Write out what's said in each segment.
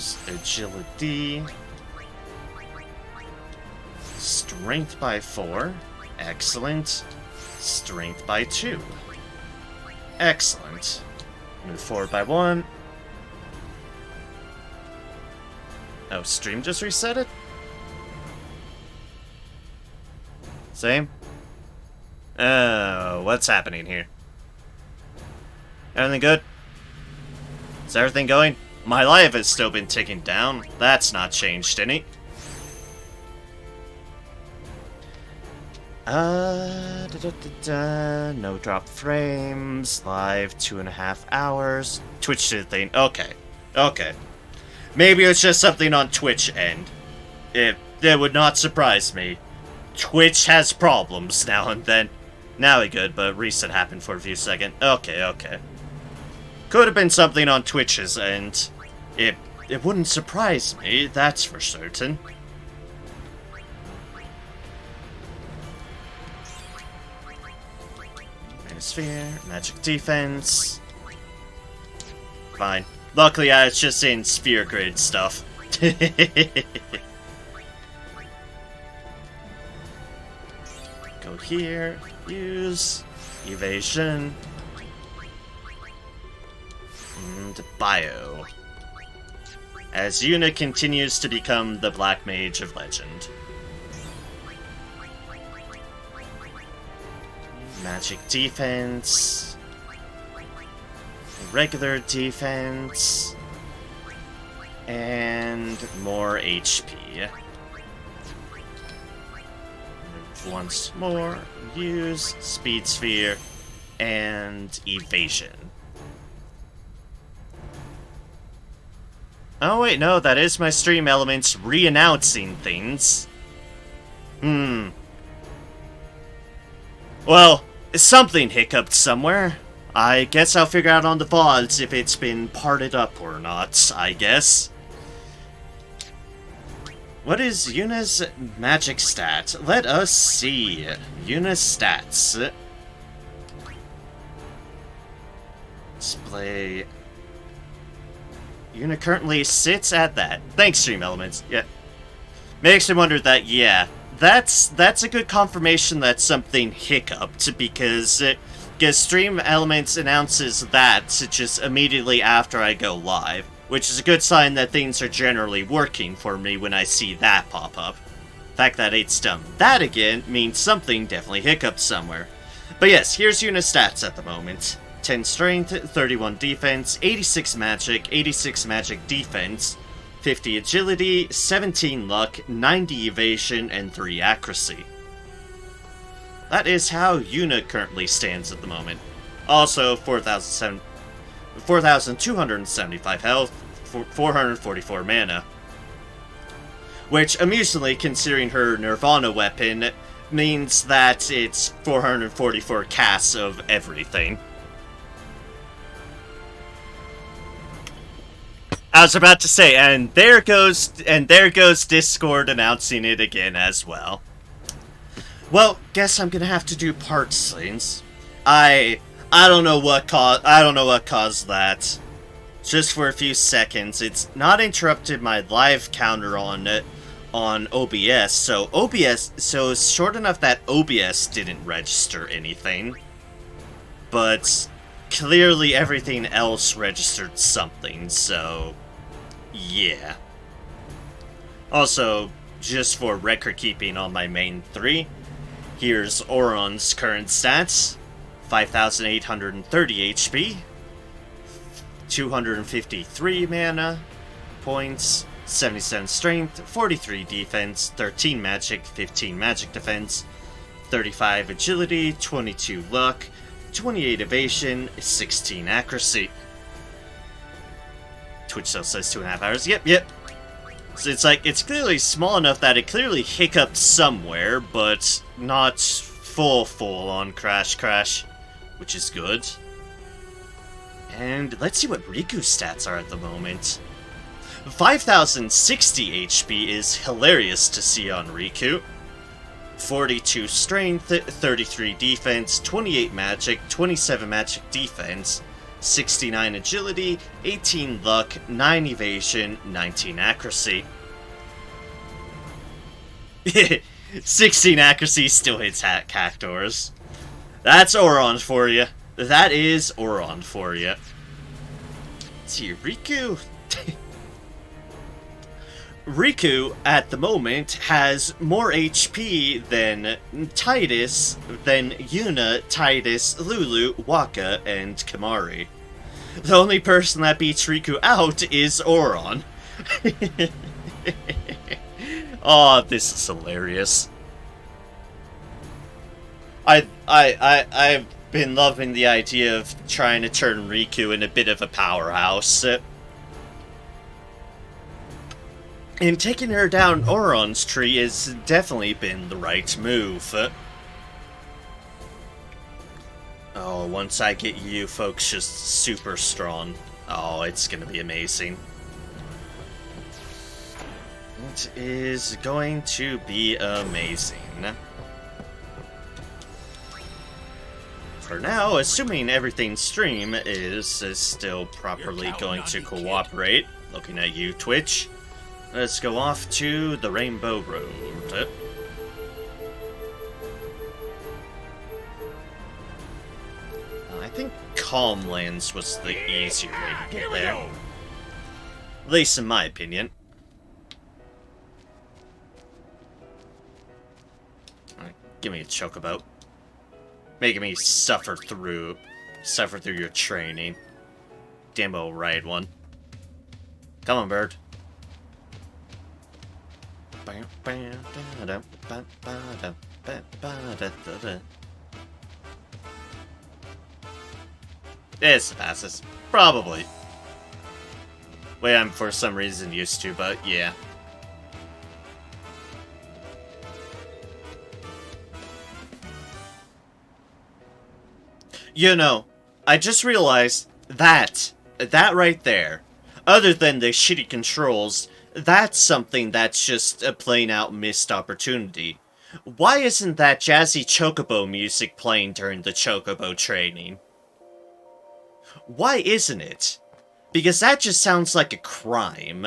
use agility. Strength by 4. Excellent. Strength by 2. Excellent. Move forward by 1. Oh, stream just reset it? Same? Oh, what's happening here? Everything good? Is everything going? My life has still been ticking down. That's not changed any. No drop frames. Live 2.5 hours. Twitch did thing. Okay. Okay. Maybe it's just something on Twitch end. It would not surprise me. Twitch has problems now and then. Now we good, but reset happened for a few seconds. Okay, okay. Could have been something on Twitch's end. It wouldn't surprise me, that's for certain. Sphere, magic defense. Fine. Luckily, I was just in sphere grid stuff. Go here, use evasion, and bio. As Yuna continues to become the Black Mage of Legend. Magic defense, regular defense, and more HP. Move once more, use speed sphere, and evasion. Oh wait, no, that is my stream elements re-announcing things. Well, something hiccuped somewhere. I guess I'll figure out on the VODs if it's been parted up or not, I guess. What is Yuna's magic stat? Let us see. Yuna's stats. Display. Yuna currently sits at that. Thanks, Stream Elements. Yeah. Makes me wonder that, yeah. That's a good confirmation that something hiccuped, because Stream Elements announces that just immediately after I go live, which is a good sign that things are generally working for me when I see that pop up. The fact that it's done that again means something definitely hiccuped somewhere. But yes, here's Yuna's stats at the moment. 10 strength, 31 defense, 86 magic defense, 50 agility, 17 luck, 90 evasion, and 3 accuracy. That is how Yuna currently stands at the moment. Also, 4,275 health, 444 mana. Which, amusingly, considering her Nirvana weapon, means that it's 444 casts of everything. I was about to say, and there goes Discord announcing it again as well. Well, guess I'm gonna have to do part scenes. I don't know what caused that. Just for a few seconds, it's not interrupted my live counter on OBS. So it's short enough that OBS didn't register anything, but clearly everything else registered something, so yeah. Also, just for record keeping on my main 3, here's Auron's current stats. 5,830 HP, 253 mana points, 77 strength, 43 defense, 13 magic, 15 magic defense, 35 agility, 22 luck, 28 evasion, 16 accuracy. Twitch still says 2.5 hours. Yep. So it's clearly small enough that it clearly hiccuped somewhere, but not full on crash, which is good. And let's see what Riku's stats are at the moment. 5,060 HP is hilarious to see on Riku. 42 strength, 33 defense, 28 magic, 27 magic defense, 69 agility, 18 luck, 9 evasion, 19 accuracy. 16 accuracy still hits Cactuars. That's Auron for you. That is Auron for you. Let's see, Riku. Riku, at the moment, has more HP than Titus, than Yuna, Titus, Lulu, Waka, and Kamari. The only person that beats Riku out is Auron. Oh, this is hilarious. I've been loving the idea of trying to turn Riku in a bit of a powerhouse. And taking her down Auron's tree has definitely been the right move. Oh, once I get you folks just super strong, oh, it's gonna be amazing. It is going to be amazing. For now, assuming everything stream is still properly going to cooperate, looking at you, Twitch, let's go off to the Rainbow Road. I think Calmlands was the easier way to get there. At least in my opinion. Alright, give me a chocobo. Making me suffer through your training. Dambo ride one. Come on, bird. It's the fastest. Probably. Way I'm for some reason used to, but yeah. You know, I just realized that right there, other than the shitty controls, that's something that's just a plain out missed opportunity. Why isn't that jazzy chocobo music playing during the chocobo training? Why isn't it? Because that just sounds like a crime.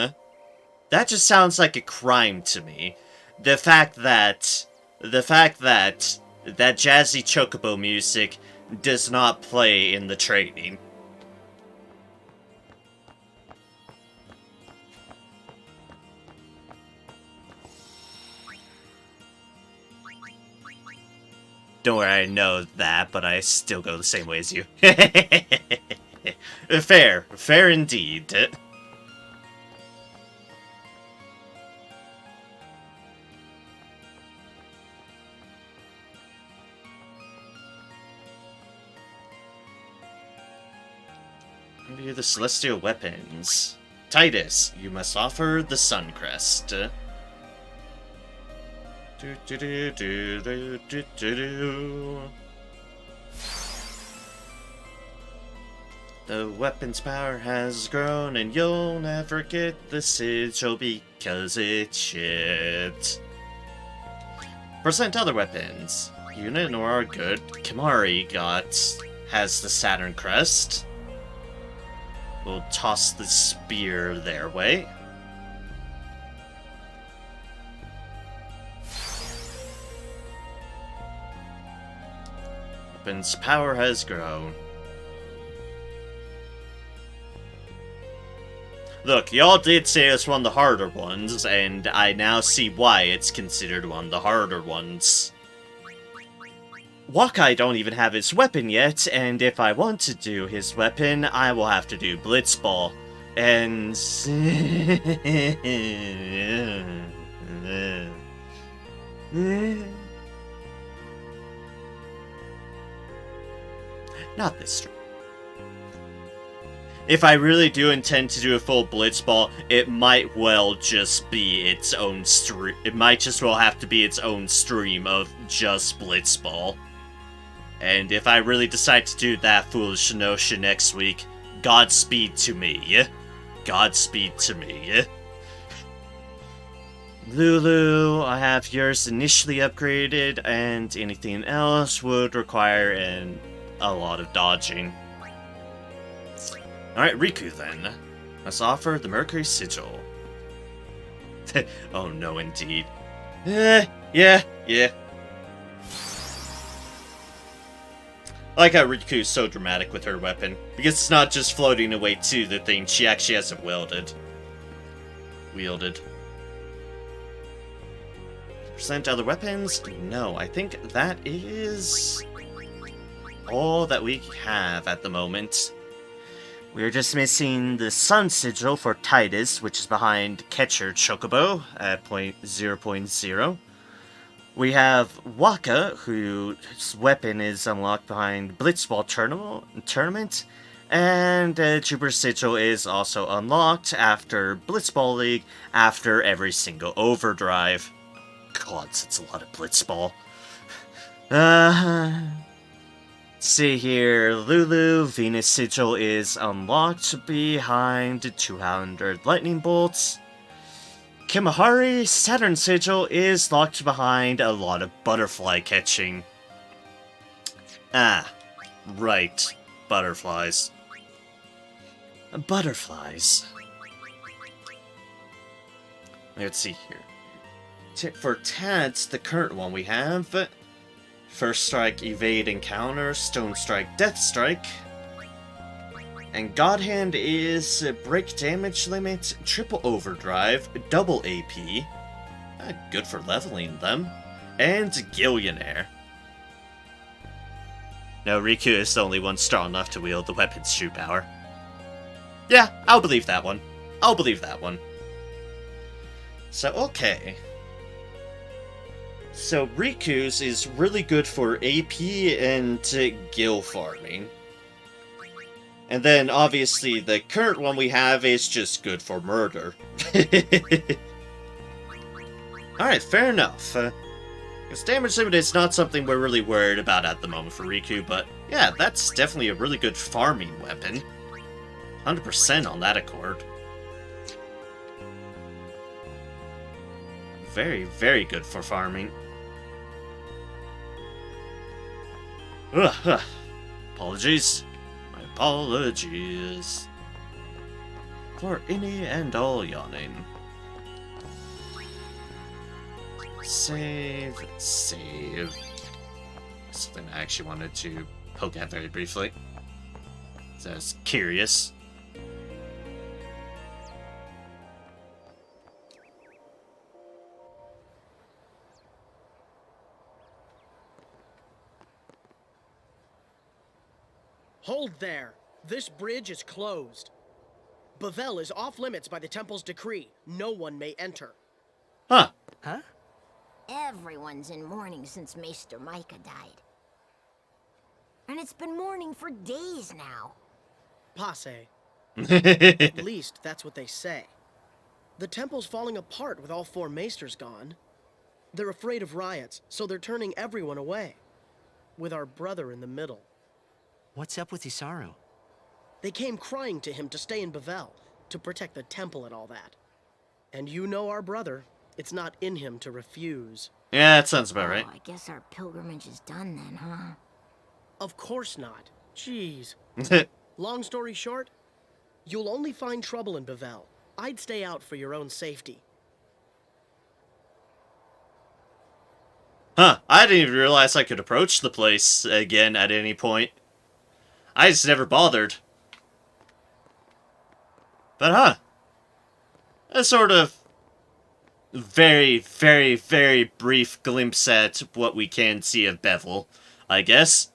That just sounds like a crime to me. The fact that that jazzy chocobo music does not play in the training. Don't worry, I know that, but I still go the same way as you. Fair. Fair indeed. Review the celestial weapons. Titus, you must offer the Sun Crest. The weapon's power has grown, and you'll never get the sigil because it's shit. Present other weapons. Yuna and Nora are good. Kamari has the Saturn Crest. We'll toss the spear their way. Weapon's power has grown. Look, y'all did say it's one of the harder ones, and I now see why it's considered one of the harder ones. Wakai don't even have his weapon yet, and if I want to do his weapon, I will have to do Blitzball. And... not this stream. If I really do intend to do a full Blitzball, it might well just be its own stream. It might just well have to be its own stream of just Blitzball. And if I really decide to do that foolish notion next week, Godspeed to me. Godspeed to me. Lulu, I have yours initially upgraded, and anything else would require a lot of dodging. Alright, Riku then. Let's offer the Mercury Sigil. Oh no, indeed. Yeah. I like how Riku's so dramatic with her weapon, because it's not just floating away to the thing, she actually has it wielded. Percent other weapons? No, I think that is all that we have at the moment. We're just missing the Sun Sigil for Titus, which is behind Catcher Chocobo at 0.0. We have Waka, whose weapon is unlocked behind Blitzball Tournament, and Jupiter Sigil is also unlocked after Blitzball League after every single overdrive. God, that's a lot of Blitzball. See here, Lulu, Venus Sigil is unlocked behind 200 Lightning Bolts. Kimahari, Saturn Sigil is locked behind a lot of butterfly catching. Ah, right. Butterflies. Butterflies. Let's see here. For Tad's, the current one we have... First Strike, Evade, Encounter, Stone Strike, Death Strike. And God Hand is Break Damage Limit, Triple Overdrive, Double AP. Good for leveling them. And Gillionaire. No, Riku is the only one strong enough to wield the weapon's true power. Yeah, I'll believe that one. So, okay. So Riku's is really good for AP and Gil farming. And then, obviously, the current one we have is just good for murder. Alright, fair enough. Because damage limit is not something we're really worried about at the moment for Riku, but yeah, that's definitely a really good farming weapon. 100% on that accord. Very, very good for farming. Apologies. My apologies. For any and all yawning. Save. Something I actually wanted to poke at very briefly. So I was curious. Hold there! This bridge is closed. Bavel is off limits by the temple's decree. No one may enter. Huh? Everyone's in mourning since Maester Micah died. And it's been mourning for days now. Passe. At least that's what they say. The temple's falling apart with all 4 maesters gone. They're afraid of riots, so they're turning everyone away. With our brother in the middle. What's up with Isaru? They came crying to him to stay in Bavel, to protect the temple and all that. And you know our brother. It's not in him to refuse. Yeah, that sounds about right. I guess our pilgrimage is done then, huh? Of course not. Jeez. Long story short, you'll only find trouble in Bavel. I'd stay out for your own safety. Huh, I didn't even realize I could approach the place again at any point. I just never bothered. But huh. A sort of very, very, very brief glimpse at what we can see of Bevel, I guess.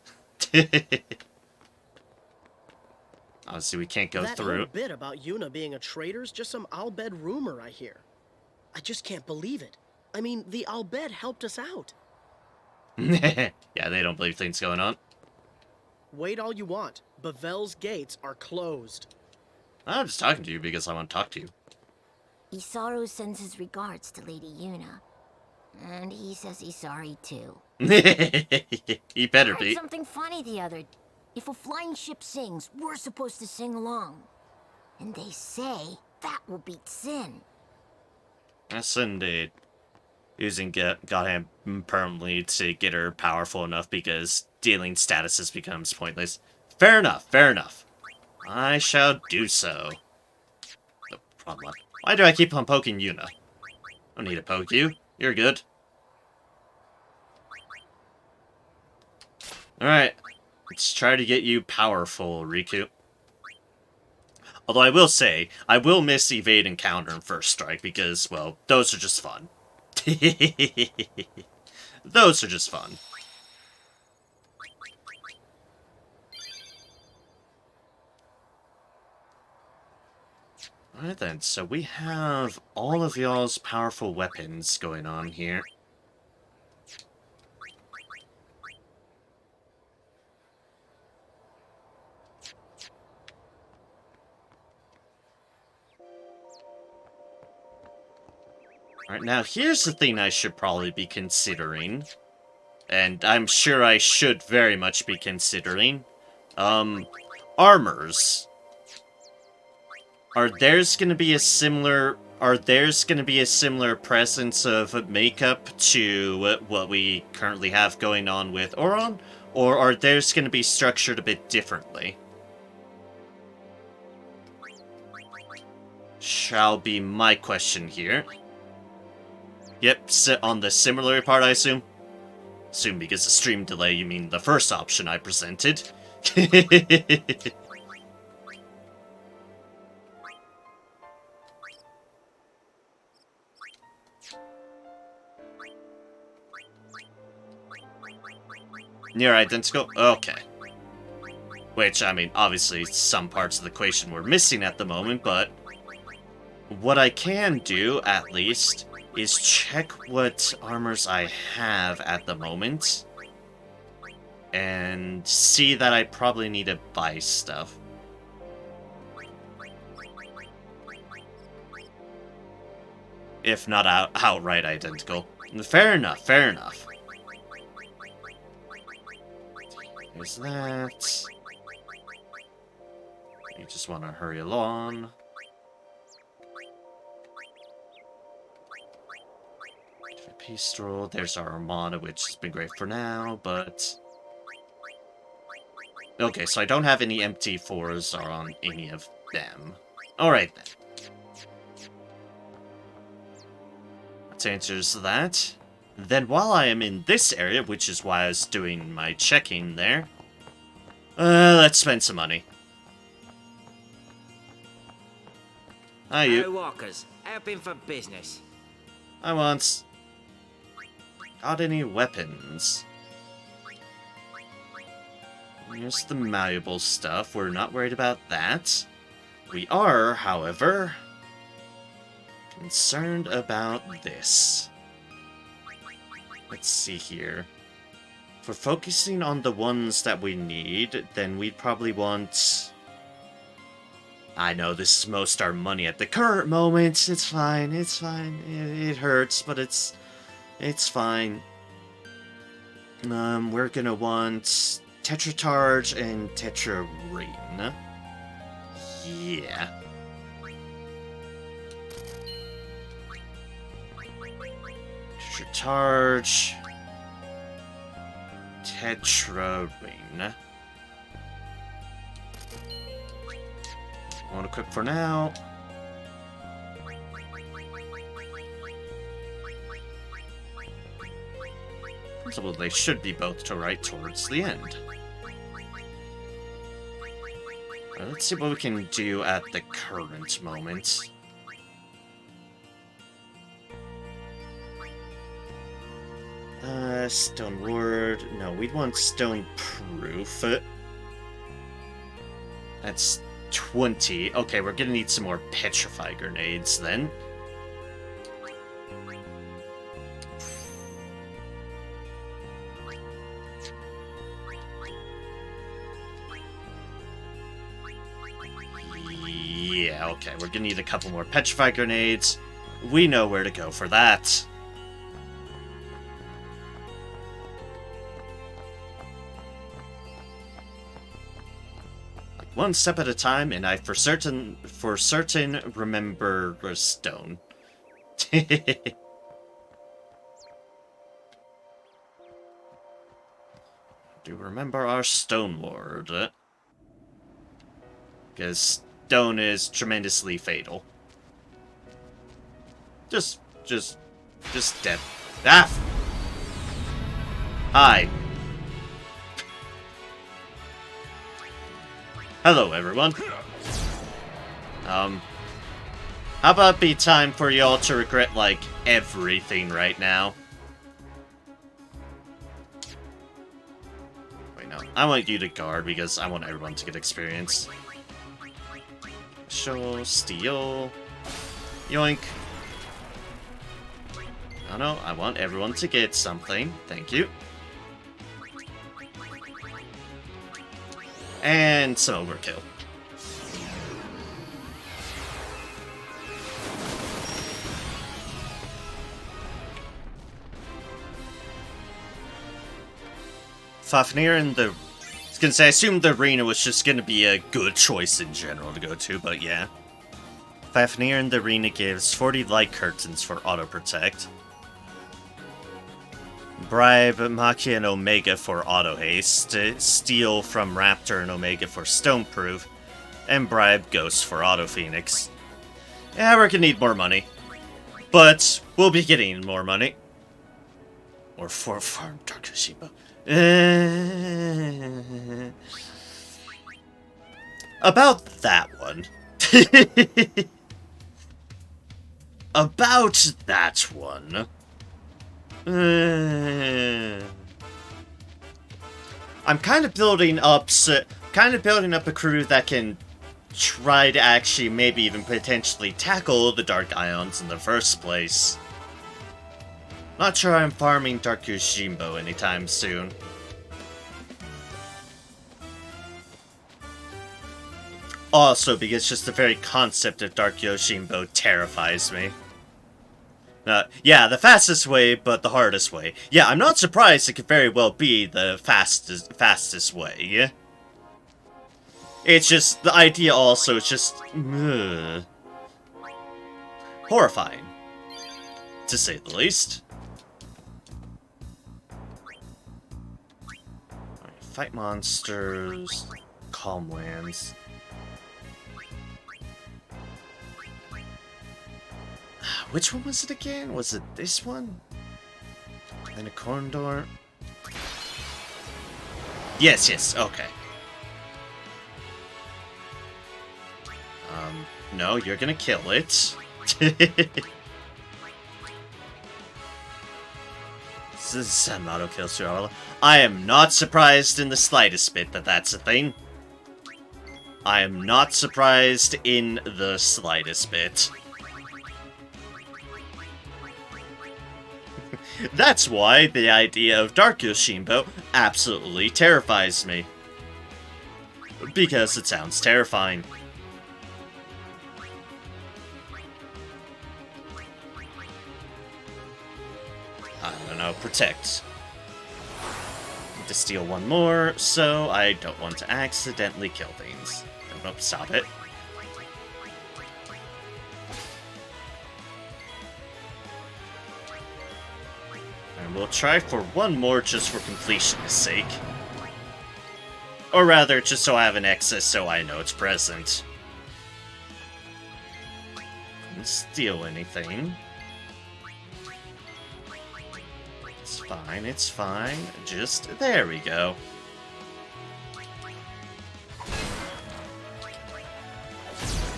Obviously, we can't go through. That whole bit about Yuna being a traitor's just some Albed rumor I hear. I just can't believe it. I mean, the Albed helped us out. Yeah, they don't believe things going on. Wait all you want. Bavel's gates are closed. I'm just talking to you because I want to talk to you. Isaru sends his regards to Lady Yuna. And he says he's sorry too. He better I heard be. something funny the other. If a flying ship sings, we're supposed to sing along. And they say that will beat sin. Yes, indeed. Using Godhand permanently to get her powerful enough because dealing statuses becomes pointless. Fair enough, fair enough. I shall do so. No problem. Why do I keep on poking Yuna? Don't need to poke you. You're good. Alright. Let's try to get you powerful, Riku. Although I will say, I will miss evade and counter and first strike because, well, those are just fun. Those are just fun. Alright then, so we have all of y'all's powerful weapons going on here. Alright, now here's the thing I should probably be considering. And I'm sure I should very much be considering. Armors. Are there's gonna be a similar presence of makeup to what we currently have going on with Auron? Or are theirs gonna be structured a bit differently? Shall be my question here. Yep, on the similar part, I assume? Assume because of stream delay, you mean the first option I presented. Near identical? Okay. Which, I mean, obviously some parts of the equation were missing at the moment, but what I can do, at least, is check what armors I have at the moment and see that I probably need to buy stuff. If not outright identical. Fair enough, fair enough. There's that. You just want to hurry along. Peastrel, there's our Armada, which has been great for now, but... Okay, so I don't have any MT4s on any of them. Alright then. That answers that. Then while I am in this area, which is why I was doing my checking there, let's spend some money. Hi, you. Hello, walkers. Open for business. I want... Got any weapons? Here's the malleable stuff. We're not worried about that. We are, however, concerned about this. Let's see here. If we're focusing on the ones that we need, then we'd probably want... I know this is most our money at the current moment. It's fine, it's fine. It hurts, but it's fine. We're gonna want Tetracharge and Tetrarine. Yeah. Tetracharge. Tetrarine. Won't equip for now. So they should be both to right towards the end. Let's see what we can do at the current moment. Stone Ward. No, we'd want Stone Proof. That's 20. Okay, we're gonna need some more Petrify Grenades then. Yeah, okay, we're gonna need a couple more Petrify Grenades. We know where to go for that. One step at a time, and I for certain remember a stone. Do remember our Stone Lord. Because stone is tremendously fatal. Just dead. Ah! Hi. Hello, everyone. How about it be time for y'all to regret, like, everything right now? Wait, no. I want you to guard because I want everyone to get experience. Show, steal. Yoink. Oh no, I want everyone to get something. Thank you. And some overkill. Fafnir and the... I was gonna say, I assumed the arena was just gonna be a good choice in general to go to, but yeah. Fafnir in the arena gives 40 light curtains for auto protect. Bribe Machia and Omega for auto haste. Steal from Raptor and Omega for stone proof. And bribe Ghost for auto phoenix. Yeah, we're gonna need more money. But we'll be getting more money. Or for Farm Darkushiba. About that one. About that one. I'm kind of building up a crew that can try to actually maybe even potentially tackle the Dark Ions in the first place. Not sure I'm farming Dark Yojimbo anytime soon. Also, because just the very concept of Dark Yojimbo terrifies me. Yeah, the fastest way, but the hardest way. Yeah, I'm not surprised it could very well be the fastest way. It's just, the idea also is just... horrifying. To say the least. Alright, fight monsters... Calm lands... Which one was it again? Was it this one? And a corn door? Yes, okay. No, you're gonna kill it. Some auto kills through all. I am not surprised in the slightest bit that that's a thing. I am not surprised in the slightest bit. That's why the idea of Dark Yojimbo absolutely terrifies me. Because it sounds terrifying. I don't know, protect. Need to steal one more, so I don't want to accidentally kill things. Nope, stop it. And we'll try for one more just for completion's sake. Or rather, just so I have an excess so I know it's present. Couldn't steal anything. It's fine. Just, there we go.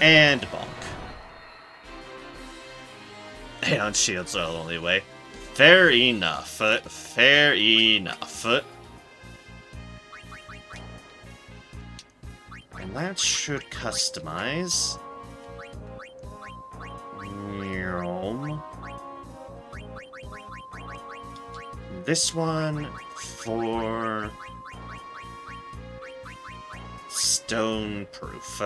And bonk. And shields are the only way. Fair enough. Fair enough. And that should customize. This one for stone proof.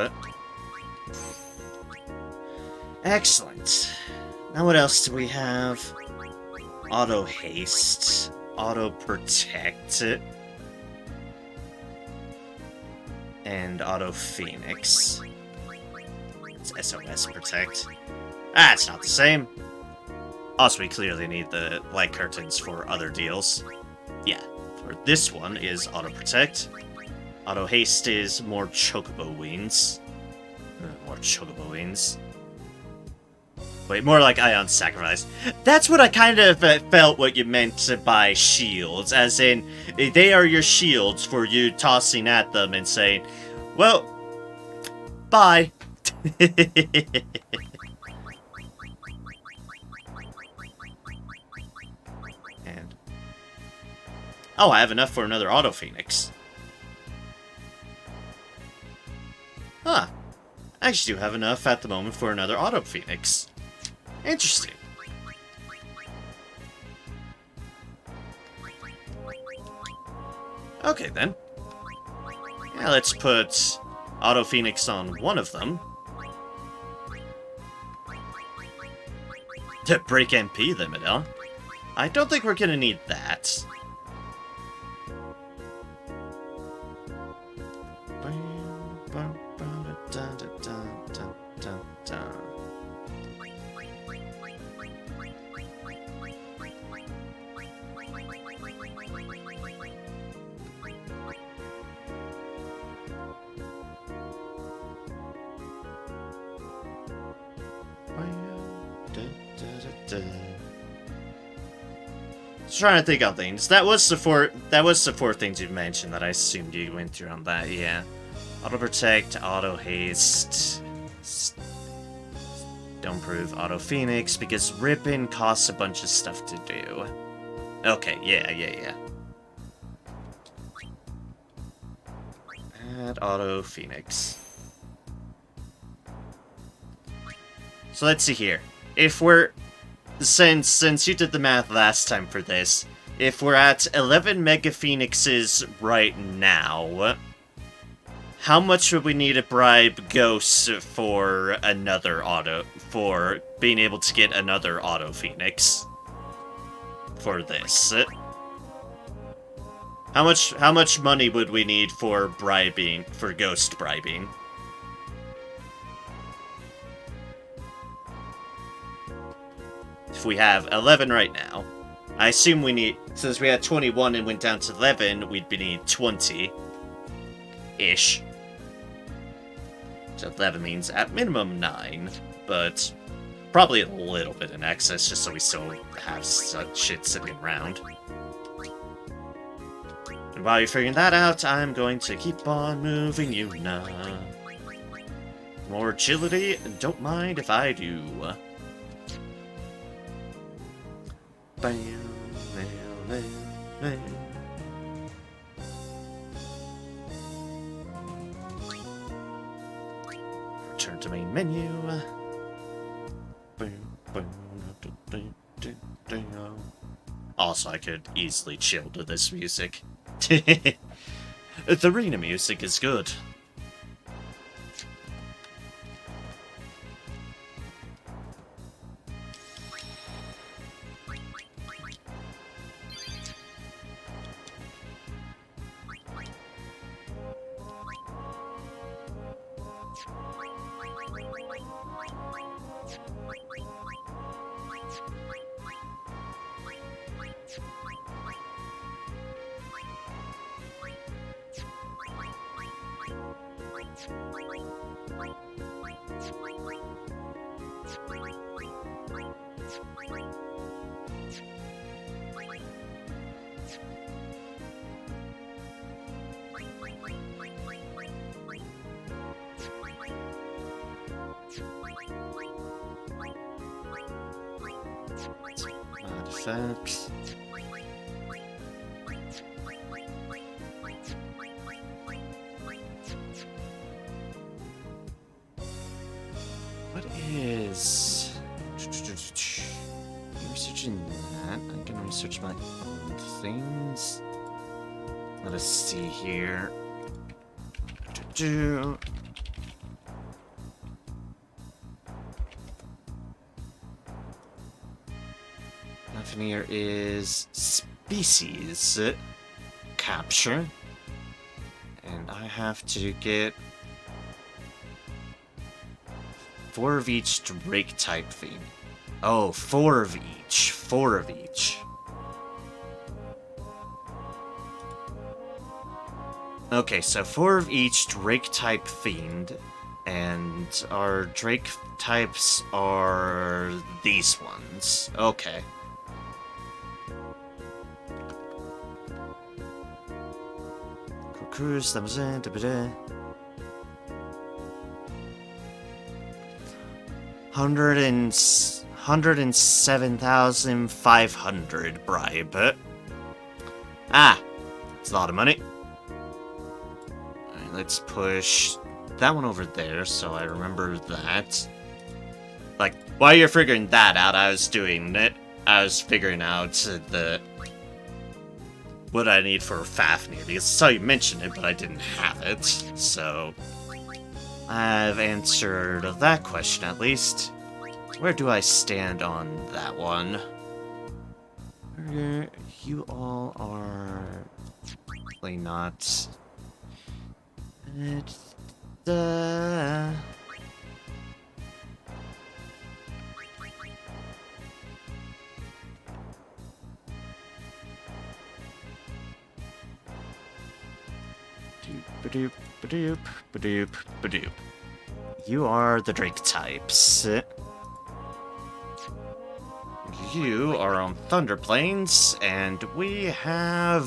Excellent. Now what else do we have? Auto haste, auto protect, and auto phoenix. It's SOS protect. Ah, it's not the same. Also, we clearly need the light curtains for other deals. Yeah, for this one is auto protect. Auto haste is more chocobo wings. More chocobo wings. Wait, more like Ion Sacrifice. That's what I kind of felt what you meant by shields, as in, they are your shields for you tossing at them and saying, well, bye. And... oh, I have enough for another Auto Phoenix. Huh. I actually do have enough at the moment for another Auto Phoenix. Interesting. Okay, then. Yeah, let's put Auto Phoenix on one of them. To break MP limit, huh? I don't think we're gonna need that. Just trying to think of things. That was the four things you mentioned that I assumed you went through on that, yeah. Auto protect, auto haste. Don't prove auto phoenix because ripping costs a bunch of stuff to do. Okay, yeah. Add auto phoenix. So let's see here. If we're since you did the math last time for this, if we're at 11 Mega Phoenixes right now, how much would we need to bribe Ghosts for another for being able to get another Auto Phoenix? For this. How much money would we need for Ghost bribing? If we have 11 right now, I assume we need, since we had 21 and went down to 11, we'd need 20-ish. So 11 means at minimum 9, but probably a little bit in excess, just so we still have such shit sitting around. And while you're figuring that out, I'm going to keep on moving you now. More agility, don't mind if I do. Return to main menu. Also, I could easily chill to this music. The arena music is good. Artifacts. What is... researching that? I can research my own things. Let us see here. Nothing here is species capture. And I have to get 4 of each Drake type theme. Oh, 4 of each. 4 of each. Okay, so 4 of each Drake type themed. And our Drake types are these ones. Okay. Cruise, that was it. 107,500 bribe. Ah, it's a lot of money. Alright, let's push that one over there, so I remember that. Like, while you're figuring that out, I was figuring out what I need for Fafnir, because I saw you mention it, but I didn't have it, so I've answered that question at least. Where do I stand on that one? You all are really not. Badoop, badoop, badoop, badoop. You are the Drake types. You are on Thunder Plains, and we are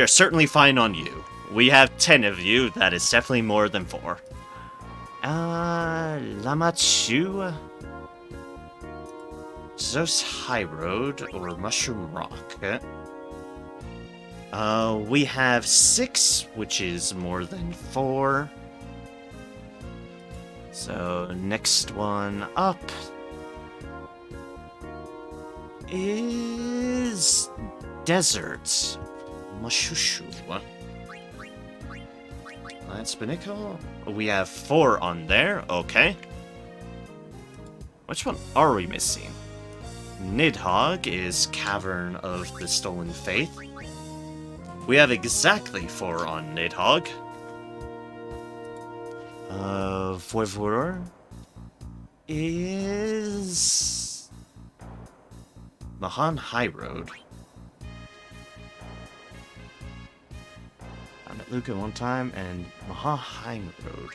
certainly fine on you. We have 10 of you, that is definitely more than 4. Lamachu? Zos High Road or Mushroom Rock? We have 6, which is more than 4. So, next one up is Desert. Mashushu. That's Benico. We have 4 on there, okay. Which one are we missing? Nidhogg is Cavern of the Stolen Faith. We have exactly 4 on Nidhogg. Voivor is Mahan High Road. I met Luca one time, and Mahan High Road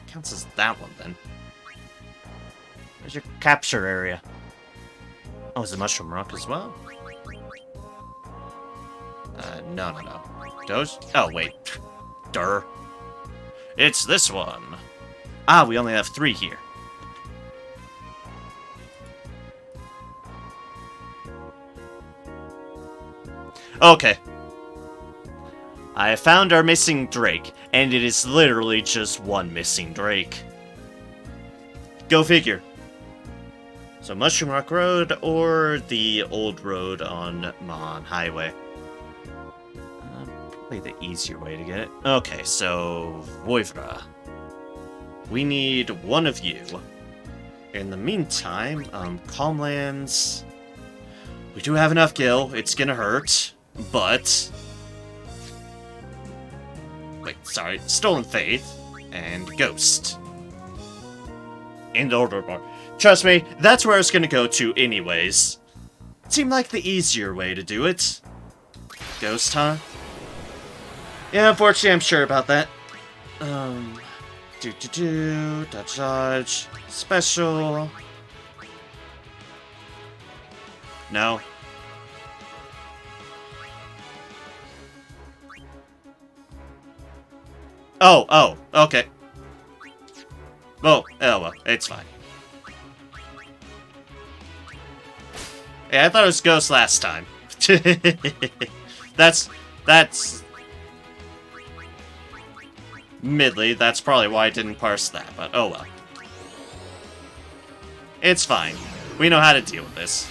counts as that one then. Where's your capture area? Oh, is it Mushroom Rock as well? No. Those? Oh, wait. Durr. It's this one. Ah, we only have 3 here. Okay. I found our missing Drake, and it is literally just one missing Drake. Go figure. So Mushroom Rock Road or the old road on Mahan Highway. Probably the easier way to get it. Okay, so Voivra. We need one of you. In the meantime, Calmlands. We do have enough gil. It's gonna hurt, but wait, sorry, Stolen Faith and Ghost. In the order bar. Trust me, that's where it's gonna go to anyways. Seemed like the easier way to do it. Ghost, huh? Yeah, unfortunately, I'm sure about that. Dodge, special. No. Oh, okay. Oh, well, it's fine. Yeah, I thought it was Ghost last time. That's... Midley, that's probably why I didn't parse that, but oh well. It's fine. We know how to deal with this.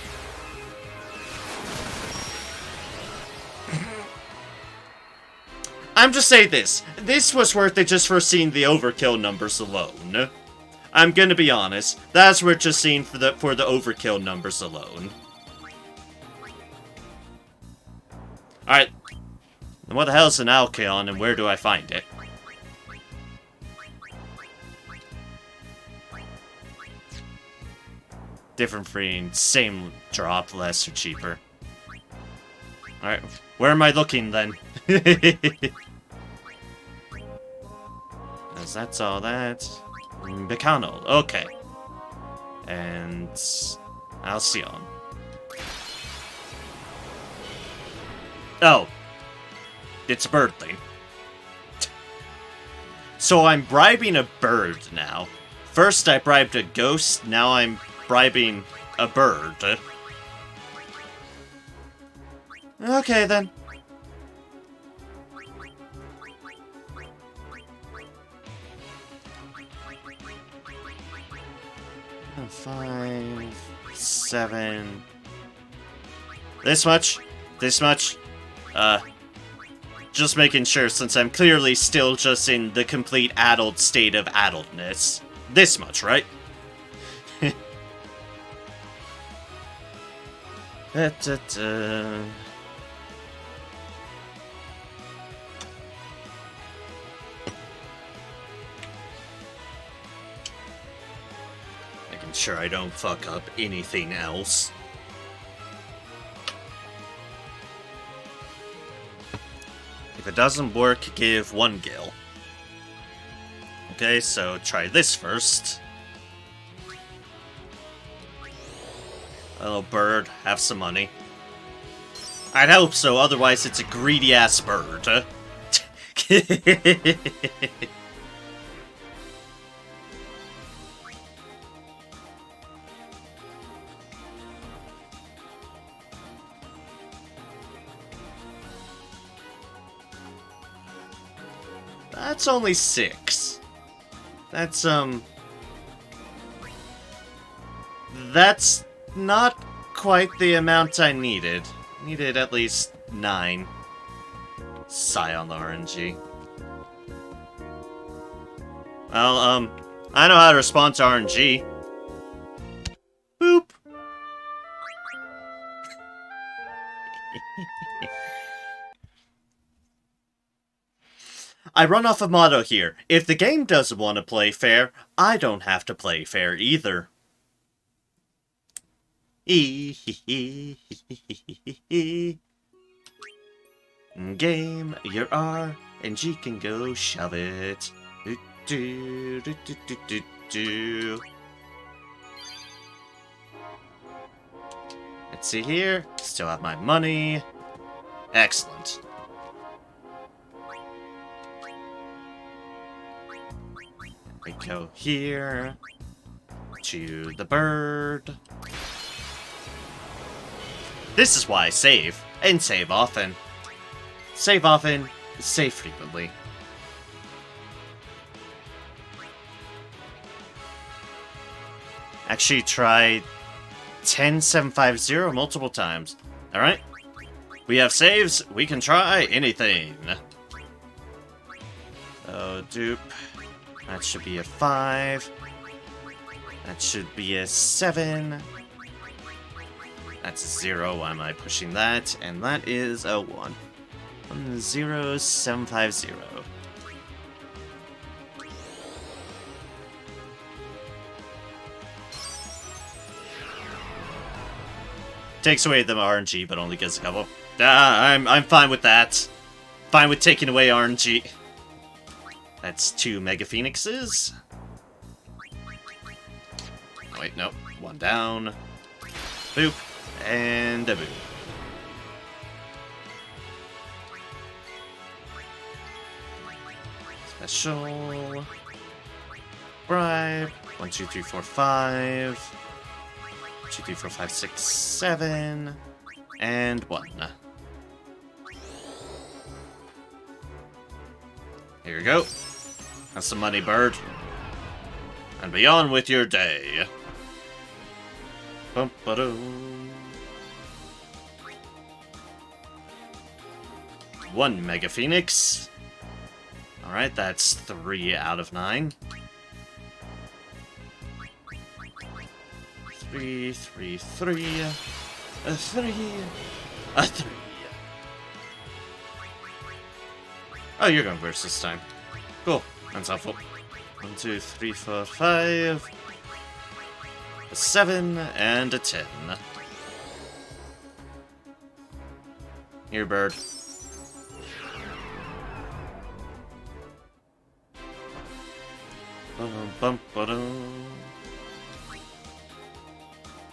I'm just saying this. This was worth it just for seeing the overkill numbers alone. I'm gonna be honest. That's worth just seeing for the overkill numbers alone. Alright. And what the hell is an Alkeon and where do I find it? Different free, same drop, less or cheaper. Alright, where am I looking then? As that's all that. Bacano, okay. And Alcyon. Oh. It's a bird thing. So I'm bribing a bird now. First I bribed a ghost, now I'm bribing a bird. Okay then. Five, 7. This much. This much. Just making sure, since I'm clearly still just in the complete adult state of adultness. This much, right? Making sure I don't fuck up anything else. If it doesn't work, give 1 gil. Okay, so try this first. Hello, bird. Have some money. I'd hope so, otherwise it's a greedy-ass bird. That's only 6. That's not quite the amount I needed. Needed at least 9. Sigh on the RNG. Well, I know how to respond to RNG. Boop. I run off a motto here. If the game doesn't want to play fair, I don't have to play fair either. Game, your RNG can go shove it. Let's see here. Still have my money. Excellent. We go here to the bird. This is why I save, and save often. Save often, save frequently. Actually try 10750 multiple times. Alright? We have saves, we can try anything. Oh, dupe. That should be a 5. That should be a 7. That's a 0. Why am I pushing that? And that is a 1. 10750. Takes away the RNG, but only gets a couple. I'm fine with that. Fine with taking away RNG. That's 2 Mega Phoenixes. Oh, wait, no. 1 down. Boop. And a boop. Special. Bribe. 1, 2, 3, 4, 5. 2, 3, 4, 5, 6, 7. And 1. Here you go. Have some money, bird. And be on with your day. Bum-ba-dum. 1 Mega Phoenix. Alright, that's 3 out of 9. 3, 3, 3. A 3. A 3. Oh, you're going first this time. Cool. That's helpful. 1, 2, 3, 4, 5. A 7 and a 10. Here, bird.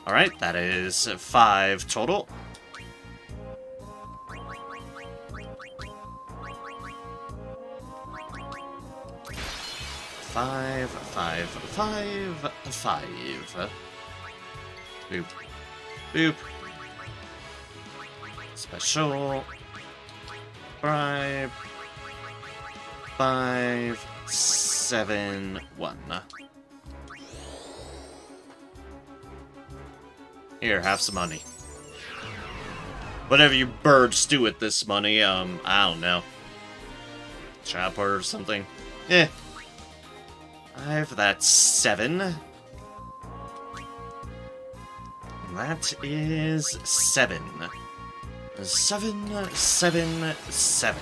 Alright, that is 5 total. Five. Boop. Boop. Special. Bribe. 5, 7, 1. Here, have some money. Whatever you birds do with this money, I don't know. Chopper or something. Eh. 5, that's 7. And that is 7. 7, 7, 7.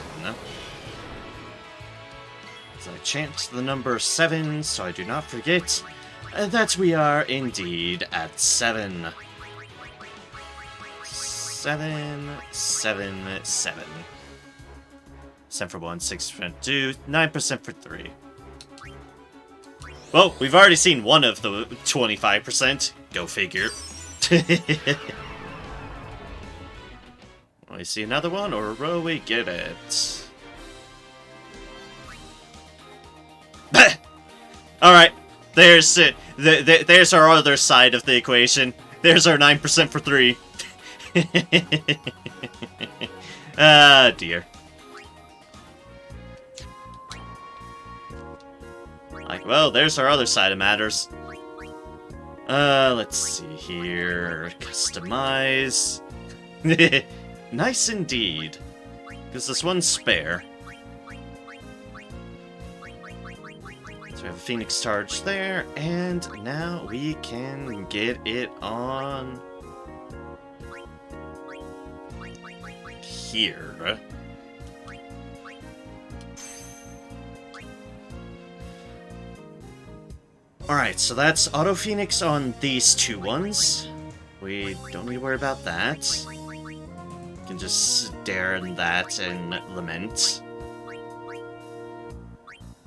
As I chant the number 7, so I do not forget that we are indeed at 7. 7, 7, 7. 7 for 1, 6 for 2, 9% for 3. Well, we've already seen one of the 25%. Go figure. I see another one, or will we get it? Alright, there's there's our other side of the equation. There's our 9% for 3. Ah, dear. Like, well, there's our other side of matters. Let's see here. Customize. Nice indeed. Because this one's spare. So we have a Phoenix Charge there, and now we can get it on here. Alright, so that's Auto Phoenix on these two ones. We don't need to worry about that. We can just stare at that and lament.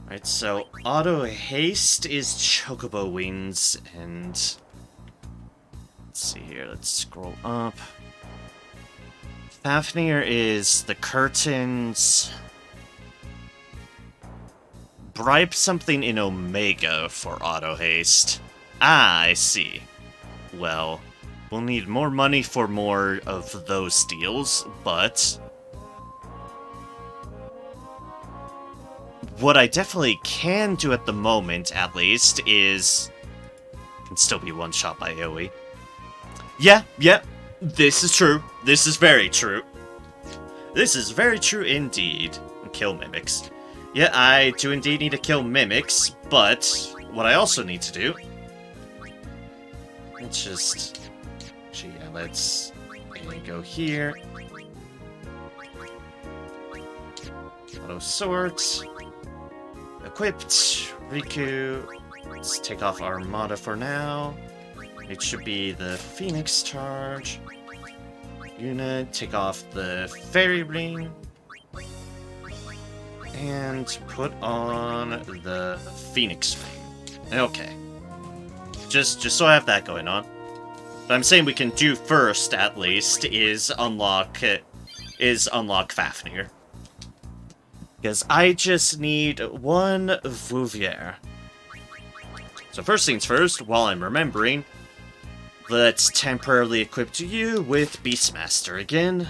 Alright, so Auto Haste is Chocobo Wings, and let's see here, let's scroll up. Fafnir is the curtains. Bribe something in Omega for Auto Haste. Ah, I see. Well, we'll need more money for more of those deals, but what I definitely can do at the moment, at least, is can still be one shot by AoE. Yeah, this is true. This is very true. This is very true indeed. Kill mimics. Yeah, I do indeed need to kill mimics, but what I also need to do... Let's just... Actually, yeah, let's go here. Auto Swords. Equipped. Riku. Let's take off Armada for now. It should be the Phoenix Charge. Unit, take off the Fairy Ring. And put on the Phoenix Ring. Okay. Just so I have that going on. But I'm saying we can do first, at least, is unlock Fafnir. Because I just need one Vouvier. So first things first, while I'm remembering, let's temporarily equip you with Beastmaster again.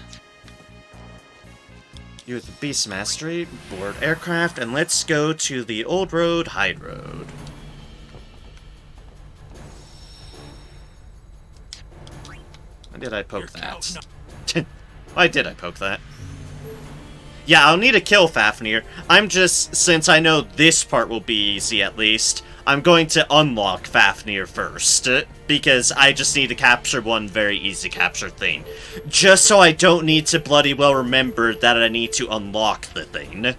You with the Beast Mastery, board aircraft, and let's go to the Old Road, High Road. Why did I poke that? Why did I poke that? Yeah, I'll need to kill Fafnir. I'm just, since I know this part will be easy at least, I'm going to unlock Fafnir first, because I just need to capture one very easy capture thing. Just so I don't need to bloody well remember that I need to unlock the thing.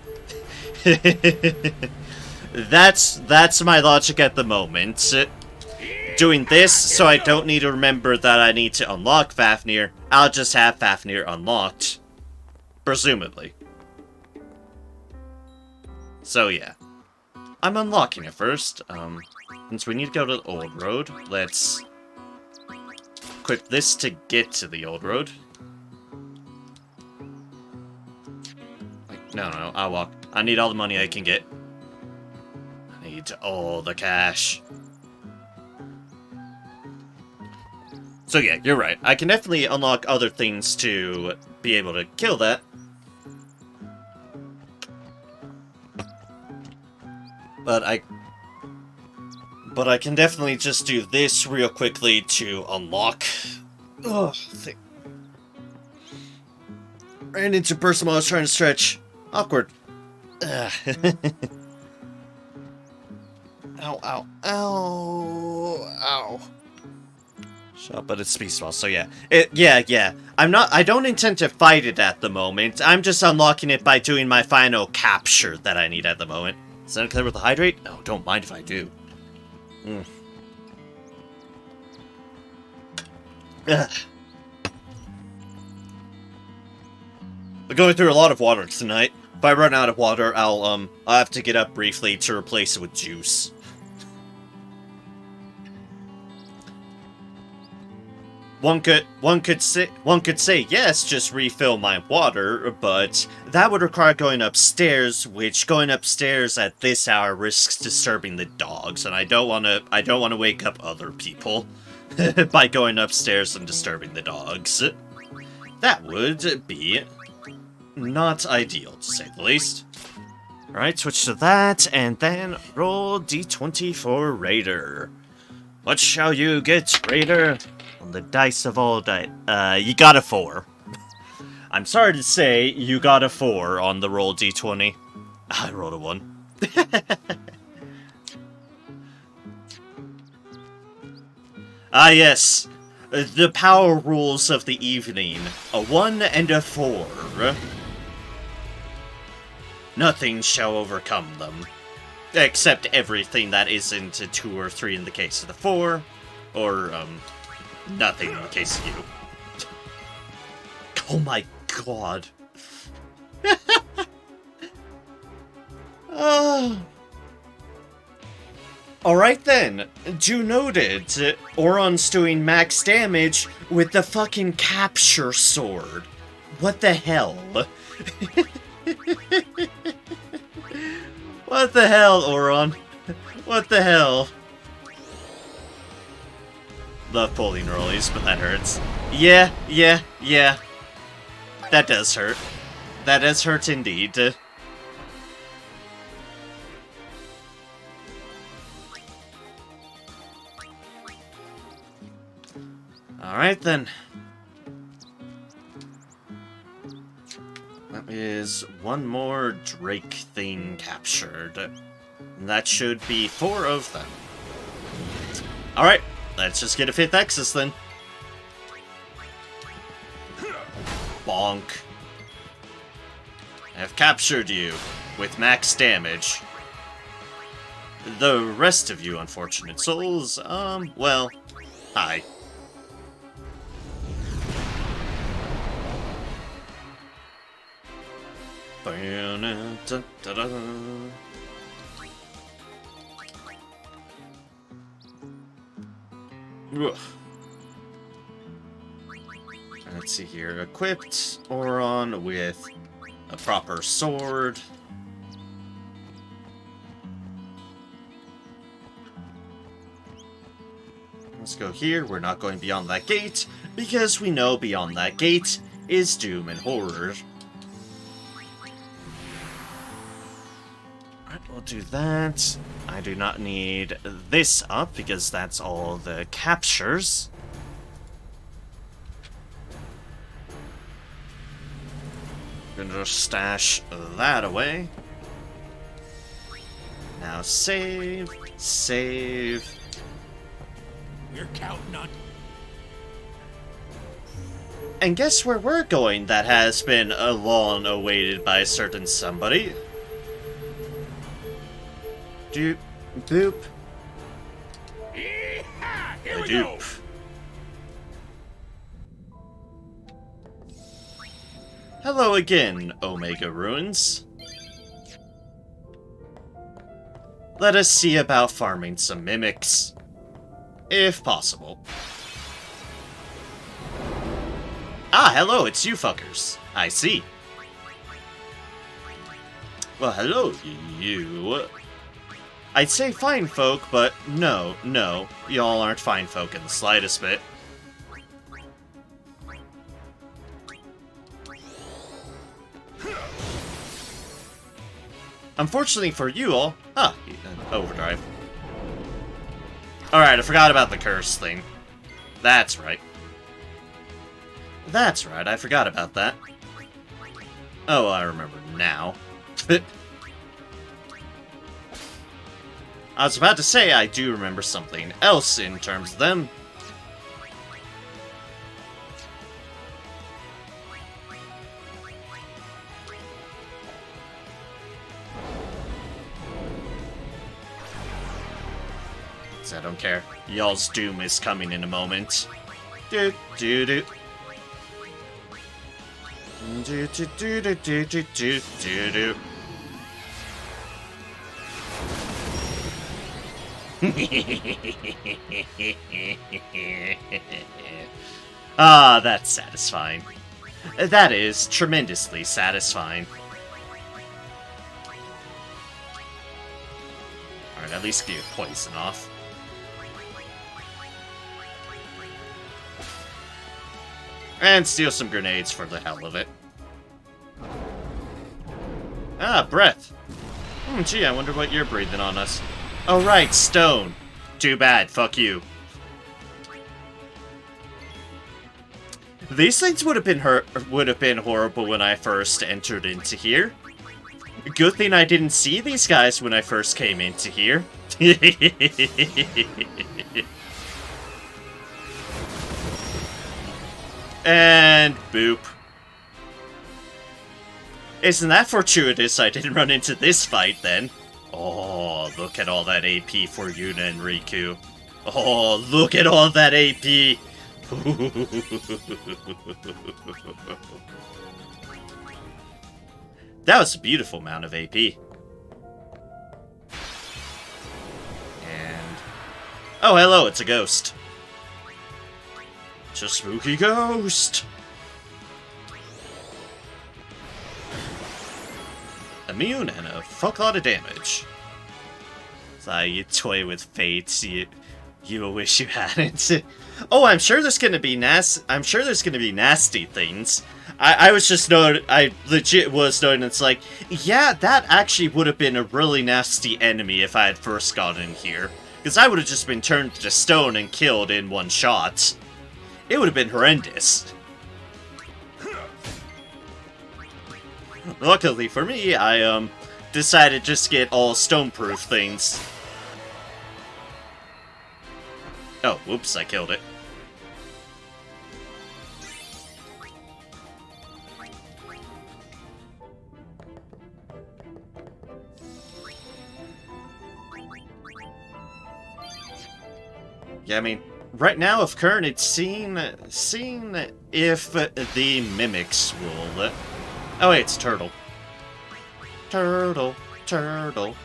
That's my logic at the moment. Doing this so I don't need to remember that I need to unlock Fafnir, I'll just have Fafnir unlocked. Presumably. So yeah. I'm unlocking it first. Since we need to go to the old road, let's equip this to get to the old road. Wait, no, I'll walk. I need all the money I can get. I need all the cash. So yeah, you're right. I can definitely unlock other things to be able to kill that. But I can definitely just do this real quickly to unlock. Ugh, ran into a person while I was trying to stretch. Awkward. Ugh. Ow, ow, ow, ow. Shut up, but it's Speedball, so yeah. Yeah. I don't intend to fight it at the moment. I'm just unlocking it by doing my final capture that I need at the moment. Is that clear with the hydrate? No, don't mind if I do. Ugh. We're going through a lot of water tonight. If I run out of water, I'll have to get up briefly to replace it with juice. One could say yes, just refill my water, but that would require going upstairs, which going upstairs at this hour risks disturbing the dogs, and I don't want to wake up other people by going upstairs and disturbing the dogs. That would be not ideal, to say the least. Alright, switch to that, and then roll d20 for Raider. What shall you get, Raider? On the dice of all dice. You got a 4. I'm sorry to say, you got a 4 on the roll d20. I rolled a 1. Ah, yes. The power rules of the evening. A 1 and a 4. Nothing shall overcome them. Except everything that isn't a 2 or 3 in the case of the 4. Or, nothing in the case of you. Oh my god. Alright then. You noted, Auron's doing max damage with the fucking capture sword. What the hell? What the hell, Auron? What the hell? Love pulling rollies, but that hurts. Yeah. That does hurt. That does hurt indeed. Alright then. That is one more Drake thing captured. And that should be 4 of them. Alright. Let's just get a 5th Exus then. Bonk. I've captured you with max damage. The rest of you unfortunate souls, well, hi. Ugh. Let's see here. Equipped Auron with a proper sword. Let's go here. We're not going beyond that gate, because we know beyond that gate is doom and horror. Alright, we'll do that. I do not need this up, because that's all the captures. Gonna just stash that away. Now save, save. We're counting on. And guess where we're going that has been long awaited by a certain somebody? Doop, boop. Yeehaw! Here we Doop. go. Hello again, Omega Ruins. Let us see about farming some mimics. If possible. Ah, hello, it's you fuckers. I see. Well, hello, you. I'd say fine folk, but no, y'all aren't fine folk in the slightest bit. Unfortunately for you all... Ah, overdrive. Alright, I forgot about the curse thing. That's right. That's right, I forgot about that. Oh, I remember now. I was about to say I do remember something else in terms of them. I don't care. Y'all's doom is coming in a moment. Do do do. Do do do do do do do do. Ah, that's satisfying. That is tremendously satisfying. Alright, at least get your poison off. And steal some grenades for the hell of it. Ah, breath. Gee, I wonder what you're breathing on us. Oh right, stone. Too bad, fuck you. These things would have been horrible when I first entered into here. Good thing I didn't see these guys when I first came into here. And boop. Isn't that fortuitous I didn't run into this fight then? Oh, look at all that AP for Yuna and Riku. Oh, look at all that AP! That was a beautiful amount of AP. And... oh, hello, it's a ghost. It's a spooky ghost! Immune and a fuck lot of damage. So you toy with fates, you wish you hadn't. Oh, I'm sure there's gonna be nasty things. I was just I legit was noting it's like, yeah, that actually would have been a really nasty enemy if I had first gotten in here. Because I would have just been turned to stone and killed in one shot. It would have been horrendous. Luckily for me, I decided just to get all stone-proof things. Oh, whoops, I killed it. Yeah, I mean, right now, if current, it's seeing if the mimics will... oh wait, it's turtle. Turtle, turtle,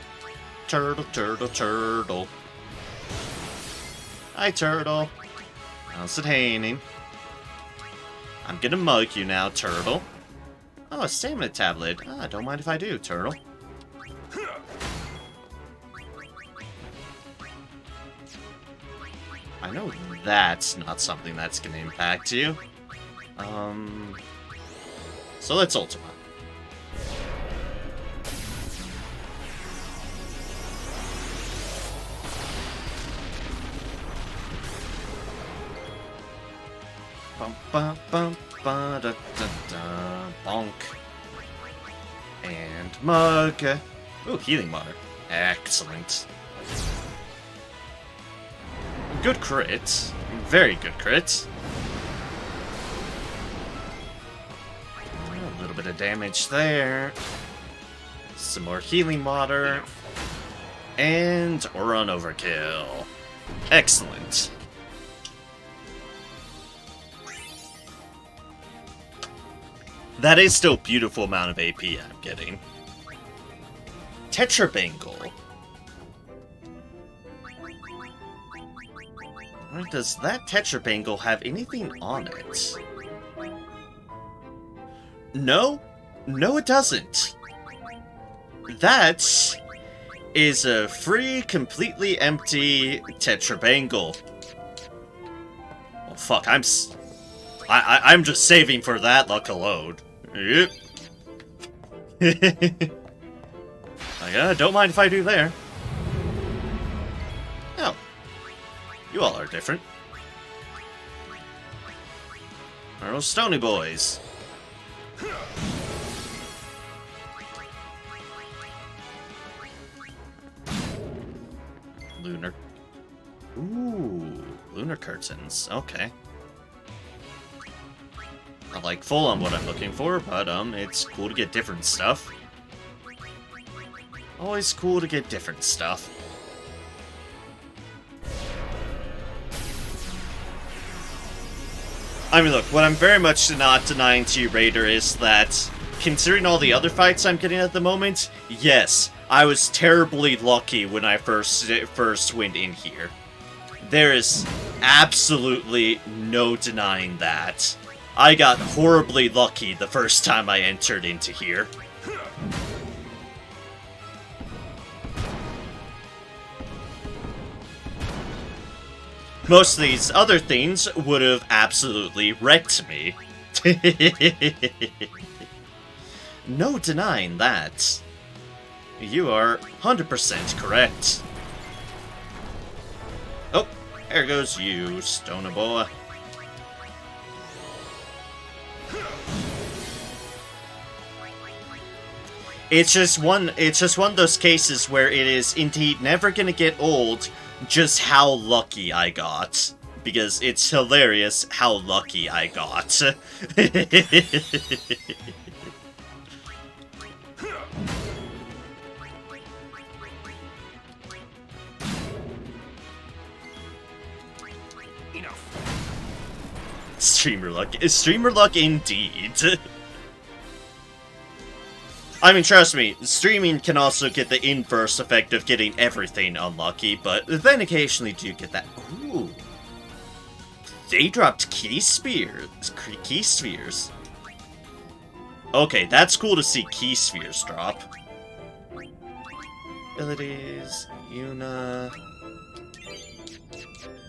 turtle, turtle, turtle. Hi, turtle. How's it hanging? I'm gonna mug you now, turtle. Oh, a stamina tablet. Ah, don't mind if I do, turtle. I know that's not something that's gonna impact you. So let's Ultima. Bum bum bum ba da da da bonk. And mug. Ooh, healing water. Excellent. Good crit. Very good crit. A little bit of damage there. Some more healing water. And run overkill. Excellent. That is still a beautiful amount of AP I'm getting. Tetrabangle. Does that Tetrabangle have anything on it? No. No, it doesn't. That is a free, completely empty Tetrabangle. Oh, fuck, I'm just saving for that luck alone. Yep. Don't mind if I do there. Oh. You all are different. Are those stony boys? Lunar. Ooh, lunar curtains. Okay. Not like full on what I'm looking for, but it's cool to get different stuff. Always cool to get different stuff. I mean, look, what I'm very much not denying to you, Raider, is that, considering all the other fights I'm getting at the moment, yes, I was terribly lucky when I first went in here. There is absolutely no denying that. I got horribly lucky the first time I entered into here. Most of these other things would have absolutely wrecked me. No denying that. You are 100% correct. Oh, there goes you, stoner boy. It's just one of those cases where it is indeed never gonna get old just how lucky I got. Because it's hilarious how lucky I got. Streamer luck indeed. I mean, trust me, streaming can also get the inverse effect of getting everything unlucky, but then occasionally do get that. Ooh. They dropped key spheres. Okay, that's cool to see key spheres drop. Abilities, Yuna.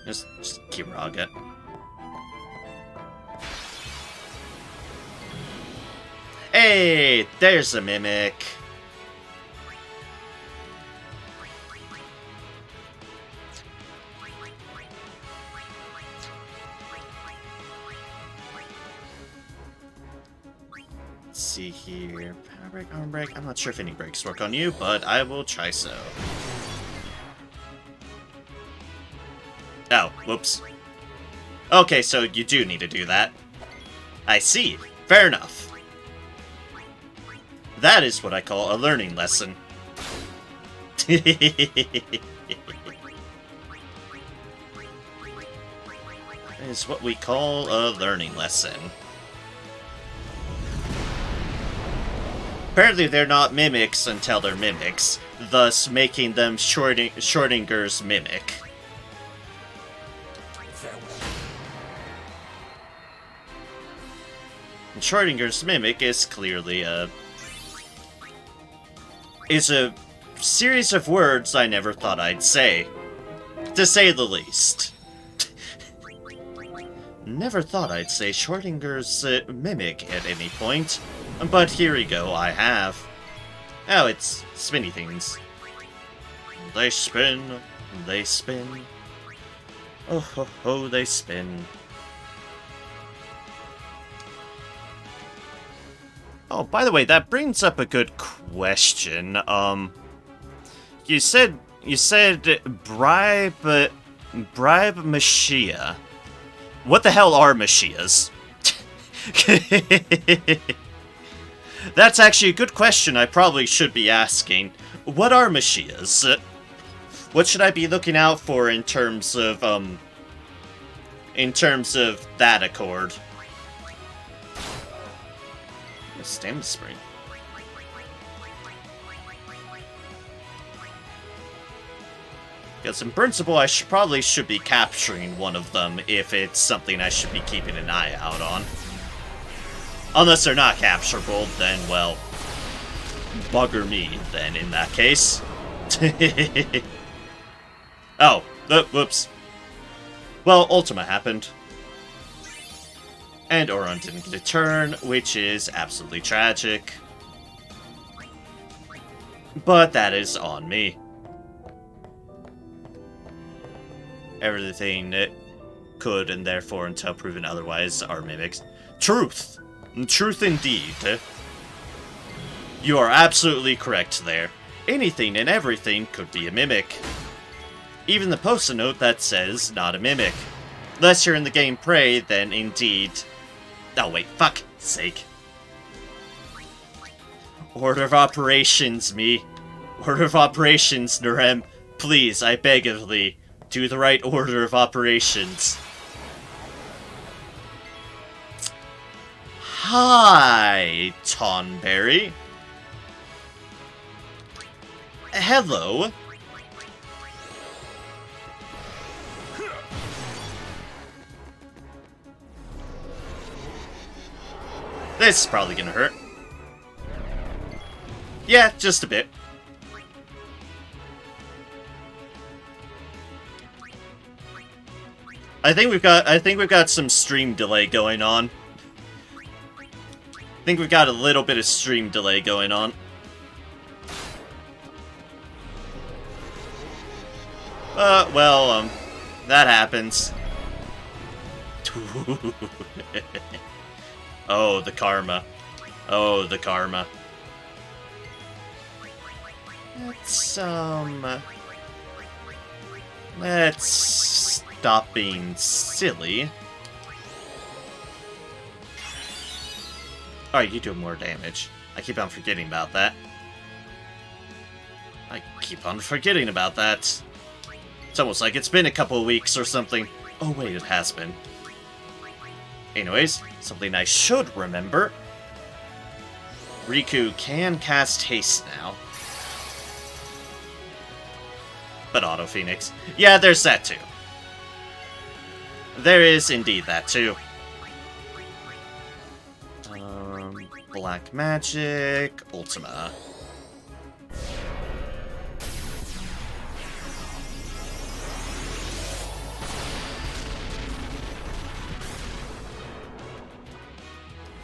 Just Kiraga. Hey, there's a mimic. Let's see here. Power break, arm break. I'm not sure if any breaks work on you, but I will try so. Oh, whoops. Okay, so you do need to do that. I see. Fair enough. That is what I call a learning lesson. That is what we call a learning lesson. Apparently they're not mimics until they're mimics, thus making them Schrodinger's mimic. And Schrodinger's mimic is clearly a series of words I never thought I'd say. To say the least. Never thought I'd say Schrodinger's mimic at any point. But here we go, I have. Oh, it's spinny things. They spin, they spin. Oh ho ho, they spin. Oh, by the way, that brings up a good question. You said bribe Mashiach. What the hell are Mashiachs? That's actually a good question I probably should be asking. What are Mashiachs? What should I be looking out for in terms of that accord? A stamina spring. Because in principle, I probably should be capturing one of them if it's something I should be keeping an eye out on. Unless they're not capturable, then, well, bugger me, then, in that case. Oh, whoops. Well, Ultima happened. And Oron didn't get a turn, which is absolutely tragic. But that is on me. Everything it could, and therefore until proven otherwise, are mimics. Truth! Truth indeed. You are absolutely correct there. Anything and everything could be a mimic. Even the post-it note that says, not a mimic. Unless you're in the game Prey, then indeed... Oh wait, fuck sake. Order of operations, me. Order of operations, Narem. Please, I beg of thee. Do the right order of operations. Hi, Tonberry. Hello. This is probably gonna hurt. Yeah, just a bit. I think we've got some stream delay going on. I think we've got a little bit of stream delay going on. Well, that happens. Oh, the karma. Oh, the karma. Let's stop being silly. Alright, you do more damage. I keep on forgetting about that. It's almost like it's been a couple of weeks or something. Oh wait, it has been. Anyways, something I should remember. Riku can cast haste now. But Auto Phoenix. Yeah, there's that too. There is indeed that too. Black Magic, Ultima.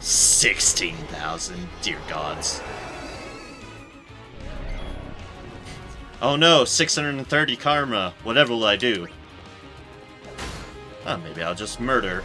$16,000, dear gods. Oh no, 630 karma. Whatever will I do? Oh, maybe I'll just murder.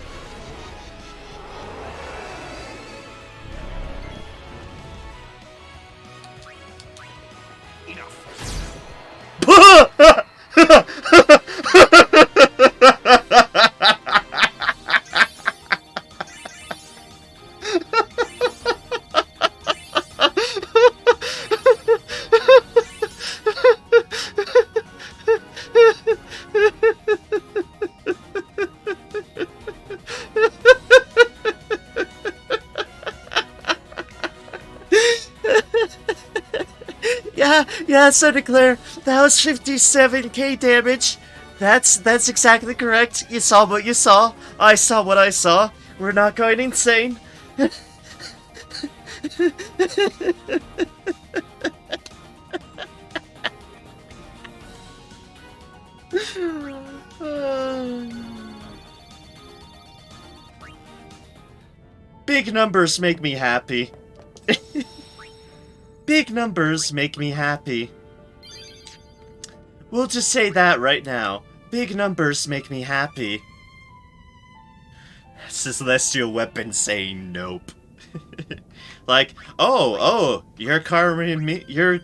Yeah, Santa Claire, that was 57k damage. That's exactly correct. You saw what you saw. I saw what I saw. We're not going insane. Big numbers make me happy. Big numbers make me happy. We'll just say that right now. Big numbers make me happy. It's a celestial weapon saying nope. Like, oh, you're karma me. You're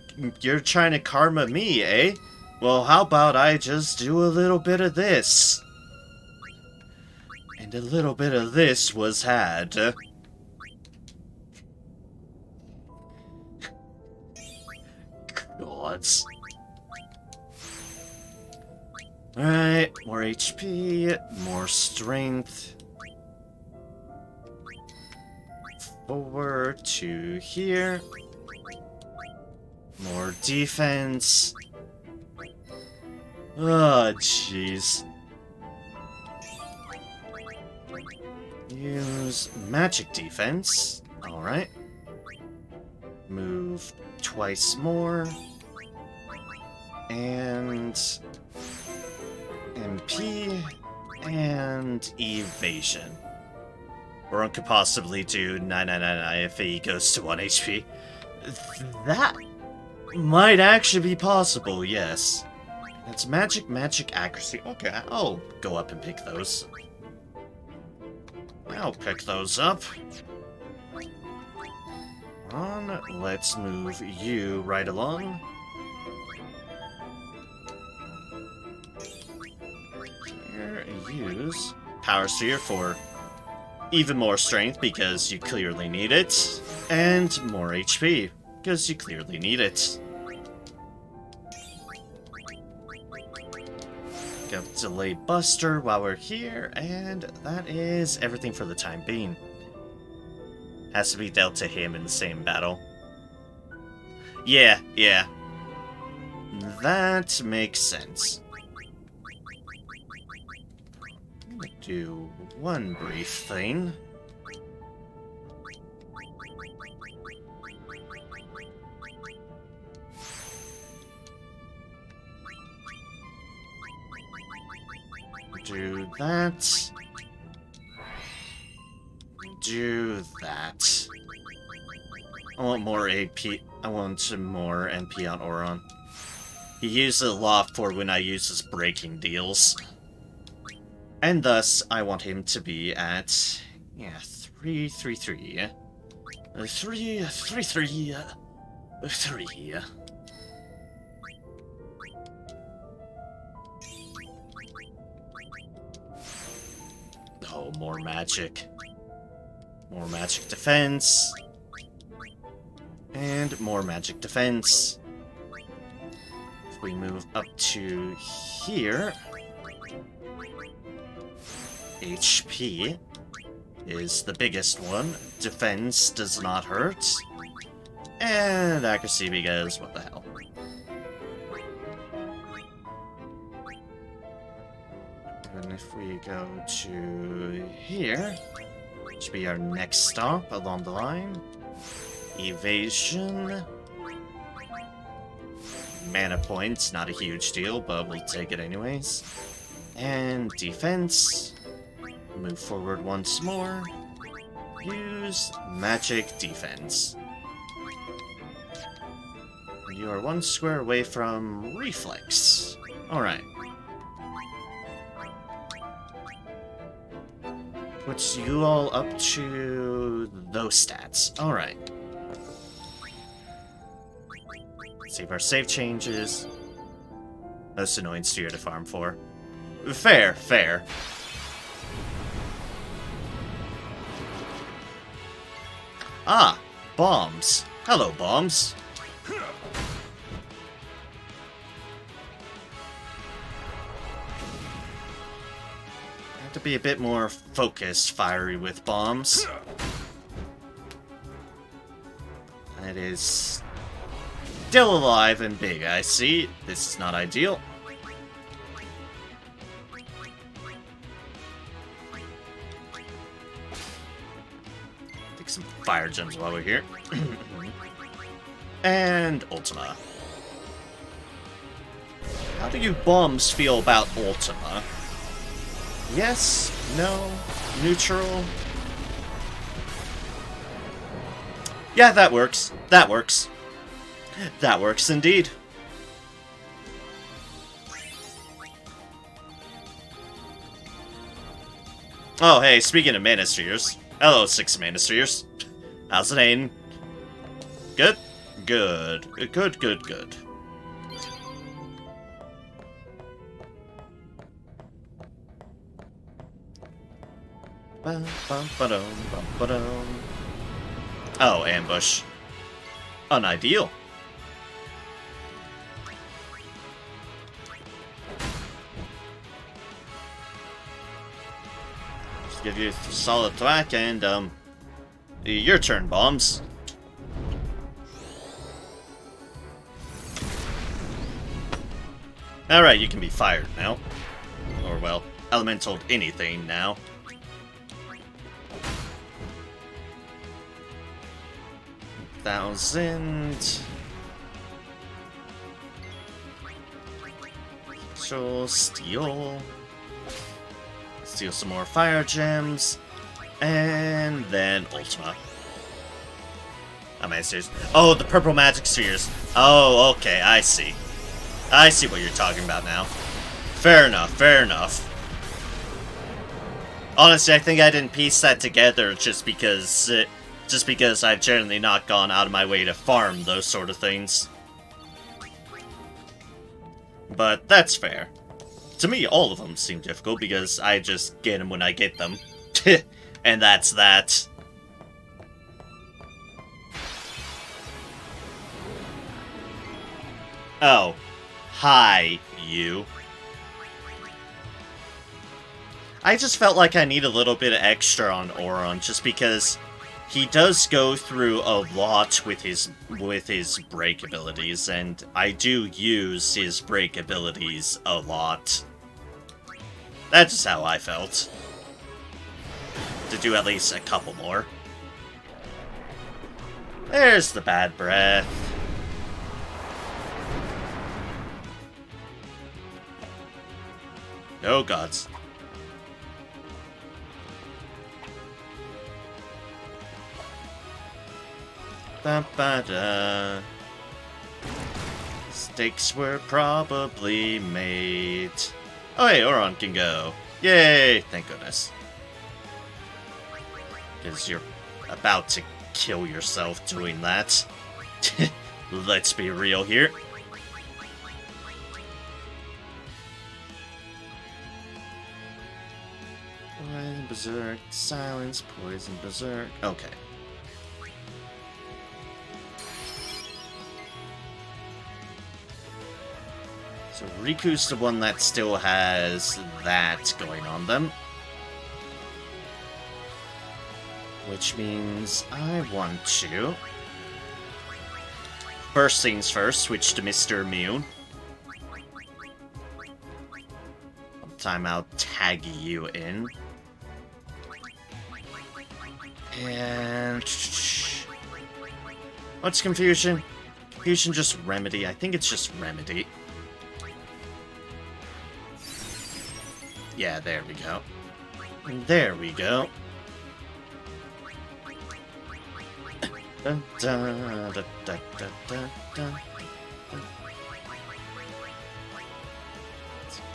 trying to karma me, eh? Well, how about I just do a little bit of this? And a little bit of this was had. Gods. Alright, more HP, more strength. forward to here. More defense. Oh, jeez. Use magic defense. Alright. Move twice more. And MP and evasion. Or could possibly do 9999 if he goes to 1 HP. That might actually be possible, yes. It's magic accuracy. Okay, I'll go up and pick those. I'll pick those up. Let's move you right along. Here, use Power Sphere for even more strength because you clearly need it, and more HP because you clearly need it. Go delay Buster while we're here, and that is everything for the time being. Has to be dealt to him in the same battle. Yeah. That makes sense. I'm gonna do one brief thing. Do that. Do that. I want more AP. I want some more MP on Auron. He uses it a lot for when I use his breaking deals. And thus, I want him to be at, yeah, 333. 333. 3. Oh, more magic. More magic defense. And more magic defense. If we move up to here, HP is the biggest one. Defense does not hurt. And accuracy because what the hell. And if we go to here, which will be our next stop along the line. Evasion. Mana points, not a huge deal, but we'll take it anyways. And defense. Move forward once more. Use magic defense. You are 1 square away from reflex. Alright. Puts you all up to those stats. Alright. Save our save changes. Most annoying steer to farm for. Fair. Ah, bombs. Hello, bombs. Have to be a bit more focused, fiery with bombs. That is still alive and big, I see. This is not ideal. Take some fire gems while we're here. And Ultima. How do you bombs feel about Ultima? Yes? No? Neutral? Yeah, that works. That works. That works indeed. Oh, hey, speaking of Mana Spheres. Hello, 6 Mana Spheres. How's it ain't? Good? Good. Good. Oh, ambush. Unideal. Just give you a solid thwack and, Your turn, bombs. Alright, you can be fired now. Or, well, elemental anything now. $1,000. So, steal. Steal some more fire gems. And then Ultima. I mean, seriously. Oh, the purple magic spheres. Oh, okay, I see. I see what you're talking about now. Fair enough, fair enough. Honestly, I think I didn't piece that together just because I've generally not gone out of my way to farm those sort of things. But that's fair. To me, all of them seem difficult because I just get them when I get them. And that's that. Oh. Hi, you. I just felt like I need a little bit of extra on Auron, just because he does go through a lot with his break abilities, and I do use his break abilities a lot. That's just how I felt. To do at least a couple more. There's the bad breath. Oh gods. Ba-ba-da. Stakes were probably made. Oh hey, Auron can go. Yay, thank goodness. Because you're about to kill yourself doing that. Let's be real here. Poison, berserk, silence, poison, berserk. Okay. So Riku's the one that still has that going on them. Which means I want to... First things first, switch to Mr. Immune. Time I'll tag you in. And... What's confusion? Confusion just remedy. I think it's just remedy. Yeah, there we go. There we go. Dun, dun, dun, dun, dun, dun, dun.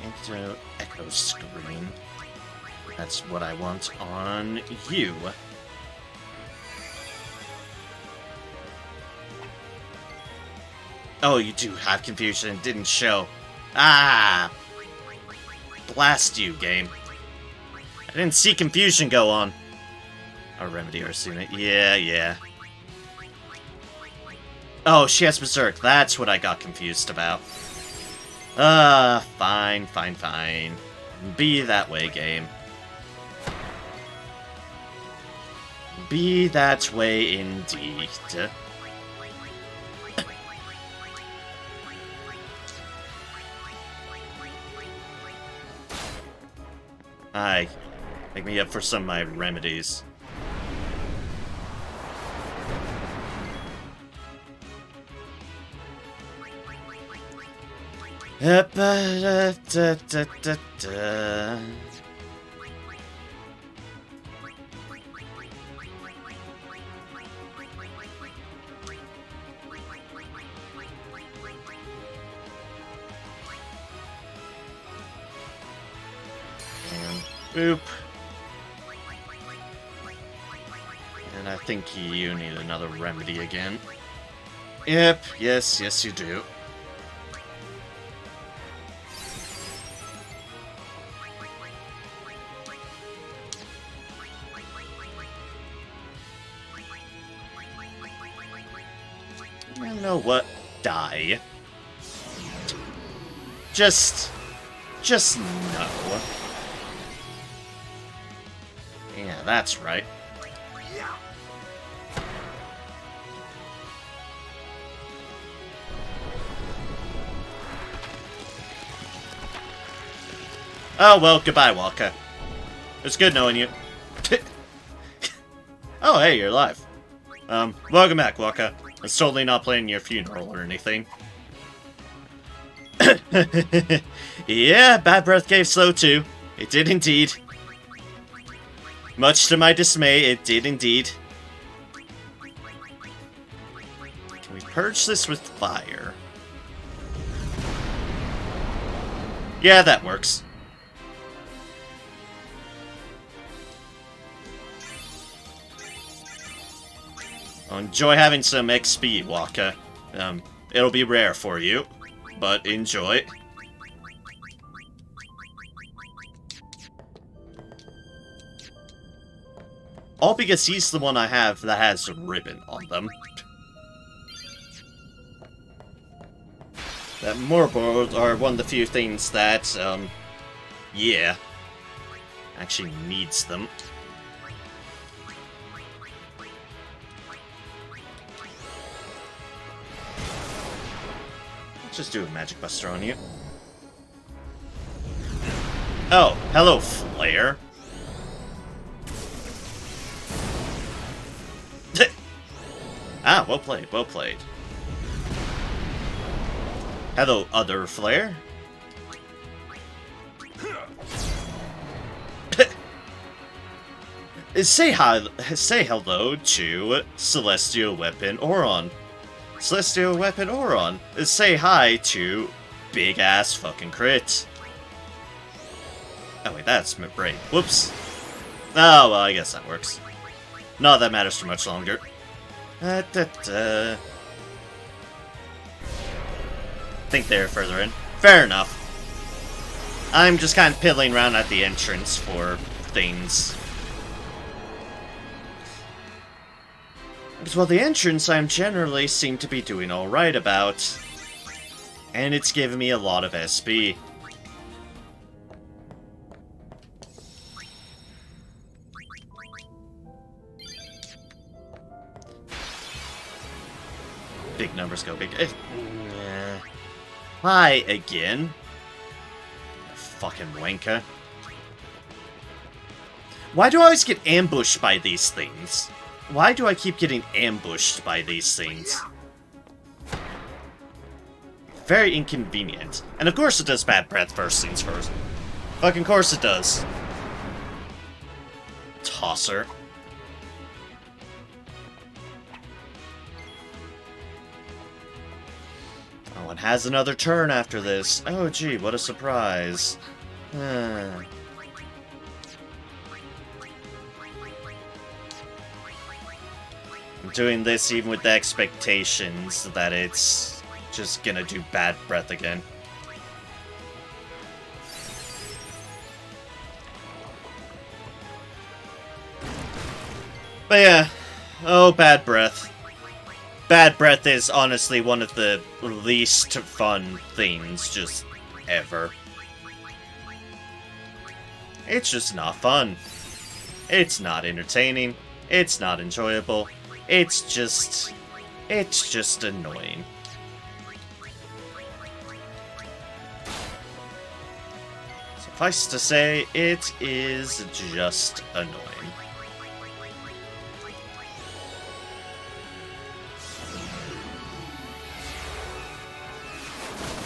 Into echo screen. That's what I want on you. Oh, you do have confusion. It didn't show. Ah! Blast you, game. I didn't see confusion go on. Our remedy Arsena. Yeah, yeah. Oh, she has Berserk. That's what I got confused about. Fine, fine, fine. Be that way, game. Be that way indeed. Aye. Pick me up for some of my remedies. And boop. And I think you need another remedy again. Yep, yes, yes you do. You know what? Die. Just no. Yeah, that's right. Oh, well, goodbye, Walker. It's good knowing you. Oh, hey, you're alive. Welcome back, Walker. It's totally not planning your funeral or anything. Yeah, bad breath gave slow too. It did indeed. Much to my dismay, it did indeed. Can we purge this with fire? Yeah, that works. Enjoy having some XP, Waka. It'll be rare for you, but enjoy. All because he's the one I have that has a ribbon on them. That moorboards are one of the few things that, yeah, actually needs them. Just do a magic buster on you. Oh, hello, Flare. Ah, well played, well played. Hello, other Flare. Say hello to Celestial Weapon Auron. Celestial Weapon Auron. Say hi to Big Ass Fucking Crit. Oh wait, that's my brain. Whoops. Oh, well, I guess that works. Not that matters for much longer. Think they're further in. Fair enough. I'm just kind of piddling around at the entrance for things. Because, well, the entrance I'm generally seem to be doing alright about. And it's given me a lot of SP. Big numbers go big. Hi again. Fucking wanker. Why do I always get ambushed by these things? Why do I keep getting ambushed by these things? Very inconvenient. And of course it does bad breath first things first. Fucking course it does. Tosser. Oh, it has another turn after this. Oh, gee, what a surprise. I'm doing this even with the expectations that it's just gonna do bad breath again. But yeah, oh, bad breath. Bad breath is honestly one of the least fun things just ever. It's just not fun. It's not entertaining. It's not enjoyable. It's just annoying. Suffice to say, it is just annoying.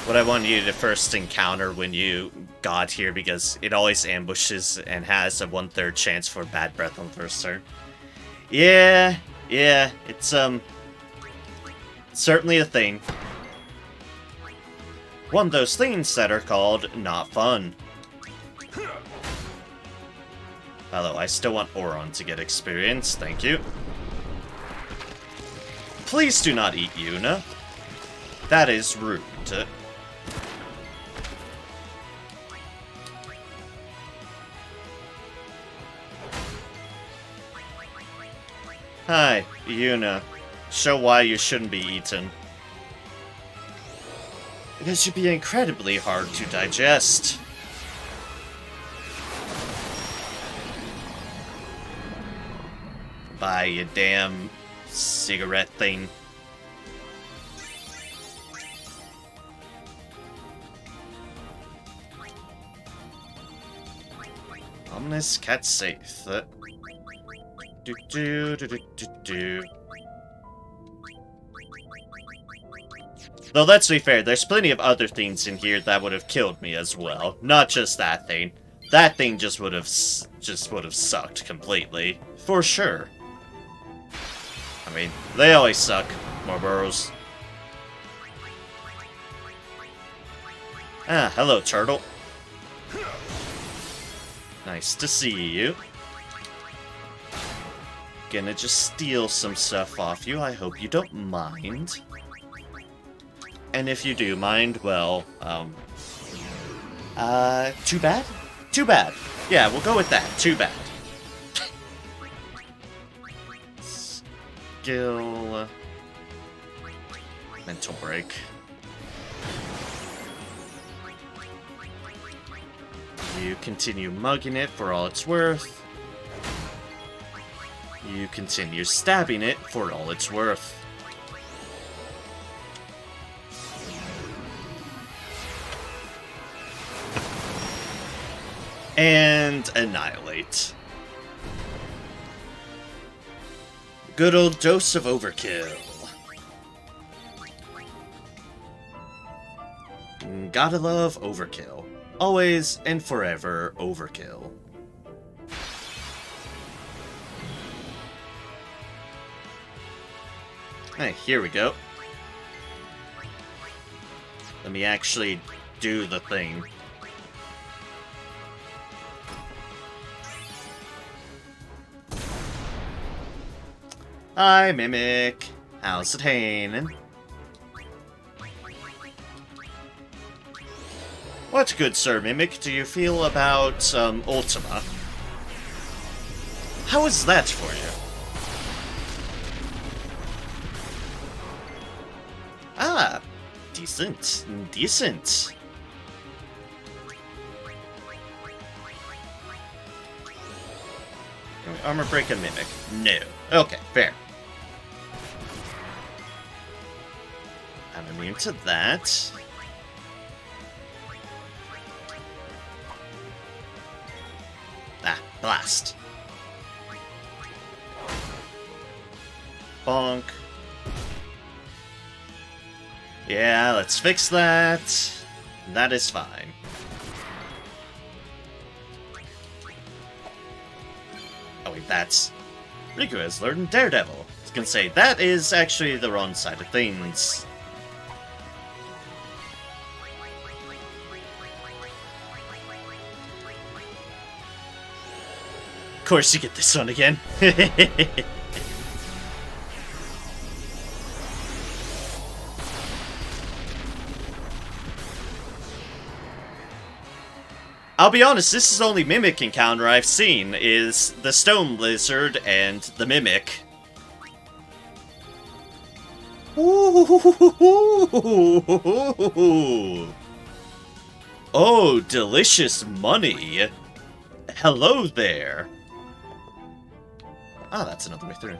What I wanted you to first encounter when you got here, because it always ambushes and has a 1/3 chance for bad breath on the first turn. Yeah, it's certainly a thing. One of those things that are called not fun. Although I still want Auron to get experience, thank you. Please do not eat Yuna. That is rude. Hi, Yuna. Show why you shouldn't be eaten. This should be incredibly hard to digest. Buy you damn cigarette thing. Ominous cat safe. Do do do do do do. Though let's be fair, there's plenty of other things in here that would have killed me as well. Not just that thing. That thing just would have sucked completely, for sure. I mean, they always suck, Marlboros. Ah, hello, turtle. Nice to see you. Gonna just steal some stuff off you. I hope you don't mind. And if you do mind, well, too bad? Too bad. Yeah, we'll go with that. Too bad. Skill... Mental break. You continue mugging it for all it's worth. You continue stabbing it for all it's worth. And annihilate. Good old dose of overkill. Gotta love overkill. Always and forever overkill. Hey, here we go. Let me actually do the thing. Hi, Mimic. How's it hanging? What good, Sir Mimic, do you feel about, Ultima? How is that for you? Ah, decent, decent. Armor break a Mimic. No. Okay, fair. I'm immune to that. Ah, blast. Bonk. Yeah, let's fix that. That is fine. Oh wait, that's... Riku has learned Daredevil. I was gonna say, that is actually the wrong side of things. Of course you get this one again. I'll be honest, this is the only Mimic encounter I've seen, is the Stone Lizard and the Mimic. Ooh. Oh, delicious money. Hello there. Ah, that's another way through.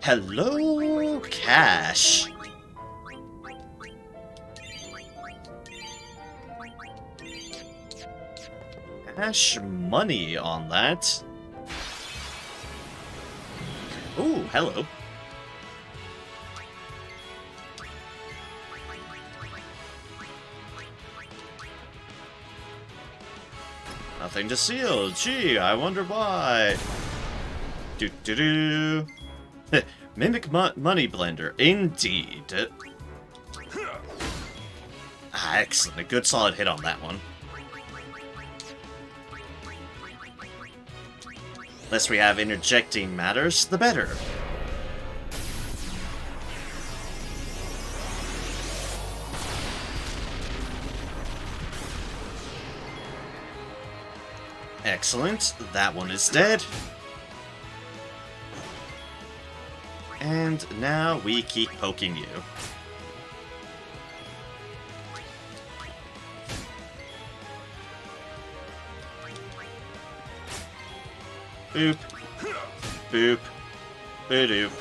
Hello, cash. Cash money on that. Ooh, hello. Nothing to seal. Gee, I wonder why. Do. Mimic money blender, indeed. Ah, excellent. A good solid hit on that one. Less we have interjecting matters, the better. Excellent. That one is dead. And now we keep poking you. Boop. Boop. Boo-doop.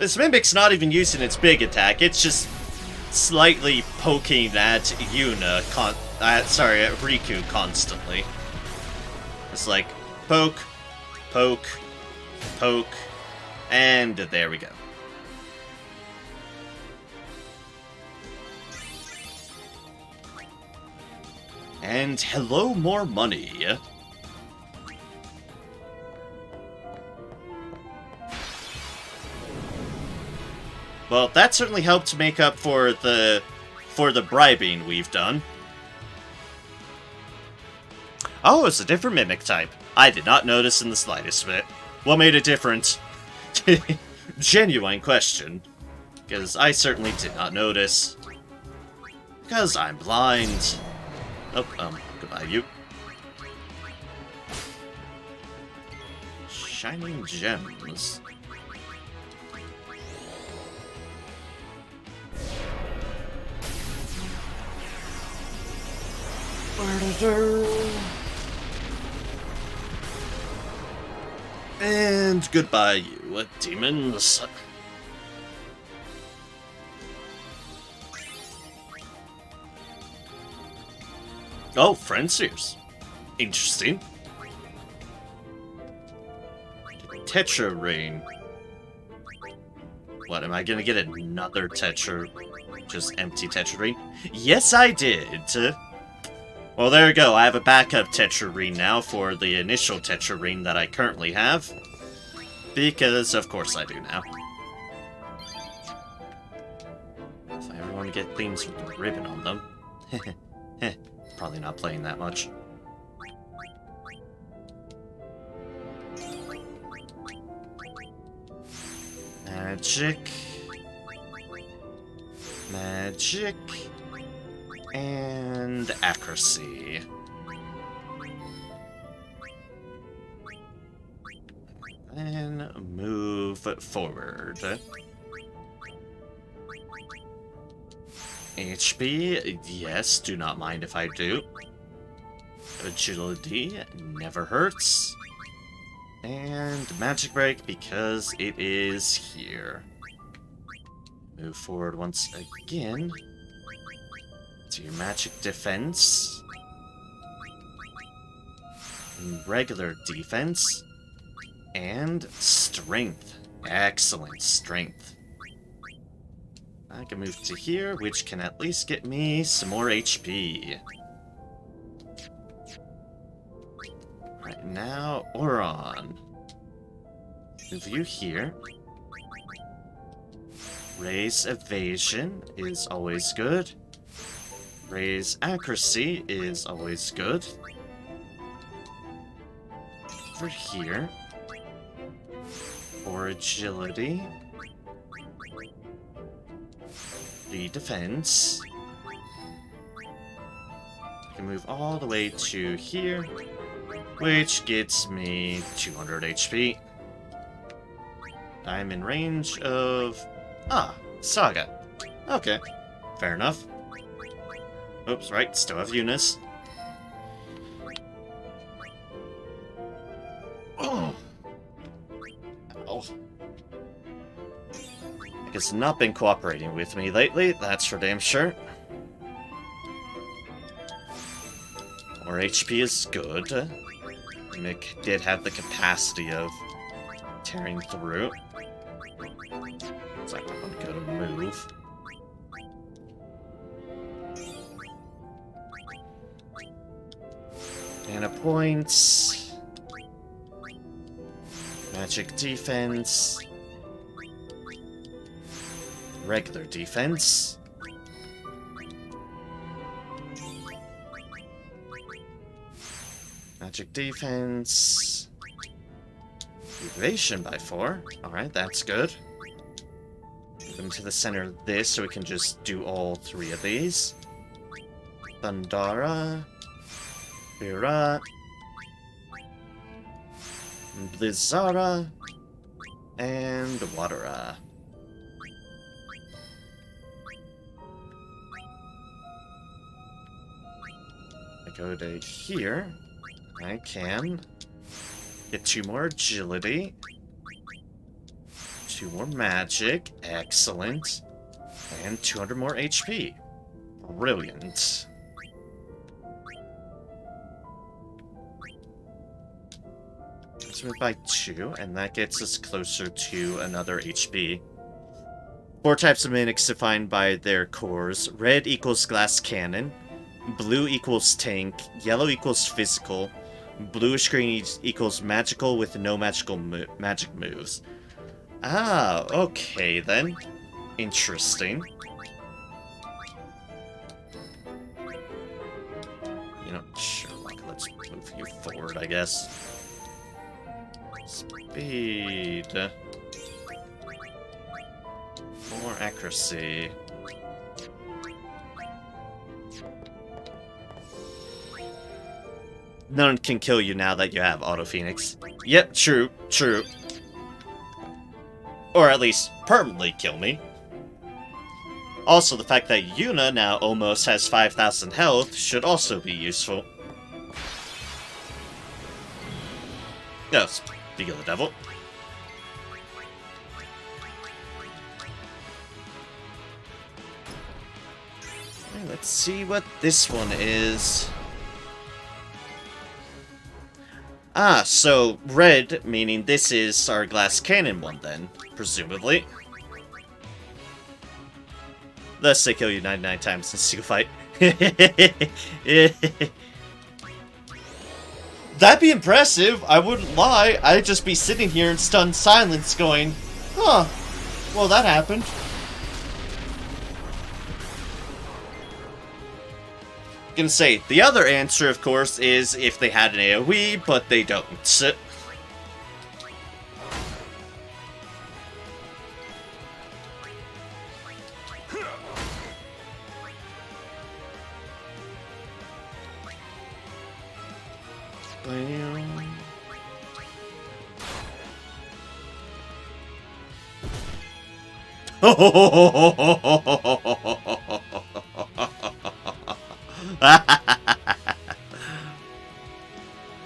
This Mimic's not even using its big attack, it's just slightly poking at at Riku constantly. It's like, poke, poke, poke, and there we go. And hello, more money. Well, that certainly helped make up for the bribing we've done. Oh, it's a different Mimic type. I did not notice in the slightest bit. What made it different? Genuine question. Because I certainly did not notice. Because I'm blind. Oh, goodbye, you. Shining gems. And goodbye, you demons. Oh, Frenziers. Interesting. Tetra Rain. What, am I gonna get another Tetra? Just empty Tetra Rain? Yes, I did. Well, there you go. I have a backup Tetra Rain now for the initial Tetra Rain that I currently have. Because, of course, I do now. If I ever want to get themes with the ribbon on them. Probably not playing that much. Magic. Magic. And accuracy. And move forward. HP, yes, do not mind if I do. Agility, never hurts. And Magic Break, because it is here. Move forward once again. To your Magic Defense. Regular Defense. And Strength. Excellent Strength. I can move to here, which can at least get me some more HP. Right now, Oron. Move you here. Raise Evasion is always good. Raise Accuracy is always good. Over here. For Agility. The defense. I can move all the way to here, which gets me 200 HP. I'm in range of... Ah, Saga. Okay, fair enough. Oops, right, still have Eunice. Oh! Ow. Has not been cooperating with me lately, that's for damn sure. More HP is good. Mick did have the capacity of tearing through. So I'm going to go to move. Mana points. Magic defense. Regular defense. Magic defense. Evasion by 4. Alright, that's good. Move them to the center of this so we can just do all 3 of these. Thundara. Bira. Blizzara. And Watera. Go to here. I can get 2 more agility. 2 more magic. Excellent. And 200 more HP. Brilliant. Let's move by 2, and that gets us closer to another HP. 4 types of mimics defined by their cores. Red equals glass cannon. Blue equals tank. Yellow equals physical. Bluish green equals magical with no magic moves. Ah, okay then. Interesting. You know, sure, let's move you forward, I guess. Speed. More accuracy. None can kill you now that you have Auto Phoenix. Yep, true, true. Or at least permanently kill me. Also, the fact that Yuna now almost has 5,000 health should also be useful. No, speak of the devil. Okay, let's see what this one is. Ah, so red, meaning this is our glass cannon one then, presumably. Thus they kill you 99 times in a single fight. That'd be impressive, I wouldn't lie. I'd just be sitting here in stunned silence going, huh, well that happened. Gonna say, the other answer, of course, is if they had an AoE, but they don't.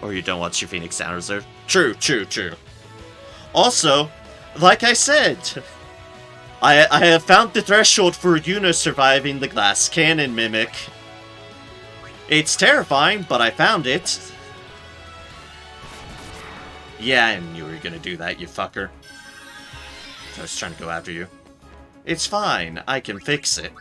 Or you don't want your Phoenix down reserve. True, true, true. Also, like I said, I have found the threshold for Yuna surviving the glass cannon mimic. It's terrifying, but I found it. Yeah, I knew you were gonna do that, you fucker. I was trying to go after you. It's fine, I can fix it.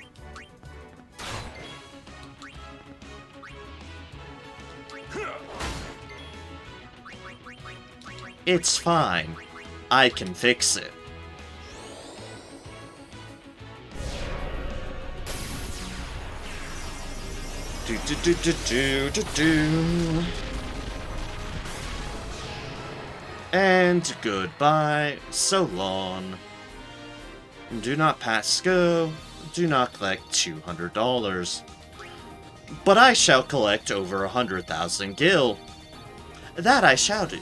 It's fine. I can fix it. Do do do do do do do. And goodbye, so long. Do not pass go. Do not collect $200. But I shall collect over 100,000 gil. That I shall do.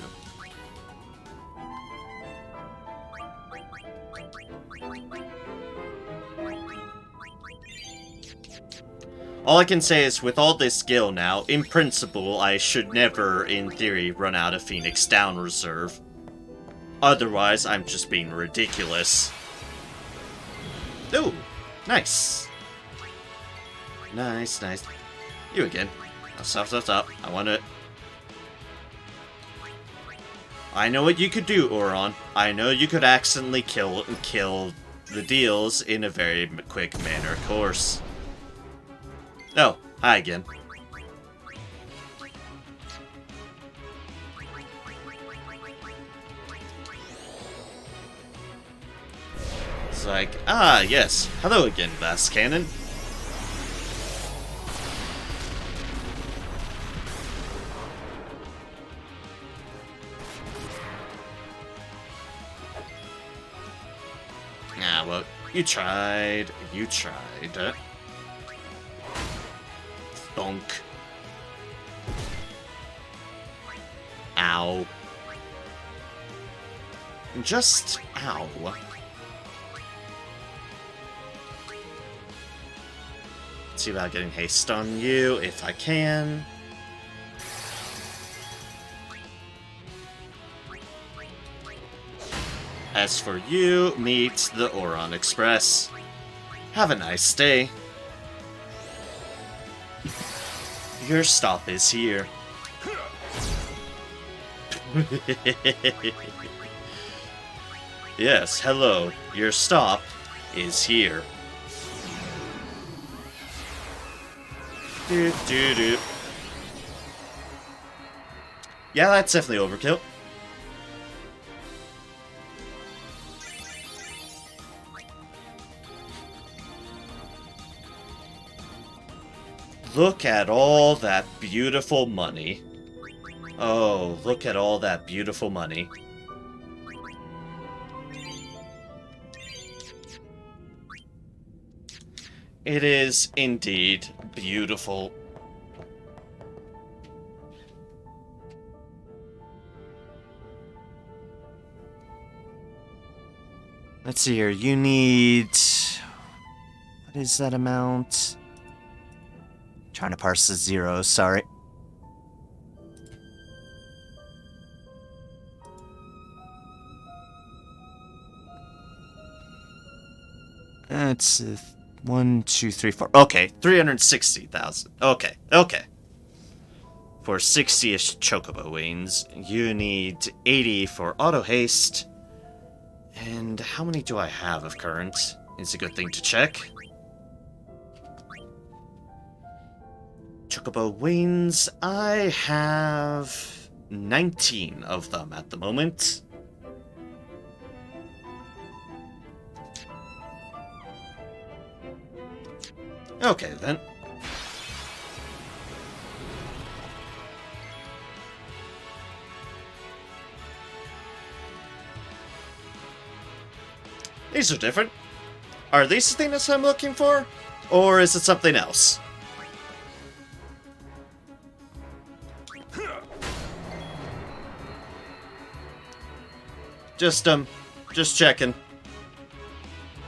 All I can say is, with all this skill now, in principle, I should never, in theory, run out of Phoenix Down reserve. Otherwise, I'm just being ridiculous. Ooh, nice. Nice, nice. You again. Oh, stop. I want it. I know what you could do, Oron. I know you could accidentally kill the deals in a very quick manner, of course. Oh, hi again. It's like, ah, yes. Hello again, Glass Cannon. Ah, well, you tried. You tried. Donk. Ow. Just ow. See about getting haste on you if I can. As for you, meet the Oron Express. Have a nice day. Your stop is here. Yes, hello. Your stop is here. Do. Yeah, that's definitely overkill. Look at all that beautiful money. Oh, look at all that beautiful money. It is indeed beautiful. Let's see here. You need... What is that amount? Trying to parse the zeros, sorry. That's 1, 2, 3, 4. Okay, 360,000. Okay. For 60-ish chocobo wings, you need 80 for auto haste. And how many do I have of current? It's a good thing to check. Chocobo wings, I have 19 of them at the moment. Okay, then. These are different. Are these the things I'm looking for? Or is it something else? Just checking.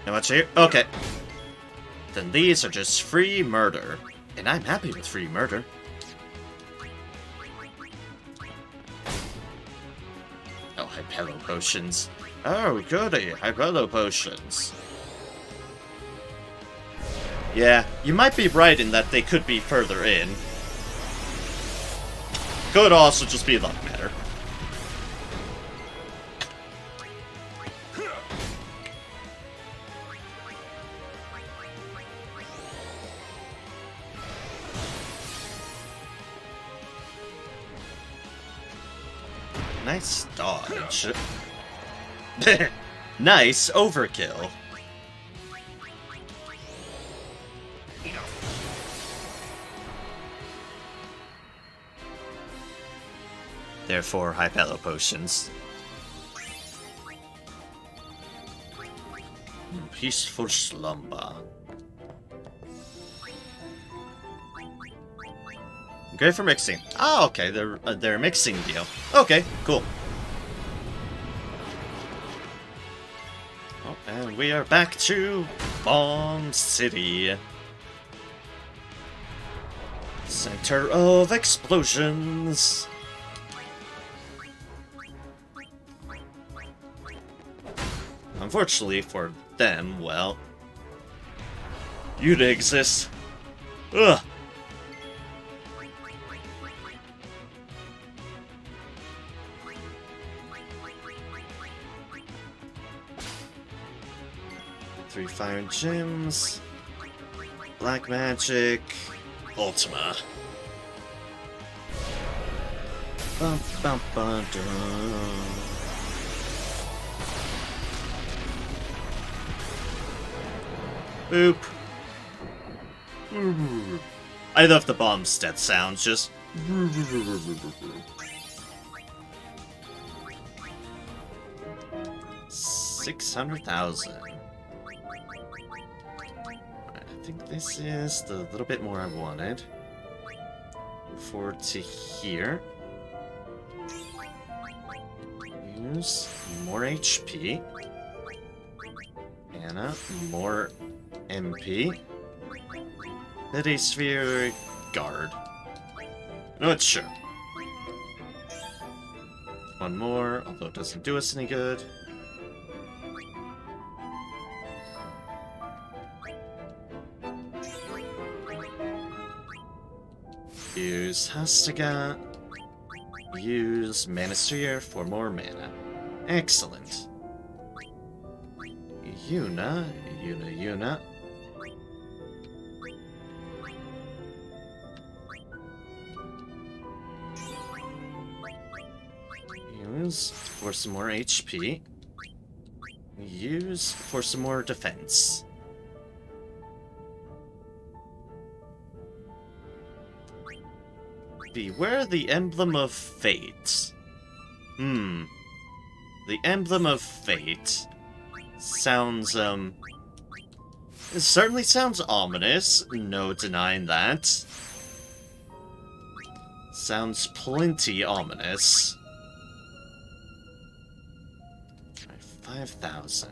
How much here? Okay. Then these are just free murder. And I'm happy with free murder. Oh, Hypello potions. Oh, goody, Hypello potions. Yeah, you might be right in that they could be further in. Could also just be a lot better. Nice dodge. Nice overkill. Therefore, Hypello potions. Peaceful slumber. Great for mixing. Oh, okay, they're a mixing deal. Okay, cool. Oh, and we are back to Bomb City. Center of explosions. Unfortunately for them, well, you'd exist. Ugh. Three fire gems, black magic, Ultima. Bum, bum, bum, dum. Boop. I love the bomb stat sounds, just... 600,000. I think this is the little bit more I wanted. Forward to here. Use more HP. Anna, more MP. Pity Sphere, Guard. No, it's sure. One more, although it doesn't do us any good. Use Hastaga. Use Mana Sphere for more mana. Excellent. Yuna. Use for some more HP. Use for some more defense. Beware the Emblem of Fate. The Emblem of Fate sounds, it certainly sounds ominous, no denying that. Sounds plenty ominous. 5,000.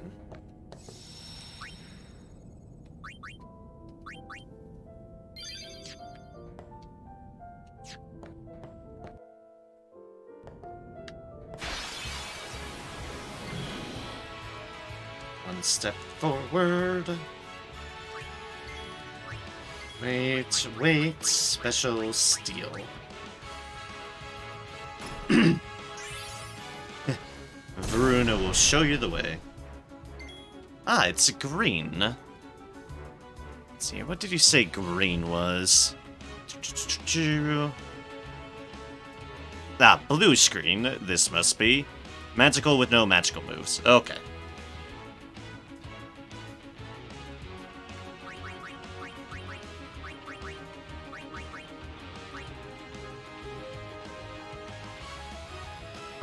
One step forward. Wait, special steel. Varuna will show you the way. Ah, it's green. Let's see, what did you say green was? Ah, blue screen, this must be. Magical with no magical moves. Okay.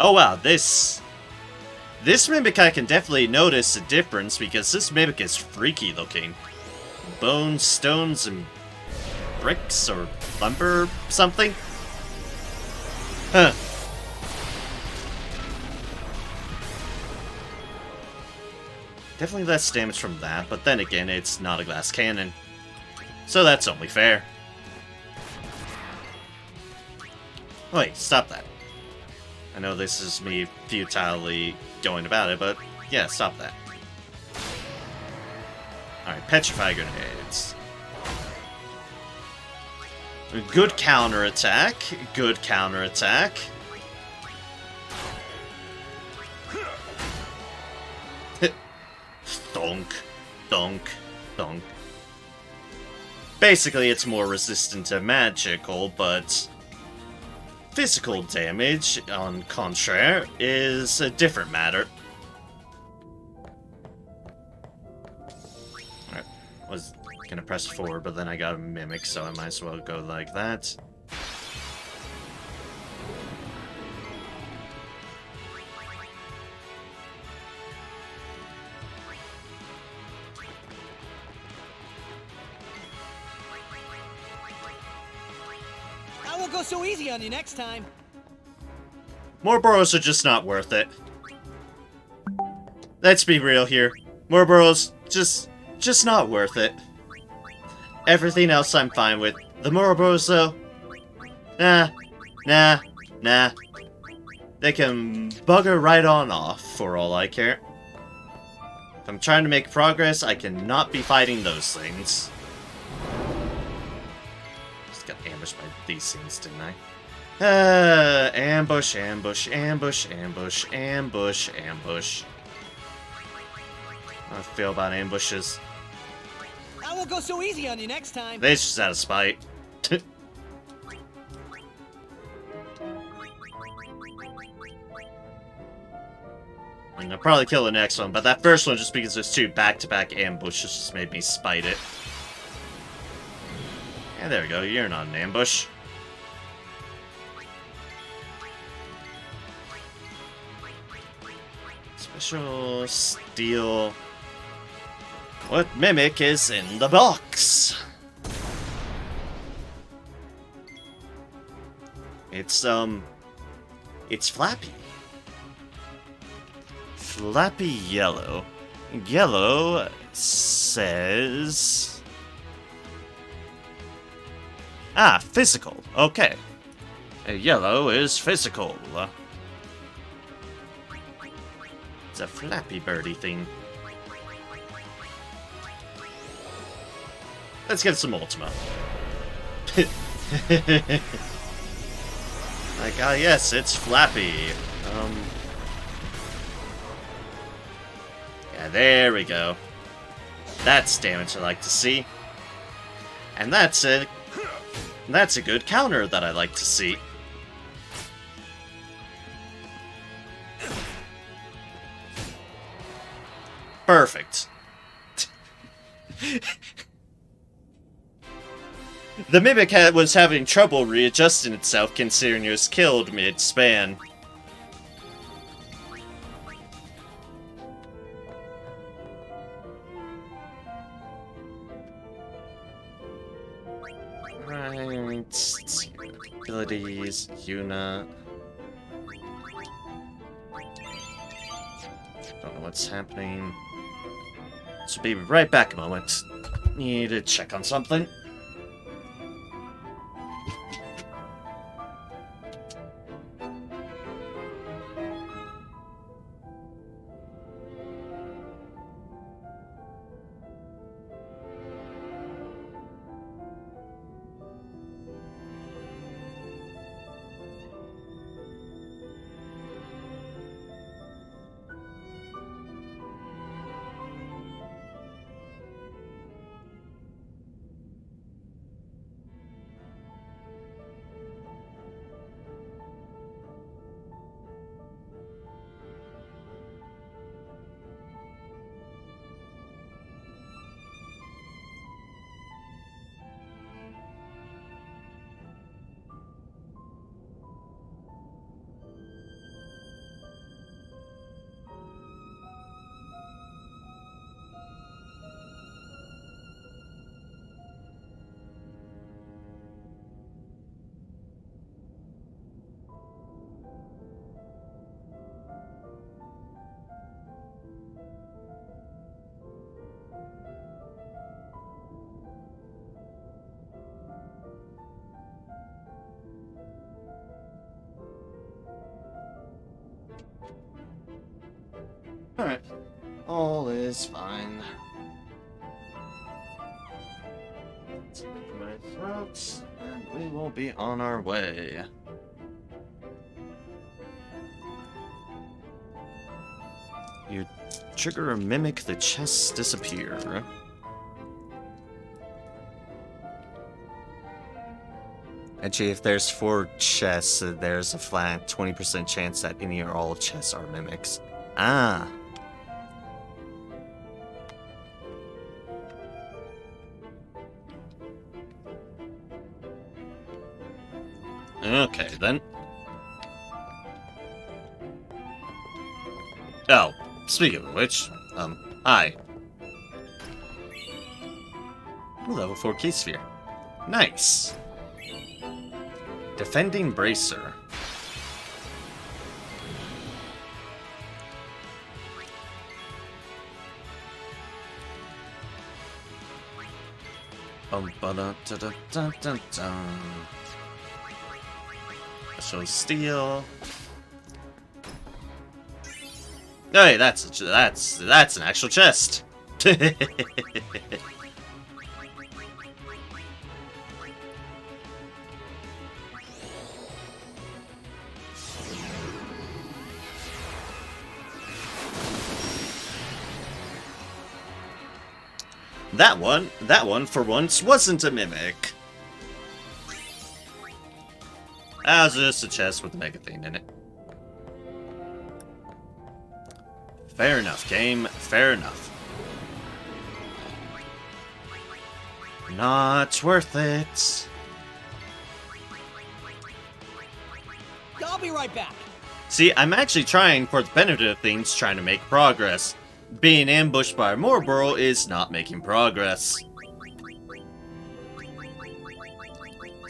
Oh wow, this Mimic I can definitely notice a difference because this Mimic is freaky looking. Bones, stones, and bricks or lumber or something? Huh. Definitely less damage from that, but then again, it's not a glass cannon. So that's only fair. Wait, stop that. I know this is me futilely going about it, but yeah, stop that. Alright, Petrify Grenades. Good counterattack. Good counterattack. Thunk. Thunk. Thunk. Basically, it's more resistant to magical, but physical damage, on contraire, is a different matter. Alright, was gonna press forward, but then I got a Mimic, so I might as well go like that. I won't go so easy on you next time. More burrows are just not worth it. Let's be real here. More burrows, just not worth it. Everything else I'm fine with. The more burrows, though, nah. They can bugger right on off, for all I care. If I'm trying to make progress, I cannot be fighting those things. Just got ambushed by these things, didn't I? Ambush, ambush, ambush, ambush, ambush, ambush. I feel about ambushes. I won't go so easy on you next time. They just out of spite. I mean, I'll probably kill the next one, but that first one, just because there's two back-to-back ambushes, just made me spite it. And there we go, you're not an ambush. Special steel. What Mimic is in the box? It's Flappy. Flappy Yellow. Yellow says... Ah, physical. Okay. Yellow is physical. It's a Flappy Birdie thing. Let's get some Ultima. Like, ah, yes, it's Flappy. Yeah, there we go. That's damage I like to see. And that's a good counter that I like to see. Perfect. The Mimic was having trouble readjusting itself considering it was killed mid-span. Right, abilities, Yuna. Don't know what's happening. So be right back a moment. Need to check on something. Alright. All is fine. Let's get my throats, and we will be on our way. You trigger a mimic, the chests disappear. Actually, if there's 4 chests, there's a flat 20% chance that any or all chests are mimics. Ah. Okay, then. Oh, speaking of which, hi. Level 4 key sphere. Nice. Defending Bracer. So steel. Hey, that's an actual chest. That one for once wasn't a mimic. That was just a chest with a mega thing in it. Fair enough, game. Fair enough. Not worth it. I'll be right back. See, I'm actually trying, for the benefit of things, trying to make progress. Being ambushed by a Morboro is not making progress.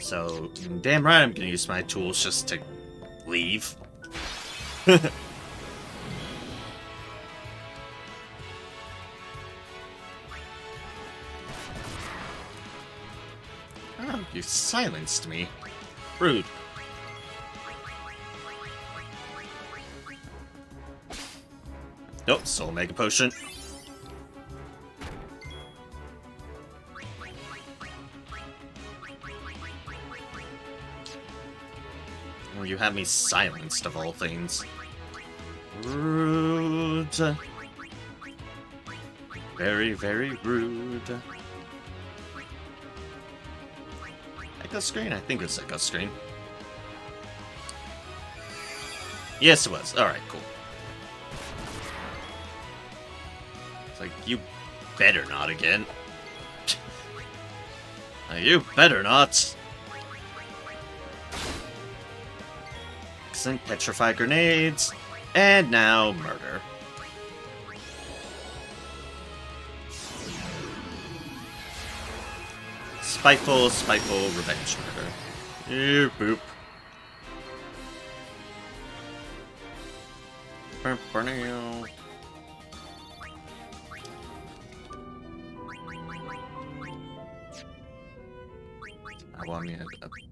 So, damn right I'm gonna use my tools just to leave. Oh, you silenced me. Rude. Nope, Soul Mega Potion. you have me silenced of all things. Rude. Very, very rude. Echo screen? I think it's echo screen. Yes, it was. Alright, cool. It's like, you better not again. You better not. Excellent. Petrify grenades. And now, murder. Spiteful, spiteful, revenge murder. Boop. I want me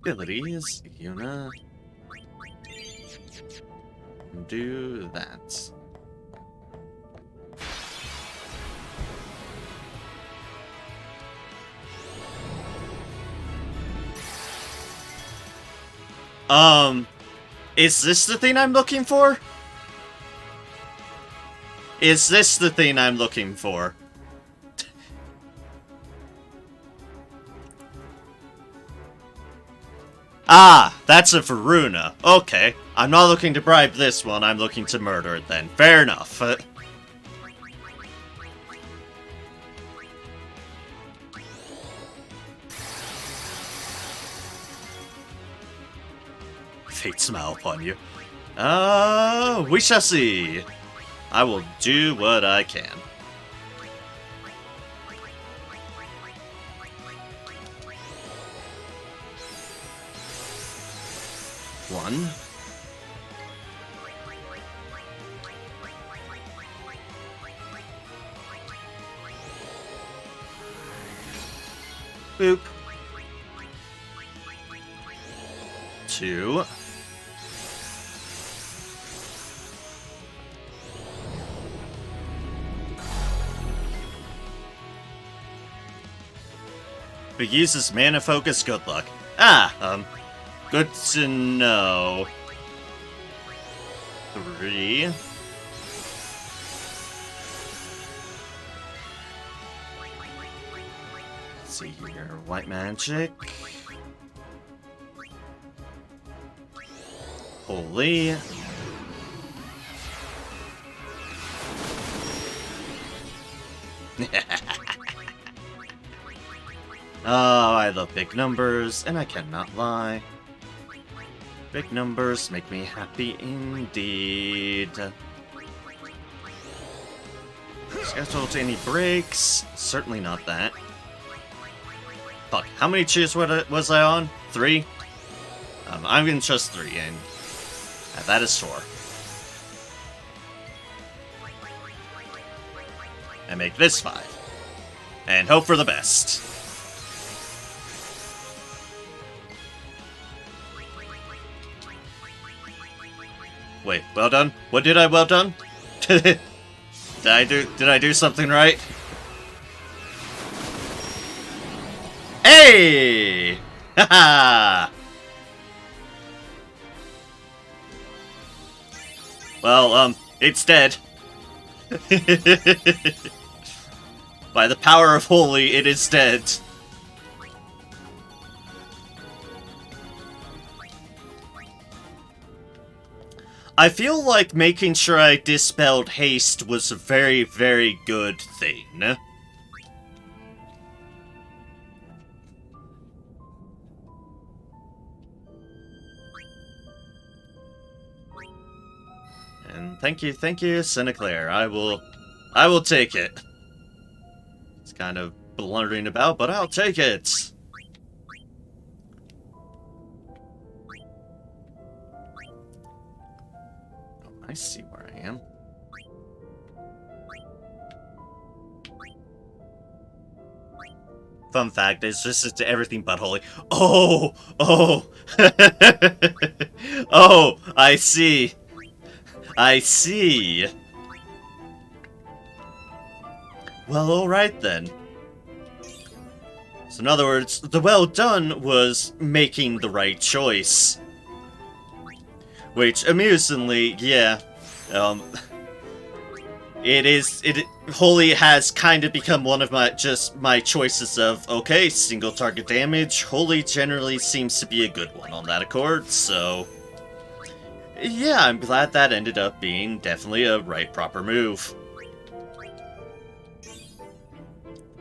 abilities, Yuna. Do that. Is this the thing I'm looking for? Is this the thing I'm looking for? Ah, that's a Varuna. Okay, I'm not looking to bribe this one, I'm looking to murder it then. Fair enough. Fate smile upon you. We shall see. I will do what I can. One. Boop. Two. If it uses mana focus, good luck. Good to know. 3. Let's see here. White magic. Holy. Oh, I love big numbers, and I cannot lie. Big numbers make me happy indeed. Scheduled any breaks? Certainly not that. Fuck, how many cheers was I on? 3? I'm gonna trust 3, and that is 4. And make this 5. And hope for the best. Wait, well done? What did I well done? Did I do something right? Hey! Haha! Well, it's dead. By the power of Holy, it is dead. I feel like making sure I dispelled haste was a very, very good thing. And thank you, Sinclair. I will take it. It's kind of blundering about, but I'll take it. I see where I am. Fun fact is, this is to everything but holy. Oh! Oh! Oh! I see. I see. Well, alright then. So in other words, the well done was making the right choice. Which, amusingly, yeah, it wholly has kind of become one of my choices of, okay, single target damage, wholly generally seems to be a good one on that accord, so... Yeah, I'm glad that ended up being definitely a right proper move.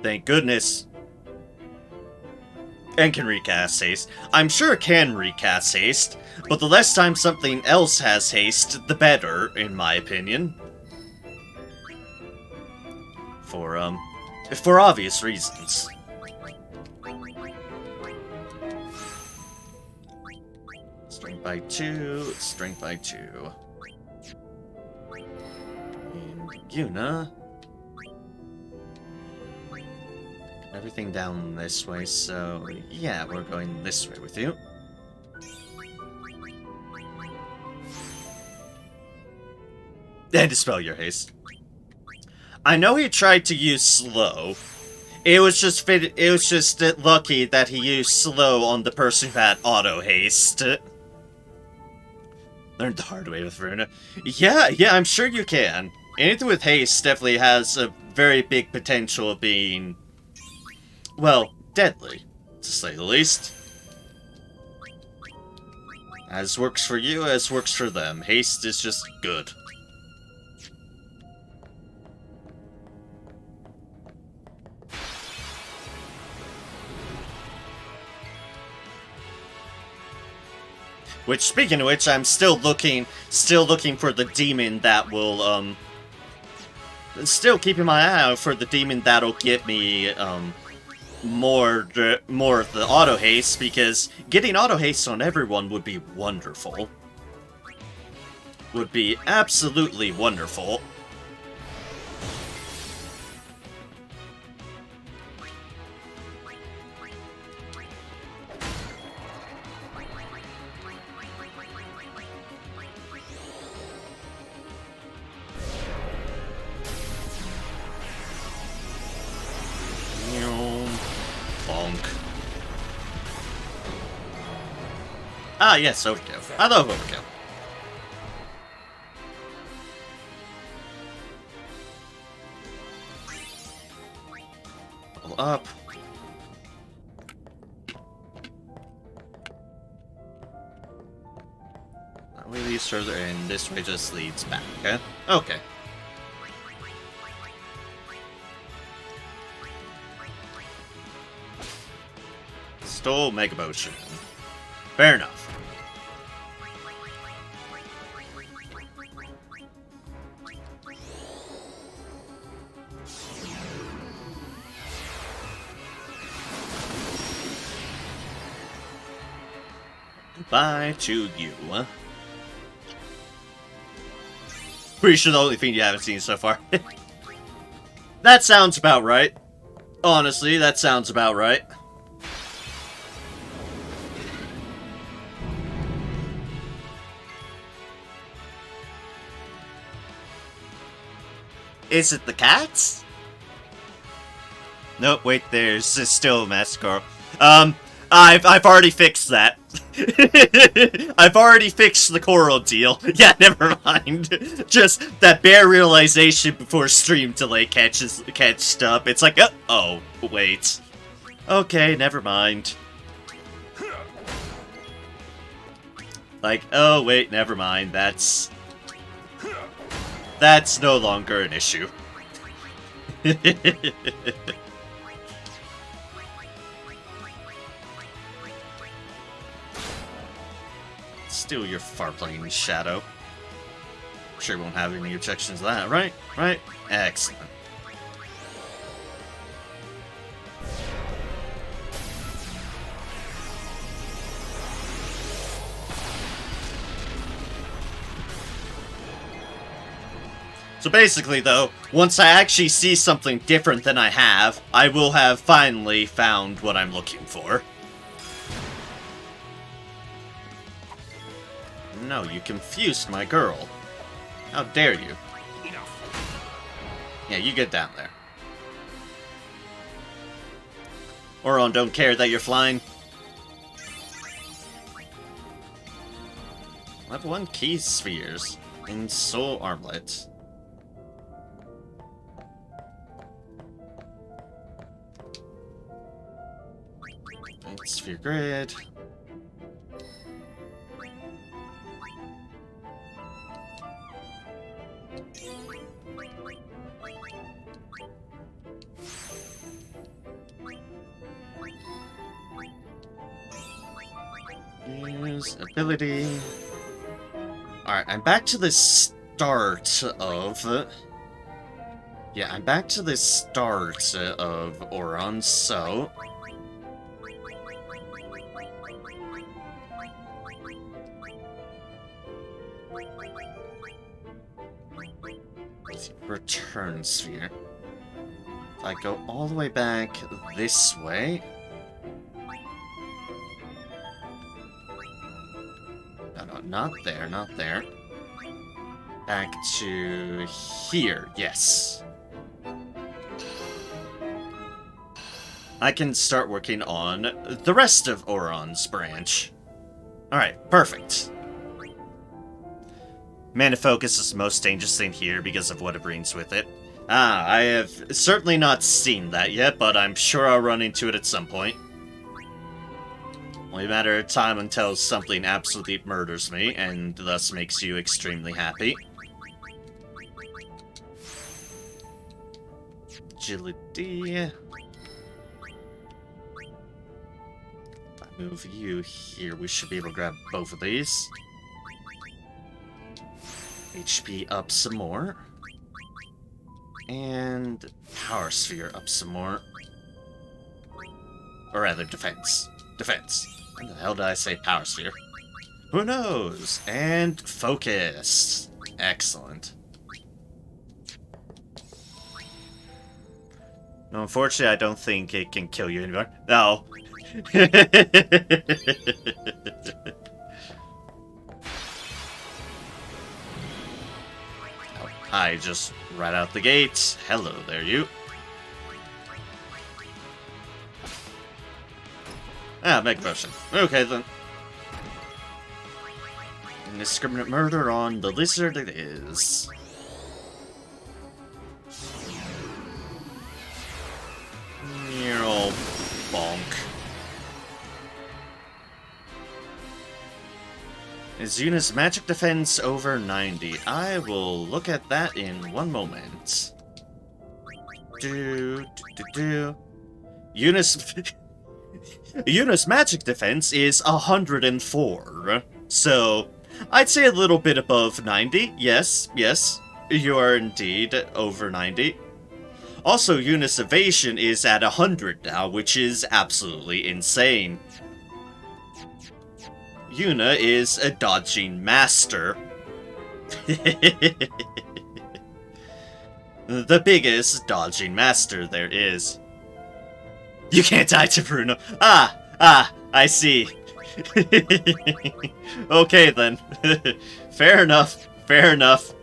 Thank goodness. And can recast haste. I'm sure it can recast haste, but the less time something else has haste, the better, in my opinion. For obvious reasons. Strength by 2, strength by 2. And Yuna. Everything down this way, so yeah, we're going this way with you. And dispel your haste. I know he tried to use slow. It was just lucky that he used slow on the person who had auto haste. Learned the hard way with Verna. Yeah, I'm sure you can. Anything with haste definitely has a very big potential of being, well, deadly, to say the least. As works for you, as works for them. Haste is just good. Which, speaking of which, I'm still looking for the demon that will, still keeping my eye out for the demon that'll get me, more of the auto haste, because getting auto haste on everyone would be wonderful. Would be absolutely wonderful. Ah, yes, overkill. I love overkill. Level up. That way leads further, and this way just leads back, okay? Okay. Stole Mega Potion. Fair enough. Goodbye to you. Pretty sure the only thing you haven't seen so far. That sounds about right. Honestly, that sounds about right. Is it the cats? Nope, wait, there's still a Massacre. I've already fixed that. I've already fixed the coral deal. Yeah, never mind. Just that bare realization before stream delay catched up. It's like, oh, wait. Okay, never mind. Like, oh, wait, never mind. That's no longer an issue. Steal your far-playing shadow. Sure won't have any objections to that, right? Right? Excellent. So basically, though, once I actually see something different than I have, I will have finally found what I'm looking for. No, you confused my girl. How dare you? Yeah, you get down there. Oron don't care that you're flying. Level 1 key spheres in Soul Armlet. Sphere grid. Use ability. Alright, I'm back to the start of... Yeah, I'm back to the start of Oron, so... Return sphere. If I go all the way back this way... No, not there, not there. Back to here, yes. I can start working on the rest of Oron's branch. Alright, perfect. Mana Focus is the most dangerous thing here because of what it brings with it. Ah, I have certainly not seen that yet, but I'm sure I'll run into it at some point. Only a matter of time until something absolutely murders me, and thus makes you extremely happy. Agility. If I move you here, we should be able to grab both of these. HP up some more. And Power Sphere up some more. Or rather, Defense. Defense. When the hell did I say Power Sphere? Who knows? And Focus. Excellent. No, unfortunately, I don't think it can kill you anymore. No. I just right out the gates. Hello there, you. Ah, Mega Potion. Okay, then. Indiscriminate murder on the lizard it is. You're all bonk. Is Yuna's magic defense over 90? I will look at that in one moment. Yuna's magic defense is 104. So, I'd say a little bit above 90. Yes, yes. You are indeed over 90. Also, Yuna's evasion is at 100 now, which is absolutely insane. Yuna is a dodging master. The biggest dodging master there is. You can't die to Bruno. I see. Okay then. Fair enough, fair enough.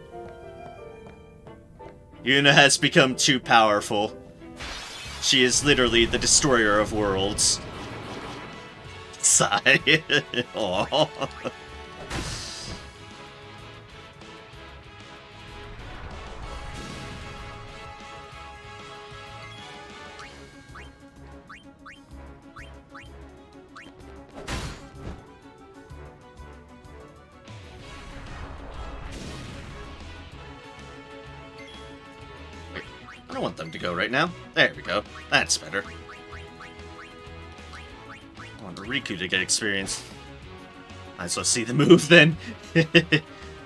Yuna has become too powerful. She is literally the destroyer of worlds. Sigh. Aww. I don't want them to go right now. There we go. That's better. I want Riku to get experience. Might as well see the move then.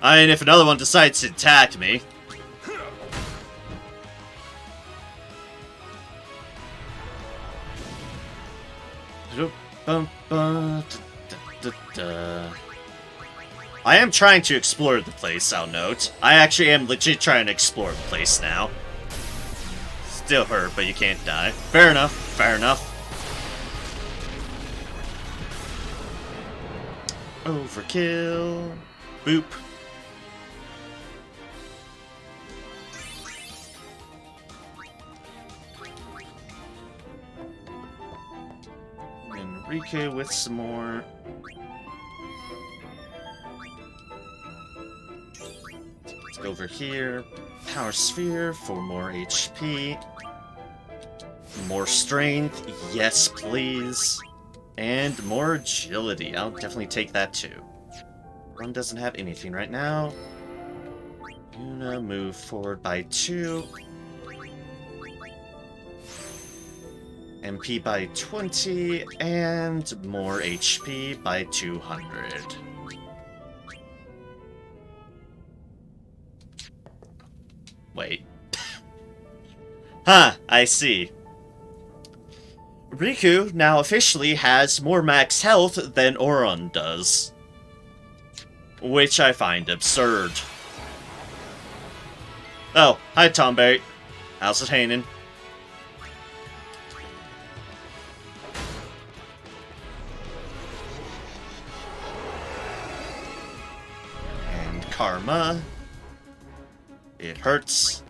I mean, if another one decides to attack me. I am trying to explore the place, I'll note. I actually am legit trying to explore the place now. Still hurt, but you can't die. Fair enough, fair enough. Overkill. Boop. Enrique with some more. over here. Power Sphere for more HP. More strength, yes please. And more agility, I'll definitely take that too. One doesn't have anything right now. Gonna move forward by 2. MP by 20, and more HP by 200. Wait. Huh, I see. Riku now officially has more max health than Auron does. Which I find absurd. Oh, hi Tomberry. How's it hanging? And Karma. It hurts.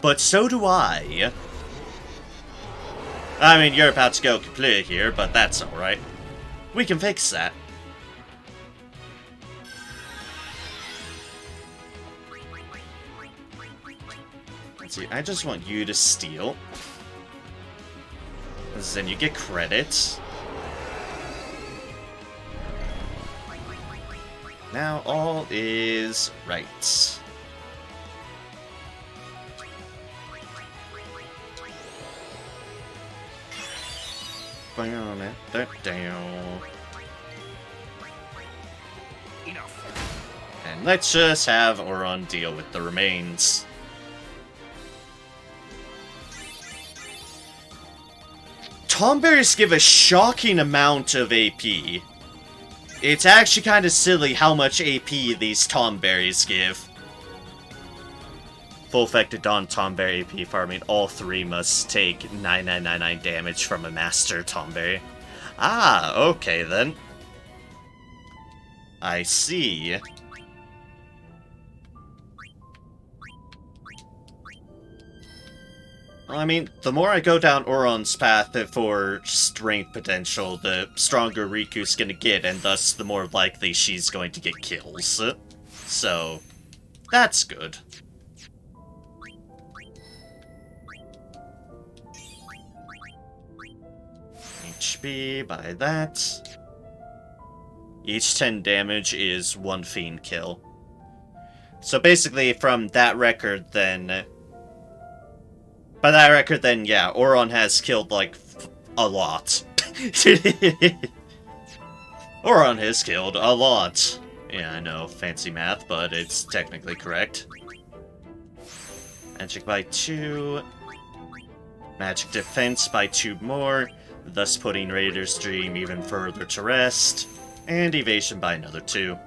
But so do I. I mean, you're about to go kaput here, but that's alright. We can fix that. Let's see, I just want you to steal. Then you get credit. Now all is right. Down. Enough. And let's just have Auron deal with the remains. Tomberries give a shocking amount of AP. It's actually kind of silly how much AP these Tomberries give. Full effective Dawn Tomberry AP farming. All 3 must take 9999 damage from a Master Tomberry. Ah, okay then. I see. Well, I mean, the more I go down Auron's path for strength potential, the stronger Riku's gonna get, and thus the more likely she's going to get kills. So, that's good. HP by that. Each 10 damage is 1 fiend kill. So basically, from that record, then... By that record, then, yeah, Auron has killed, like, a lot. Auron has killed a lot. Yeah, I know, fancy math, but it's technically correct. Magic by 2. Magic defense by 2 more, thus putting Raider's Dream even further to rest. And evasion by another 2.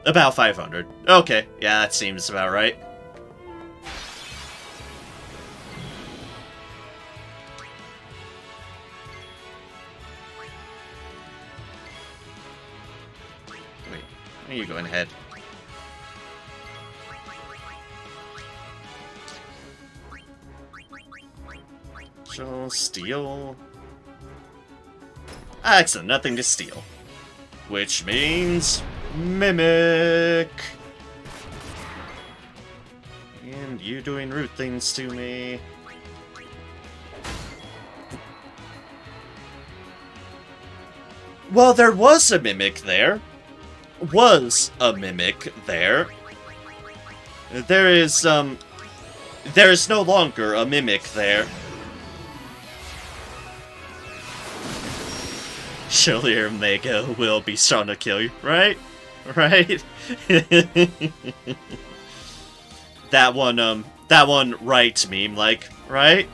About 500. Okay, yeah, that seems about right. Wait, why are you going ahead? So, steal. Ah, excellent, nothing to steal. Which means... Mimic! And you doing root things to me. Well, there was a Mimic there. Was a Mimic there. There is no longer a Mimic there. Surely your Omega will be strong to kill you, right? Right? that one right meme, like, right?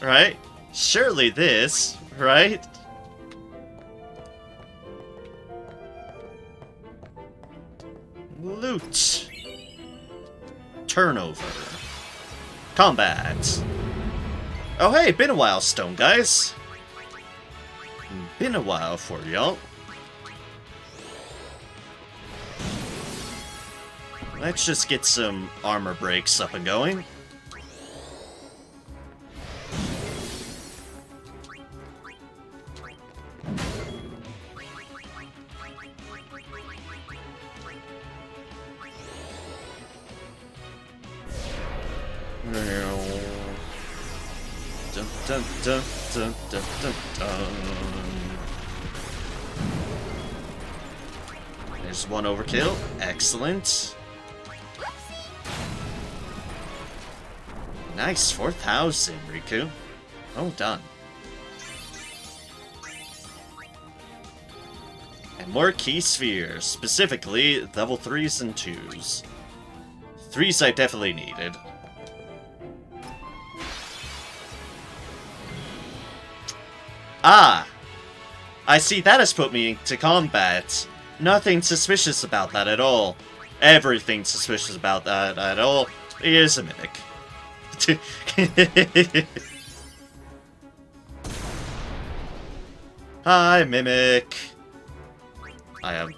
Right? Surely this, right? Loot. Turnover. Combat. Oh hey, been a while, Stone guys. Been a while for y'all. Let's just get some armor breaks up and going. Dun, dun, dun, dun, dun, dun, dun. There's one overkill. Excellent. Nice, 4,000, Riku. Well done. And more key spheres, specifically level 3s and 2s. 3s I definitely needed. Ah! I see that has put me into combat. Nothing suspicious about that at all. Everything suspicious about that at all is a mimic. Hi, Mimic. I have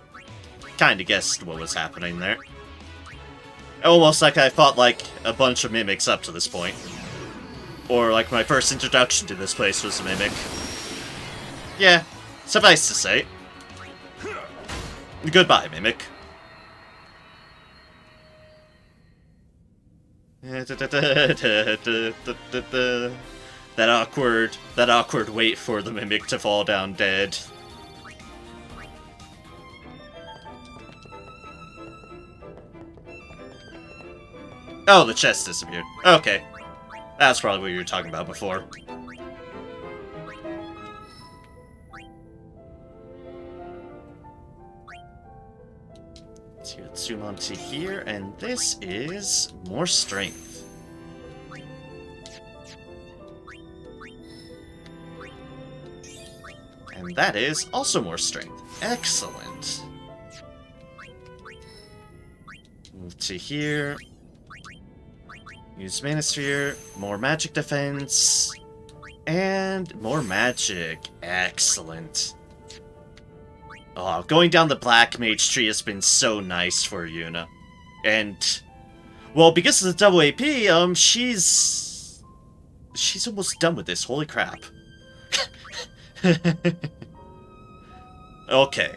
kinda guessed what was happening there. Almost like I fought like a bunch of mimics up to this point. Or like my first introduction to this place was a mimic. Yeah, suffice to say. Goodbye, Mimic. That awkward wait for the Mimic to fall down dead. Oh, the chest disappeared. Okay. That's probably what you were talking about before. So let's zoom onto here, and this is more strength. And that is also more strength. Excellent. Move to here. Use Mana Sphere, more magic defense, and more magic. Excellent. Oh, going down the Black Mage tree has been so nice for Yuna. And, well, because of the double AP, she's almost done with this, holy crap. Okay.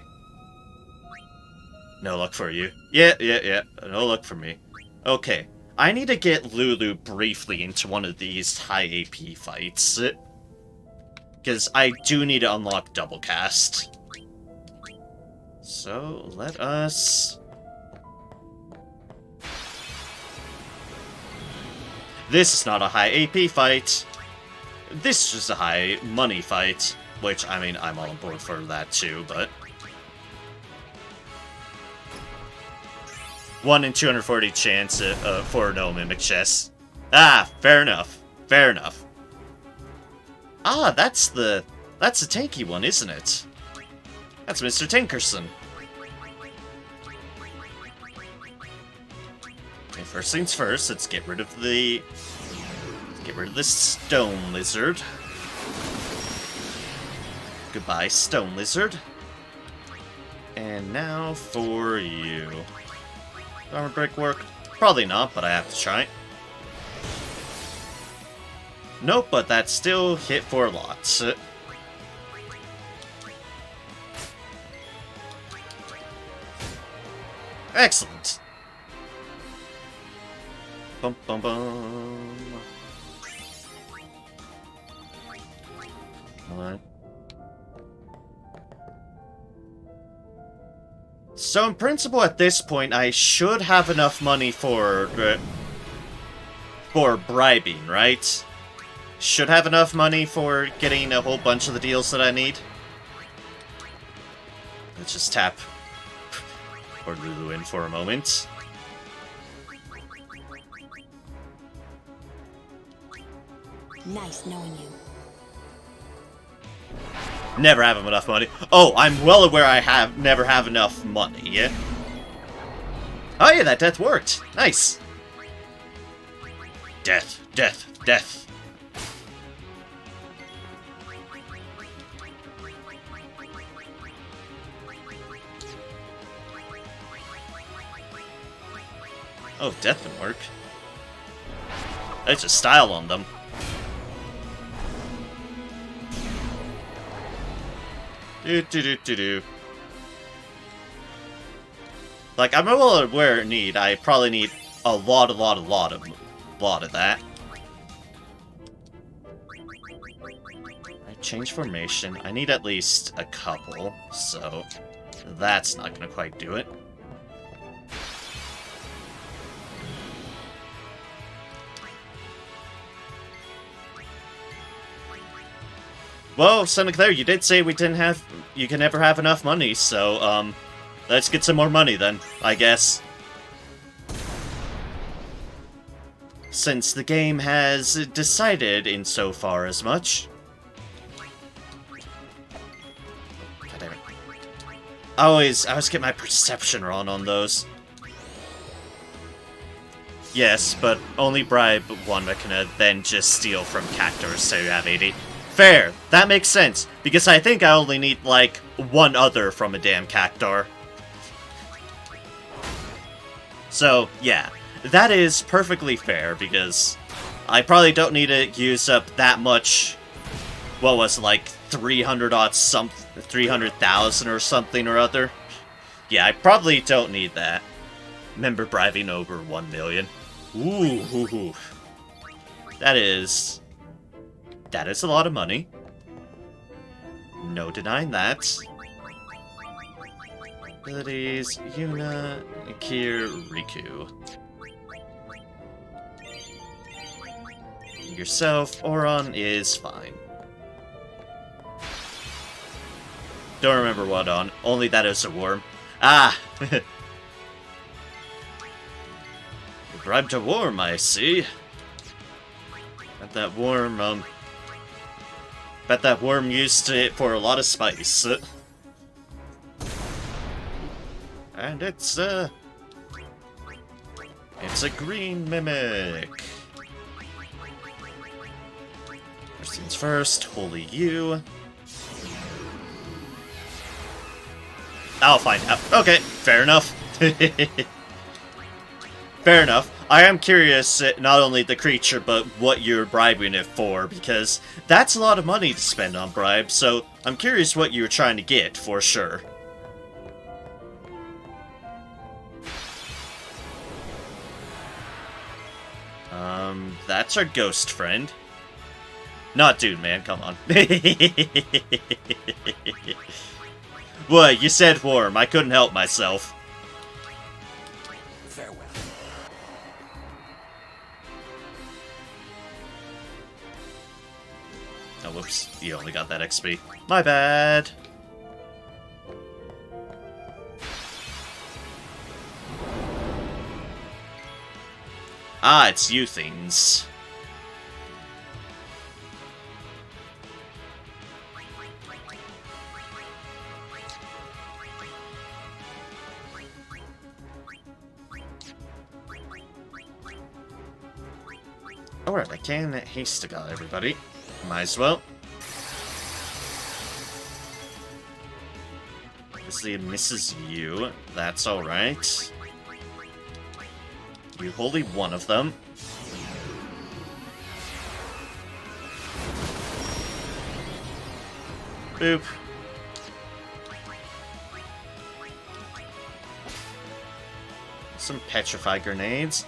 No luck for you. Yeah, no luck for me. Okay. I need to get Lulu briefly into one of these high AP fights. Because I do need to unlock double cast. So, let us... This is not a high AP fight. This is just a high money fight. Which, I mean, I'm all on board for that too, but... 1 in 240 chance for no Mimic chest. Ah, fair enough. Fair enough. Ah, that's the tanky one, isn't it? That's Mr. Tinkerson. Okay, first things first, let's get rid of the... stone lizard. Goodbye, stone lizard. And now for you. Armor break work? Probably not, but I have to try. Nope, but that still hit for lots. Excellent. Bum bum bum. Alright. So in principle at this point I should have enough money for bribing, right? Should have enough money for getting a whole bunch of the deals that I need. Let's just tap or Lulu in for a moment. Nice knowing you. Never have enough money. Oh, I'm well aware I never have enough money, yeah? Oh yeah, that death worked. Nice. Death, death, death. Oh, death didn't work. That's just style on them. Do. Like, I'm well aware I probably need a lot of lot of that. I change formation. I need at least a couple, so that's not gonna quite do it. Well, Sonic there, you did say you can never have enough money, so, let's get some more money then, I guess. Since the game has decided insofar as much. God damn it. I always get my perception wrong on those. Yes, but only bribe one Mechana, then just steal from Cactor, so you have 80. Fair, that makes sense, because I think I only need, like, one other from a damn Cactor. So, yeah, that is perfectly fair, because I probably don't need to use up that much, what was it, like, 300,000 or something or other. Yeah, I probably don't need that. Remember bribing over 1 million. Ooh. That is a lot of money. No denying that. Abilities, Yuna, Kier, Riku. Yourself, Oron is fine. Don't remember what on, only that is a worm. Ah! You bribed a worm, I see. Bet that worm, bet that worm used it for a lot of spice. And it's a green mimic. First things first, holy you. I'll find out. Okay, fair enough. Fair enough. I am curious, not only the creature, but what you're bribing it for, because that's a lot of money to spend on bribes, so I'm curious what you're trying to get, for sure. That's our ghost friend. Not dude, man, come on. What, you said worm, I couldn't help myself. Farewell. Oh, whoops, you only got that XP. My bad. Ah, it's you things. Alright, I can haste to everybody. Might as well. Obviously it misses you. That's alright. You wholly one of them. Boop. Some petrify grenades.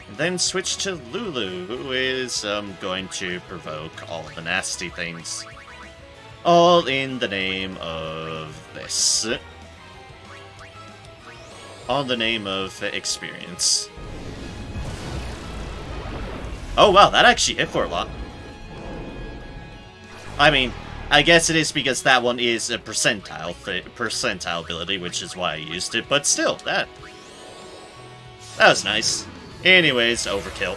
And then switch to Lulu, who is going to provoke all the nasty things. All in the name of this. All in the name of experience. Oh wow, that actually hit for a lot. I mean, I guess it is because that one is a percentile ability, which is why I used it, but still, that was nice. Anyways, overkill.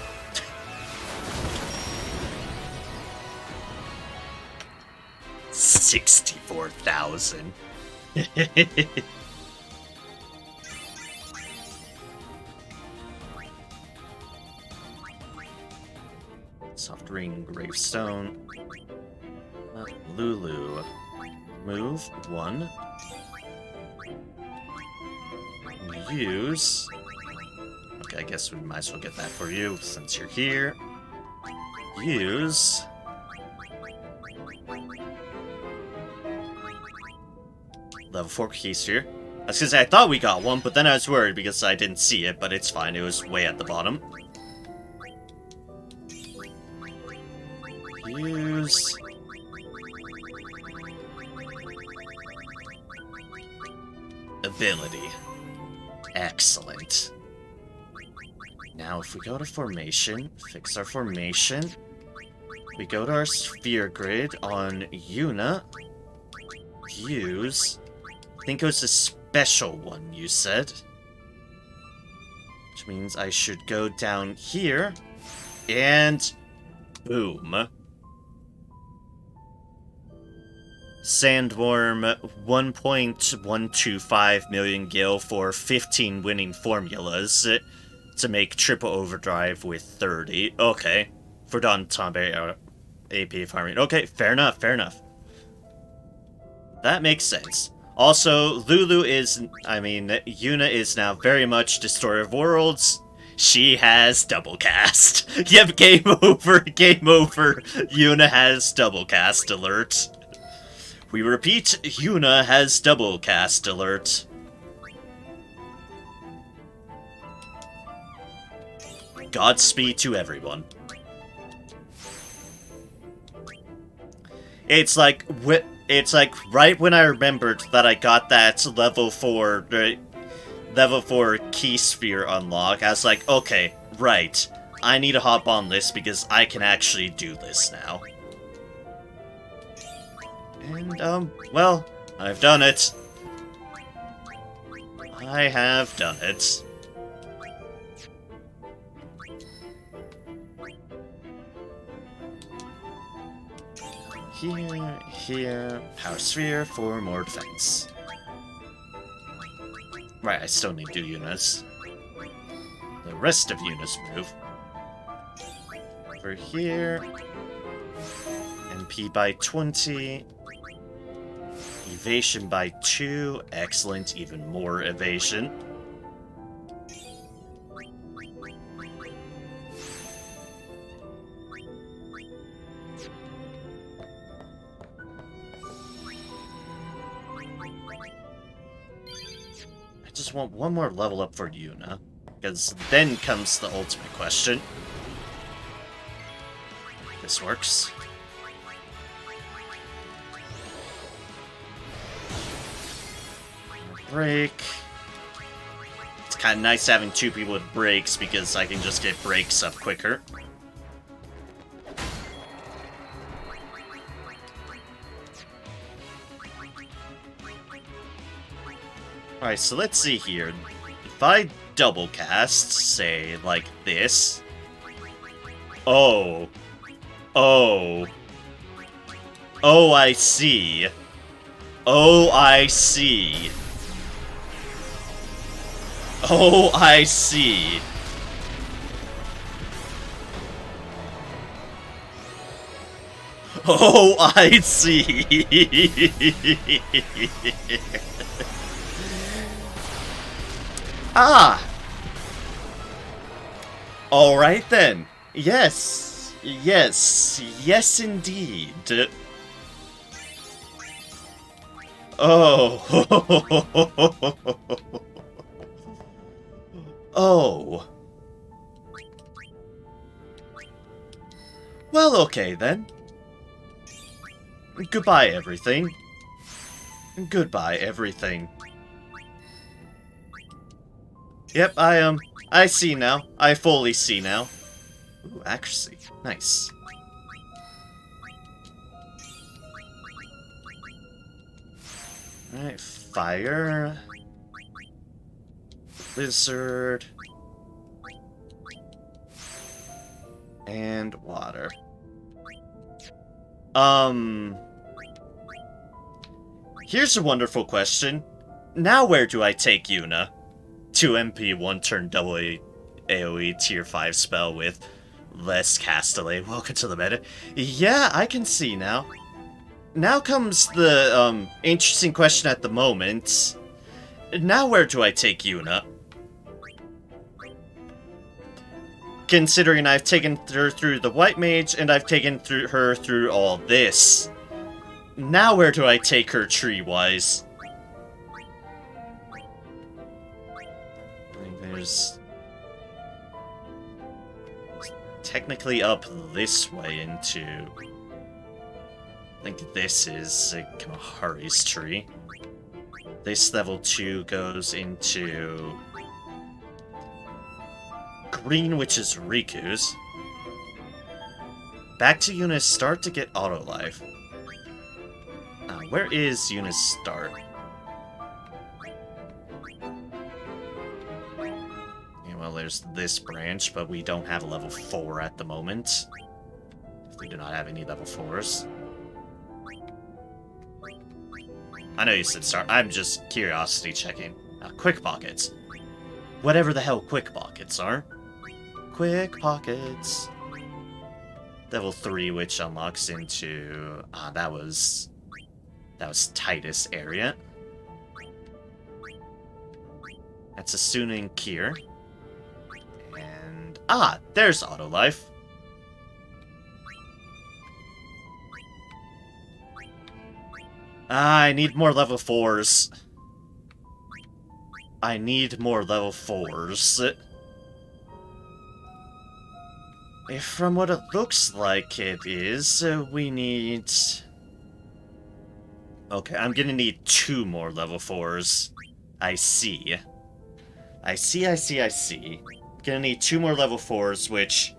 $64,000. Soft ring, gravestone. Lulu. Move 1. Use. Okay, I guess we might as well get that for you since you're here. Use. Level 4 keys here. I was gonna say, I thought we got one, but then I was worried because I didn't see it, but it's fine. It was way at the bottom. Use. Ability. Excellent. Now if we go to formation, fix our formation, we go to our sphere grid on Yuna, use, I think it was a special one you said, which means I should go down here, and boom. Sandworm 1.125 million gil for 15 winning formulas to make triple overdrive with 30. Okay. For Don Tombe AP farming. Okay, fair enough, fair enough. That makes sense. Also, Yuna is now very much Destroyer of Worlds. She has double cast. Yep, game over, game over. Yuna has double cast alert. We repeat, Yuna has double cast alert. Godspeed to everyone. It's like right when I remembered that I got that level 4 key sphere unlock, I was like, okay, right. I need to hop on this because I can actually do this now. And, well, I've done it. I have done it. Here, power sphere for more defense. Right, I still need to do Yuna's. The rest of Yuna's move. Over here. MP by 20. Evasion by 2. Excellent, even more evasion. I just want one more level up for Yuna, because then comes the ultimate question. This works. Break. It's kind of nice having two people with breaks because I can just get breaks up quicker. Alright, so let's see here. If I double cast, say, like this. Oh. Oh. Oh, I see. Oh, I see. Oh, I see. Oh, I see. Ah! Alright then. Yes. Yes. Yes, indeed. Oh. Oh. Well, okay then. Goodbye, everything. Goodbye, everything. Yep, I see now. I fully see now. Ooh, accuracy. Nice. Alright, fire. Blizzard. And water. Here's a wonderful question. Now where do I take Yuna? 2 MP, 1 turn double AoE tier 5 spell with less cast delay. Welcome to the meta. Yeah, I can see now. Now comes the, interesting question at the moment. Now where do I take Yuna? Considering I've taken her through the White Mage, and I've taken her through all this. Now where do I take her tree-wise? I think there's... technically up this way into think this is Kamahari's tree. This level 2 goes into green, which is Riku's. Back to Yuna's start to get auto life. Where is Yuna's start? Yeah, well, there's this branch, but we don't have a level 4 at the moment. We do not have any level 4s. I know you said start. I'm just curiosity checking. Quick pockets. Whatever the hell quick pockets are. Quick pockets. Level 3, which unlocks into... that was Titus area. That's a Sunin Kier. And... there's auto life. I need more level 4s. I need more level 4s. From what it looks like it is, we need... Okay, I'm gonna need 2 more level 4s. I see. I see. Gonna need 2 more level 4s, which...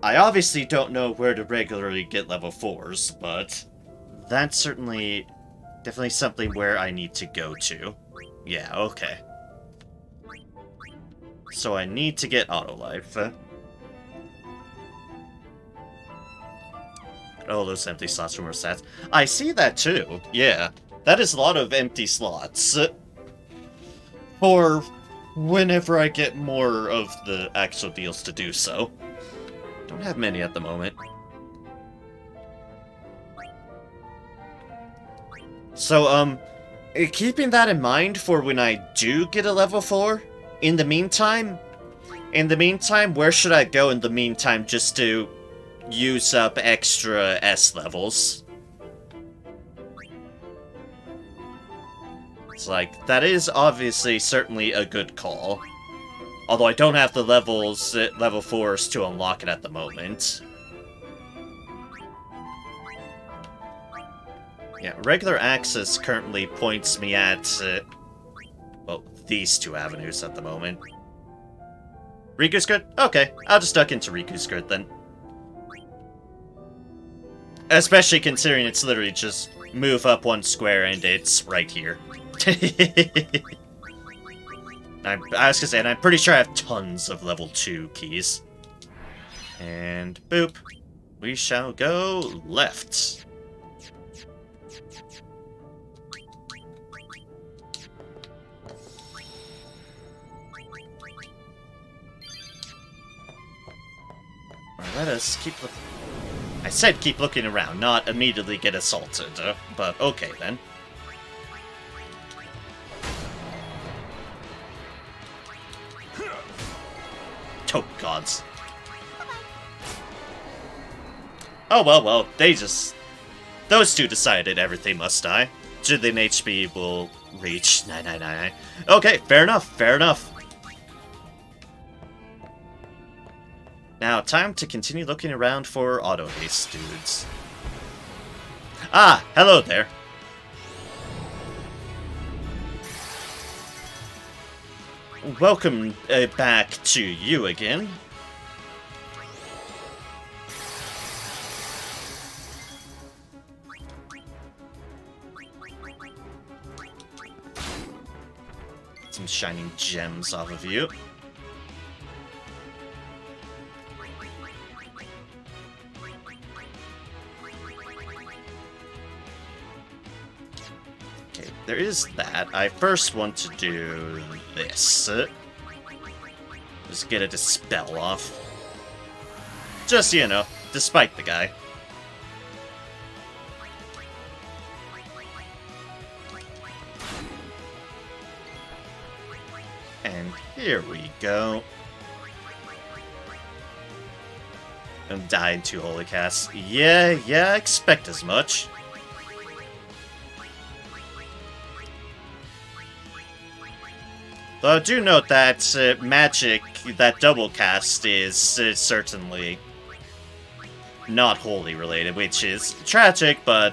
I obviously don't know where to regularly get level 4s, but... That's certainly... Definitely something where I need to go to. Yeah, okay. So I need to get auto life. Oh, those empty slots for more stats. I see that too. Yeah. That is a lot of empty slots. For whenever I get more of the actual deals to do so. Don't have many at the moment. So, keeping that in mind for when I do get a level 4, in the meantime, where should I go in the meantime just to use up extra S levels? It's like, that is obviously certainly a good call. Although I don't have the level 4s to unlock it at the moment. Yeah, regular access currently points me at, well, these 2 avenues at the moment. Riku's good? Okay, I'll just duck into Riku's good then. Especially considering it's literally just move up 1 square and it's right here. I was gonna say, and I'm pretty sure I have tons of level 2 keys. And boop. We shall go left. Let us keep looking. I said keep looking around, not immediately get assaulted, but okay then. Oh, gods. Oh, well, they just... Those 2 decided everything must die. Jillian HP will reach 999. Okay, fair enough. Now, time to continue looking around for auto haste dudes. Hello there. Welcome back to you again. Some shining gems off of you. There is that. I first want to do this. Just get a dispel off. Just, you know, despite the guy. And here we go. And died to Holy Cast. Yeah, expect as much. Though I do note that magic, that double cast is certainly not wholly related, which is tragic, but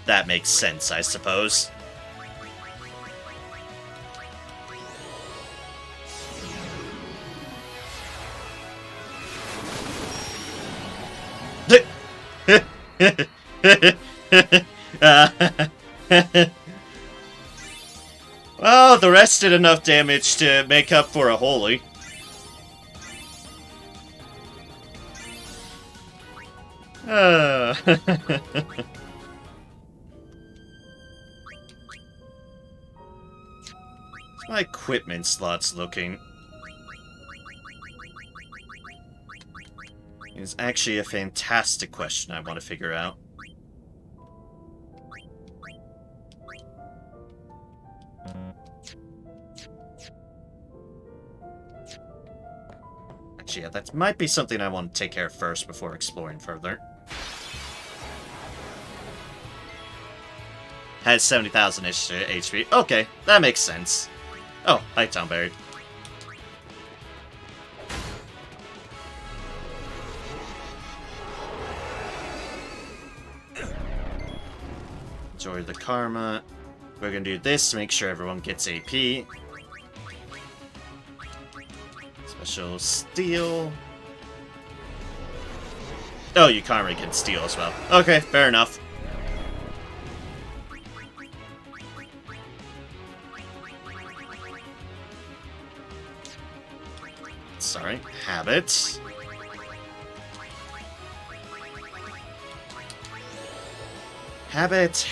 that makes sense, I suppose. Well, the rest did enough damage to make up for a holy. My equipment slots looking. It's actually a fantastic question I want to figure out. Actually, yeah, that might be something I want to take care of first before exploring further. Has 70,000-ish HP. Okay, that makes sense. Oh, hi, Tomberry. Enjoy the karma. We're gonna do this to make sure everyone gets AP. Special steal. Oh, you karma can steal as well. Okay, fair enough. Sorry, habit. Habit.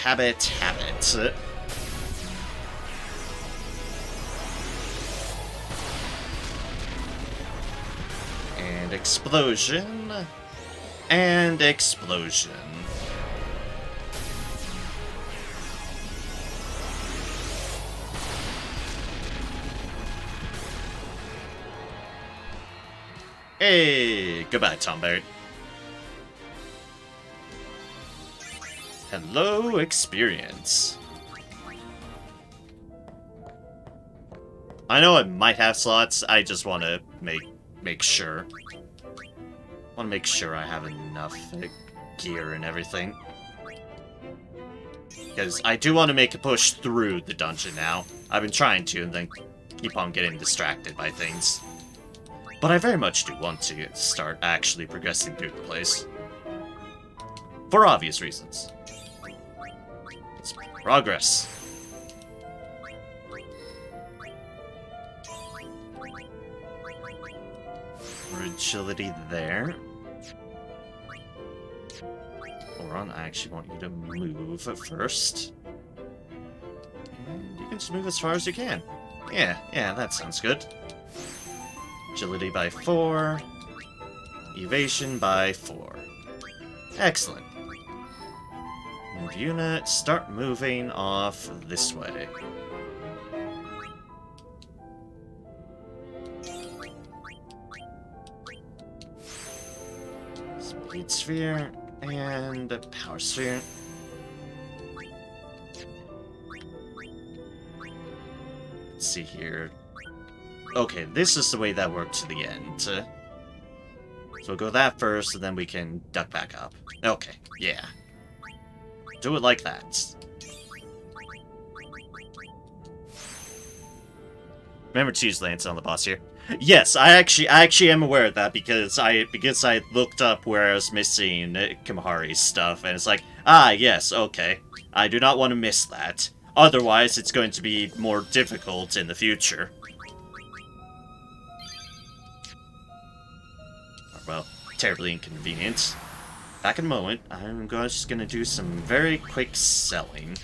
And explosion. And explosion. Hey, goodbye, Tomberry. Hello, experience. I know I might have slots. I just want to make sure. Want to make sure I have enough gear and everything. Because I do want to make a push through the dungeon now. I've been trying to, and then keep on getting distracted by things. But I very much do want to start actually progressing through the place. For obvious reasons. It's progress. For agility there. Oron, I actually want you to move first. And you can just move as far as you can. Yeah, that sounds good. Agility by 4. Evasion by 4. Excellent. And Yuna, start moving off this way. Speed Sphere and Power Sphere. Let's see here. Okay, this is the way that worked to the end. So we'll go that first, and then we can duck back up. Okay, yeah. Do it like that. Remember to use Lance on the boss here. Yes, I actually am aware of that because I looked up where I was missing Kimahari's stuff, and it's like, ah, yes, okay. I do not want to miss that. Otherwise, it's going to be more difficult in the future. Well, terribly inconvenient. Back in a moment, I'm just gonna do some very quick selling.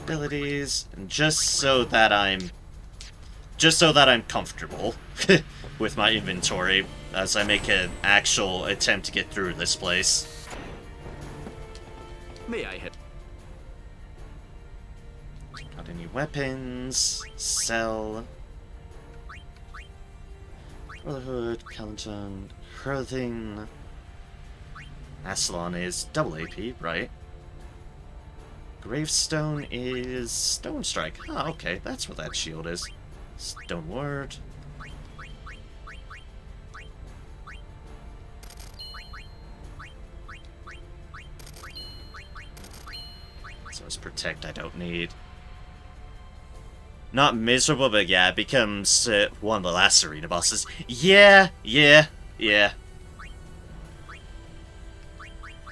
Abilities, and just so that I'm comfortable with my inventory as I make an actual attempt to get through this place. May I hit? Got any weapons? Sell. Brotherhood, Calenton, Hurthing. Aslan is double AP, right? Gravestone is Stone Strike. Ah, okay, that's what that shield is. Stone Ward. SOS Protect I don't need. Not miserable, but yeah, it becomes one of the last arena bosses. Yeah.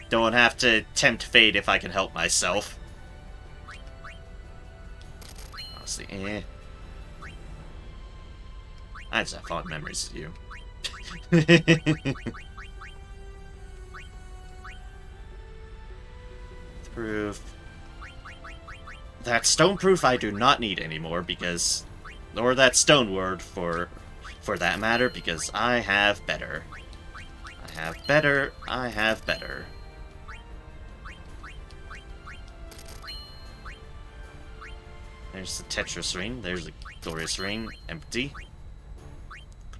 Don't have to tempt fate if I can help myself. Honestly, I just have fond memories of you. Proof. That stone proof I do not need anymore because, or that stone word for that matter, because I have better. I have better. There's the Tetris ring. There's the glorious ring. Empty.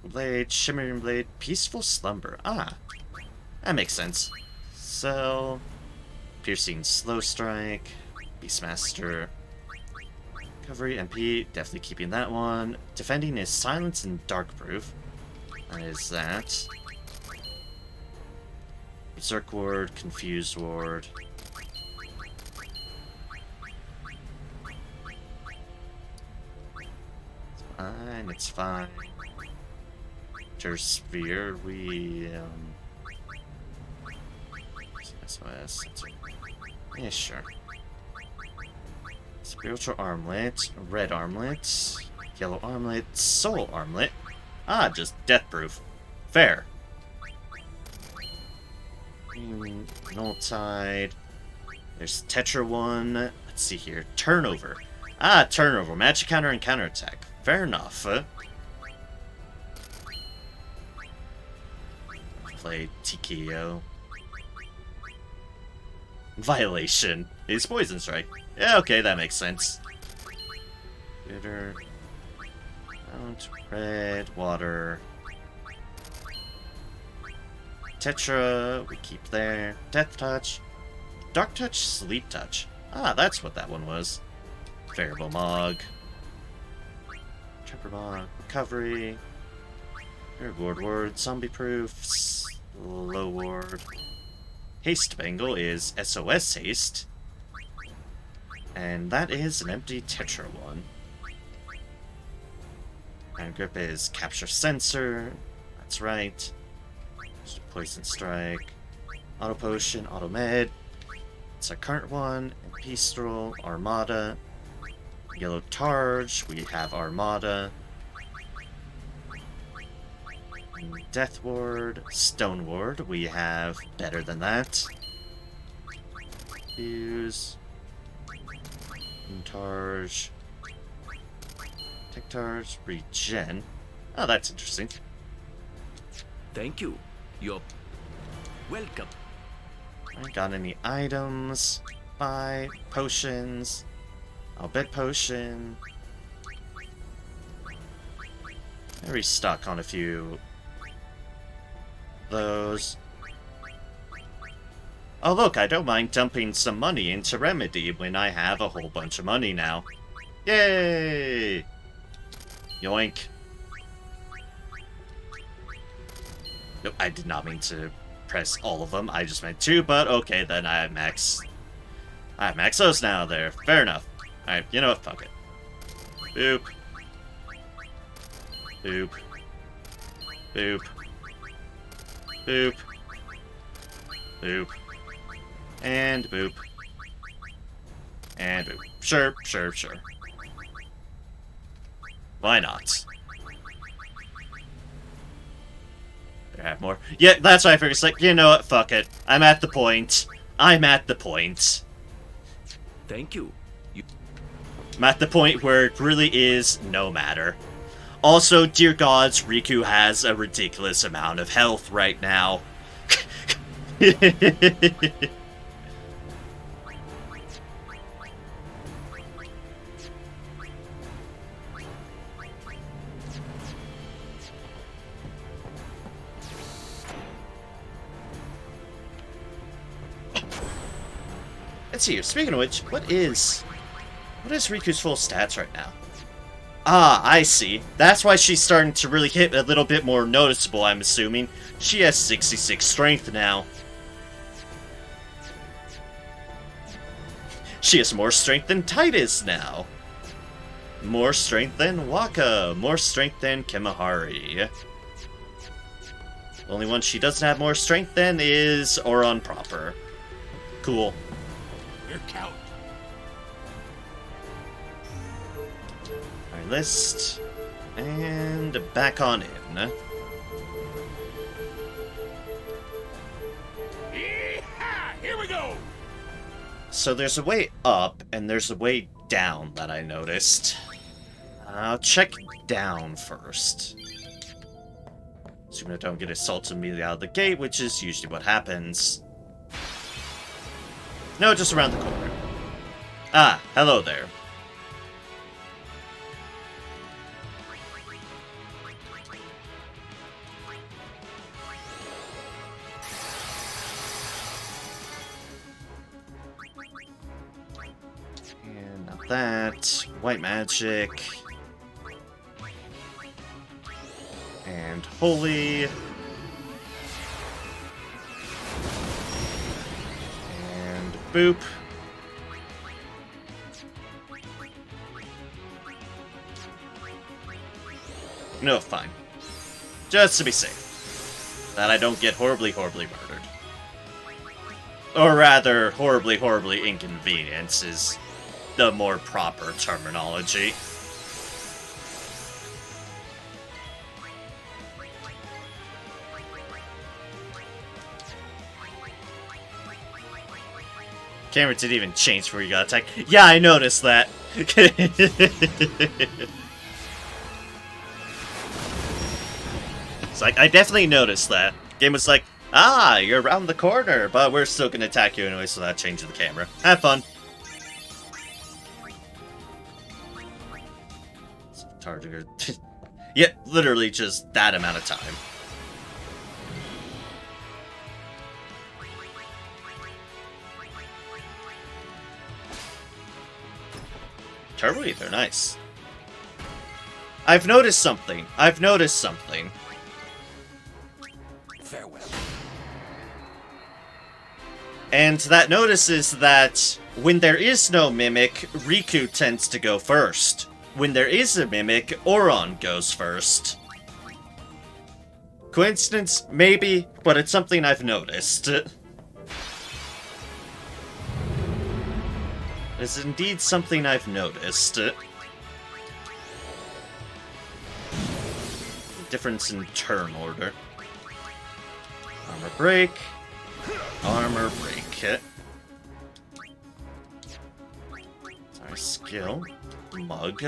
Blade, shimmering blade, peaceful slumber. Ah, that makes sense. So, piercing slow strike, Beastmaster, recovery, MP, definitely keeping that one. Defending is silence and dark proof. That is that. Berserk ward, confused ward. It's fine. Sphere, we SOS. Yeah, sure. Spiritual armlet, red armlet, yellow armlet, soul armlet. Ah, just death proof. Fair. Null Tide. There's Tetra one. Let's see here. Turnover. Ah, turnover. Magic counter and counterattack. Fair enough. Play TKO. Violation. Is poison strike. Yeah, okay, that makes sense. Bitter. Mount, red, water. Tetra, we keep there. Death touch. Dark touch, sleep touch. Ah, that's what that one was. Variable Mog. Trapper Mog, recovery. Reward ward, zombie proofs. Low ward. Haste Bangle is SOS haste. And that is an empty Tetra one. And grip is capture sensor. That's right. Poison strike. Auto potion, auto med. It's our current one. Pistol, Armada. Yellow Targe, we have Armada. Death Ward, Stone Ward, we have better than that. Fuse. Targe. Tech Targe, Regen. Oh, that's interesting. Thank you. You're welcome. I got any items? Buy potions. I'll bet potion. I restock on a few of those. Oh look, I don't mind dumping some money into Remedy when I have a whole bunch of money now. Yay! Yoink. Nope, I did not mean to press all of them. I just meant two, but okay, then I have max. I have max those now there. Fair enough. Alright, you know what? Fuck it. Boop. Boop. Boop. Boop. Boop. And boop. And boop. Sure, sure, sure. Why not? There, have more. Yeah, that's why I figured. It's like, you know what? Fuck it. I'm at the point. I'm at the point. Thank you. I'm at the point where it really is no matter. Also, dear gods, Riku has a ridiculous amount of health right now. Let's see here. Speaking of which, what is Riku's full stats right now? Ah, I see. That's why she's starting to really hit a little bit more noticeable, I'm assuming. She has 66 strength now. She has more strength than Titus now. More strength than Waka. More strength than Kimahari. The only one she doesn't have more strength than is Oron proper. Cool. Your count. Our list. And back on in. Yeehaw! Here we go! So there's a way up, and there's a way down that I noticed. I'll check down first. Assuming I don't get assaulted immediately out of the gate, which is usually what happens. No, just around the corner. Ah, hello there. And not that. White magic. And holy. And boop. No, fine. Just to be safe. That I don't get horribly, horribly murdered. Or rather, horribly, horribly inconvenienced is the more proper terminology. Camera didn't even change before you got attacked. Yeah, I noticed that. It's like, I definitely noticed that. Game was like, ah, you're around the corner, but we're still gonna attack you anyway, so that changes the camera. Have fun. Target. Yeah, literally just that amount of time. Turbo Ether, nice. I've noticed something. Farewell. And that notice is that when there is no Mimic, Riku tends to go first. When there is a Mimic, Oron goes first. Coincidence? Maybe, but it's something I've noticed. It's indeed something I've noticed. Difference in turn order. Armor break. Armor break. Our skill. Mug.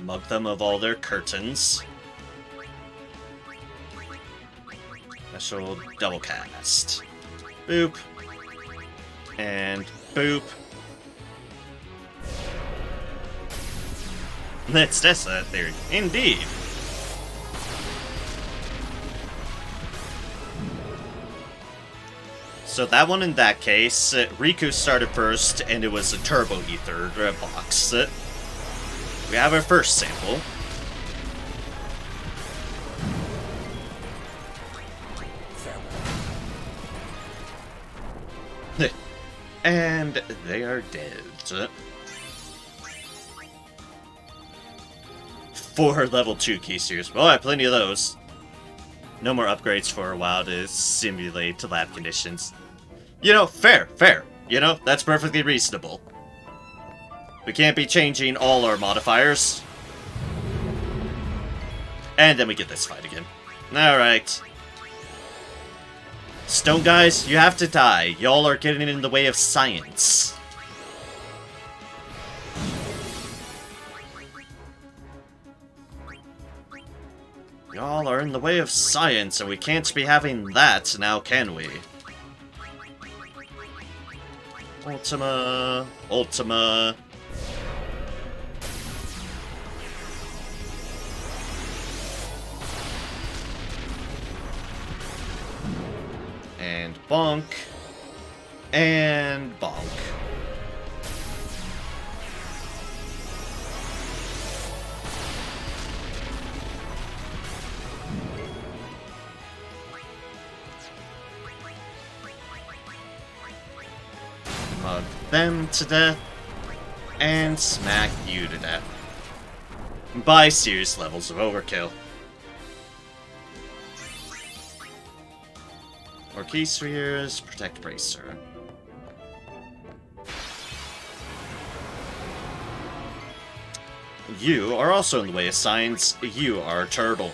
Mug them of all their curtains. Special double cast. Boop. And boop. Let's test that theory. Indeed. So that one in that case, Riku started first, and it was a Turbo Ether box. We have our first sample. And they are dead. 4 level 2 key series. Well, I have plenty of those. No more upgrades for a while to simulate lab conditions. You know, fair. You know, that's perfectly reasonable. We can't be changing all our modifiers. And then we get this fight again. Alright. Stone guys, you have to die. Y'all are getting in the way of science. Y'all are in the way of science, and we can't be having that now, can we? Ultima. Ultima. And bonk. And bonk. them to death, and smack you to death. By serious levels of overkill. Or key spheres, protect Bracer. You are also in the way of science. You are a turtle.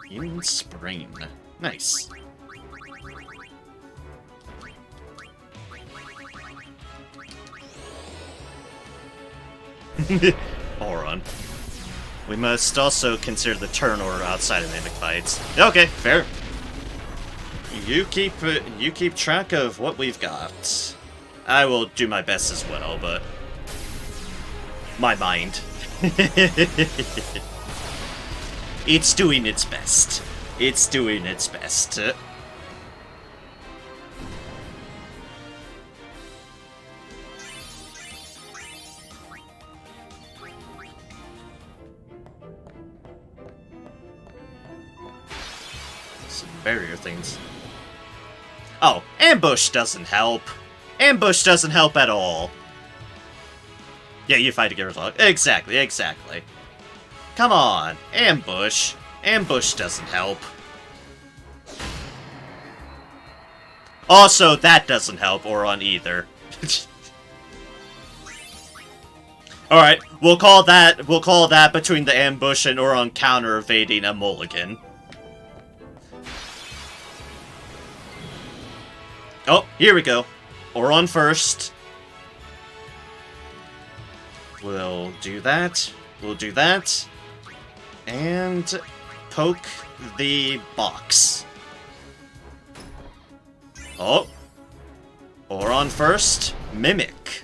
Human Sprain. Nice. Auron. We must also consider the turn order outside of mimic fights. Okay, fair. You keep track of what we've got. I will do my best as well, but my mind. It's doing its best. It's doing its best. Some barrier things. Oh, ambush doesn't help. Ambush doesn't help at all. Yeah, you fight to get result. Exactly, exactly. Come on, ambush. Ambush doesn't help. Also, that doesn't help Auron either. Alright, we'll call that between the ambush and Auron counter evading a mulligan. Oh, here we go. Auron first. We'll do that. We'll do that. And poke the box. Oh. Auron first. Mimic.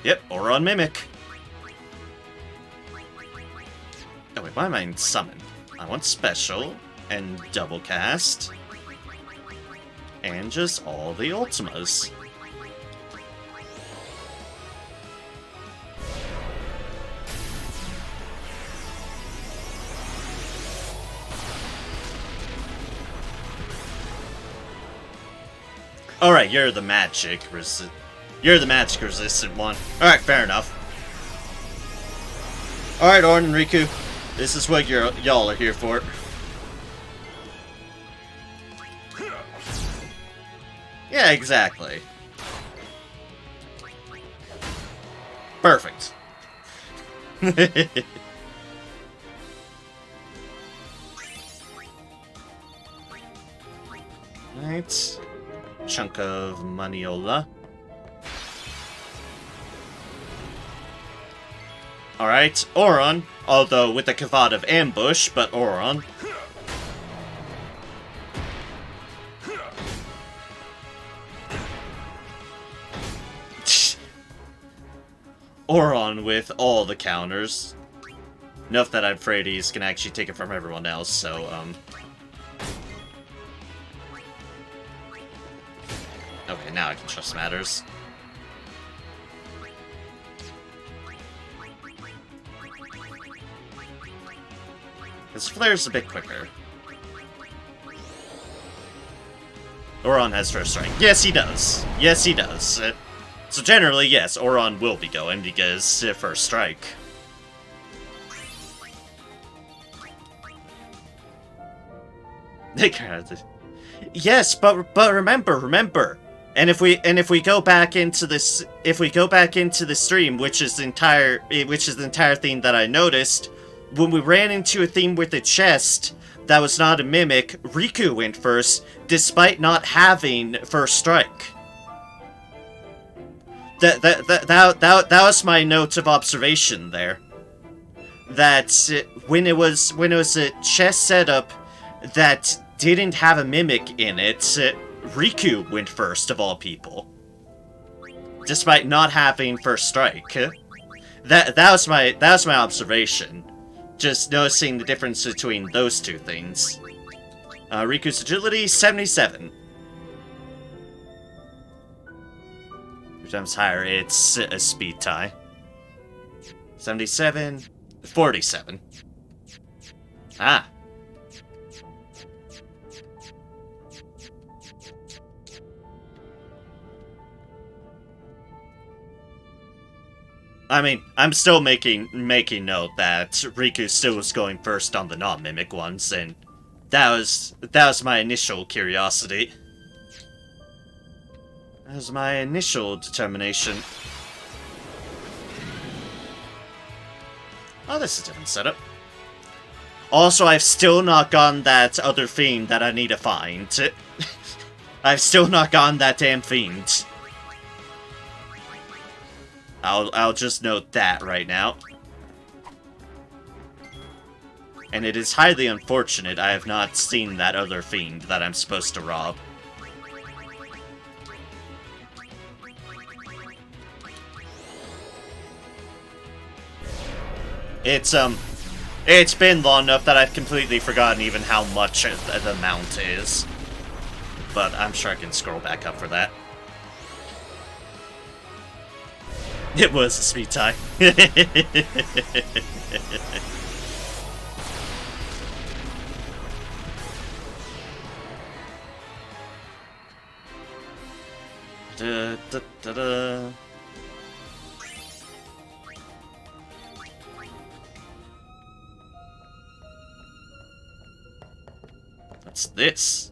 Yep, Auron Mimic. Oh wait, why am I in summon? I want special, and double cast, and just all the Ultimas. Alright, you're the magic resistant one. Alright, fair enough. Alright, Auron and Riku. This is what y'all are here for. Yeah, exactly. Perfect. Right. Chunk of Maniola. Alright, Auron, although with the caveat of ambush, but Auron. Auron with all the counters. Enough that I'm afraid he's gonna actually take it from everyone else, so, okay, now I can trust matters. His flare's a bit quicker. Auron has first strike. Yes, he does. Yes, he does. So generally, yes, Auron will be going because first strike. Yes, but remember. And if we go back into this, the stream, which is the entire theme that I noticed, when we ran into a theme with a chest that was not a mimic, Riku went first, despite not having first strike. That was my note of observation there. That when it was a chest setup that didn't have a mimic in it, Riku went first of all people, despite not having first strike. That was my observation. Just noticing the difference between those two things. Riku's agility 77. times higher, it's a speed tie. 77, 47. Ah. I mean, I'm still making note that Riku still was going first on the non-mimic ones, and that was my initial curiosity. That was my initial determination. Oh, this is a different setup. Also, I've still not gotten that other fiend that I need to find. I've still not gotten that damn fiend. I'll just note that right now. And it is highly unfortunate I have not seen that other fiend that I'm supposed to rob. It's been long enough that I've completely forgotten even how much the amount is. But I'm sure I can scroll back up for that. It was a speed tie. Da, da, da, da. What's this?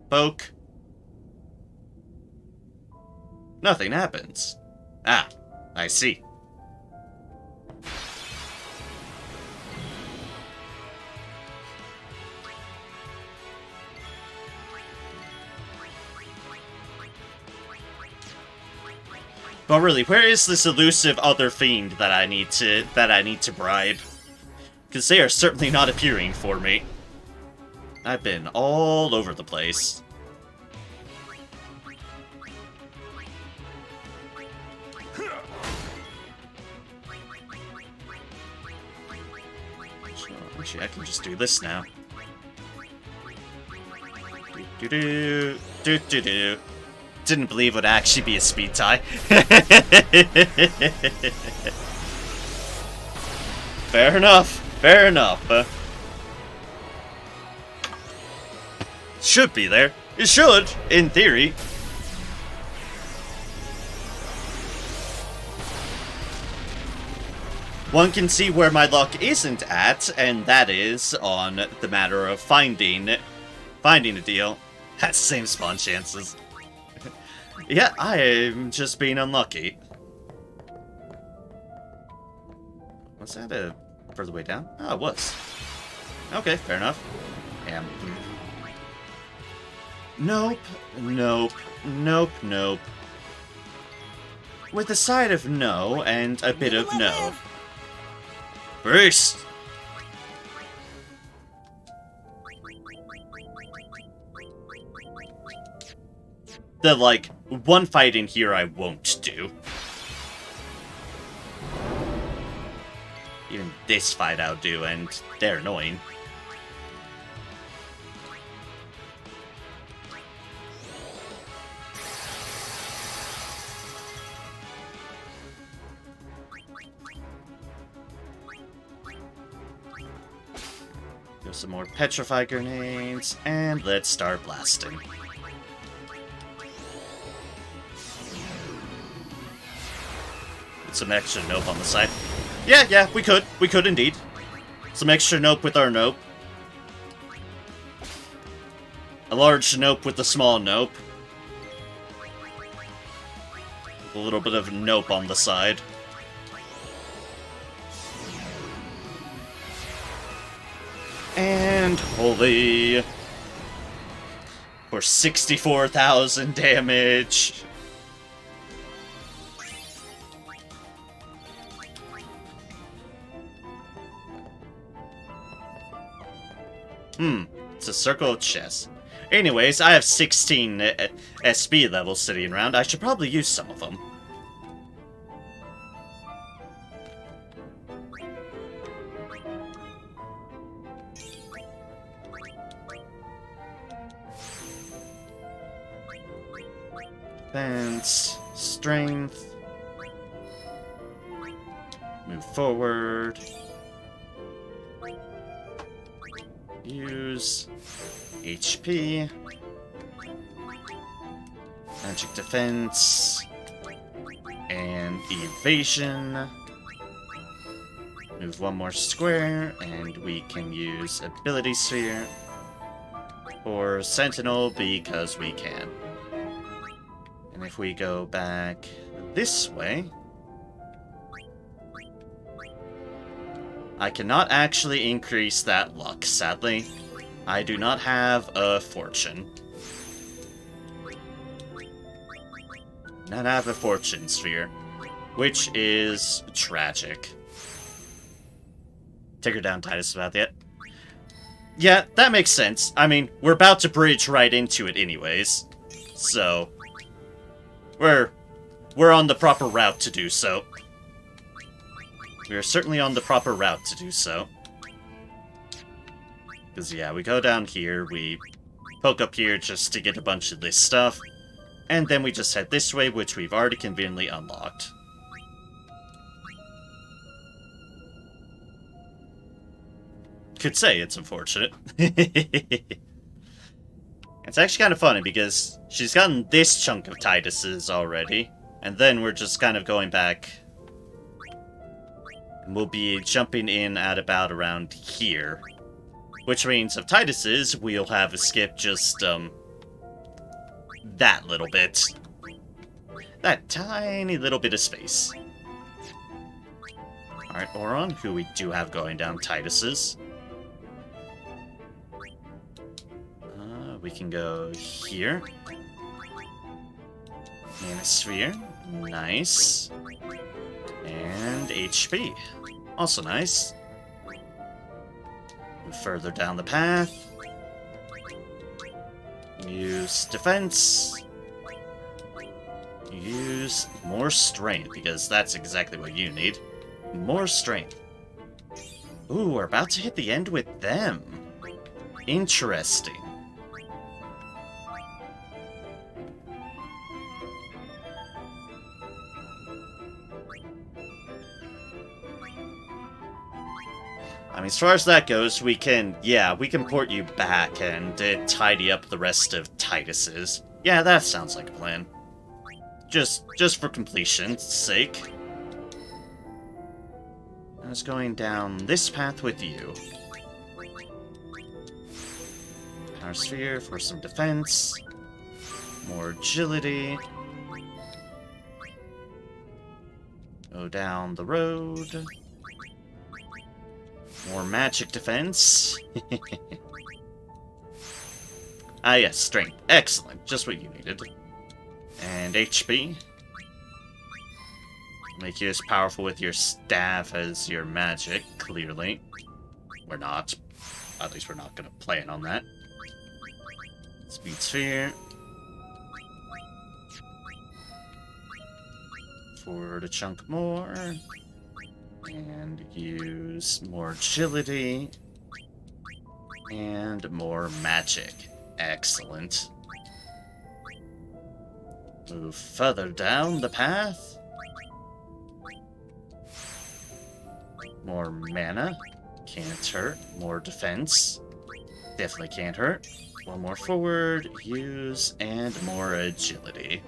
Poke. Nothing happens. Ah, I see. But really, where is this elusive other fiend that I need to bribe? Because they are certainly not appearing for me. I've been all over the place. Actually, I can just do this now. Do-do-do. Didn't believe it would actually be a speed tie. Fair enough. Fair enough. Should be there. It should, in theory. One can see where my luck isn't at, and that is on the matter of finding a deal. Has the same spawn chances. Yeah, I am just being unlucky. Was that further way down? Oh, it was. Okay, fair enough. Yeah. Nope, nope, nope, nope. With a side of no and a bit of no. Burst! The, like, one fight in here I won't do. Even this fight I'll do, and they're annoying. Go some more petrify grenades, and let's start blasting. Some extra nope on the side. Yeah, we could indeed. Some extra nope with our nope. A large nope with a small nope. A little bit of nope on the side. And holy for 64,000 damage. It's a circle of chess. Anyways, I have 16 SP levels sitting around. I should probably use some of them. Defense, strength. Move forward. Use HP. Magic defense. And evasion. Move one more square, and we can use ability sphere. Or sentinel, because we can. And if we go back this way, I cannot actually increase that luck, sadly. I do not have a fortune. Not have a fortune sphere, which is tragic. Take her down, Titus, about that. Yeah, that makes sense. I mean, we're about to bridge right into it anyways. So, we're on the proper route to do so. We are certainly on the proper route to do so. Because, yeah, we go down here, we poke up here just to get a bunch of this stuff, and then we just head this way, which we've already conveniently unlocked. Could say it's unfortunate. It's actually kind of funny because she's gotten this chunk of Titus's already, and then we're just kind of going back. And we'll be jumping in at about around here. Which means of Titus's, we'll have a skip just, that little bit. That tiny little bit of space. Alright, Auron, who we do have going down Titus's. We can go here. Manosphere. Nice. And HP. Also nice. Move further down the path. Use defense. Use more strength, because that's exactly what you need. More strength. Ooh, we're about to hit the end with them. Interesting. I mean, as far as that goes, we can port you back and tidy up the rest of Titus's. Yeah, that sounds like a plan. Just for completion's sake. I was going down this path with you. Power Sphere for some defense. More agility. Go down the road. More magic defense. Ah yes, strength. Excellent. Just what you needed. And HP. Make you as powerful with your staff as your magic, clearly. We're not. At least we're not going to plan on that. Speed sphere. Forward a chunk more. And use more agility. And more magic. Excellent. Move further down the path. More mana. Can't hurt. More defense. Definitely can't hurt. One more forward. Use. And more agility.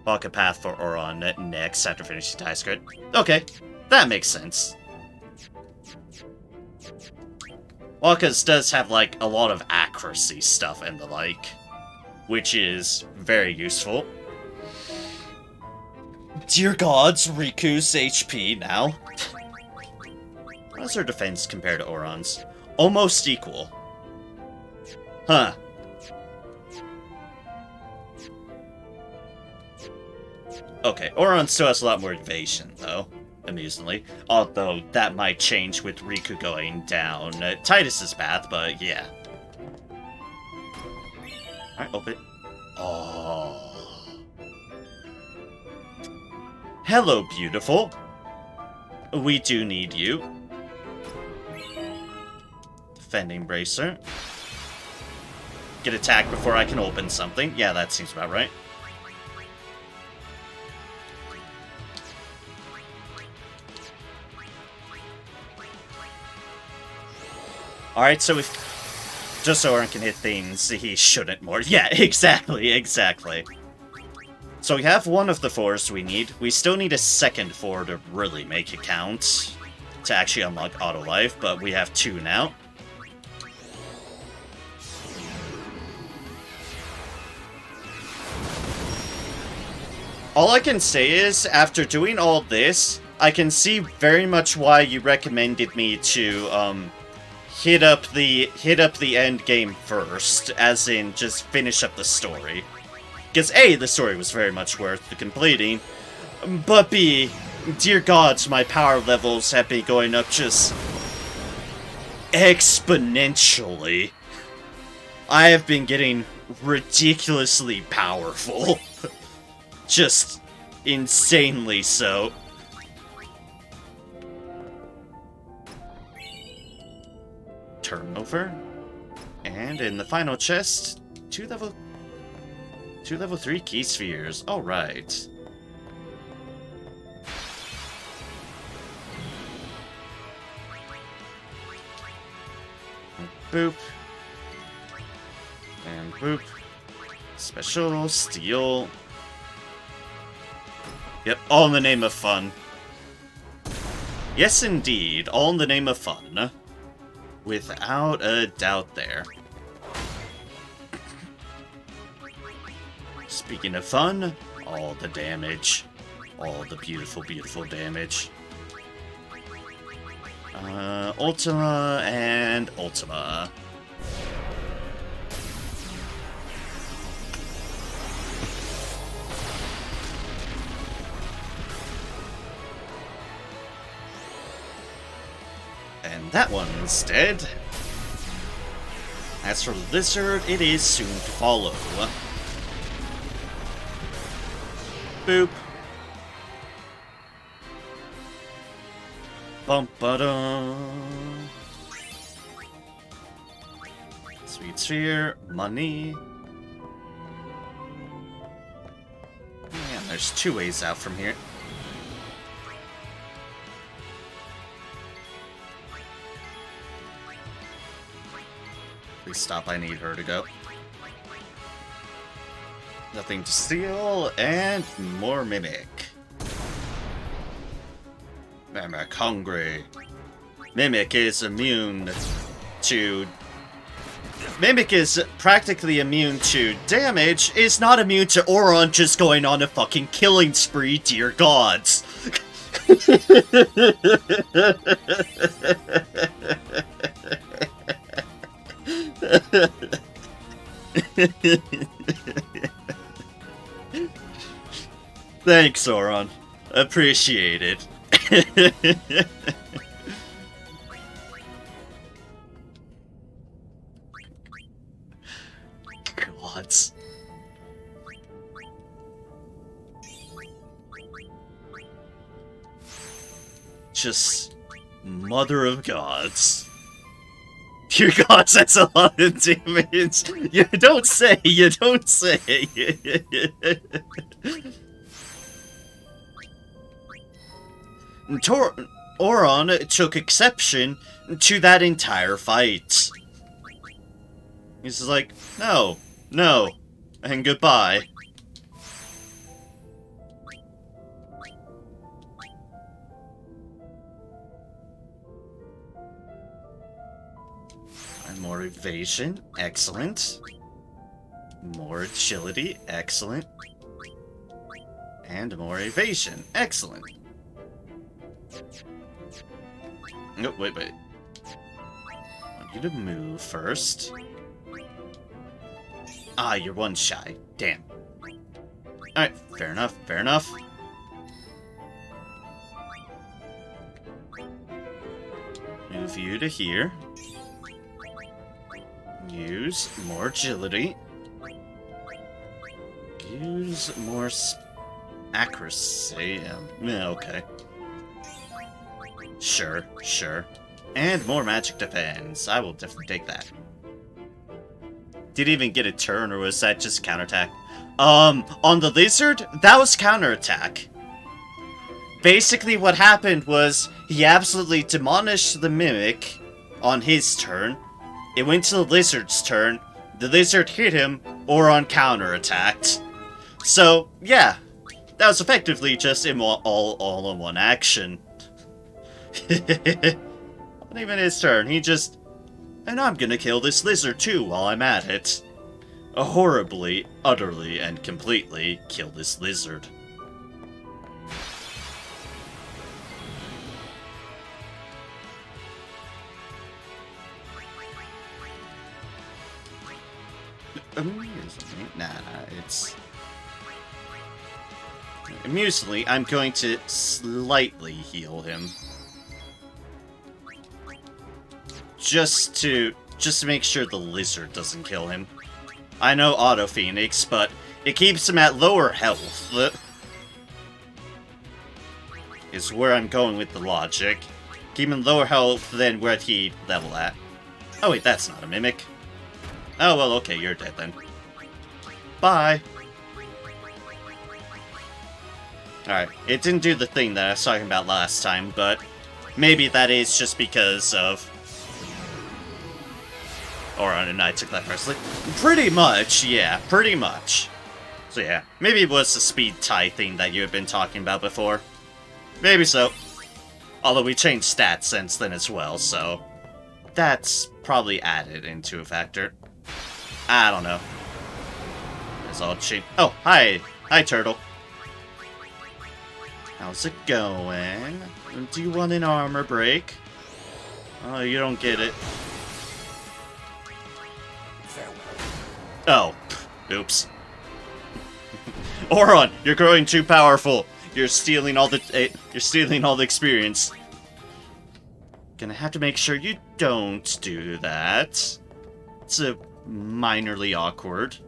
Walk a path for Auron next after finishing tie script. Okay, that makes sense. Walka's does have, like, a lot of accuracy stuff and the like, which is very useful. Dear gods, Riku's HP now. How does her defense compare to Auron's? Almost equal. Huh. Okay, Auron still has a lot more evasion, though, amusingly. Although, that might change with Riku going down Titus's path, but yeah. Alright, open it. Oh. Hello, beautiful. We do need you. Defending Bracer. Get attacked before I can open something. Yeah, that seems about right. Alright, so if... Just so Oran can hit things he shouldn't more. Yeah, exactly. So we have one of the 4s we need. We still need a second 4 to really make it count. To actually unlock Auto Life, but we have 2 now. All I can say is, after doing all this, I can see very much why you recommended me to, hit up the end game first, as in just finish up the story. Because A, the story was very much worth the completing, but B, dear gods, my power levels have been going up just exponentially. I have been getting ridiculously powerful. Just insanely so. Turnover. And in the final chest, two level 3 key spheres. Alright. Boop. And boop. Special, steal. Yep, all in the name of fun. Yes, indeed, all in the name of fun. Without a doubt there. Speaking of fun, all the damage. All the beautiful, beautiful damage. Ultima and Ultima. And that one's dead. As for the lizard, it is soon to follow. Boop. Bum ba dum. Sweet sphere, money. Man, there's 2 ways out from here. Please stop, I need her to go. Nothing to steal, and more Mimic. Mimic hungry. Mimic is immune to... Mimic is practically immune to damage, is not immune to Oron just going on a fucking killing spree, dear gods. Thanks, Oron. Appreciate it. Gods. Just mother of gods. Dear gods, that's a lot of damage. You don't say, you don't say. Oron took exception to that entire fight. He's just like, no, no, and goodbye. And more evasion, excellent. More agility, excellent. And more evasion, excellent. No, wait. I want you to move first. Ah, you're 1 shy. Damn. Alright, fair enough, fair enough. Move you to here. Use more agility. Use more accuracy. Yeah, okay. Sure. And more magic defense. I will definitely take that. Didn't even get a turn, or was that just counterattack? On the lizard, that was counterattack. Basically what happened was, he absolutely demolished the Mimic on his turn. It went to the lizard's turn. The lizard hit him, Oron counterattacked. So, yeah, that was effectively just all in one action. Not even his turn, he just... And I'm gonna kill this lizard too while I'm at it. Horribly, utterly, and completely kill this lizard. Nah, it's... Amusingly, I'm going to slightly heal him. Just to make sure the lizard doesn't kill him. I know Auto Phoenix, but it keeps him at lower health. Is where I'm going with the logic. Keep him lower health than where he level at. Oh wait, that's not a mimic. Oh well, okay, you're dead then. Bye. Alright, it didn't do the thing that I was talking about last time, but maybe that is just because of... Oron and I took that personally. Pretty much, yeah, pretty much. So yeah, maybe it was the speed tie thing that you had been talking about before. Maybe so. Although we changed stats since then as well, so... That's probably added into a factor. I don't know. It's all cheap. Oh, hi! Hi, Turtle. How's it going? Do you want an armor break? Oh, you don't get it. Oh, oops. Oron, you're growing too powerful. You're stealing all the experience. Gonna have to make sure you don't do that. It's a minorly awkward.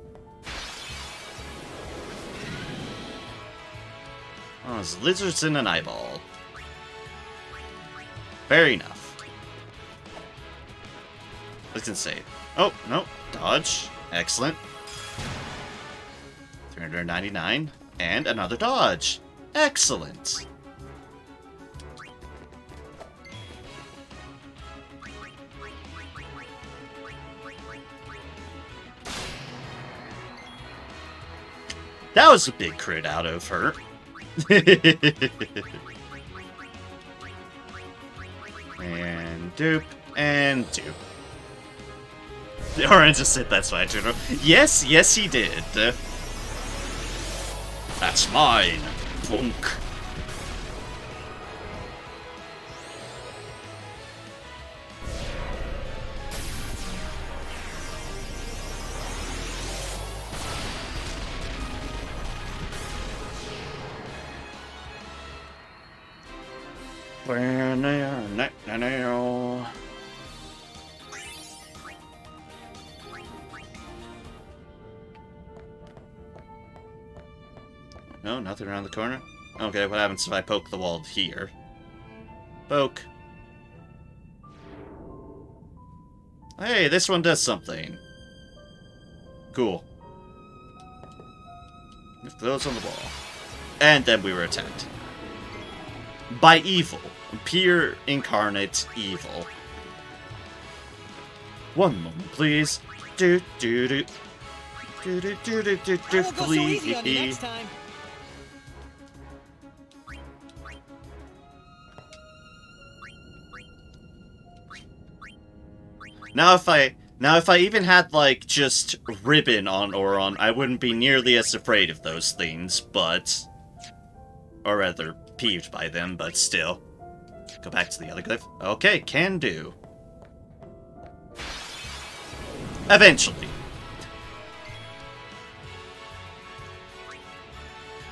Oh, there's lizards in an eyeball. Fair enough. I was gonna say. Oh, no. Dodge. Excellent. 399. And another dodge. Excellent. That was a big crit out of her. And dupe, and dupe. Orange just said that's fine, General. Yes, yes he did. That's mine. Bonk. No, nothing around the corner. Okay, what happens if I poke the wall here? Poke. Hey, this one does something. Cool. Those on the wall. And then we were attacked. By evil. Pure incarnate evil. One moment, please. Do do do. Do do do do do do. I won't go so easy on you next time. Now if I even had, like, just ribbon on Oron, I wouldn't be nearly as afraid of those things, but... Or rather, peeved by them, but still. Go back to the other glyph. Okay, can do. Eventually.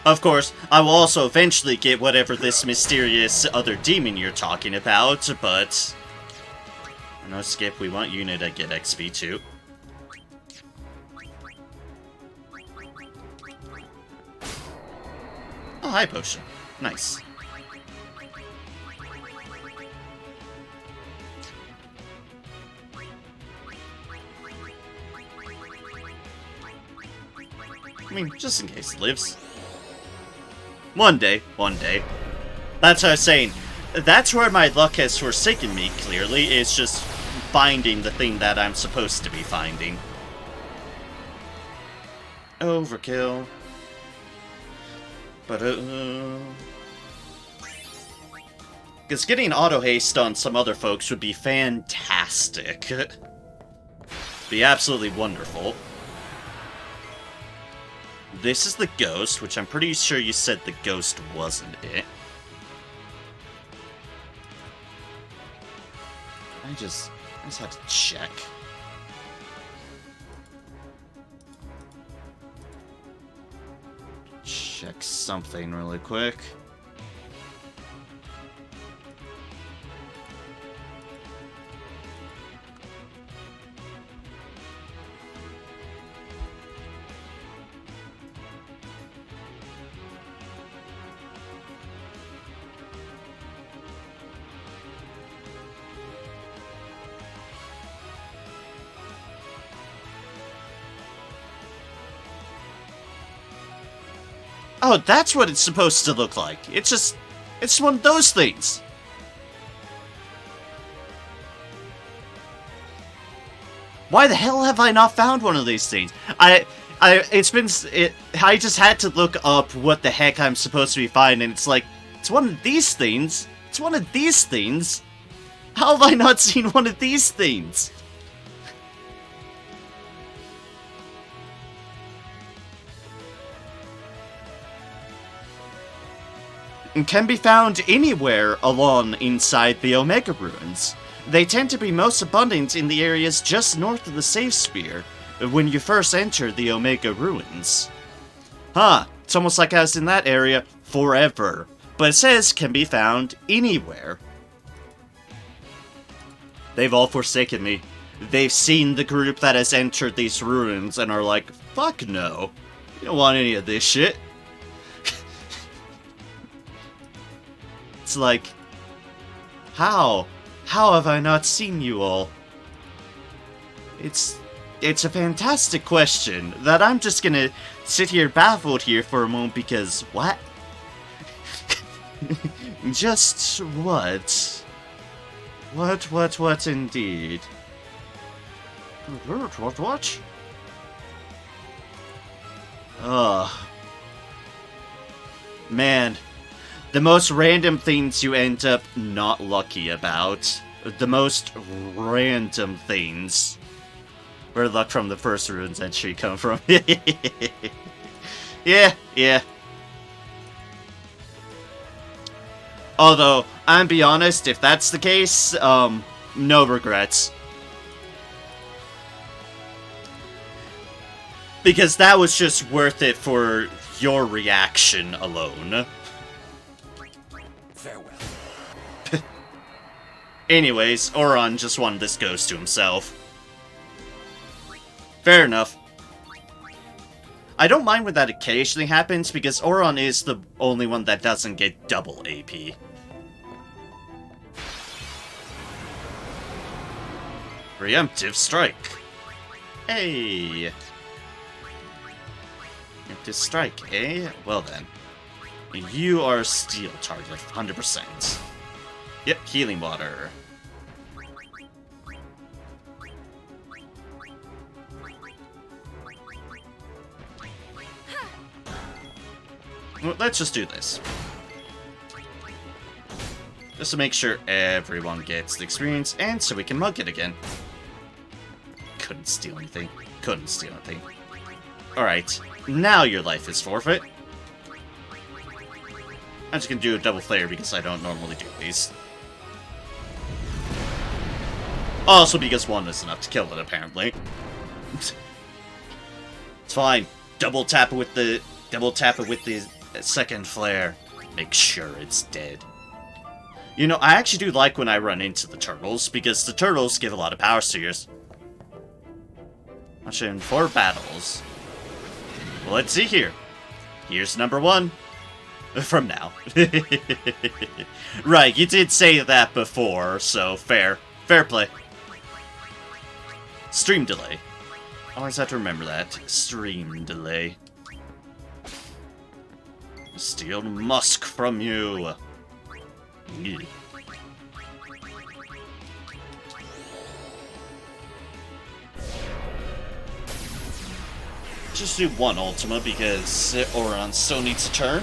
Of course, I will also eventually get whatever this mysterious other demon you're talking about, but... No skip, we want Unit to get XP too. Oh, hi, potion. Nice. I mean, just in case it lives. One day, one day. That's what I was saying. That's where my luck has forsaken me, clearly. It's just finding the thing that I'm supposed to be finding. Overkill. But, because getting auto haste on some other folks would be fantastic. Be absolutely wonderful. This is the ghost, which I'm pretty sure you said the ghost wasn't it. I just have to check. Check something really quick. Oh, that's what it's supposed to look like. It's one of those things. Why the hell have I not found one of these things? I just had to look up what the heck I'm supposed to be finding. It's like, it's one of these things. It's one of these things. How have I not seen one of these things? And can be found anywhere along inside the Omega Ruins. They tend to be most abundant in the areas just north of the Safe Sphere, when you first enter the Omega Ruins. Huh, it's almost like I was in that area forever, but it says can be found anywhere. They've all forsaken me. They've seen the group that has entered these ruins and are like, fuck no, you don't want any of this shit. It's like, how? How have I not seen you all? It's a fantastic question that I'm just gonna sit here baffled here for a moment because, what? Just what? What indeed? What? Ugh. Man. The most random things you end up not lucky about. The most random things. Where luck from the first ruins entry come from. Yeah. Although, I'm be honest, if that's the case, no regrets. Because that was just worth it for your reaction alone. Farewell. Anyways, Oron just wanted this ghost to himself. Fair enough. I don't mind when that occasionally happens, because Oron is the only one that doesn't get double AP. Preemptive strike. Hey. Preemptive strike, eh? Well then. You are a steel target, 100%. Yep, healing water. Well, let's just do this. Just to make sure everyone gets the experience, and so we can mug it again. Couldn't steal anything. Couldn't steal anything. Alright, now your life is forfeit. I'm just gonna do a double flare because I don't normally do these. Also because one is enough to kill it, apparently. It's fine. Double tap it with the second flare. Make sure it's dead. You know, I actually do like when I run into the turtles, because the turtles give a lot of power spheres. Actually, in 4 battles. Well, let's see here. Here's number 1. From now. Right, you did say that before, so fair. Fair play. Stream delay. Always have to remember that. Stream delay. Steal musk from you. Yeah. Just do one Ultima because Oron still needs a turn.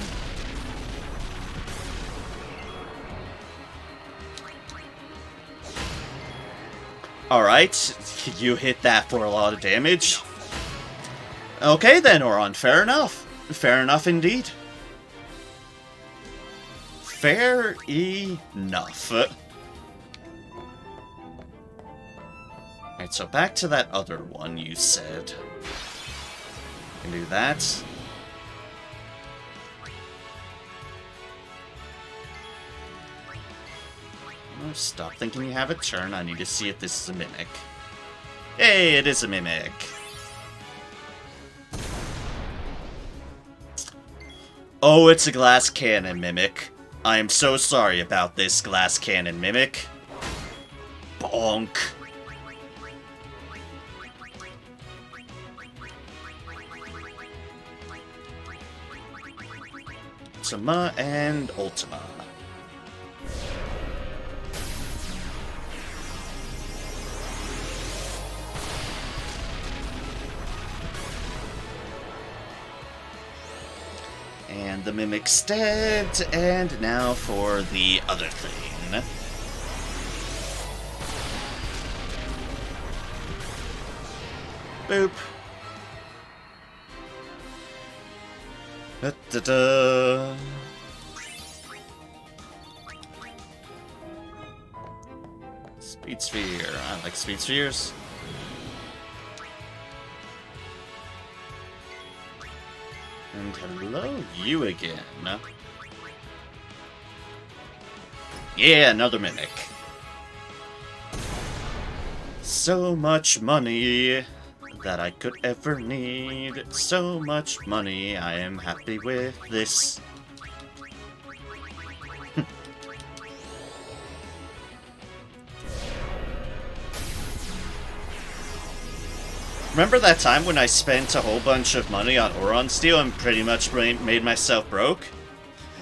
Alright, you hit that for a lot of damage. Okay then, Oron, fair enough. Fair enough indeed. Fair enough. Alright, so back to that other one you said. Can do that. Oh, stop thinking you have a turn. I need to see if this is a mimic. Hey, it is a mimic. Oh, it's a glass cannon mimic. I am so sorry about this glass cannon mimic. Bonk. Ultima and Ultima. And the mimic's dead, and now for the other thing. Boop. Da-da-da. Speed Sphere. I like Speed Spheres. And hello, you again. Yeah, another mimic. So much money that I could ever need. So much money, I am happy with this. Remember that time when I spent a whole bunch of money on Oron Steel and pretty much made myself broke?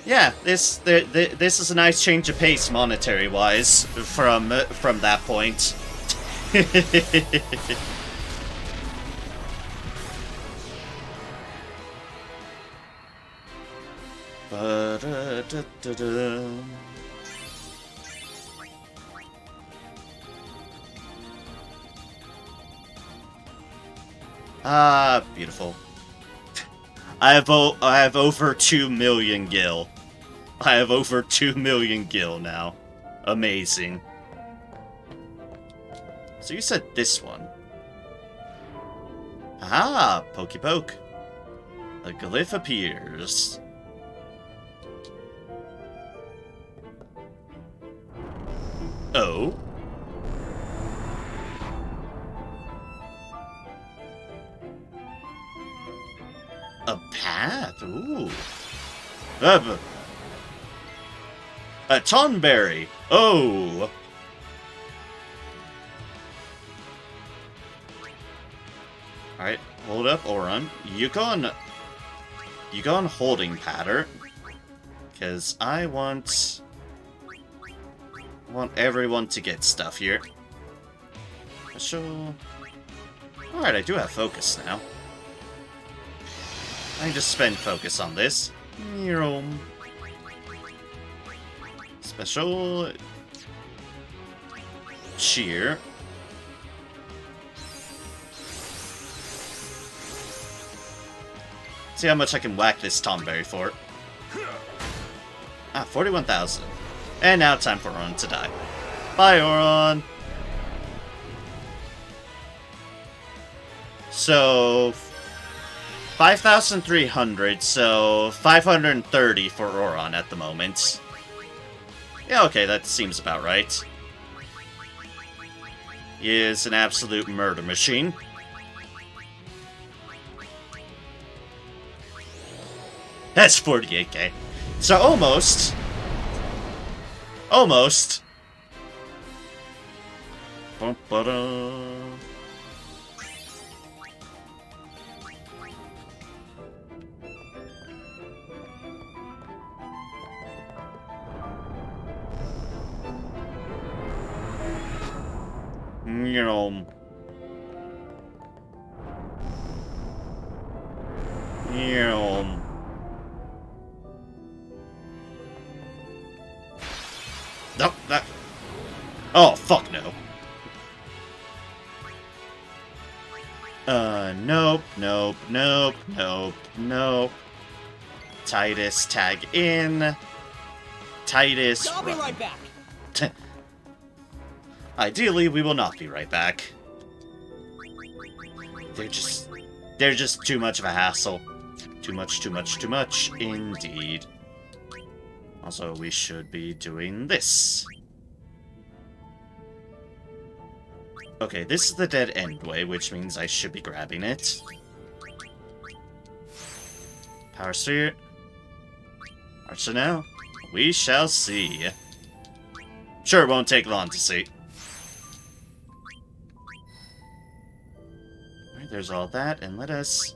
Yeah, this is a nice change of pace monetary-wise from that point. Ba-da-da-da-da. Ah, beautiful. I have over 2 million gil. I have over 2 million gil now. Amazing. So you said this one. Ah, pokey poke. A glyph appears. Oh. A path? Ooh. A tonberry. Oh. Alright, hold up, Oron. You go on holding pattern. Because I want everyone to get stuff here. Special. Alright, I do have focus now. I can just spend focus on this. Special cheer. See how much I can whack this Tomberry for. Ah, 41,000. And now time for Oron to die. Bye, Oron! So 5,300, so 530 for Oron at the moment. Yeah, okay, that seems about right. He is an absolute murder machine. That's 48k. So almost. Almost. Bum-ba-da. No, that... Oh, fuck no. Nope, nope, nope, nope, nope. Titus, tag in. Titus, I'll be run. right back. Ideally, we will not be right back. They're just too much of a hassle. Too much, indeed. Also, we should be doing this. Okay, this is the dead end way, which means I should be grabbing it. Power sphere. Arsenal. We shall see. Sure, it won't take long to see. Alright, there's all that, and let us...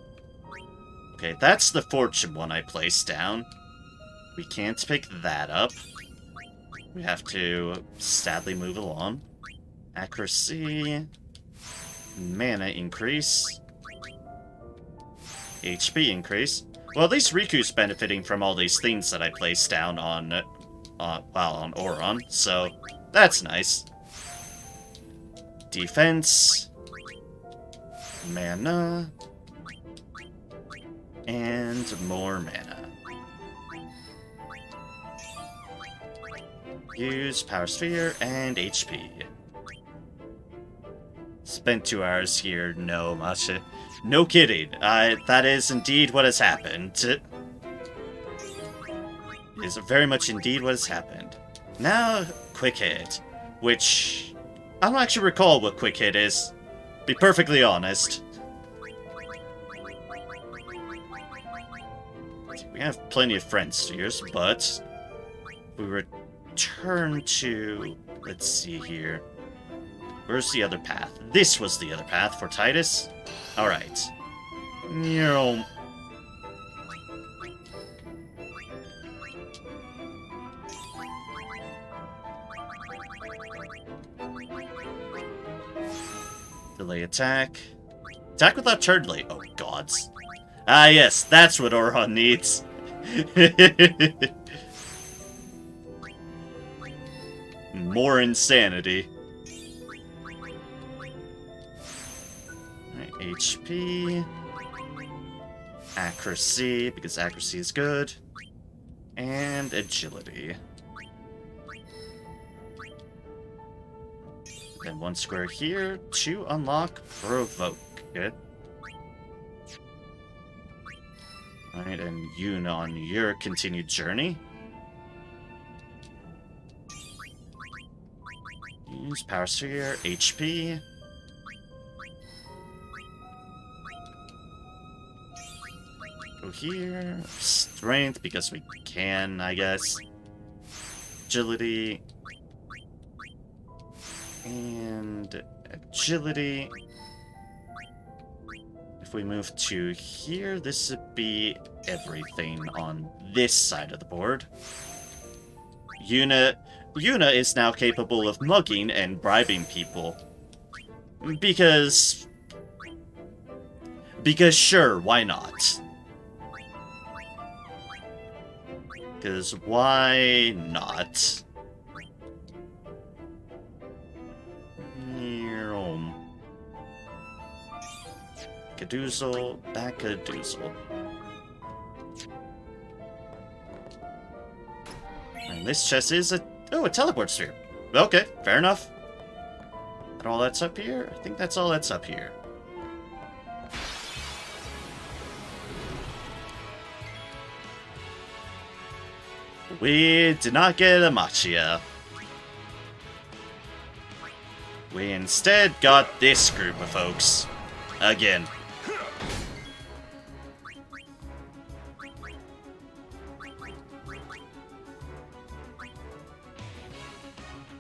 Okay, that's the fortune one I placed down. We can't pick that up. We have to sadly move along. Accuracy, mana increase, HP increase. Well, at least Riku's benefiting from all these things that I placed down on Auron, so that's nice. Defense, mana, and more mana. Use Power Sphere and HP. Spent 2 hours here. No, Masha. No kidding. That is indeed what has happened. It is very much indeed what has happened. Now, Quick Hit. Which... I don't actually recall what Quick Hit is. Be perfectly honest. We have plenty of friend spheres, but... we return to... let's see here. Where's the other path? This was the other path for Titus. Alright. Delay attack. Attack without turn delay. Oh, gods. Ah, yes, that's what Auron needs. More insanity. HP, accuracy, because accuracy is good, and agility. Then 1 square here to unlock Provoke. Good. Alright, and Yuna on your continued journey. Use Power Sphere, HP. Go here. Strength, because we can, I guess. Agility. And agility. If we move to here, this would be everything on this side of the board. Yuna is now capable of mugging and bribing people. Because sure, why not? Because why not? Cadoozle, Backadoozle. And this chest is a teleport sphere. Okay, fair enough. That all that's up here? I think that's all that's up here. We did not get a Machia. We instead got this group of folks. Again.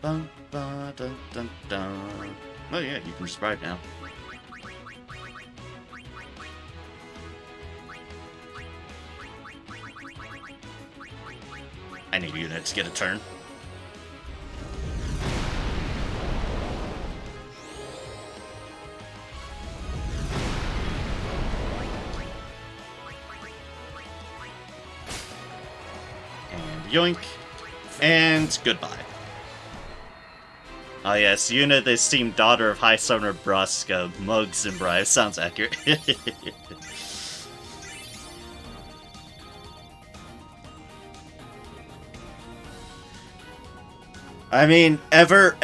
Bum, ba, dun, dun, dun. Oh yeah, you can just ride now. I need you to get a turn. And yoink. And goodbye. Oh yes, Yuna, the esteemed daughter of High Summoner Bruska, Mugs and Bribe. Sounds accurate. I mean, ever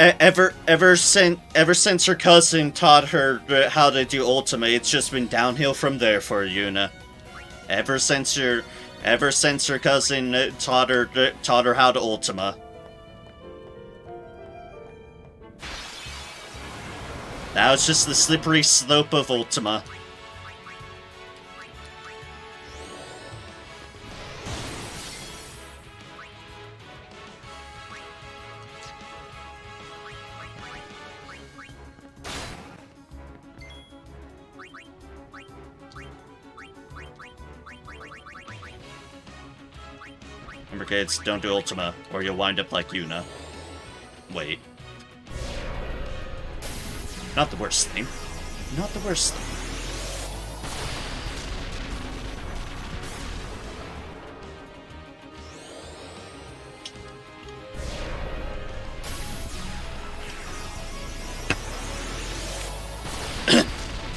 since her cousin taught her how to do Ultima, it's just been downhill from there for Yuna. Ever since her cousin taught her how to Ultima. Now it's just the slippery slope of Ultima. Remember kids, don't do Ultima, or you'll wind up like Yuna. Wait. Not the worst thing. Not the worst thing.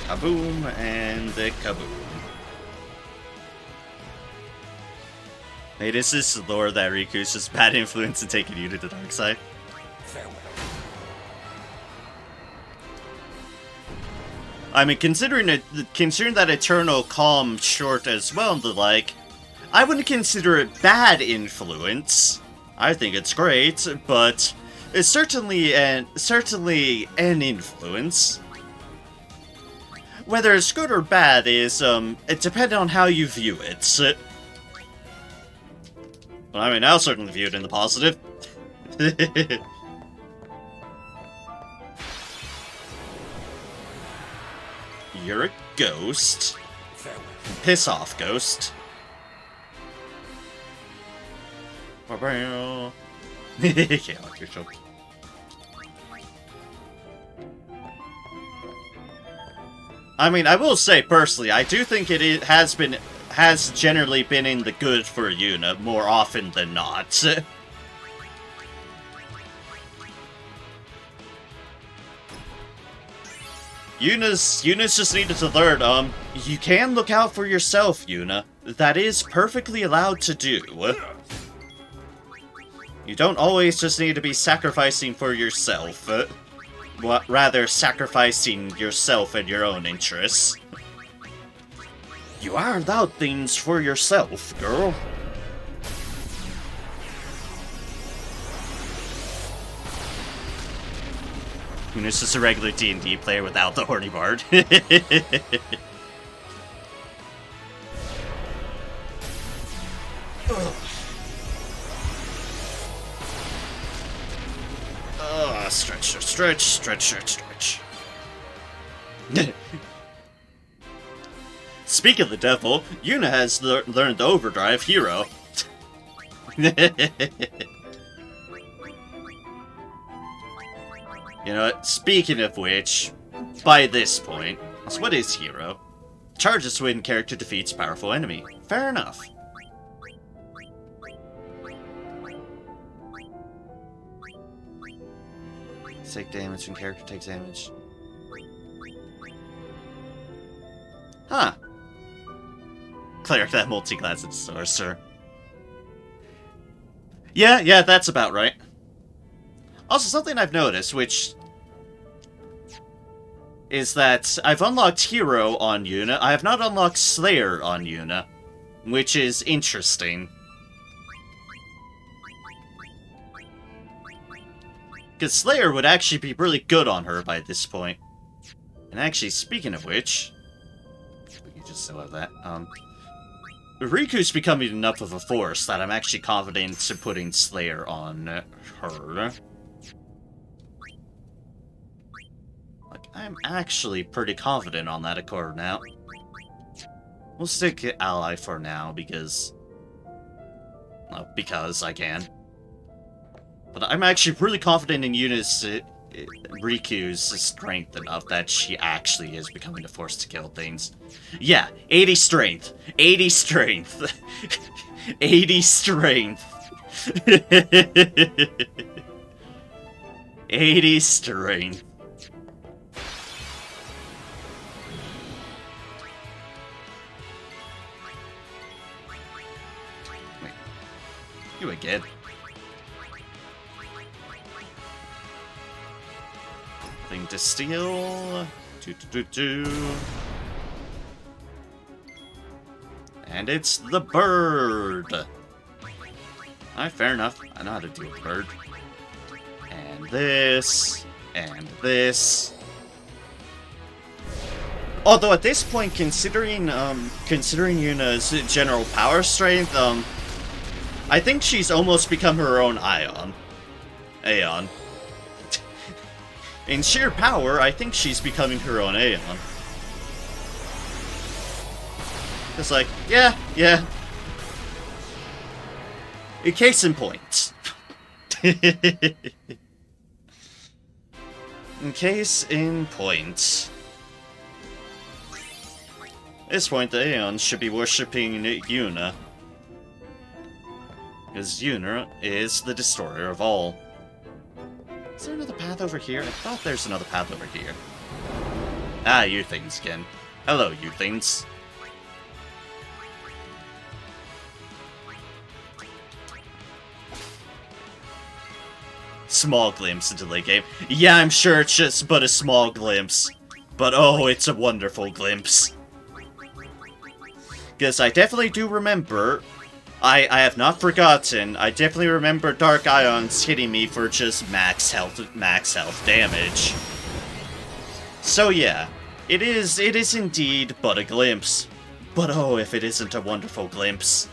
Kaboom and the kaboom. Hey, this is the lore that Riku's just bad influence and taking you to the dark side. Farewell. I mean, considering that Eternal Calm short as well and the like, I wouldn't consider it bad influence. I think it's great, but it's certainly an influence. Whether it's good or bad is it depends on how you view it. Well, I mean, I'll certainly view it in the positive. You're a ghost. Farewell. Piss off, ghost. Can't like yourself. I mean, I will say personally, I do think it has generally been in the good for Yuna more often than not. Yuna's just needed to learn, you can look out for yourself, Yuna. That is perfectly allowed to do. You don't always just need to be sacrificing for yourself. Rather, sacrificing yourself and your own interests. You ironed out things for yourself, girl. Yuna's just a regular D&D player without the horny bard. Stretch. Speak of the devil, Yuna has learned the overdrive hero. You know what? Speaking of which, by this point, so what is hero? Charges when character defeats powerful enemy. Fair enough. Take damage when character takes damage. Huh. Cleric that multi-class sorcerer. Yeah, that's about right. Also, something I've noticed, which is that I've unlocked Hero on Yuna. I have not unlocked Slayer on Yuna, which is interesting. Because Slayer would actually be really good on her by this point. And actually, speaking of which, we can just still have that. Riku's becoming enough of a force that I'm actually confident in putting Slayer on her. Like, I'm actually pretty confident on that accord now. We'll stick Ally for now because... well, because I can. But I'm actually really confident in Riku's strength enough that she actually is becoming a force to kill things. Yeah, 80 strength. 80 strength. 80 strength. 80 string. Wait. You again. Thing to steal. And it's the bird. Alright, fair enough. I know how to deal with bird. And this. And this. Although at this point, considering Yuna's general power strength, I think she's almost become her own Aeon. In sheer power, I think she's becoming her own Aeon. It's like, yeah. A case in point. Case in point. At this point, the Aeons should be worshipping Yuna. Because Yuna is the destroyer of all. Is there another path over here? I thought there's another path over here. Ah, you things again. Hello, you things. Small glimpse into the late game. Yeah, I'm sure it's just but a small glimpse. But oh, it's a wonderful glimpse. Because I definitely do remember, I have not forgotten, I definitely remember Dark Ions hitting me for just max health damage. So yeah, it is indeed but a glimpse. But oh, if it isn't a wonderful glimpse.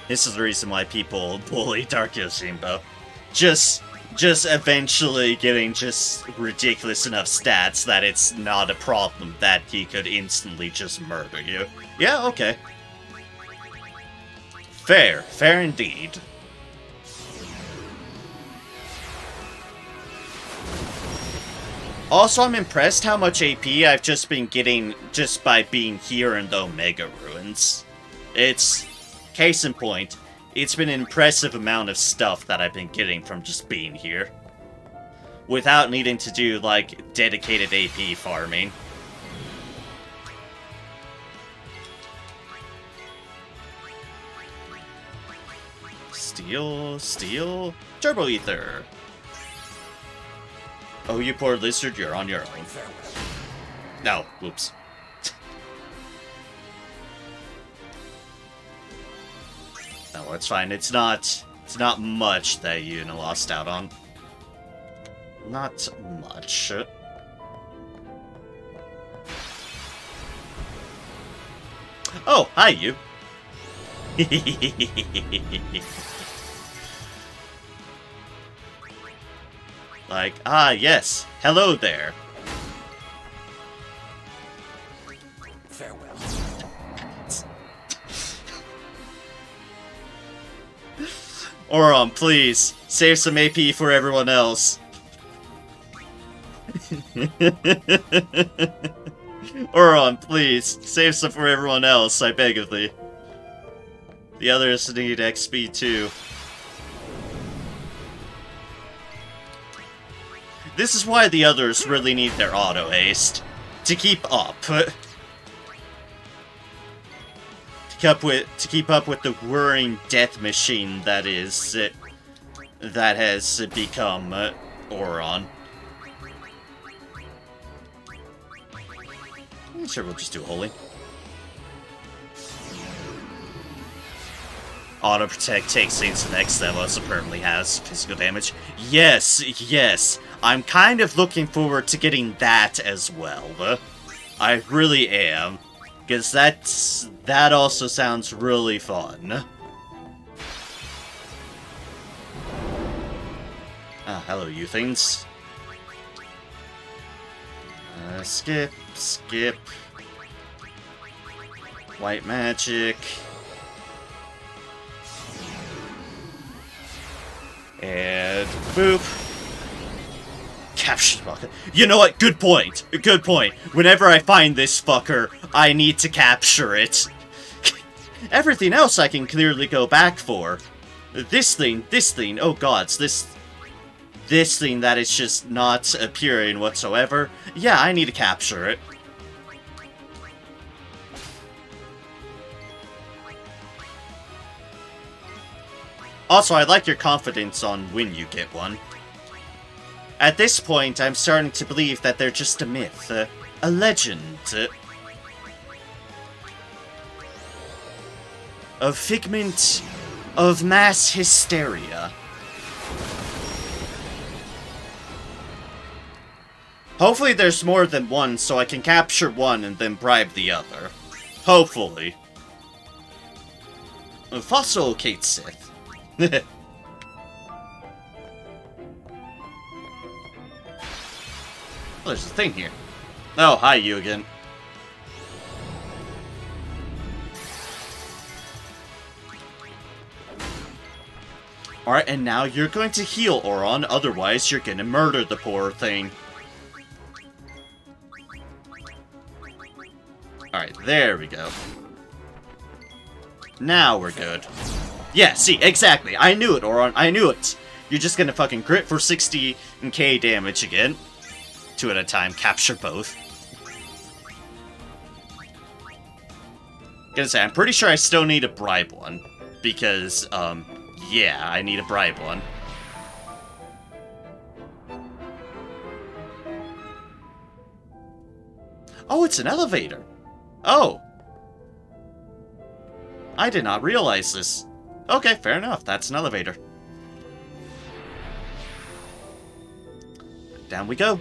This is the reason why people bully Dark Yojimbo. Just eventually getting just ridiculous enough stats that it's not a problem that he could instantly just murder you. Yeah, okay. Fair indeed. Also, I'm impressed how much AP I've just been getting just by being here in the Omega Ruins. It's... Case in point, it's been an impressive amount of stuff that I've been getting from just being here. Without needing to do, like, dedicated AP farming. Steal, Turbo Ether! Oh, you poor lizard, you're on your own. No, whoops. No, it's fine. It's not much that Yuna lost out on. Not much. Oh, hi, you. Like, ah, yes. Hello there. Farewell. Auron, please, save some AP for everyone else. Auron, please, save some for everyone else, I beg of thee. The others need XP too. This is why the others really need their auto-haste. To keep up. To keep up with the whirring death machine that is... that has become Auron. Sure, we'll just do Holy. Auto Protect takes things to the next level, so permanently has physical damage. Yes! I'm kind of looking forward to getting that as well. I really am. Because that also sounds really fun. Ah, hello, you things. Skip. White magic. And Boop. Capture the fucker. You know what? Good point. Good point. Whenever I find this fucker, I need to capture it. Everything else I can clearly go back for. This thing, oh gods, this thing that is just not appearing whatsoever. Yeah, I need to capture it. Also, I like your confidence on when you get one. At this point, I'm starting to believe that they're just a myth, a legend, a figment of mass hysteria. Hopefully there's more than one, so I can capture one and then bribe the other. Hopefully. Fossil Kate Sith. Oh, there's a thing here. Oh, hi, you again. Alright, and now you're going to heal Oron, otherwise you're gonna murder the poor thing. Alright, there we go. Now we're good. Yeah, see, exactly. I knew it, Oron. I knew it. You're just gonna fucking crit for 60k damage again. 2 at a time. Capture both. Gonna say, I'm pretty sure I still need a bribe one. Because, yeah, I need a bribe one. Oh, it's an elevator. Oh. I did not realize this. Okay, fair enough. That's an elevator. Down we go.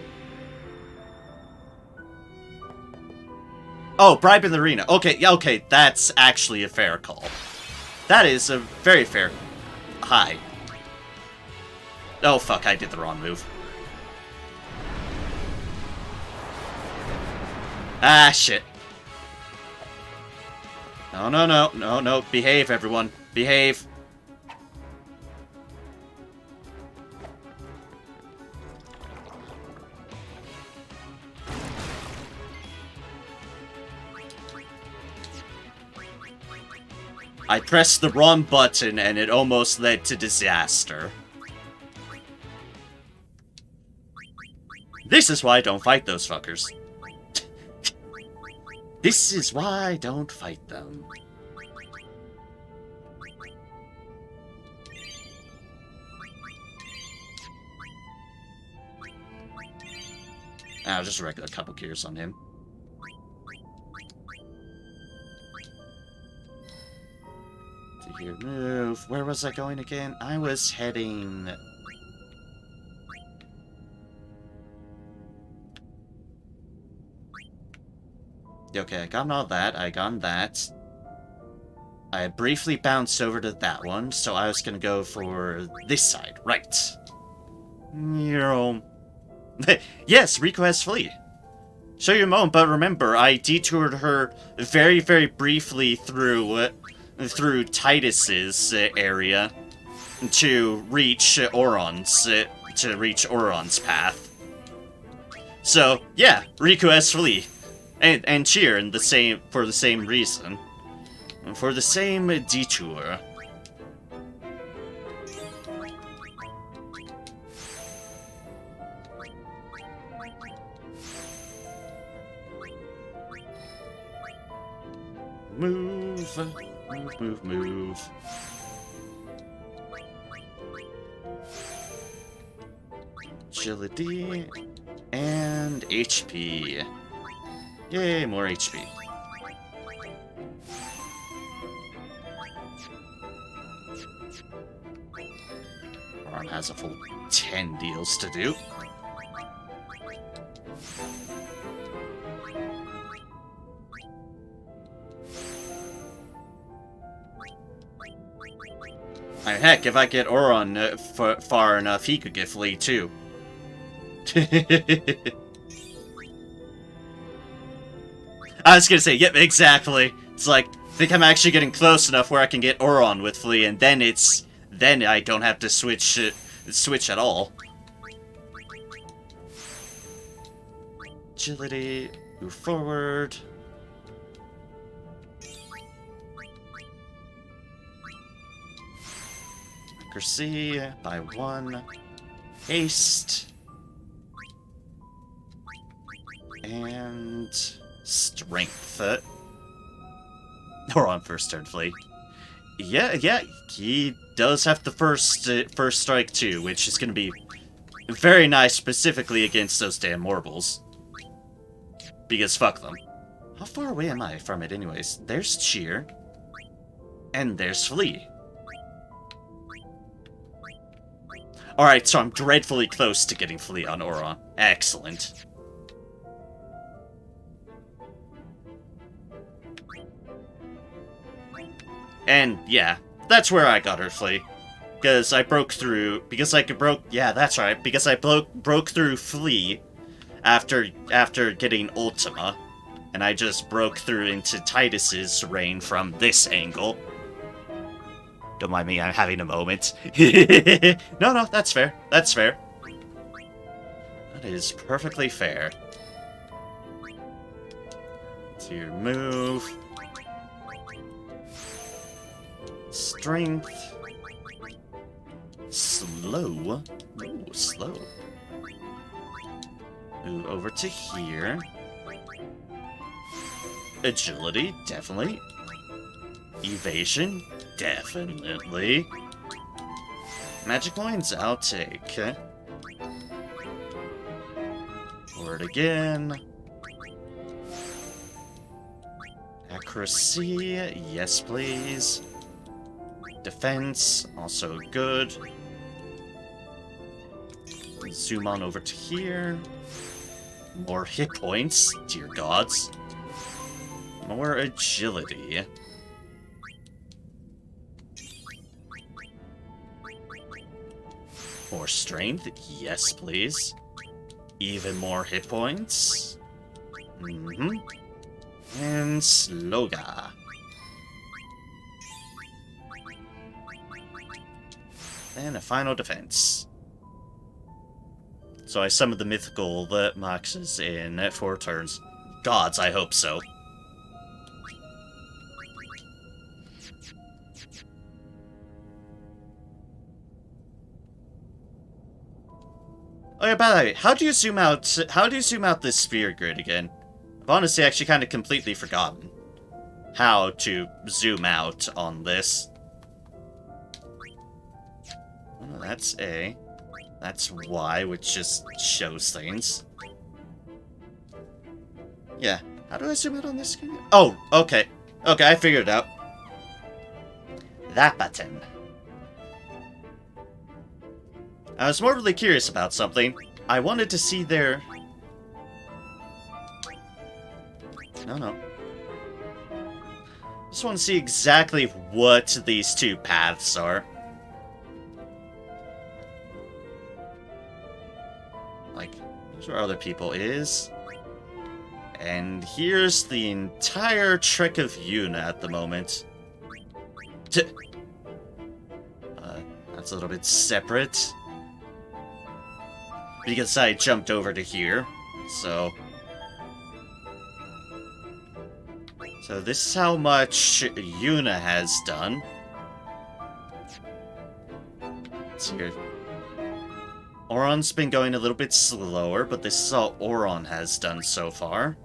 Oh, bribe in the arena. Okay, yeah, okay, that's actually a fair call. That is a very fair... Hi. Oh, fuck, I did the wrong move. Ah, shit. No, no, no, no, no. Behave, everyone. Behave. I pressed the wrong button and it almost led to disaster. This is why I don't fight those fuckers. This is why I don't fight them. Ah, just a regular couple gears on him. To here, move. Where was I going again? I was heading... Okay, I got all that. I got that. I briefly bounced over to that one, so I was gonna go for this side. Right. Yes, Rico has flee. Show you a moment, but remember, I detoured her very, very briefly through Titus's area to reach Oron's path. So yeah, Rico has flee. And cheer in the same for the same reason. For the same detour. Move, move, move, move. Agility and HP. Yay, more HP. Arm has a full 10 deals to do. I mean, heck, if I get Oron far enough, he could get Flea too. I was gonna say, yep, exactly. It's like, I think I'm actually getting close enough where I can get Oron with Flea, and then I don't have to switch switch at all. Agility, move forward. Accuracy by 1. Haste. And strength. Or on first turn flee. Yeah, he does have the first strike too, which is going to be very nice specifically against those damn Morbles. Because fuck them. How far away am I from it anyways? There's Cheer. And there's Flee. Alright, so I'm dreadfully close to getting Flee on Auron. Excellent. And yeah, that's where I got her Flee. Because I broke through, yeah, that's right, because I broke through Flee after getting Ultima, and I just broke through into Titus's reign from this angle. Don't mind me, I'm having a moment. No, that's fair. That's fair. That is perfectly fair. To your move. Strength. Slow. Ooh, slow. Move over to here. Agility, definitely. Evasion, definitely. Magic coins, I'll take. Forward again. Accuracy, yes please. Defense, also good. Zoom on over to here. More hit points, dear gods. More agility. More strength, yes please. Even more hit points. And Sloga. And a final defense. So I summoned the mythical that maxes in 4 turns. Gods, I hope so. Oh yeah, by the way, how do you zoom out this sphere grid again? I've honestly actually kind of completely forgotten how to zoom out on this. Oh, that's A. That's Y, which just shows things. Yeah. How do I zoom out on this screen? Oh, okay. Okay, I figured it out. That button. I was more really curious about something. I wanted to see their... No. Just want to see exactly what these 2 paths are. Like, here's where other people is. And here's the entire Trek of Yuna at the moment. That's a little bit separate. Because I jumped over to here, so this is how much Yuna has done. Let's see here. Auron's been going a little bit slower, but this is all Auron has done so far.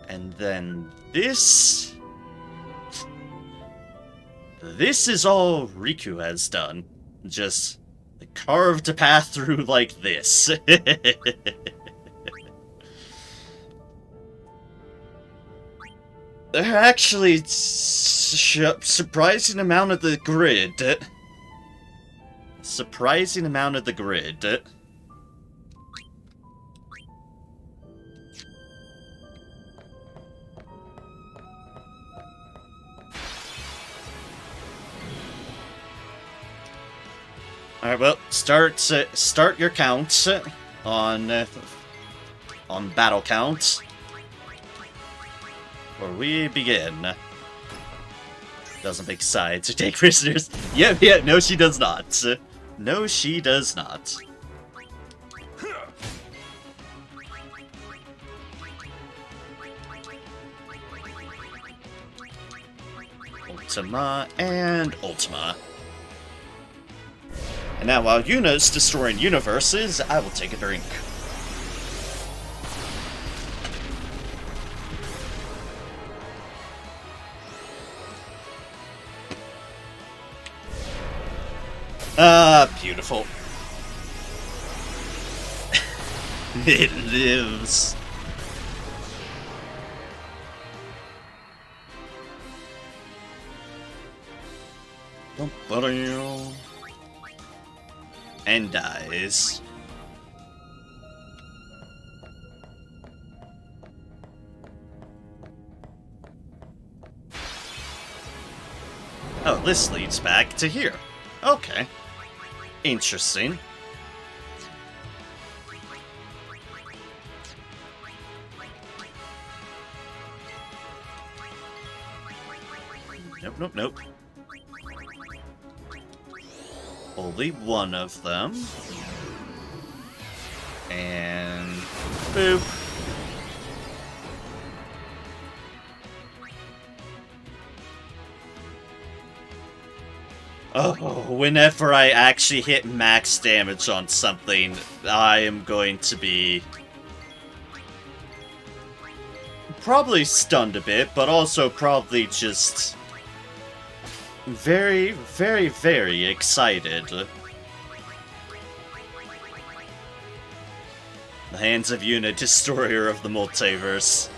And then this is all Riku has done. Just carved a path through like this. There are actually surprising amount of the grid. Surprising amount of the grid. Alright, well, start your count on battle count. Or we begin. Doesn't pick sides or take prisoners. Yeah, no she does not. No, she does not. Ultima and Ultima. And now while Yuna's destroying universes, I will take a drink. Beautiful. It lives. And dies. Oh, this leads back to here. Okay. Interesting. Nope. Only one of them. And boop. Oh, whenever I actually hit max damage on something, I am going to be probably stunned a bit, but also probably just very, very, very excited. The hands of Yuna, destroyer of the multiverse.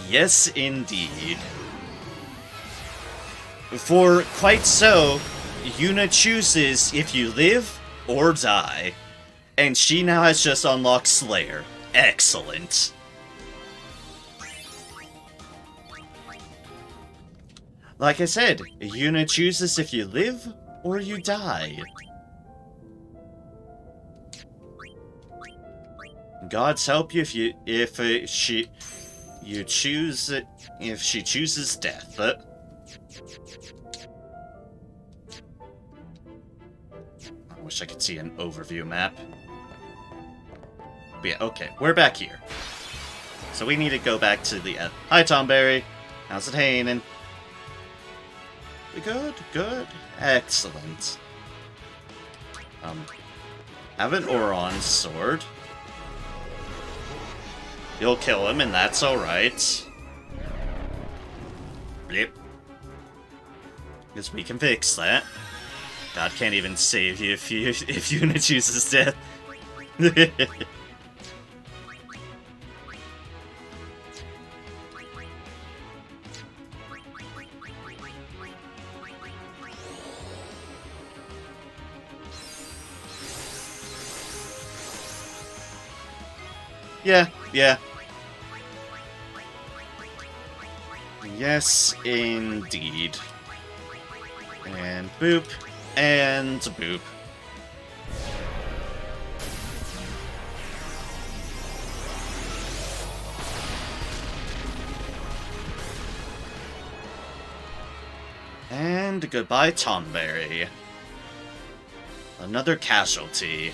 Yes, indeed. For quite so, Yuna chooses if you live or die. And she now has just unlocked Slayer. Excellent. Like I said, Yuna chooses if you live or you die. Gods help you if she chooses death. I wish I could see an overview map. But yeah, okay, we're back here. So we need to go back to the Hi, Tom Berry. How's it hanging? Good. Excellent. Have an Oron sword. You'll kill him, and that's alright. Blip. Because we can fix that. God can't even save you if Yuna chooses death. Yeah. Yes, indeed. And boop. And boop. And goodbye, Tomberry. Another casualty.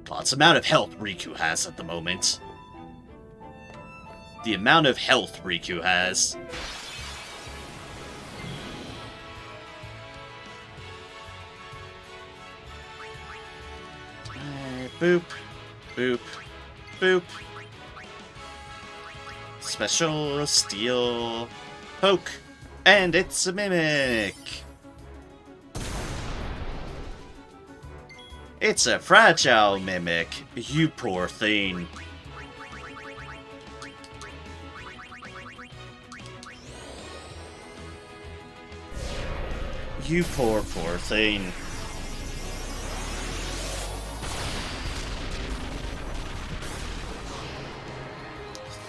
God's amount of health Riku has at the moment. The amount of health Riku has. Boop. Boop. Boop. Special steel poke. And it's a mimic. It's a fragile mimic. You poor thing. You poor thing.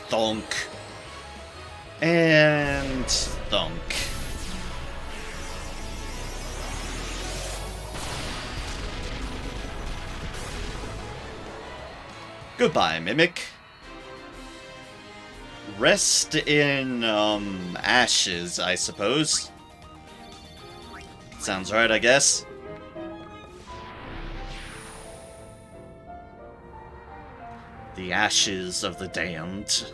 Thunk. And thunk. Goodbye, Mimic. Rest in, ashes, I suppose. Sounds right, I guess. The ashes of the damned.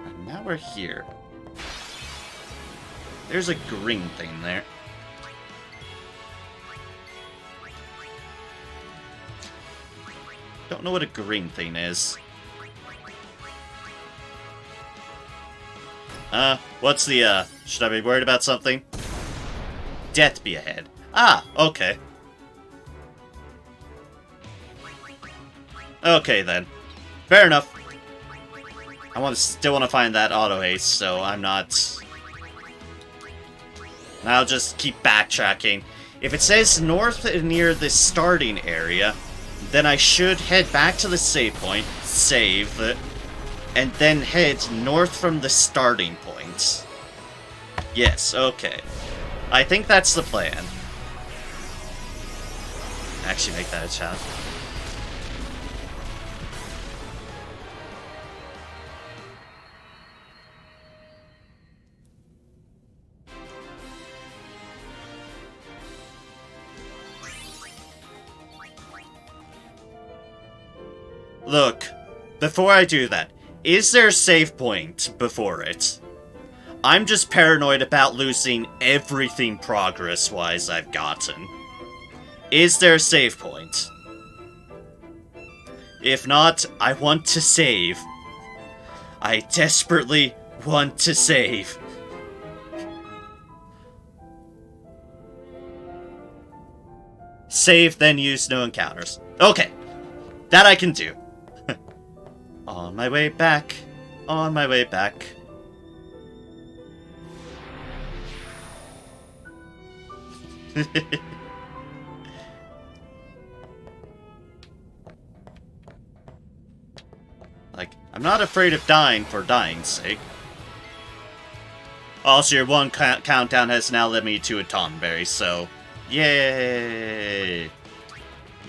And now we're here. There's a green thing there. Don't know what a green thing is. What's the, should I be worried about something? Death be ahead. Ah, okay. Okay, then. Fair enough. I still want to find that auto haste, so I'm not... I'll just keep backtracking. If it says north near the starting area, then I should head back to the save point, save, and then head north from the starting point. Yes, okay. I think that's the plan. Actually make that a shot. Look, before I do that, is there a save point before it? I'm just paranoid about losing everything progress-wise I've gotten. Is there a save point? If not, I want to save. I desperately want to save. Save, then use no encounters. Okay, that I can do. On my way back. On my way back. Like, I'm not afraid of dying for dying's sake. Also, your one countdown has now led me to a Tonberry, so... Yay!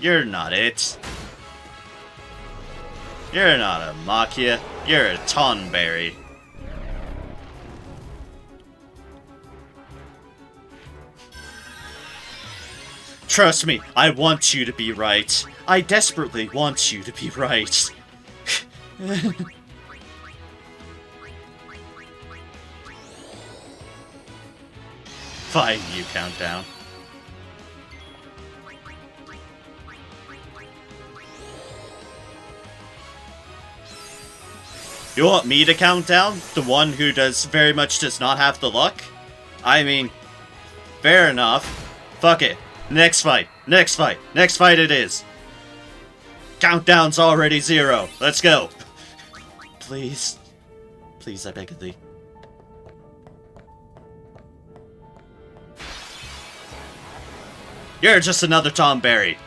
You're not it. You're not a Makia, you're a Tonberry. Trust me, I want you to be right. I desperately want you to be right. Fine, you countdown. You want me to count down? The one who very much does not have the luck? I mean, fair enough. Fuck it. Next fight. Next fight. Next fight it is. Countdown's already 0. Let's go. Please. Please, I beg of thee. You're just another Tonberry.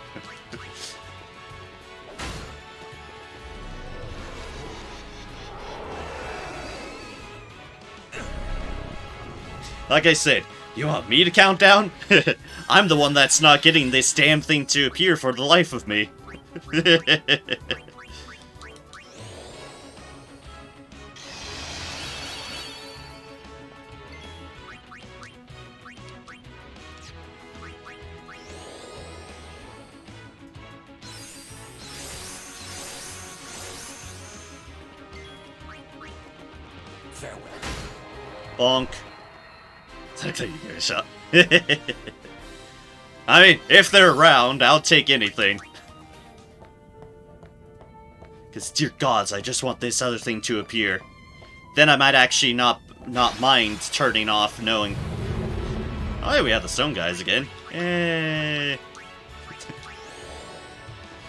Like I said, you want me to count down? I'm the one that's not getting this damn thing to appear for the life of me. Farewell. Bonk. I thought you gave a shot. I mean, if they're around, I'll take anything. Because, dear gods, I just want this other thing to appear. Then I might actually not mind turning off, knowing... Oh, yeah, we have the stone guys again. Yay!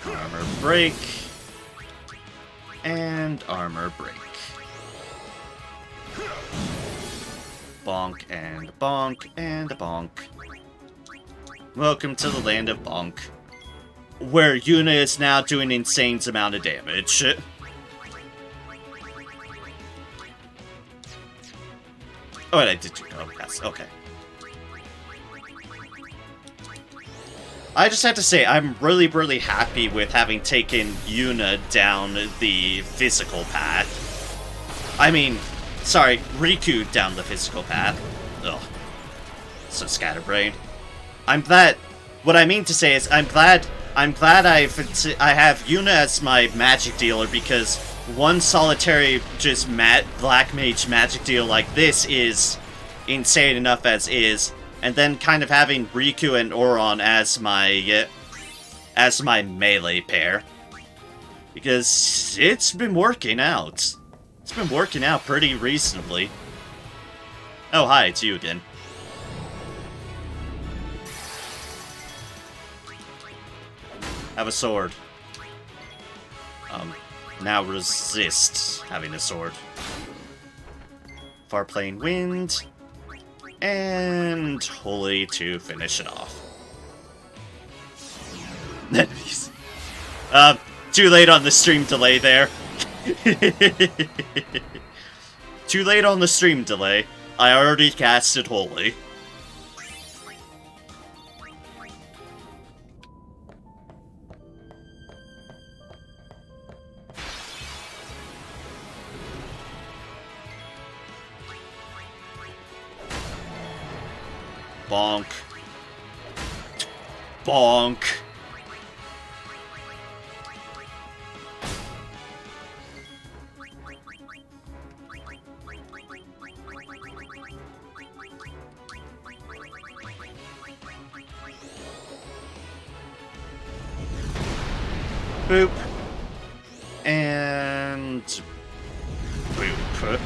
Armor break. And armor break. Bonk and bonk and bonk. Welcome to the land of bonk. Where Yuna is now doing an insane amount of damage. Oh, wait, I did. Oh, yes, okay. I just have to say, I'm really, really happy with having taken Yuna down the physical path. I mean, sorry, Riku down the physical path. Ugh. So scatterbrained. I'm glad... What I mean to say is, I have Yuna as my magic dealer, because one solitary just black mage magic deal like this is insane enough as is, and then kind of having Riku and Oron as my melee pair, because it's been working out. It's been working out pretty reasonably. Oh, hi, it's you again. Have a sword. Now resist having a sword. Farplane wind. And Holy to finish it off. Enemies. Too late on the stream delay there. Too late on the stream delay. I already casted Holy. Bonk. Bonk. Boop. And... boop.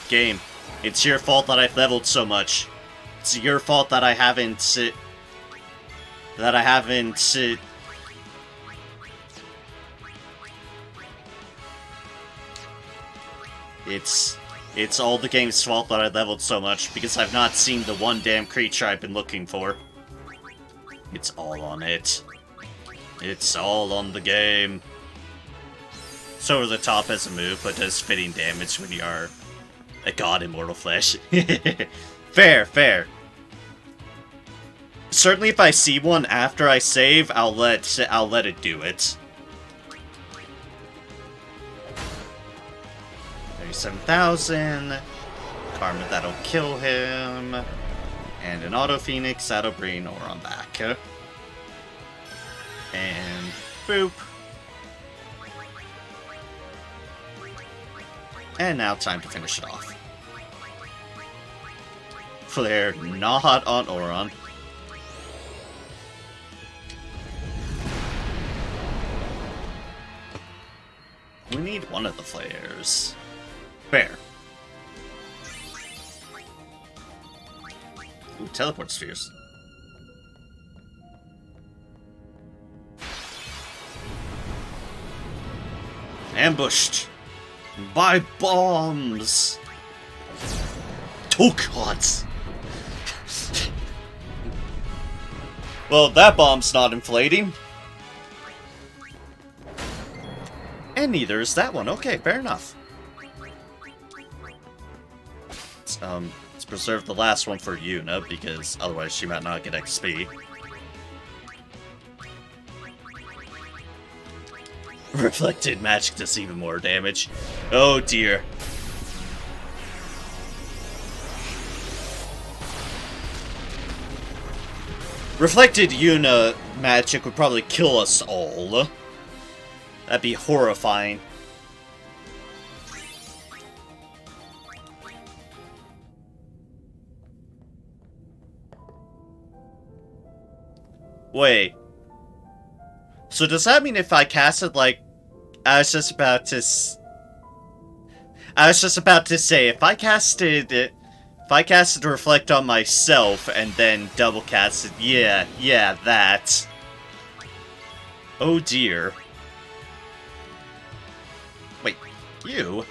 Game. It's your fault that I've leveled so much. It's your fault that I haven't... It's all the game's fault that I leveled so much, because I've not seen the one damn creature I've been looking for. It's all on it. It's all on the game. So over the top as a move, but does fitting damage when you are a god immortal flesh. Fair. Certainly if I see one after I save, I'll let it do it. 37,000. Karma, that'll kill him. And an Auto Phoenix, that'll bring Oron back. And boop. And now time to finish it off. Flare not on Oron. We need one of the flares. Fair. Ooh, teleport spheres. Ambushed by bombs. Oh gods. Well, that bomb's not inflating. And neither is that one. Okay, fair enough. Let's preserve the last one for Yuna, because otherwise she might not get XP. Reflected magic does even more damage. Oh dear. Reflected Yuna magic would probably kill us all. That'd be horrifying. Wait. So does that mean if I casted, like... I was just about to say, if I casted Reflect on myself and then double casted, yeah, that. Oh dear. Wait, you?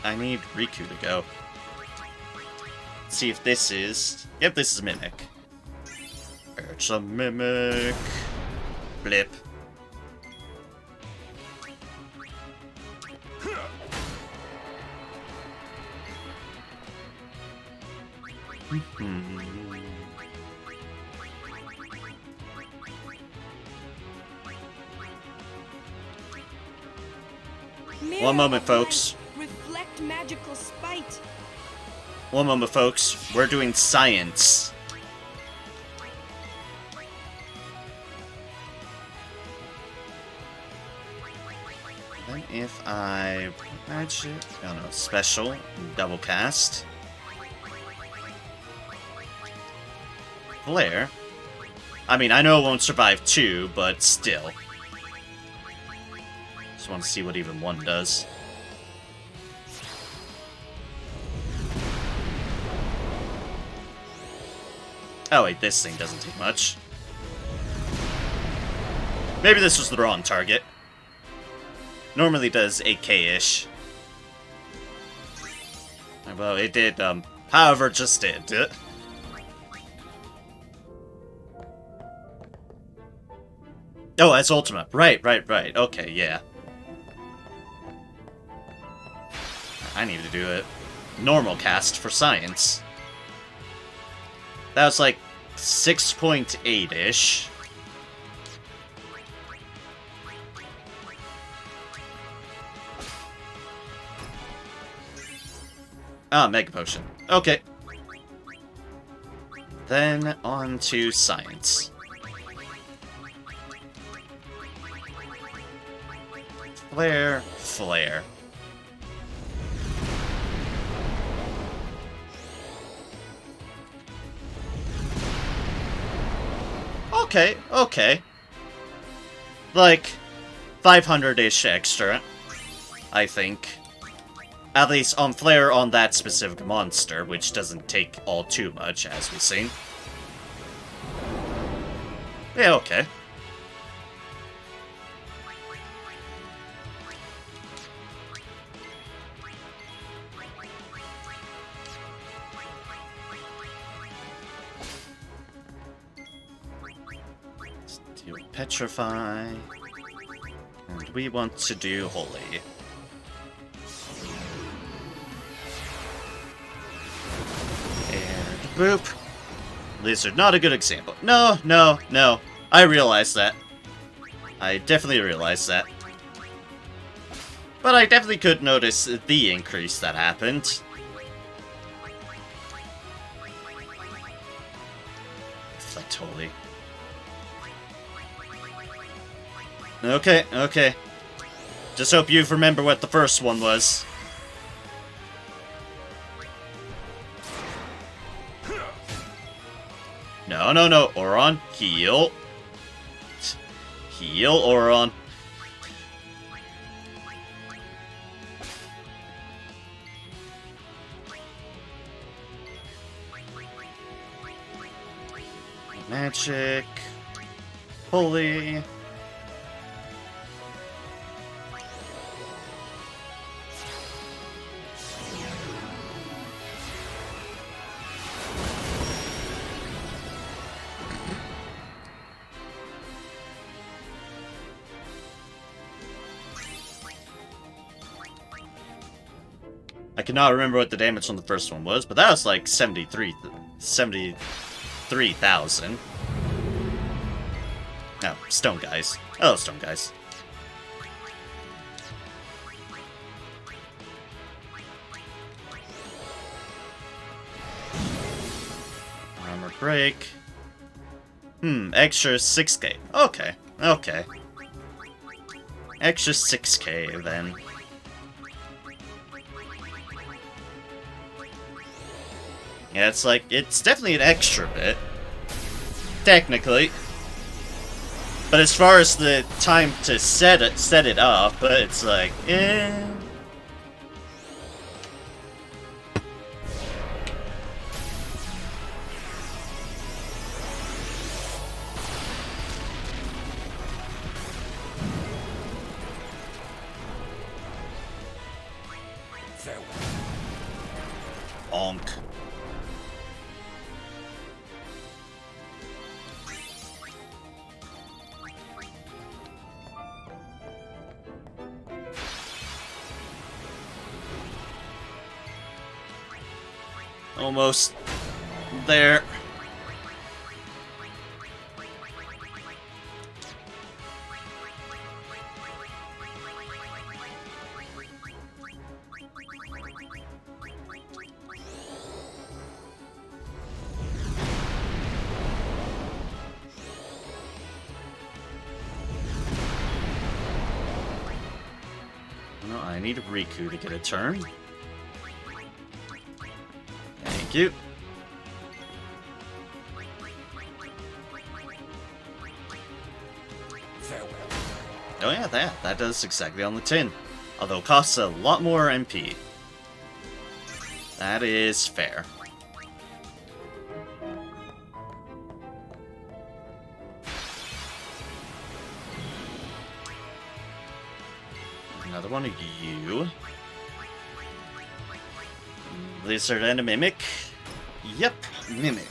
I need Riku to go. Let's see if this is... Yep, this is Mimic. It's a Mimic. Blip. One moment, folks. Reflect magical spite. One moment, folks. We're doing science. Then if I magic, oh no, special, double cast, flare. I mean, I know it won't survive 2, but still. Just want to see what even 1 does. Oh wait, this thing doesn't take much. Maybe this was the wrong target. Normally does 8k-ish. Well, it did, however, just did. Oh, that's ultimate. Right. Okay, yeah. I need to do it. Normal cast for science. That was like 6.8-ish. Ah, Mega Potion. Okay. Then on to science. Flare, flare. Okay. Like, 500-ish extra, I think. At least on flare on that specific monster, which doesn't take all too much, as we've seen. Yeah, okay. Let's do Petrify. And we want to do Holy. Boop. Lizard, not a good example. No. I realize that. I definitely realize that. But I definitely could notice the increase that happened. Reflect Holy. Okay. Just hope you remember what the first one was. No. Auron, heal. Heal, Auron. Magic. Holy. I cannot remember what the damage on the first one was, but that was like 73,000. No, stone guys. Oh, stone guys. Armor break. Extra 6k. Okay. Extra 6k then. Yeah, it's definitely an extra bit. Technically. But as far as the time to set it up, it's like, eh. Onk. Almost. there. No, I need Riku to get a turn. Thank you. Farewell. Oh yeah, that does exactly on the tin. Although it costs a lot more MP. That is fair. Another one of you. Lizard and a Mimic. Yep, Mimic.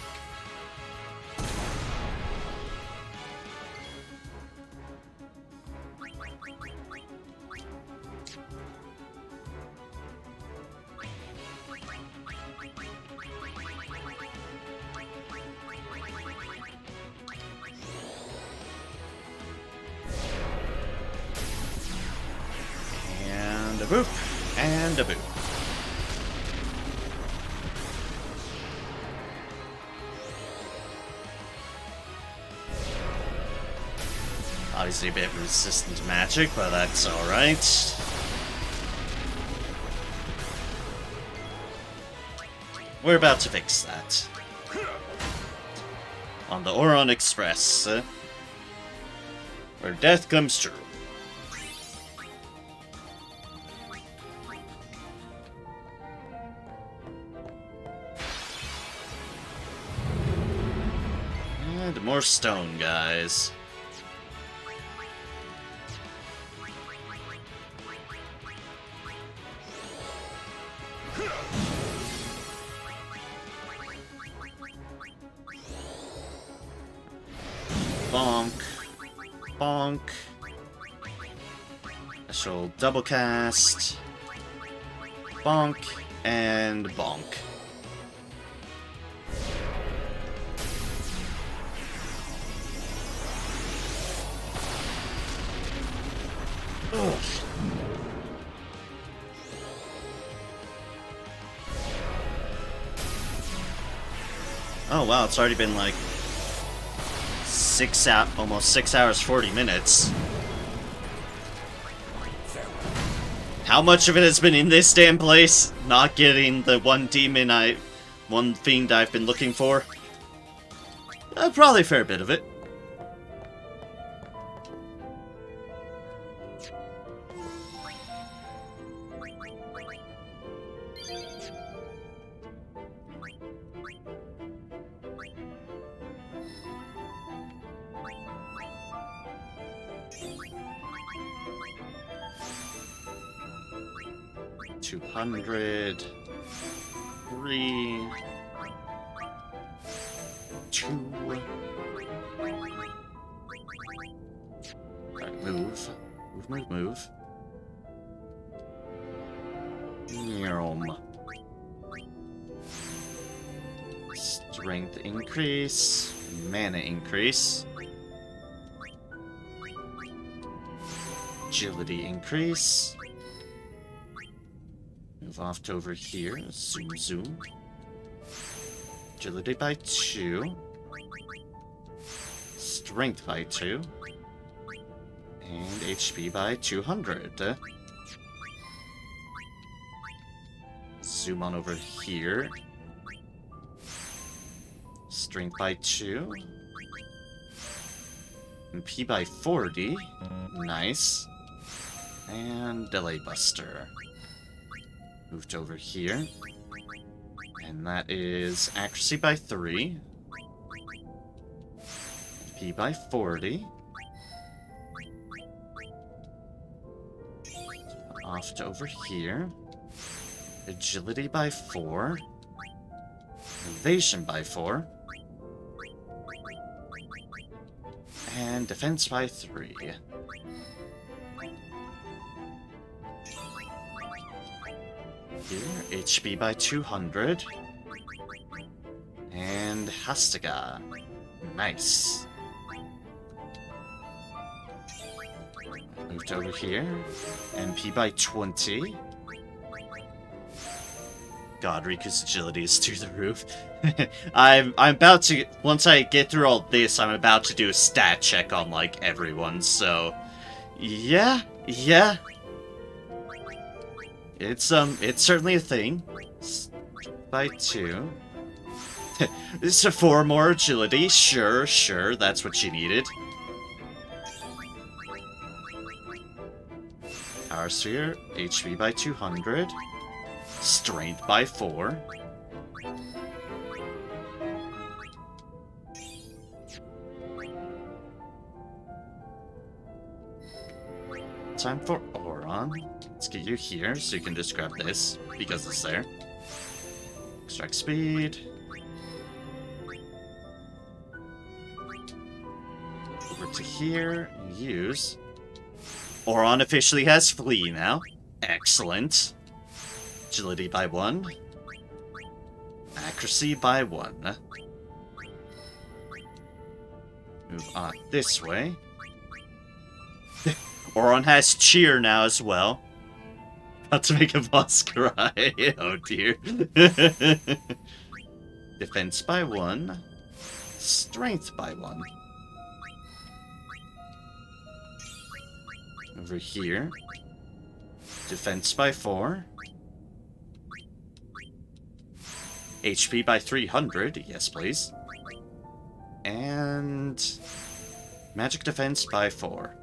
And a boop. And a boop. Obviously a bit resistant to magic, but that's alright. We're about to fix that. On the Oron Express, where death comes true. And more stone, guys. Bonk. Bonk. I shall double cast. Bonk. And bonk. Ugh. Oh wow, it's already been like almost 6 hours 40 minutes. How much of it has been in this damn place? Not getting the one fiend I've been looking for? Probably a fair bit of it. $200, 3, 2. Right, move. Move. Nyom. Strength increase. Mana increase. Agility increase. Move off to over here. Zoom. Agility by 2. Strength by 2. And HP by 200. Zoom on over here. Strength by 2. MP by 40. Nice. And Delay Buster. Moved over here. And that is accuracy by 3. MP by 40. Off to over here. Agility by 4. Evasion by 4. And defense by 3. Here, HP by 200. And Hastaga. Nice. Moved over here. MP by 20. God, Riku's agility is through the roof. I'm about to, once I get through all this, I'm about to do a stat check on, like, everyone, so... Yeah. It's certainly a thing. By 2. This is 4 more agility. Sure, that's what she needed. Power Sphere, HP by 200. Strength by 4. Time for Auron. Let's get you here so you can just grab this, because it's there. Extract speed. Over to here, and use. Auron officially has Flee now. Excellent. Agility by 1. Accuracy by 1. Move on this way. Auron has Cheer now as well. About to make a boss cry. Oh dear. Defense by 1. Strength by 1. Over here. Defense by 4. HP by 300. Yes, please. And... Magic defense by 4.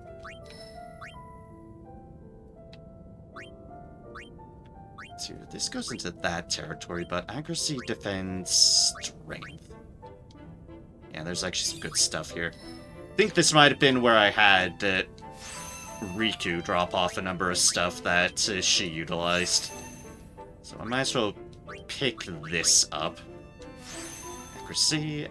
So this goes into that territory, but accuracy, defense, strength. Yeah, there's actually some good stuff here. I think this might have been where I had Riku drop off a number of stuff that she utilized. So I might as well pick this up. Accuracy.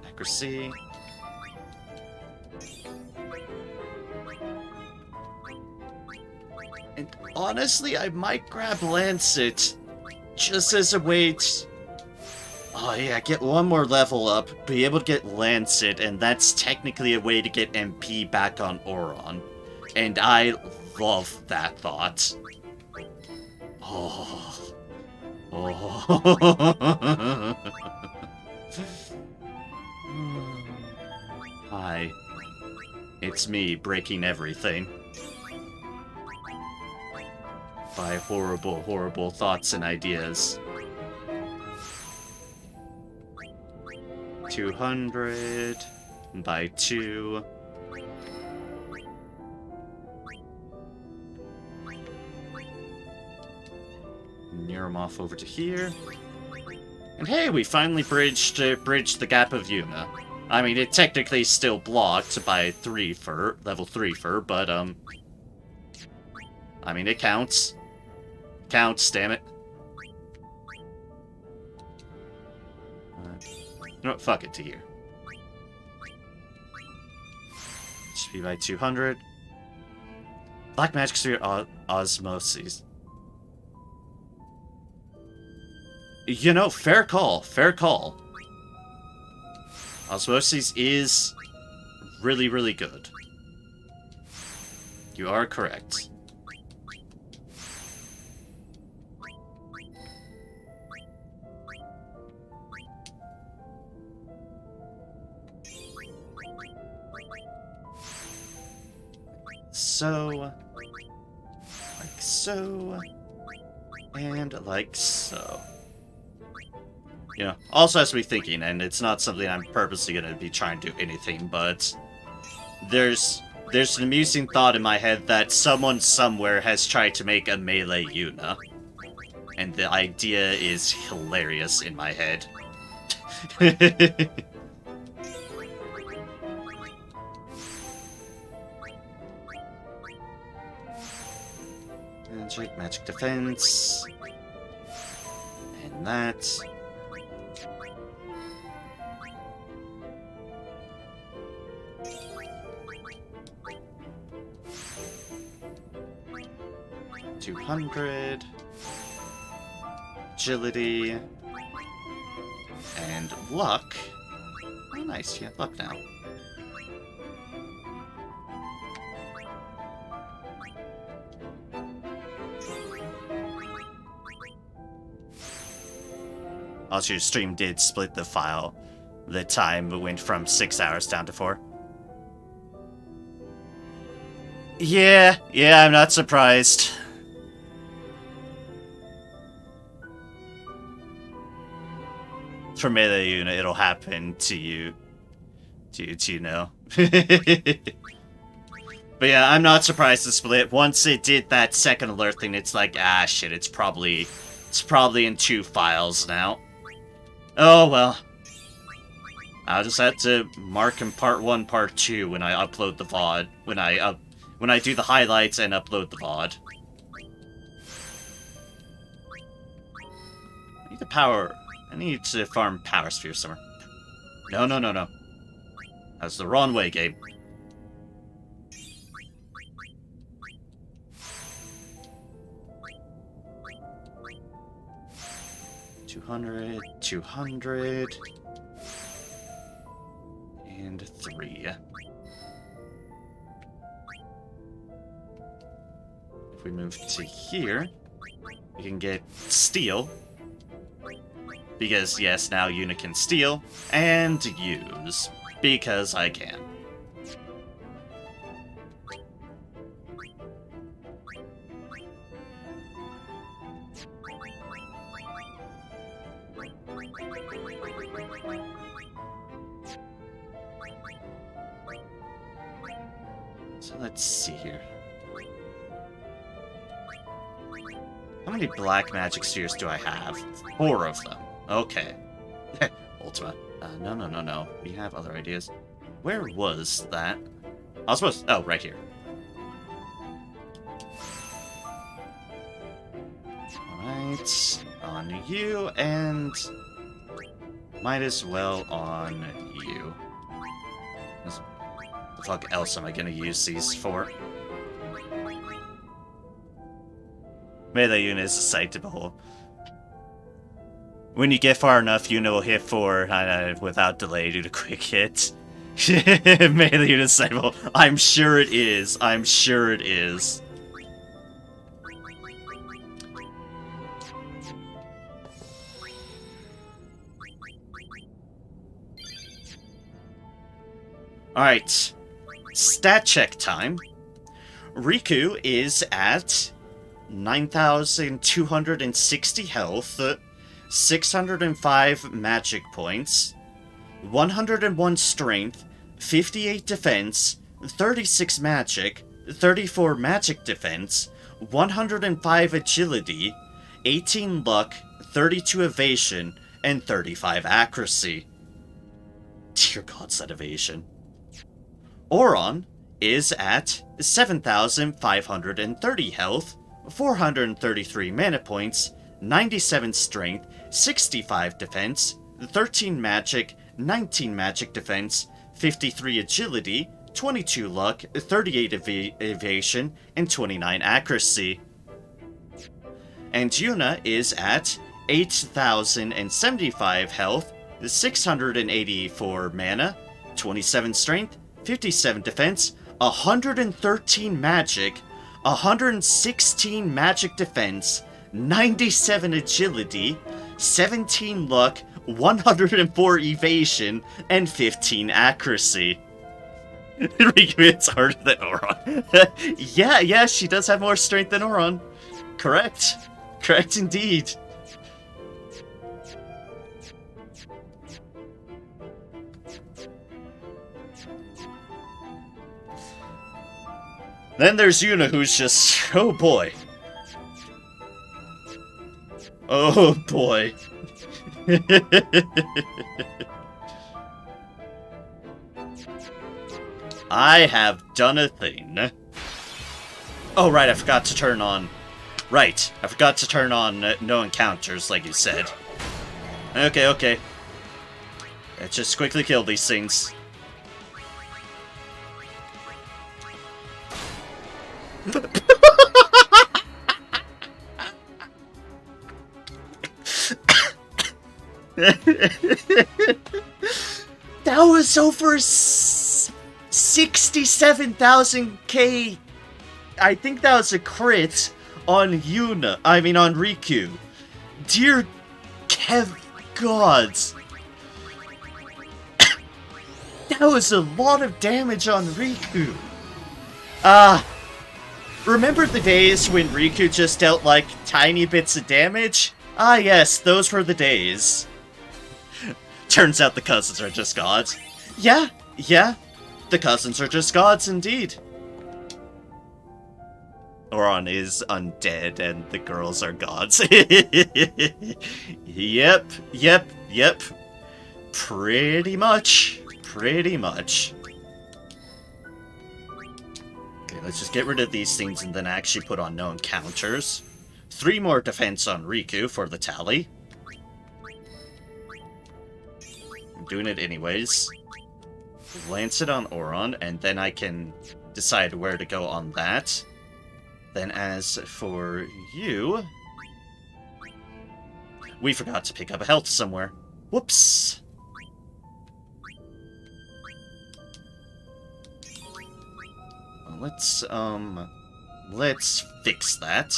And honestly, I might grab Lancet just as a way to... Oh yeah, get one more level up, be able to get Lancet, and that's technically a way to get MP back on Auron. And I love that thought. Oh. Hi. It's me breaking everything. By horrible, horrible thoughts and ideas. 200 by 2. Near him off over to here. And hey, we finally bridged the gap of Yuna. I mean, it technically is still blocked by level 3 fur, but I mean, it counts. Counts, damn it. You know what? Fuck it to here. HP by 200. Black Magic Sphere Osmosis. You know, fair call. Fair call. Osmosis is really, really good. You are correct. So, like so, and like so. You know, also has to be thinking, and it's not something I'm purposely going to be trying to do anything, but there's an amusing thought in my head that someone somewhere has tried to make a melee Yuna, and the idea is hilarious in my head. Magic defense, and that. $200, agility, and luck. nice. Yeah, luck now. Also, your stream did split the file. The time went from 6 hours down to 4. Yeah, I'm not surprised. For Melee Unit, it'll happen to you. To you know. But yeah, I'm not surprised to split. Once it did that second alert thing, it's like, ah, shit, it's probably in 2 files now. Oh, well. I'll just have to mark in part 1, part 2 when I upload the VOD. When I do the highlights and upload the VOD. I need to farm Power Sphere somewhere. No. That's the wrong way, game. $200, and 3. If we move to here, we can get steel. Because, yes, now Una can steal and use. Because I can. So let's see here. How many black magic spheres do I have? 4 of them. Okay. Ultima. No. We have other ideas. Where was that? I was supposed to... Oh, right here. Alright. On you, and... might as well on you. What the fuck else am I gonna use these for? Melee Unit is a sight to behold. When you get far enough, Una will hit 4 without delay due to quick hit. Melee Unit Cycle. I'm sure it is. Alright. Stat check time. Riku is at 9,260 health. 605 magic points, 101 strength, 58 defense, 36 magic, 34 magic defense, 105 agility, 18 luck, 32 evasion, and 35 accuracy. Dear God's that evasion. Auron is at 7,530 health, 433 mana points, 97 strength, 65 defense, 13 magic, 19 magic defense, 53 agility, 22 luck, 38 evasion, and 29 accuracy. And Yuna is at 8,075 health, 684 mana, 27 strength, 57 defense, 113 magic, 116 magic defense, 97 agility, 17 luck, 104 evasion, and 15 accuracy. It's harder than Auron. yeah, she does have more strength than Auron. Correct indeed. Then there's Yuna, who's just... oh boy. Oh boy. I have done a thing. Oh right, I forgot to turn on... right, I forgot to turn on no encounters, like you said. Okay. Let's just quickly kill these things. That was over 67,000k. I think that was a crit on Yuna. I mean, on Riku. Dear Kev gods. That was a lot of damage on Riku. Remember the days when Riku just dealt, like, tiny bits of damage? Ah, yes, those were the days. Turns out the cousins are just gods. Yeah, the cousins are just gods indeed. Oron is undead and the girls are gods. Yep. Pretty much. Okay, let's just get rid of these things and then actually put on known counters. 3 more defense on Riku for the tally. I'm doing it anyways. Lance it on Oron, and then I can decide where to go on that. Then as for you... We forgot to pick up a health somewhere. Whoops! Let's fix that.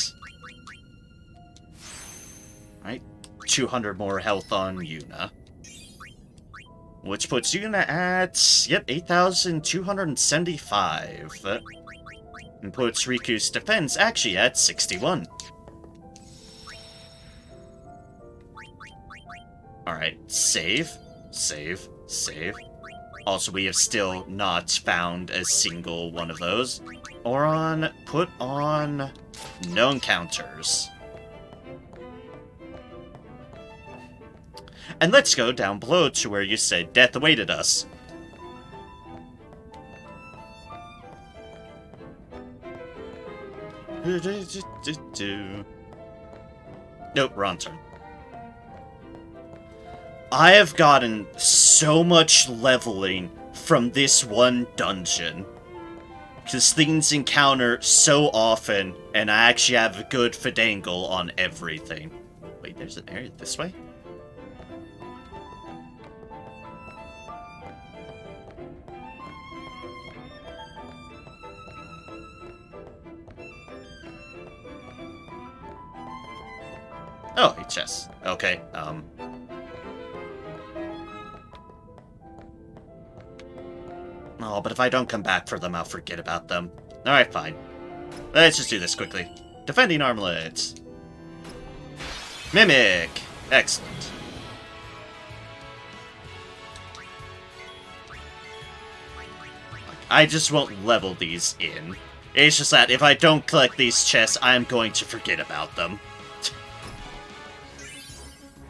Alright, 200 more health on Yuna. Which puts Yuna at, yep, 8,275. And puts Riku's defense actually at 61. Alright, save. Also, we have still not found a single one of those. Oron, put on known counters. And let's go down below to where you said death awaited us. Nope, wrong turn. I have gotten so much leveling from this one dungeon. Because things encounter so often, and I actually have a good fadangle on everything. Wait, there's an area this way? Oh, HS. Okay, Oh, but if I don't come back for them, I'll forget about them. Alright, fine. Let's just do this quickly. Defending armlets. Mimic! Excellent. I just won't level these in. It's just that if I don't collect these chests, I'm going to forget about them.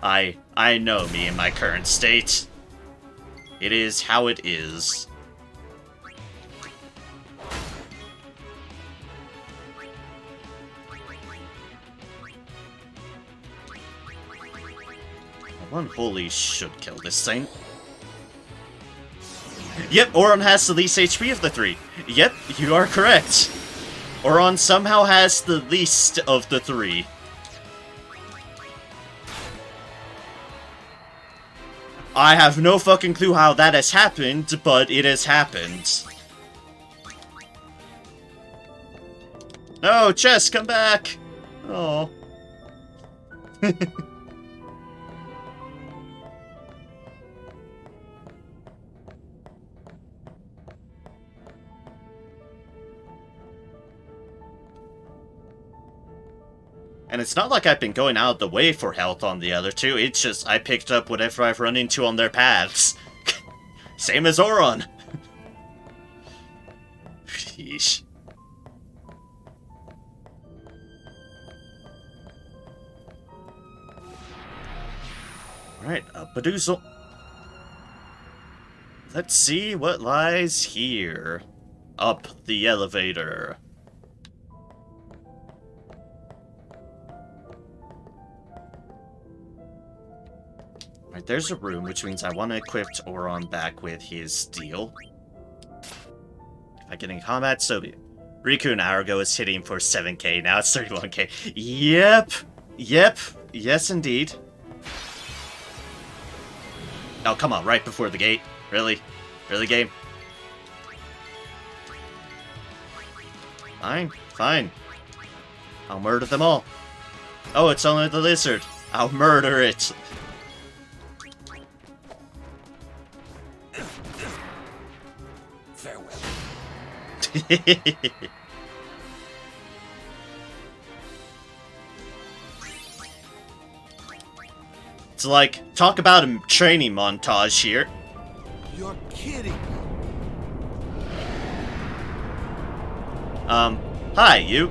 I know me in my current state. It is how it is. One holy should kill this thing. Yep, Oron has the least HP of the 3. Yep, you are correct. Oron somehow has the least of the 3. I have no fucking clue how that has happened, but it has happened. No, Chess, come back! Oh. And it's not like I've been going out of the way for health on the other two, it's just I picked up whatever I've run into on their paths. Same as Oron. Sheesh. Alright, a Badoozle. Let's see what lies here. Up the elevator. Right, there's a room, which means I want to equip Oron back with his deal. If I get in combat, so be it. Riku an hour ago was hitting for 7k, now it's 31k. Yep, yes indeed. Oh, come on, right before the gate. Really? Really, game? Fine, fine. I'll murder them all. Oh, it's only the lizard. I'll murder it. Farewell. It's like, talk about a training montage here. You're kidding. Hi, you.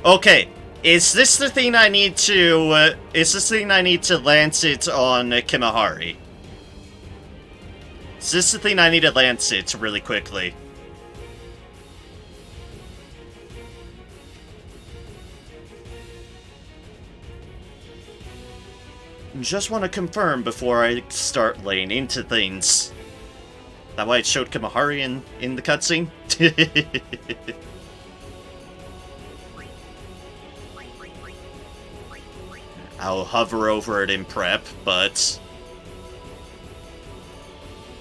Okay, is this the thing I need to, lance it on Kimahari? Is this the thing I need to lance it really quickly? Just want to confirm before I start laying into things. That why it showed Kimahari in the cutscene? I'll hover over it in prep, but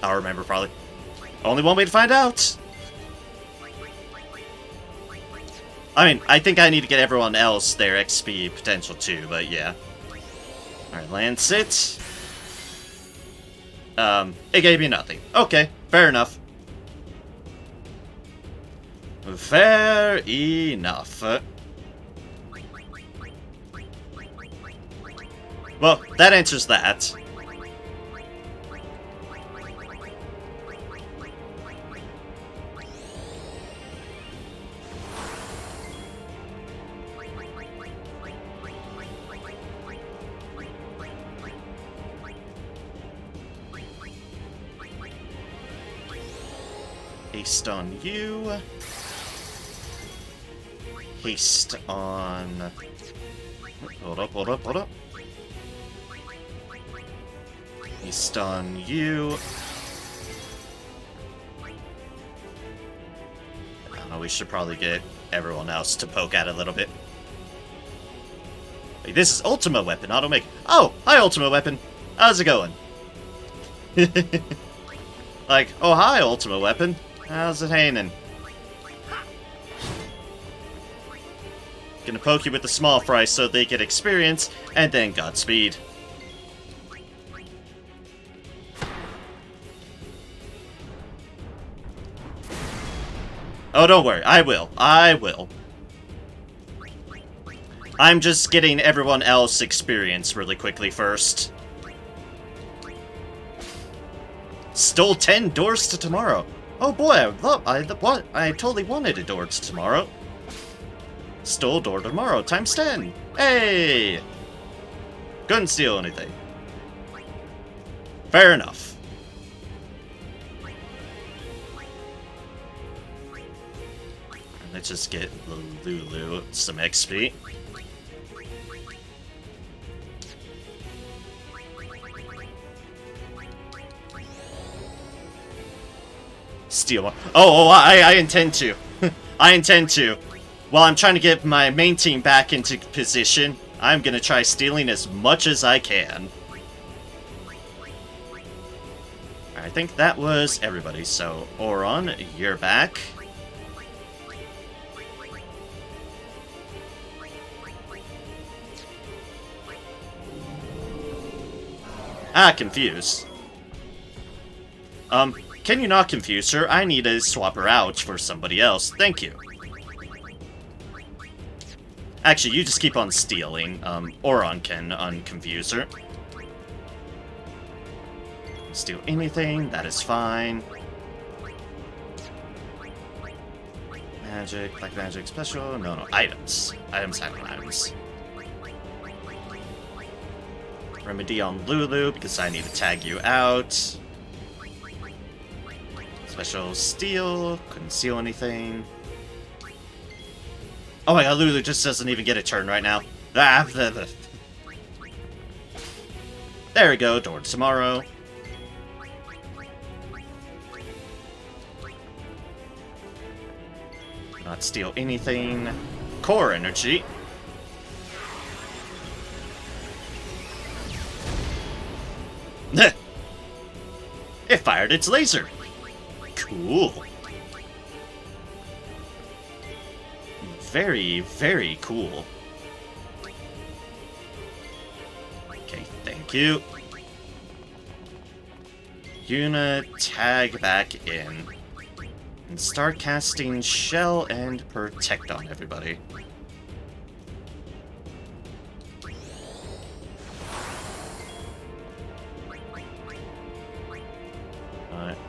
I'll remember probably. Only one way to find out! I mean, I think I need to get everyone else their XP potential too, but yeah. Alright, lance it. It gave me nothing. Okay, fair enough. Fair enough. Well, that answers that. Haste on you. Haste on... Hold up. Haste on you. I don't know, we should probably get everyone else to poke at it a little bit. Wait, this is Ultima Weapon, auto make. Oh, hi Ultima Weapon. How's it going? Like, oh hi Ultima Weapon. How's it hanging? Gonna poke you with the small fry so they get experience, and then Godspeed. Oh, don't worry. I will. I'm just getting everyone else experience really quickly first. Stole 10 doors to tomorrow. Oh boy, I totally wanted a door to tomorrow. Stole door tomorrow, times 10. Hey! Couldn't steal anything. Fair enough. Let's just get Lulu some XP. Steal one. Oh, I intend to. I intend to. While I'm trying to get my main team back into position, I'm gonna try stealing as much as I can. I think that was everybody, so Auron, you're back. Ah, confused. Can you not confuse her? I need to swap her out for somebody else. Thank you. Actually, you just keep on stealing. Auron can unconfuse her. Steal anything, that is fine. Magic, black magic, special, no, items. Items. Remedy on Lulu, because I need to tag you out. Special steal, couldn't steal anything. Oh my god, Lulu just doesn't even get a turn right now. There we go, door tomorrow. Not steal anything. core energy. It fired its laser. Cool. Very, very cool. Okay, thank you. Yuna, tag back in. And start casting Shell and Protect on everybody.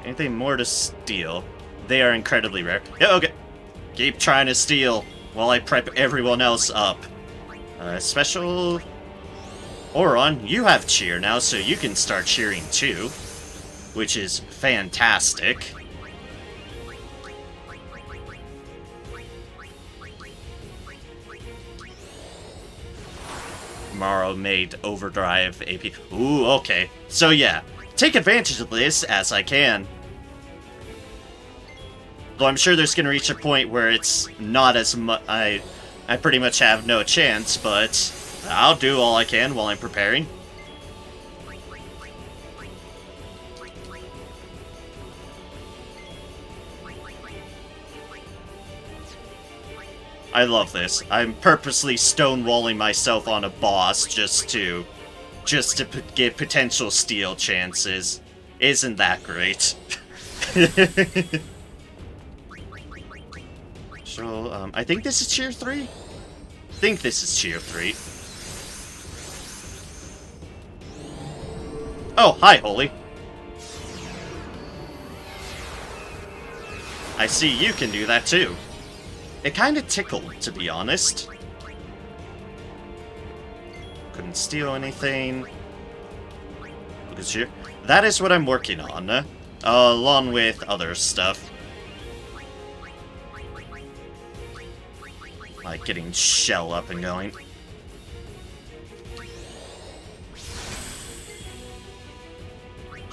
Anything more to steal? They are incredibly rare. Yeah, okay. Keep trying to steal while I prep everyone else up. Special... Oron, you have cheer now, so you can start cheering too. Which is fantastic. Tomorrow made overdrive AP. Ooh, okay. So yeah, take advantage of this as I can. Though I'm sure there's gonna reach a point where it's not as much. I pretty much have no chance, but I'll do all I can while I'm preparing. I love this. I'm purposely stonewalling myself on a boss just to get potential steal chances. Isn't that great? So, I think this is Tier 3? I think this is Tier 3. Oh, hi, Holy. I see you can do that too. It kinda tickled, to be honest. Couldn't steal anything. Because that is what I'm working on, along with other stuff. Like getting Shell up and going.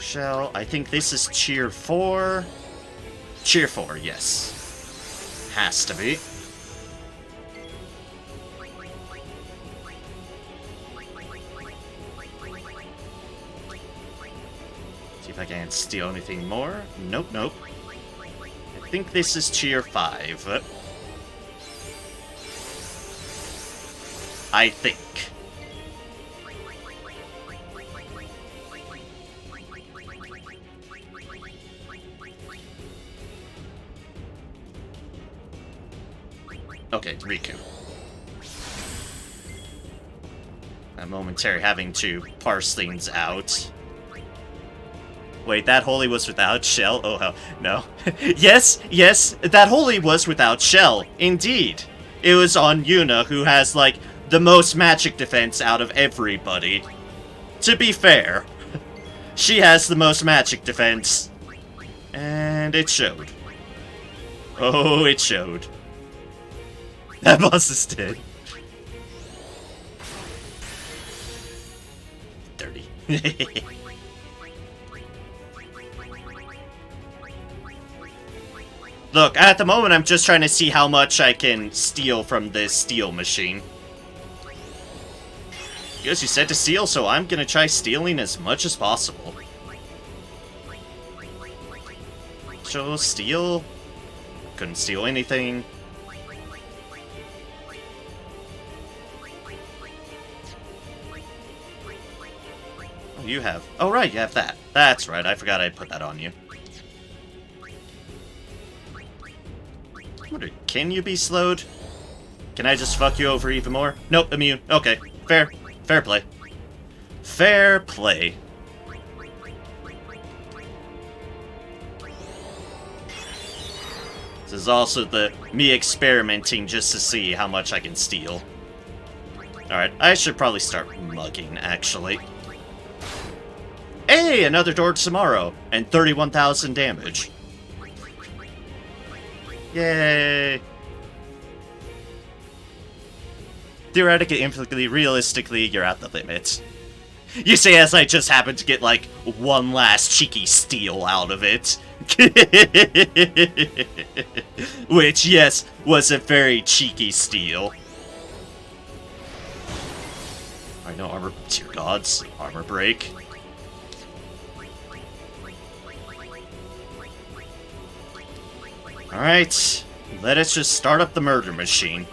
Shell, I think this is Tier 4. Tier 4, yes. Has to be. See if I can't steal anything more. Nope, nope. I think this is Tier 5. I think. Okay, Riku. I'm momentary having to parse things out. Wait, that Holy was without Shell? Oh, hell, no. Yes, that Holy was without Shell. Indeed. It was on Yuna, who has, like, the most magic defense out of everybody. To be fair, she has the most magic defense. And it showed. Oh, it showed. That boss is dead. 30. Look, at the moment I'm just trying to see how much I can steal from this steal machine. Because you said to steal, so I'm gonna try stealing as much as possible. So, steal. Couldn't steal anything. Oh, you have. Oh, right, you have that. That's right, I forgot I put that on you. Wonder, can you be slowed? Can I just fuck you over even more? Nope, immune. Okay, fair. Fair play. Fair play. This is also me experimenting just to see how much I can steal. Alright, I should probably start mugging, actually. Hey, another door tomorrow, and 31,000 damage. Yay! Theoretically, infinitely, realistically, you're at the limit. You say as I just happened to get, like, one last cheeky steal out of it. Which, yes, was a very cheeky steal. I know armor, dear gods, armor break. Alright, let us just start up the murder machine.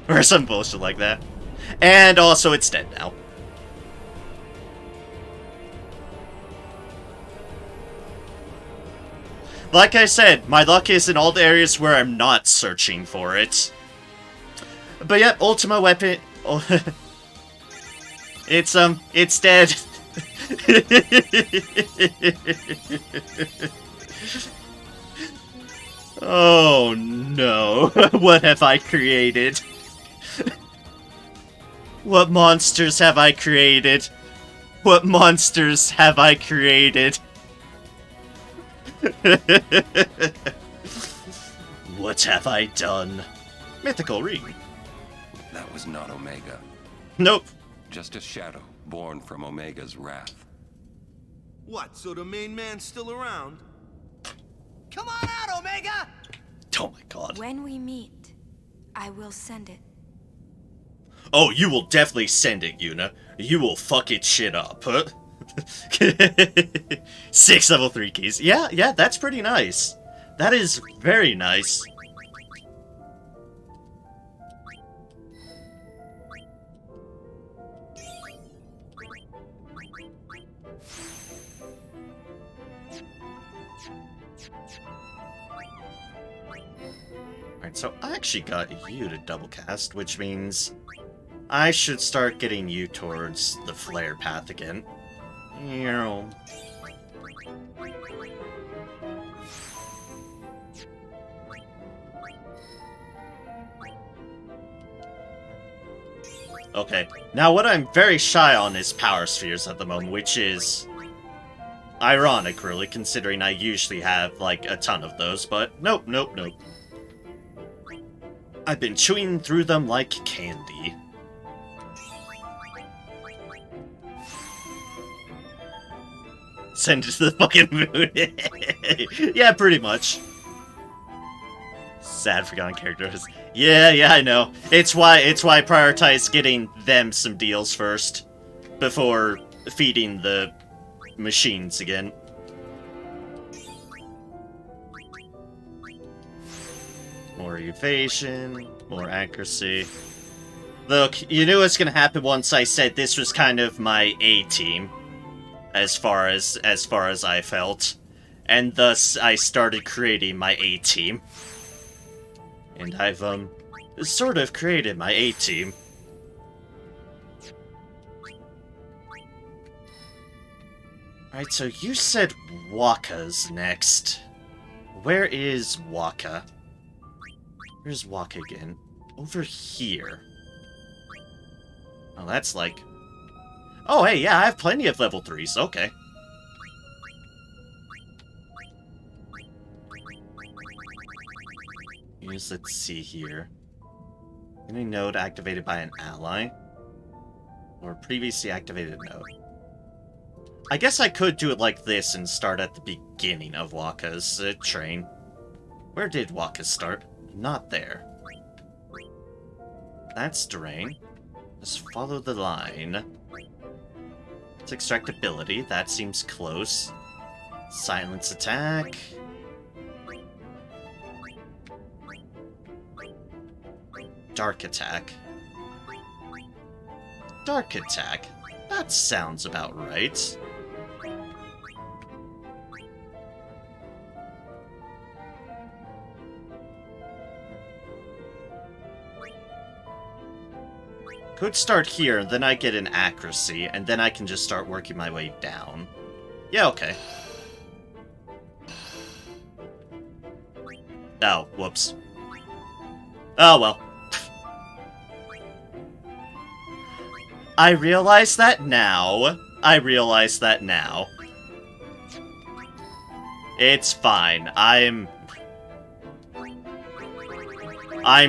Or some bullshit like that. And also, it's dead now. Like I said, my luck is in all the areas where I'm not searching for it. But yeah, Ultima Weapon... it's dead. Oh no, what have I created? What monsters have I created? What monsters have I created? What have I done? Mythical ring. That was not Omega. Nope. Just a shadow born from Omega's wrath. What, so the main man's still around? Come on out, Omega! Oh my god. When we meet, I will send it. Oh, you will definitely send it, Yuna. You will fuck it shit up, huh? 6 level 3 keys. Yeah, that's pretty nice. That is very nice. Alright, so I actually got you to double cast, which means I should start getting you towards the flare path again. Okay, now what I'm very shy on is power spheres at the moment, which is ironic, really, considering I usually have, like, a ton of those, but nope. I've been chewing through them like candy. Send it to the fucking moon. Yeah, pretty much. Sad forgotten characters. Yeah, I know. It's why I prioritize getting them some deals first before feeding the machines again. More evasion, more accuracy. Look, you knew what's gonna happen once I said this was kind of my A team. As far as I felt. And thus I started creating my A team. And I've sort of created my A team. Alright, so you said Waka's next. Where is Waka? Where's Waka again? Over here. Oh, that's like... Oh, hey, yeah, I have plenty of level 3s. Okay. Let's see here. Any node activated by an ally? Or previously activated node? I guess I could do it like this and start at the beginning of Waka's train. Where did Waka start? Not there. That's Drain. Just follow the line. Let's extract ability. That seems close. Silence attack. Dark attack. Dark attack. That sounds about right. Could start here, and then I get an accuracy, and then I can just start working my way down. Yeah, okay. Oh, whoops. Oh, well. I realize that now. I realize that now. It's fine. I'm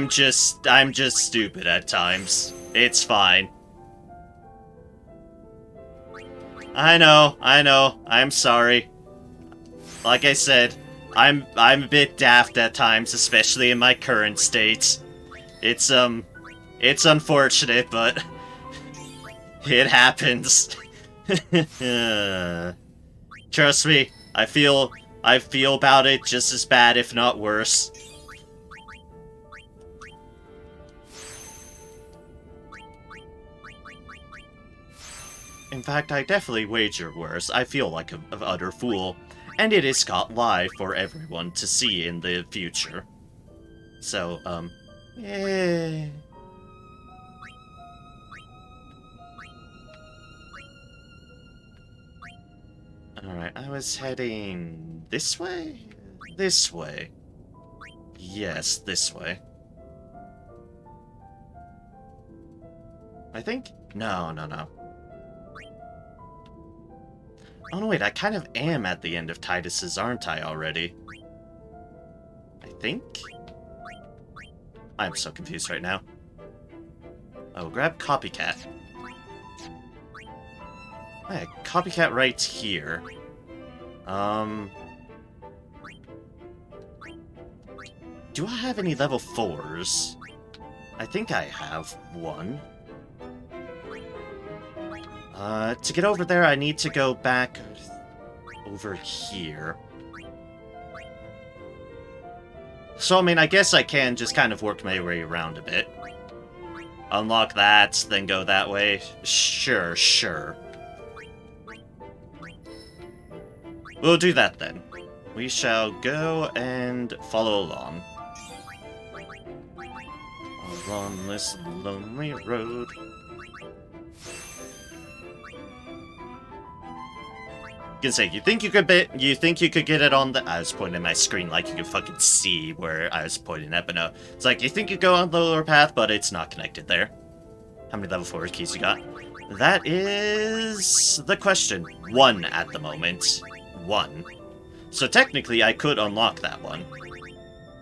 just stupid at times. It's fine. I know. I'm sorry. Like I said, I'm a bit daft at times, especially in my current state. It's unfortunate, but it happens. Trust me, I feel about it just as bad, if not worse. In fact, I definitely wager worse. I feel like an utter fool. And it is caught live for everyone to see in the future. So, yeah. Alright, I was heading this way? This way. Yes, this way. I think? No. Oh no, wait, I kind of am at the end of Titus's, aren't I, already? I think? I'm so confused right now. Oh, grab Copycat. Hey, Copycat right here. Do I have any level 4s? I think I have one. To get over there, I need to go back over here. So, I mean, I guess I can just kind of work my way around a bit. Unlock that, then go that way. Sure. We'll do that then. We shall go and follow along. Along this lonely road. Gonna say, you think you could get it on the— I was pointing at my screen like you could fucking see where I was pointing at, but no. It's like, you think you go on the lower path, but it's not connected there. How many level 4 keys you got? That is the question. 1 at the moment. 1. So technically I could unlock that one.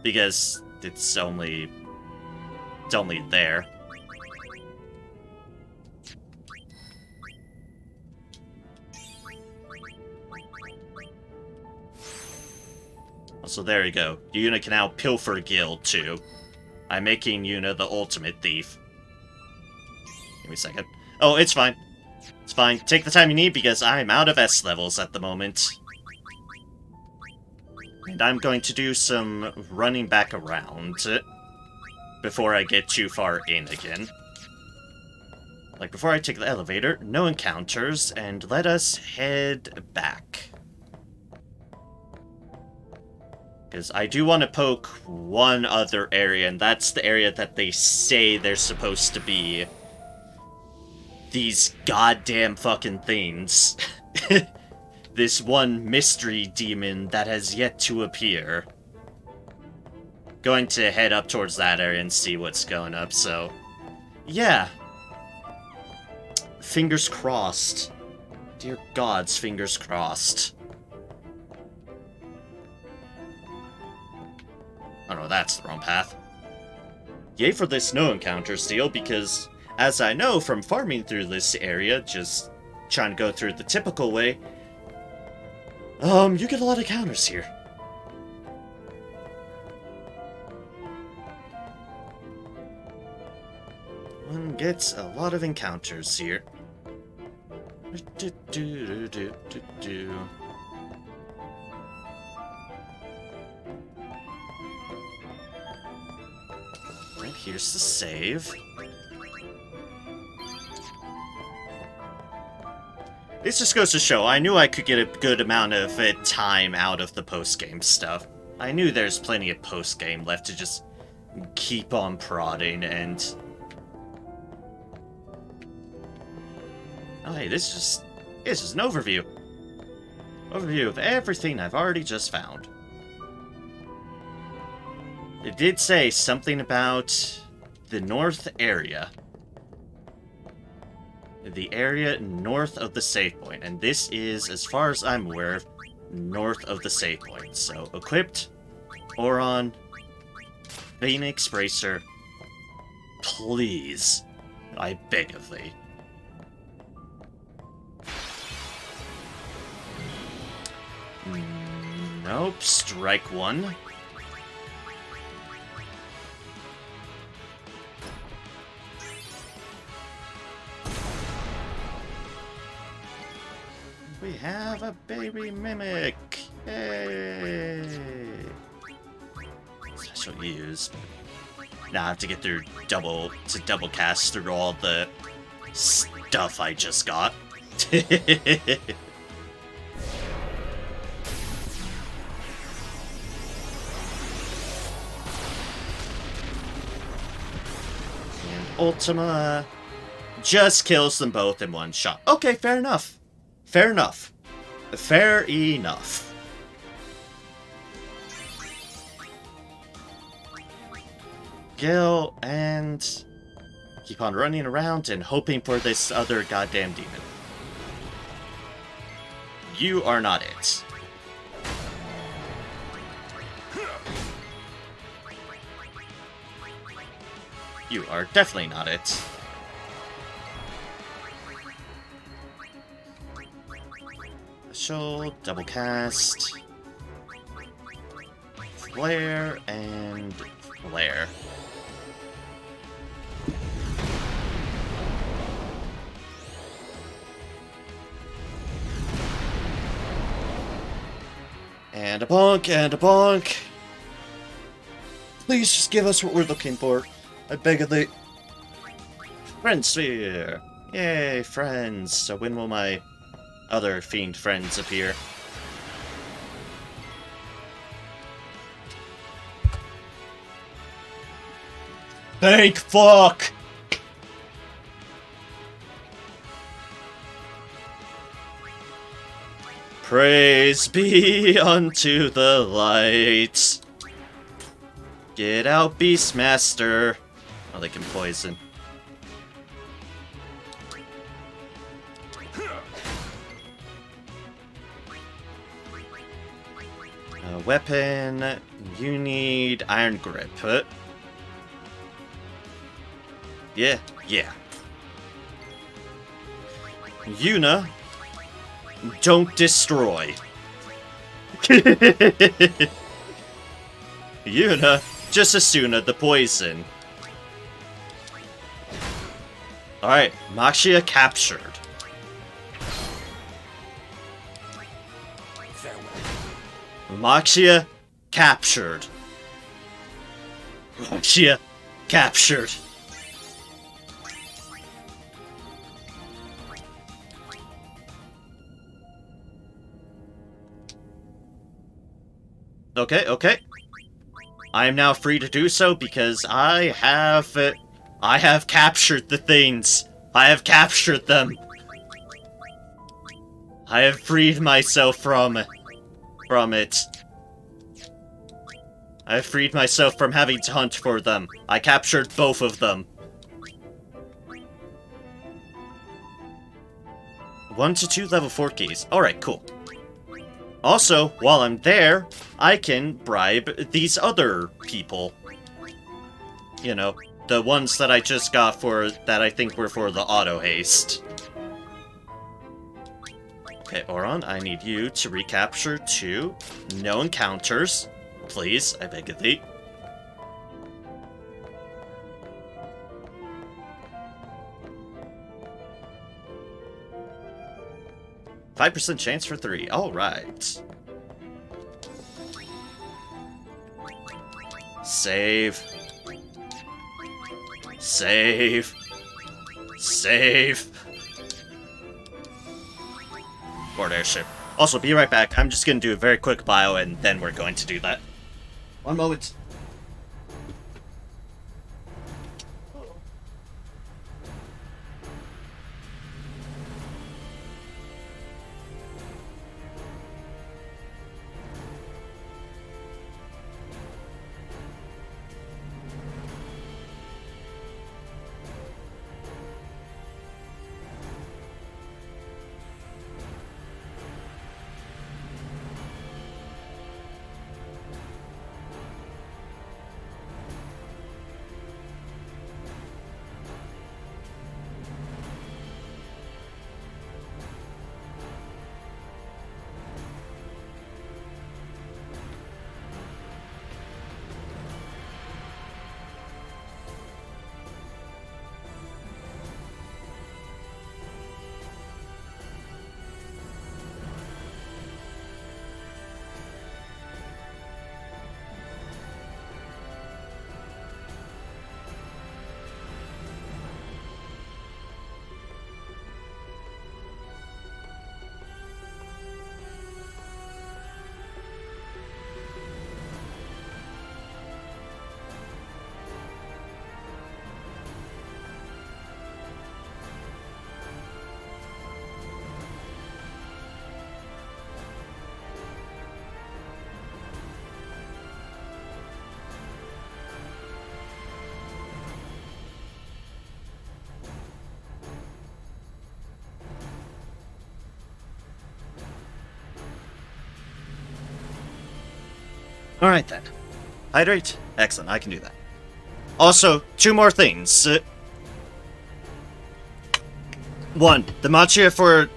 Because it's only there. So there you go. Yuna can now pilfer guild too. I'm making Yuna the ultimate thief. Give me a second. Oh, it's fine. It's fine. Take the time you need because I'm out of S levels at the moment. And I'm going to do some running back around before I get too far in again. Like, before I take the elevator, no encounters, and let us head back. Because I do want to poke one other area, and that's the area that they say they're supposed to be. These goddamn fucking things. This one mystery demon that has yet to appear. Going to head up towards that area and see what's going up, so... yeah. Fingers crossed. Dear gods, fingers crossed. Oh no, that's the wrong path. Yay for this no encounters deal, because as I know from farming through this area, just trying to go through the typical way, you get a lot of counters here. One gets a lot of encounters here. Right, here's the save. This just goes to show, I knew I could get a good amount of time out of the post-game stuff. I knew there's plenty of post-game left to just keep on prodding and... oh, hey, this is an overview. Overview of everything I've already just found. It did say something about the north area. the area north of the save point. And this is, as far as I'm aware, north of the save point. So, equipped, Oron, Phoenix Bracer, please, I beg of thee. Nope, strike one. We have a baby mimic! Yay! Special use. Now I have to get through double cast through all the stuff I just got. And Ultima just kills them both in one shot. Okay, fair enough. Fair enough. Fair enough. Gil and keep on running around and hoping for this other goddamn demon. You are not it. You are definitely not it. Special, double cast, flare, and flare. And a bonk, and a bonk. Please just give us what we're looking for. I beg of thee. Friend sphere! Yay, friends. So when will my other fiend friends appear? Thank fuck! Praise be unto the light. Get out, Beastmaster. Oh, they can poison. Weapon. You need Iron Grip. Yeah. Yuna. Don't destroy. Yuna. Just Asuna, the poison. Alright, Maxia captured. Maxia captured. Maxia captured. Okay. I am now free to do so because I have captured the things. I have captured them. I have freed myself from it. I have freed myself from having to hunt for them. I captured both of them. 1 to 2 level 4 keys. Alright, cool. Also, while I'm there, I can bribe these other people. You know, the ones that I just got that I think were for the auto haste. Okay, Oron, I need you to recapture 2 no encounters. Please, I beg of thee. %5 chance for 3. Alright. Save. Board airship. Also, be right back. I'm just gonna do a very quick bio and then we're going to do that. One moment. Alright then. Hydrate? Excellent, I can do that. Also, 2 more things. One, the matcha for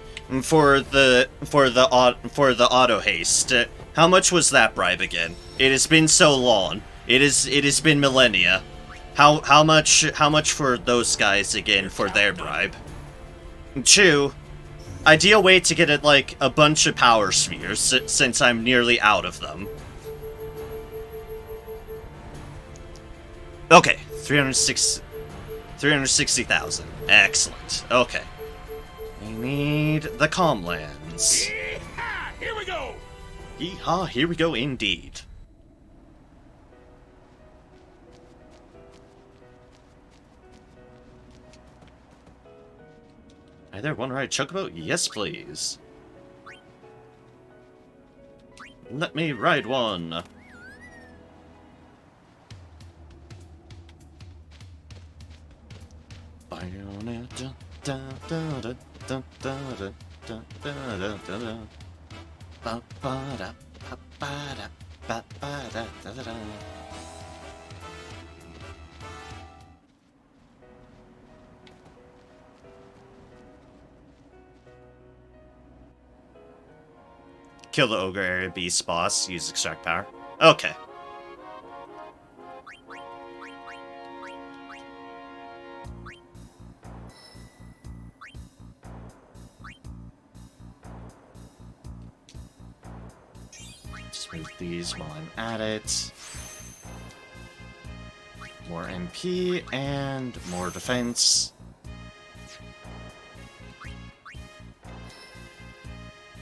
the auto haste. How much was that bribe again? It has been so long. It has been millennia. How much for those guys again for their bribe? 2, ideal way to get it like a bunch of power spheres since I'm nearly out of them. Okay, 360,000. Excellent. Okay. I need the Calmlands. Yeehaw! Here we go! Yeehaw, here we go indeed. Hi there, one ride chocobo? Yes, please. Let me ride one. Kill the ogre area beast boss, use extract power. Okay. Just move these while I'm at it. More MP and more defense.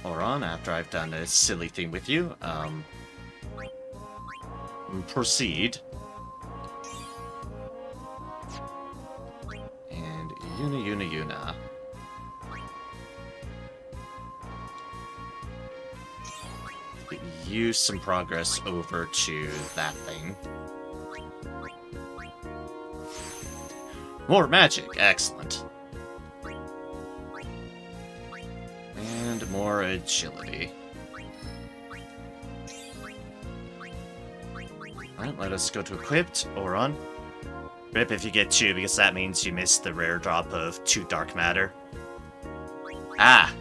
Oron, after I've done a silly thing with you, proceed. And Yuna. Use some progress over to that thing. More magic, excellent. And more agility. Alright, let us go to equipped, Oron. Rip if you get 2, because that means you missed the rare drop of 2 dark matter. Ah!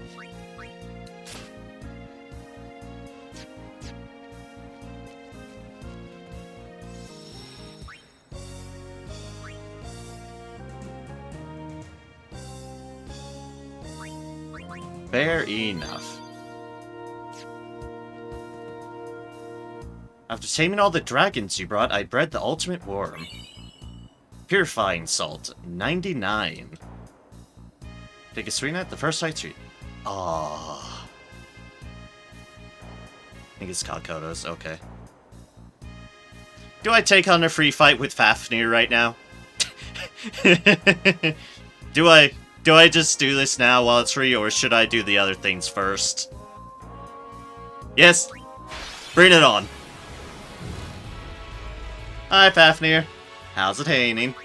Fair enough. After taming all the dragons you brought, I bred the ultimate worm. Purifying salt, 99. Take a screen at the first sight street. Ah. I think it's Kakoto's, okay. Do I take on a free fight with Fafnir right now? Do I just do this now while it's free, or should I do the other things first? Yes! Bring it on! Hi, Fafnir. How's it hanging?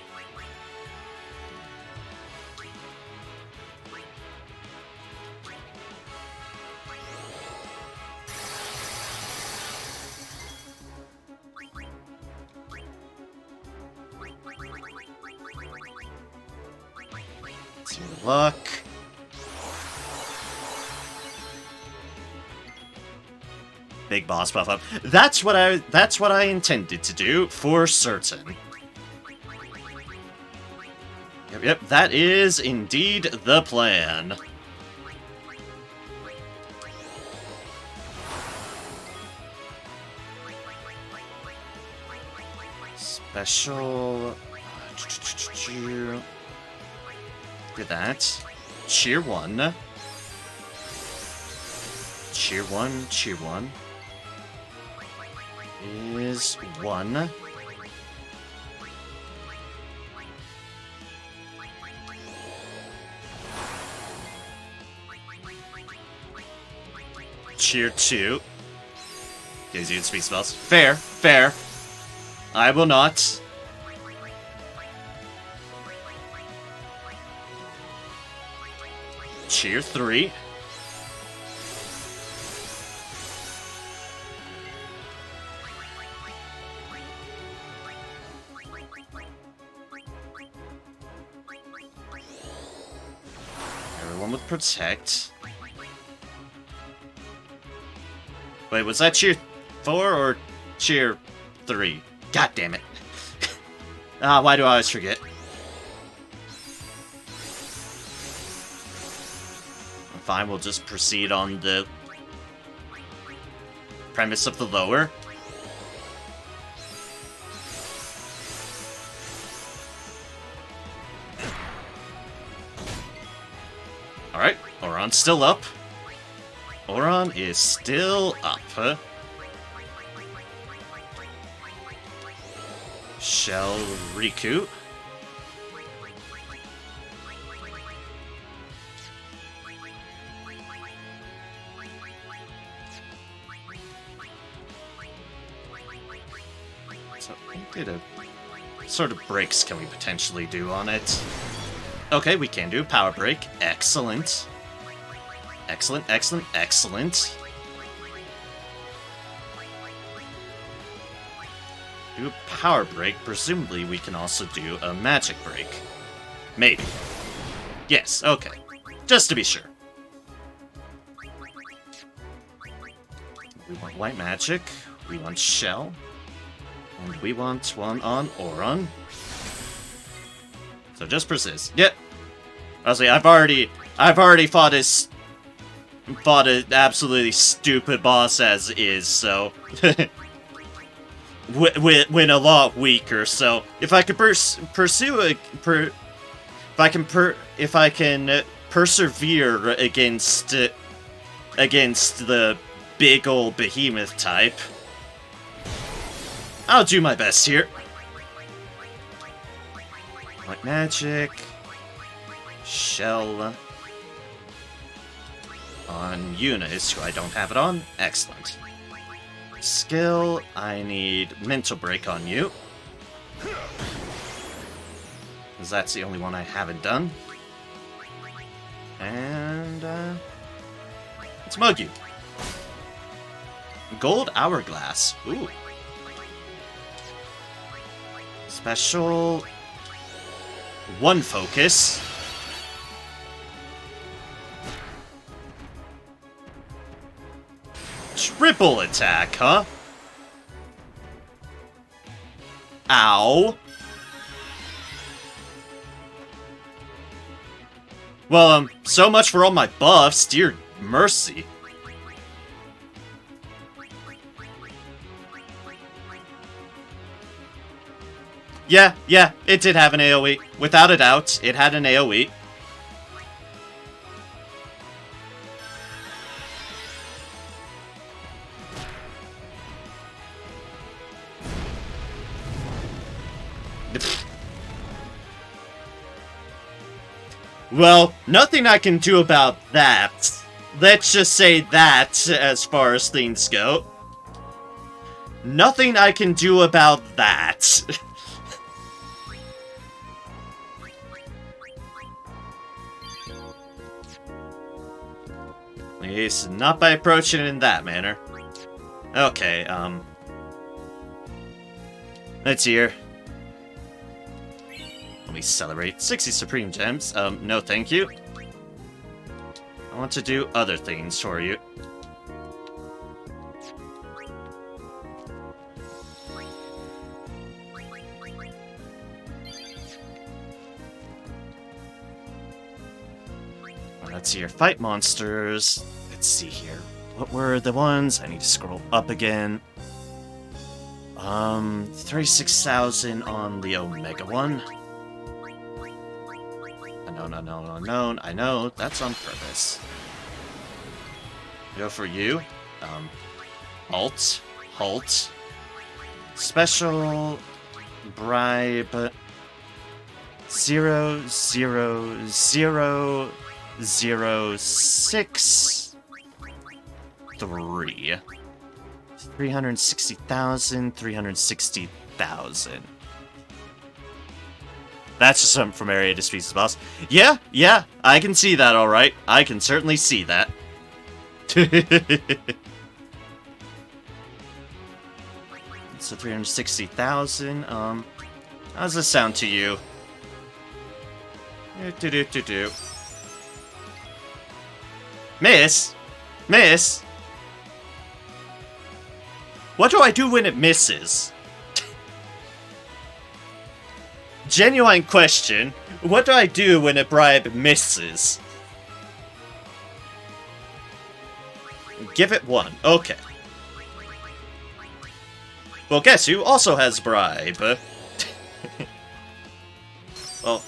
Let's see the luck. Big boss buff up. That's what I intended to do, for certain. Yep, that is indeed the plan. Special... Did that. Cheer 1. Cheer 1, cheer 1. Is 1. Cheer 2. Gives you speed spells. Fair, fair. I will not. Cheer 3. one with Protect. Wait, was that Cheer 4 or Cheer 3? God damn it. Why do I always forget? Fine, we'll just proceed on the premise of the lower. Alright, Oron's still up. Oron is still up, huh? Shell Riku. So, what did a sort of breaks can we potentially do on it? Okay, we can do power break. Excellent. Excellent, excellent, excellent. Do a power break. Presumably, we can also do a magic break. Maybe. Yes, okay. Just to be sure. We want white magic. We want shell. And we want one on Oron. So just persist. Yep. Honestly, I've already fought an absolutely stupid boss as is, so win a lot weaker. So if I could if I can persevere against the big old behemoth type, I'll do my best here. White magic. Shell. On Eunice, who I don't have it on. Excellent. Skill, I need mental break on you. Because that's the only one I haven't done. And, let's mug you. Gold Hourglass. Ooh. Special. One focus. Triple attack, huh? Ow. Well, so much for all my buffs, dear mercy. Yeah, it did have an AoE. Without a doubt, it had an AoE. Well, nothing I can do about that. Let's just say that, as far as things go. Nothing I can do about that. At least not by approaching it in that manner. Okay, let's hear. Let me celebrate 60 Supreme Gems. No thank you. I want to do other things for you. Let's see here. Fight monsters. Let's see here. What were the ones? I need to scroll up again. 36,000 on the Omega one. No. I know. That's on purpose. Go for you. Halt. Special. Bribe. 0, 0, 0, 0, 6, 3. 360,000, 360,000. That's just something from Area Defeats the Boss. Yeah, I can see that, alright. I can certainly see that. So 360,000, how does this sound to you? Miss? Miss? What do I do when it misses? Genuine question. What do I do when a bribe misses? Give it 1. Okay. Well, guess who also has bribe? Well,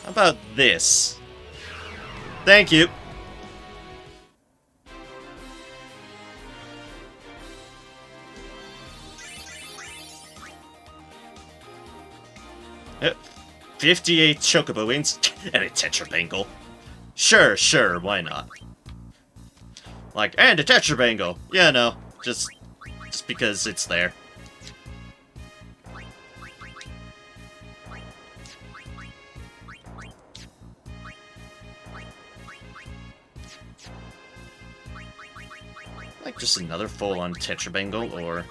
how about this? Thank you. Yep. 58 chocobo wings and a tetrabangle. Sure, why not? Like, and a tetrabangle. Yeah, no, just because it's there. Like, just another full-on tetrabangle, or...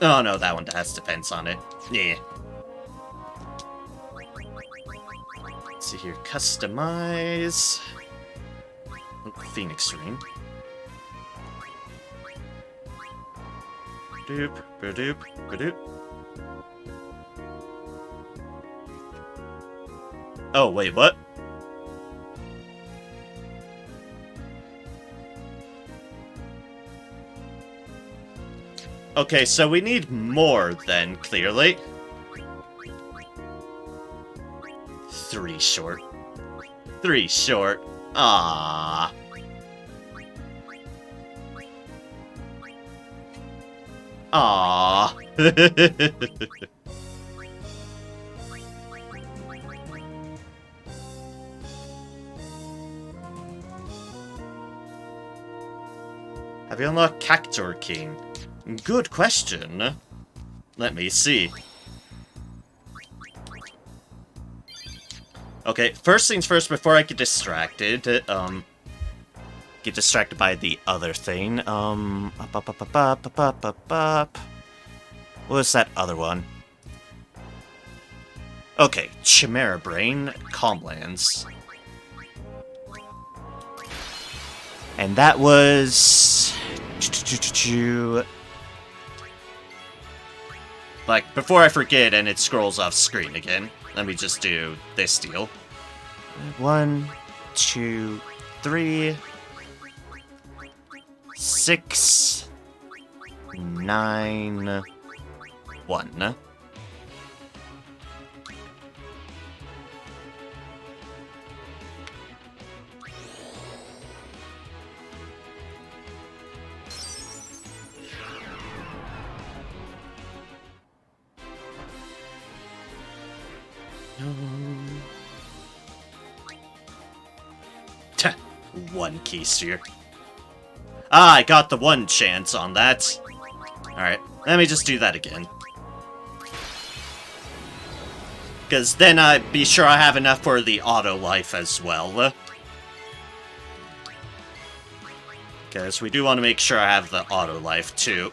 Oh, no, that one has defense on it. Yeah. Let's see here. Customize. Oh, Phoenix Ring. Doop, ba-doop, ba-doop. Oh, wait, what? Okay, so we need more then, clearly. 3 short. 3 short. Ah. Ah. Have you unlocked Cactor King? Good question. Let me see. Okay, first things first, before I get distracted, get distracted by the other thing, what's that other one? Okay, Chimera Brain, Calmlands. And that was... Like, before I forget and it scrolls off screen again, let me just do this deal. 1, 2, 3, 6, 9, 1. One key sphere. Ah, I got the 1 chance on that. Alright, let me just do that again. Because then I'd be sure I have enough for the auto life as well. Because we do want to make sure I have the auto life too.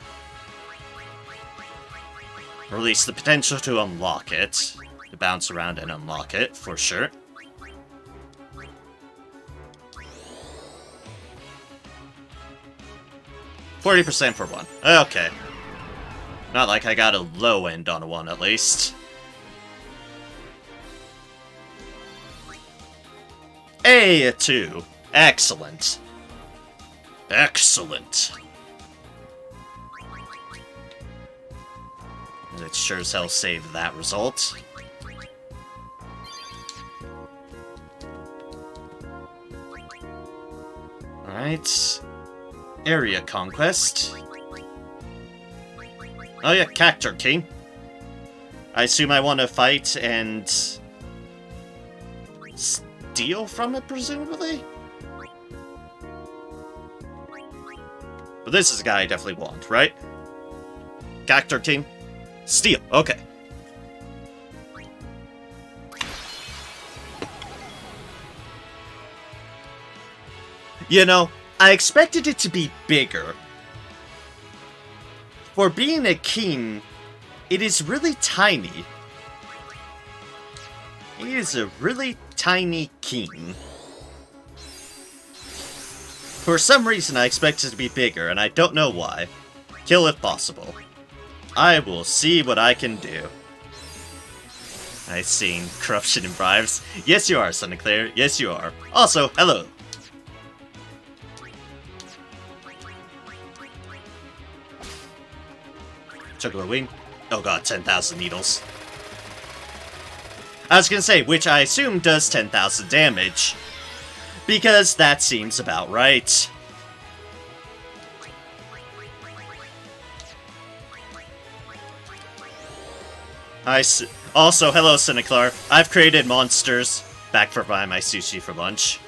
Or at least the potential to unlock it. To bounce around and unlock it, for sure. %40 for 1. Okay. Not like I got a low end on a 1, at least. A 2. Excellent. Excellent. It sure as hell saved that result. Alright. Area Conquest. Oh yeah, Cactor King. I assume I want to fight and... steal from it, presumably? But this is a guy I definitely want, right? Cactor King? Steal, okay. You know, I expected it to be bigger. For being a king, it is really tiny. He is a really tiny king. For some reason, I expect it to be bigger, and I don't know why. Kill if possible. I will see what I can do. I've seen corruption and bribes. Yes, you are, Sonic Claire. Yes, you are. Also, hello. Chocolate wing. Oh god, 10,000 needles. I was gonna say, which I assume does 10,000 damage. Because that seems about right. Also, hello, Cineclar. I've created monsters. Back for buying my sushi for lunch.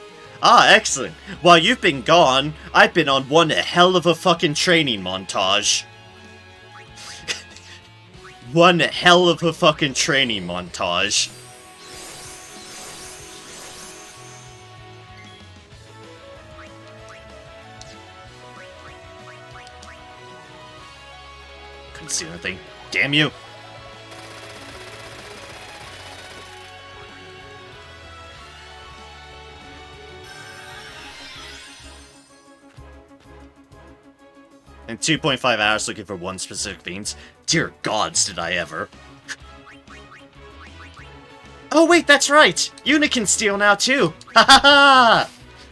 Ah, excellent. While you've been gone, I've been on one hell of a fucking training montage. One hell of a fucking training montage. Couldn't see anything. Damn you. And 2.5 hours looking for one specific beans. Dear gods, did I ever. Oh wait, that's right! Una can steal now too! Ha ha ha!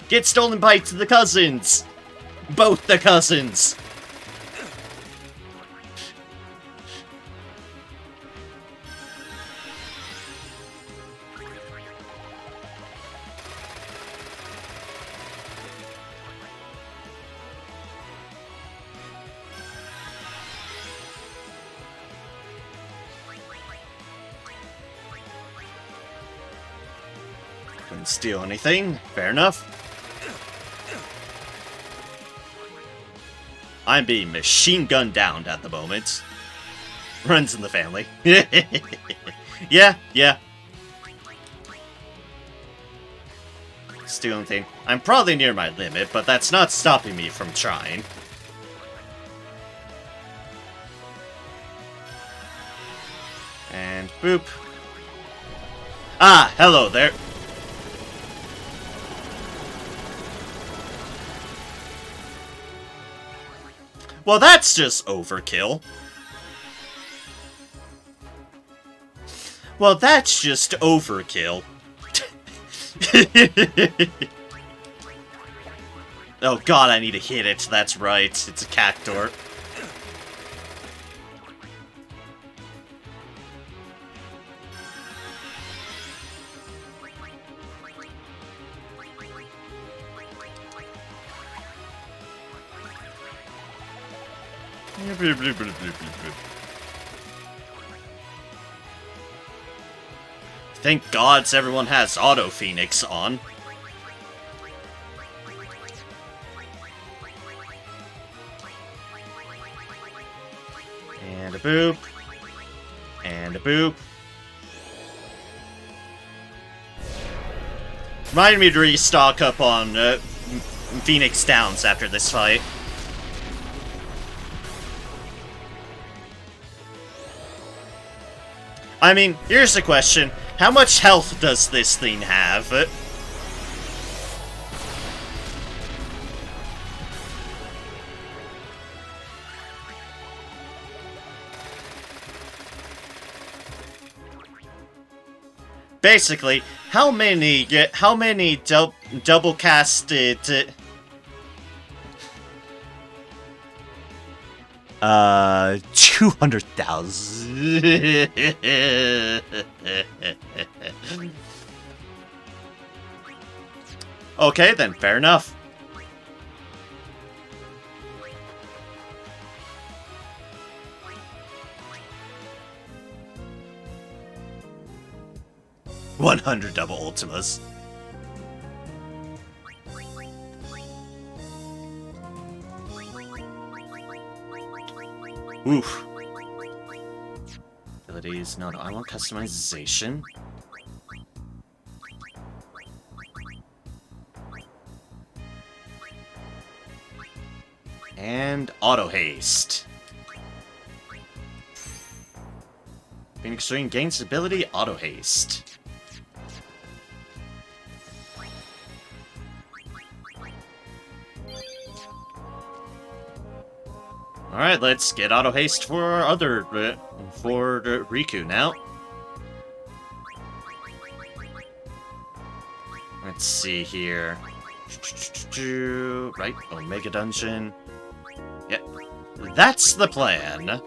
Get stolen by the cousins! Both the cousins! Couldn't steal anything. Fair enough. I'm being machine gunned down at the moment. Runs in the family. Yeah. Steal anything. I'm probably near my limit, but that's not stopping me from trying. And boop. Ah, hello there. Well, that's just overkill. Well, that's just overkill. Oh god, I need to hit it. That's right. It's a cactor. Thank gods everyone has Auto Phoenix on. And a boop. And a boop. Reminded me to restock up on Phoenix Downs after this fight. I mean, here's the question. How much health does this thing have? Basically, how many double casted 200,000. Okay, then, fair enough. $100 double Ultimas. Oof. Abilities, no, I want customization. And auto haste. Phoenix Ring gains ability auto haste. Alright, let's get auto haste for our other, for Riku now. Let's see here. Right, Omega Dungeon. Yep, that's the plan.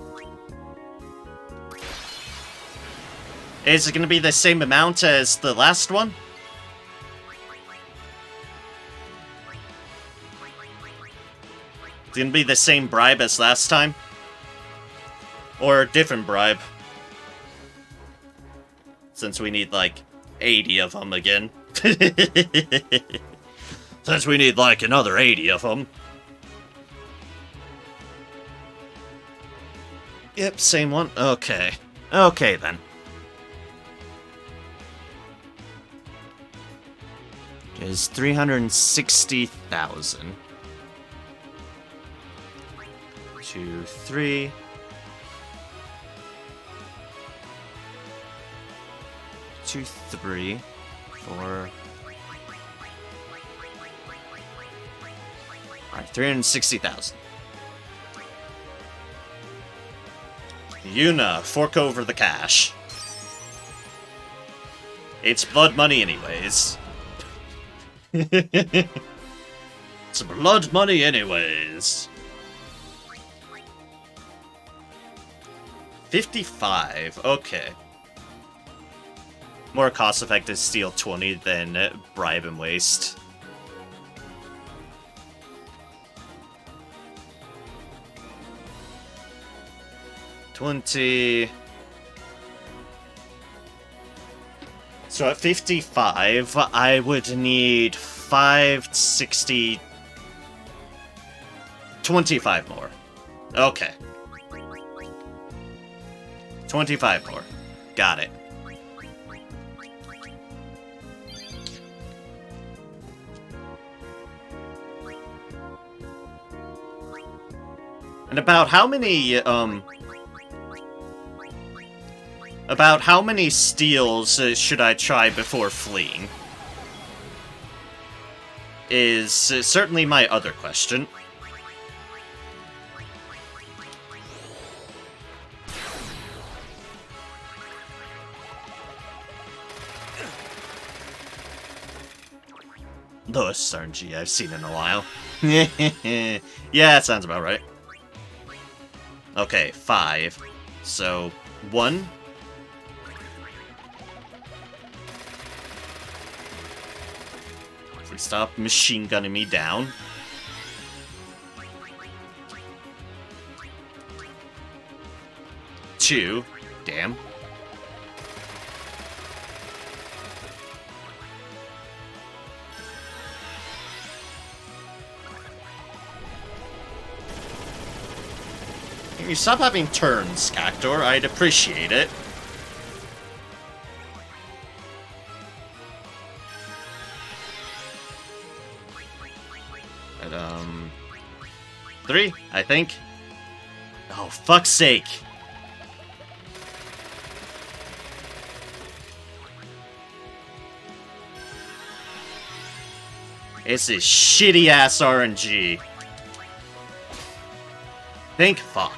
Is it gonna be the same amount as the last one? It's gonna be the same bribe as last time? Or a different bribe? Since we need, like, 80 of them again. Since we need, like, another 80 of them. Yep, same one. Okay. Okay, then. Is 360,000. 2, 3. 2, 3, 4. Alright, 360,000. Yuna, fork over the cash. It's blood money anyways. It's blood money anyways. 55, okay. More cost-effective to steal 20 than bribe and waste. $20. So at 55, I would need 560... 25 more. Okay. 25 more. Got it. And about how many steals should I try before fleeing? Is certainly my other question. Lowest RNG I've seen in a while. Yeah, that sounds about right. Okay, 5. So, 1. Please stop machine gunning me down. 2. Damn. Can you stop having turns, Cactor? I'd appreciate it. But, 3, I think. Oh, fuck's sake. This is shitty-ass RNG. Thank fuck.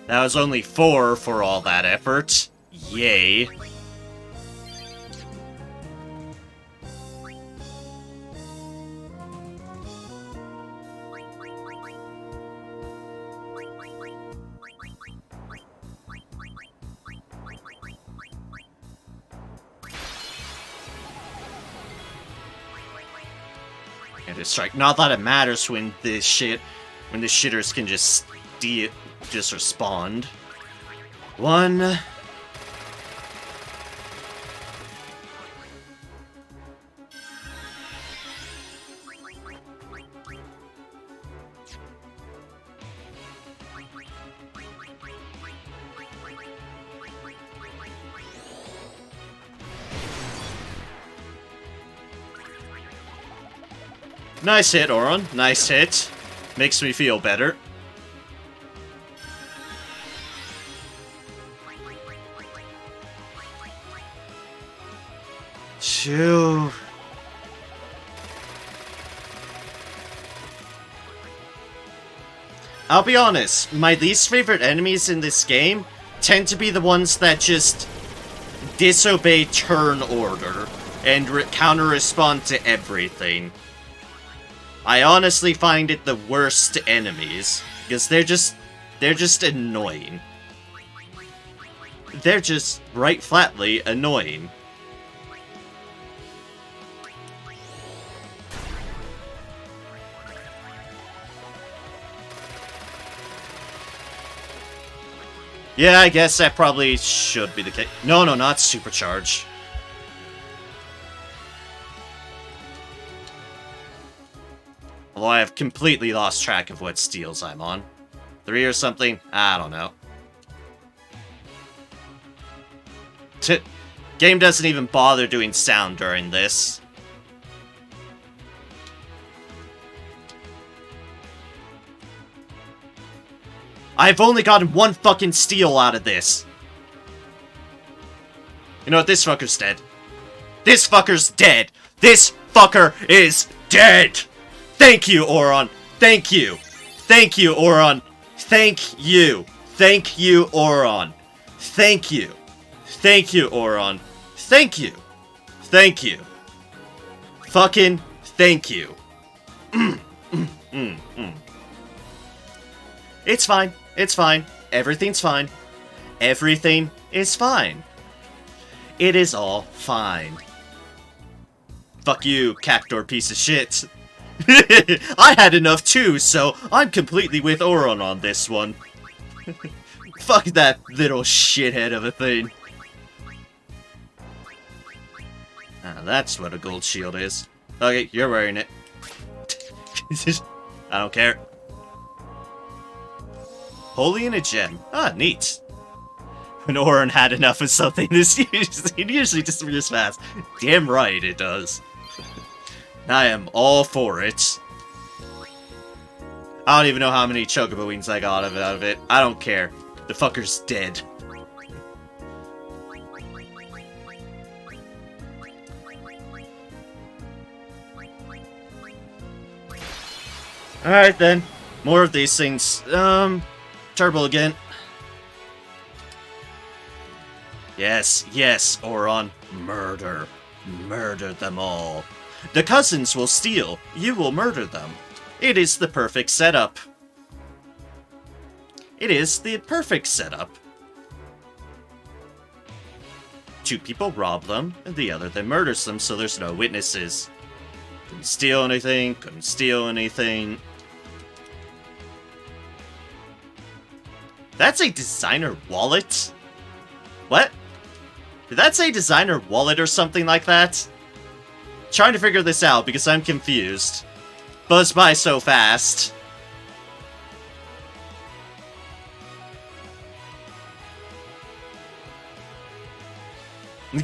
That was only 4 for all that effort. Yay. And it's like, not that it matters when the shitters can just just respond. One. Nice hit, Auron. Nice hit. Makes me feel better. Phew. I'll be honest, my least favorite enemies in this game tend to be the ones that just disobey turn order and counter-respond to everything. I honestly find it the worst enemies, because they're just annoying. They're just, right flatly, annoying. Yeah, I guess that probably should be the case. No, not supercharge. Although I have completely lost track of what steals I'm on. 3 or something? I don't know. Game doesn't even bother doing sound during this. I've only gotten one fucking steal out of this. You know what? This fucker's dead. This fucker's dead. This fucker is dead. Thank you, Auron. Thank you. Thank you, Auron. Thank you. Thank you, Auron. Thank you. Thank you, Auron. Thank you. Thank you. Fucking thank you. It's fine. It's fine. Everything's fine. Everything is fine. It is all fine. Fuck you, Cactor piece of shit. I had enough too, so I'm completely with Auron on this one. Fuck that little shithead of a thing. Ah, that's what a gold shield is. Okay, you're wearing it. I don't care. Holy in a gem. Ah, neat. When Auron had enough of something, it usually disappears fast. Damn right it does. I am all for it. I don't even know how many chocobo wings I got out of it. I don't care. The fucker's dead. Alright then. More of these things. Turbo again. Yes, yes, Auron. Murder. Murder them all. The cousins will steal. You will murder them. It is the perfect setup. It is the perfect setup. Two people rob them, and the other then murders them, so there's no witnesses. Couldn't steal anything, couldn't steal anything. That's a designer wallet? What? Did that say designer wallet or something like that? Trying to figure this out because I'm confused. Buzzed by so fast.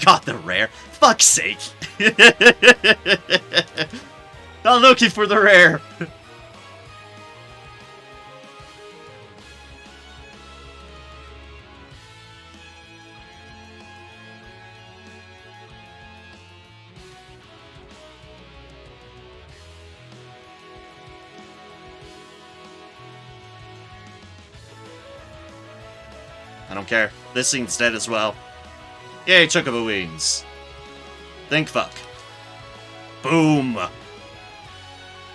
Got the rare. Fuck's sake. Not looking for the rare. I don't care. This thing's dead as well. Yay, chocobo wings. Think fuck. Boom.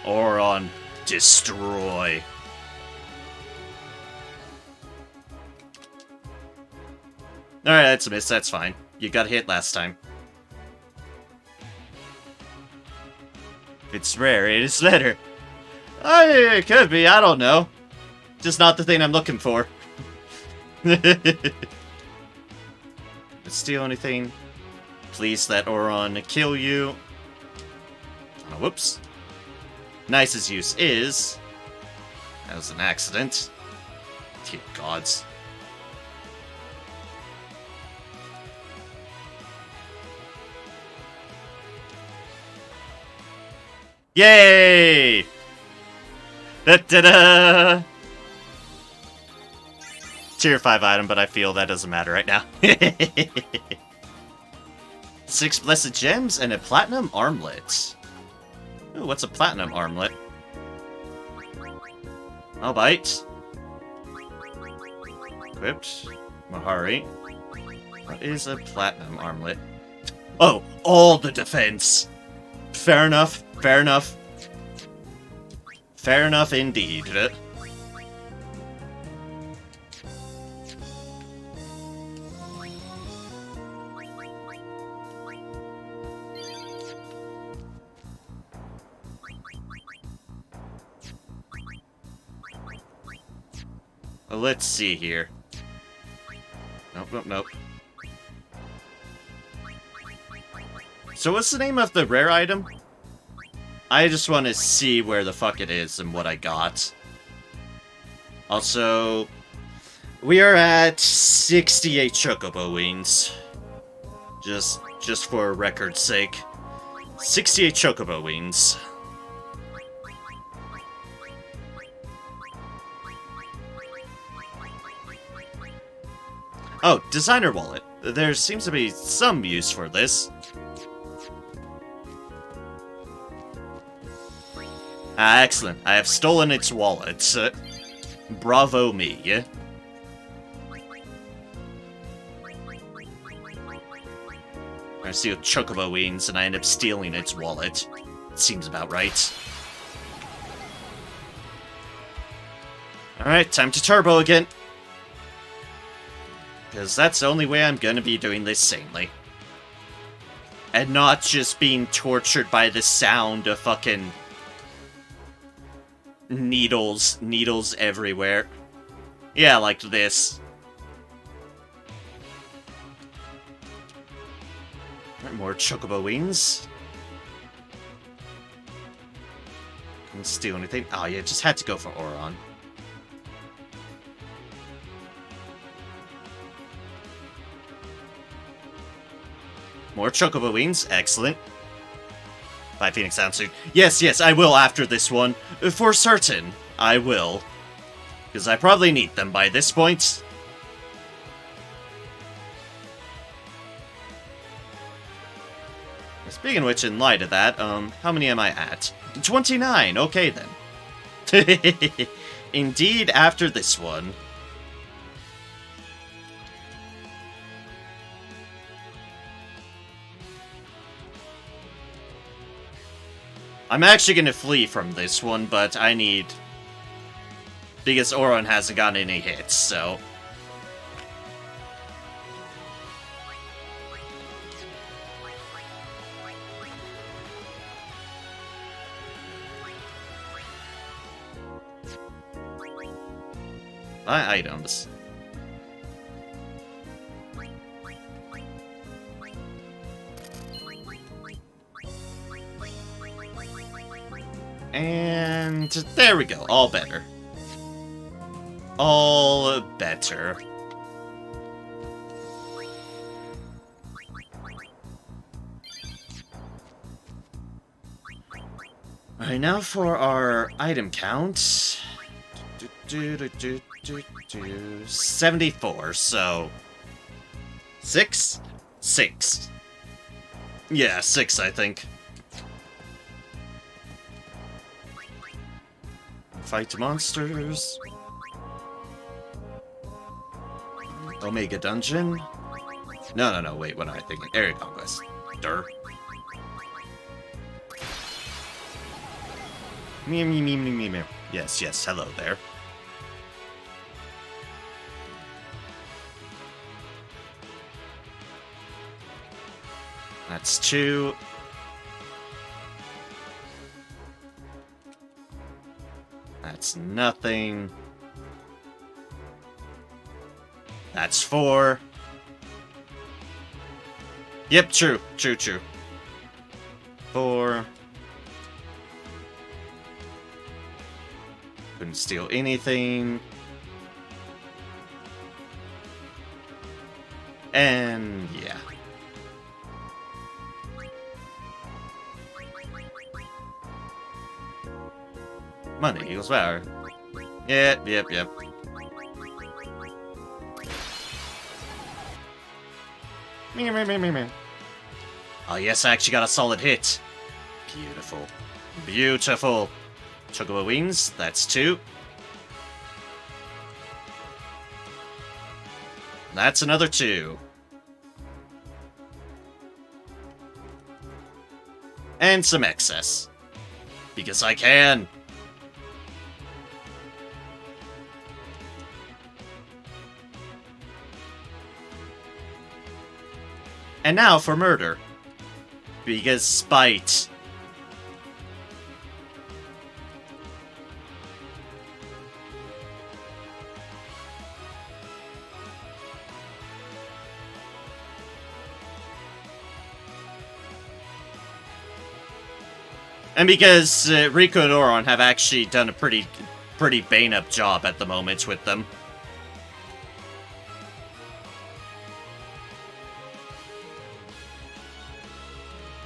Auron, destroy. Alright, that's a miss. That's fine. You got hit last time. If it's rare, it is better. It could be. I don't know. Just not the thing I'm looking for. Steal anything? Please let Oron kill you. Oh, whoops. Nice's use is... That was an accident. Dear gods. Yay! Da-da-da! Tier 5 item, but I feel that doesn't matter right now. 6 blessed gems and a platinum armlet. Ooh, what's a platinum armlet? I'll bite. Equipped. Mahari. What is a platinum armlet? Oh, all the defense! Fair enough, fair enough. Fair enough indeed. Let's see here. Nope, nope, nope. So what's the name of the rare item? I just want to see where the fuck it is and what I got. Also, we are at 68 chocobo wings. Just for record's sake. 68 chocobo wings. Oh, designer wallet. There seems to be some use for this. Ah, excellent. I have stolen its wallet. Bravo me. I steal chocobo wings and I end up stealing its wallet. Seems about right. Alright, time to turbo again. Because that's the only way I'm gonna be doing this sanely. And not just being tortured by the sound of fucking... Needles everywhere. Yeah, like this. Alright, more chocobo wings. Couldn't steal anything. Oh yeah, just had to go for Oron. More chocobo wings, excellent. 5 Phoenix sound suit. Yes, yes, I will after this one. For certain, I will. Because I probably need them by this point. Speaking of which, in light of that, how many am I at? 29, okay then. Indeed, after this one. I'm actually gonna flee from this one, but I need... Because Oron hasn't gotten any hits, so... Buy items. And there we go, all better. All better. Alright, now for our item count. 74, so... 6? 6. Yeah, 6, I think. Fight monsters. Omega Dungeon. No, wait, what am I thinking? Area Conquest. Durr. Meow, meow, meow, meow, meow. Yes, hello there. That's 2. That's nothing. That's 4. Yep, true. 4. Couldn't steal anything. And yeah. Money equals power. Yep. Me. Oh yes, I actually got a solid hit. Beautiful. Chocobo wings, that's 2. That's another 2. And some excess. Because I can. And now for murder. Because spite. And because Rico and Oron have actually done a pretty bane-up job at the moment with them.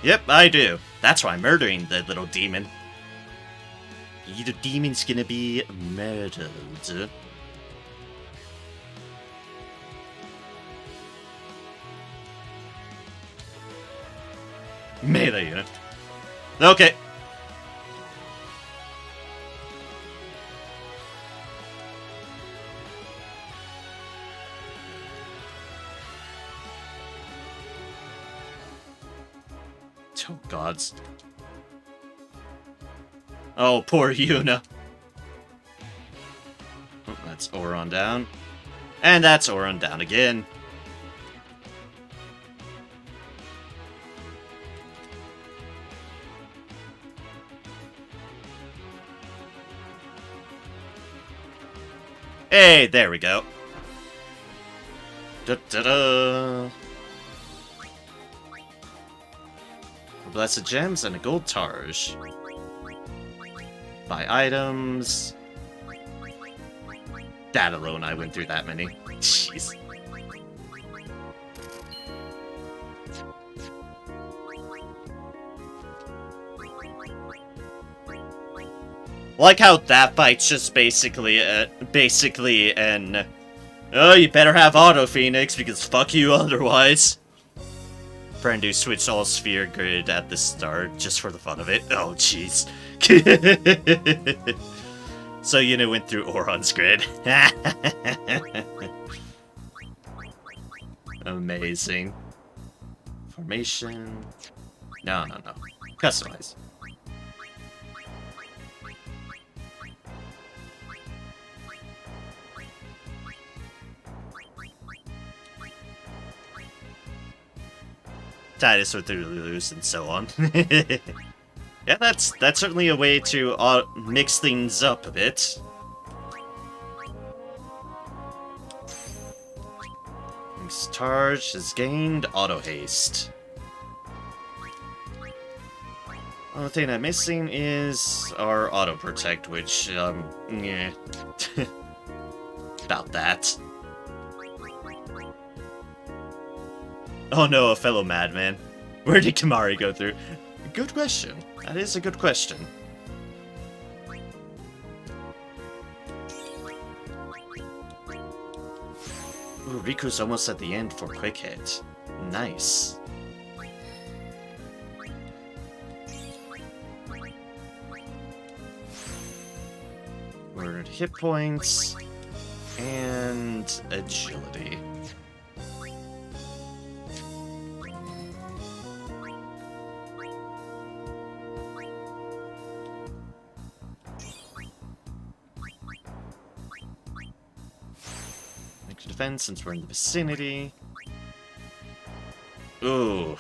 Yep, I do. That's why I'm murdering the little demon. The demon's gonna be murdered. Melee unit. Okay. Oh, gods. Oh, poor Yuna. Oh, that's Oron down. And that's Oron down again. Hey, there we go. Da-da-da. Blessed gems and a gold targe. Buy items. That alone, I went through that many. Jeez. Like how that fight's just basically an... Oh, you better have Auto Phoenix, because fuck you otherwise. Friend who switched all sphere grid at the start, just for the fun of it. Oh, jeez. So, went through Oron's grid. Amazing. Formation. No. Customize. Titus with the loose and so on. Yeah, that's certainly a way to mix things up a bit. Charge has gained auto haste. Only thing I'm missing is our auto protect, which yeah. About that. Oh no, a fellow madman. Where did Kamari go through? Good question. That is a good question. Ooh, Riku's almost at the end for quick hit. Nice. We're at hit points and agility. Defense since we're in the vicinity. Ooh.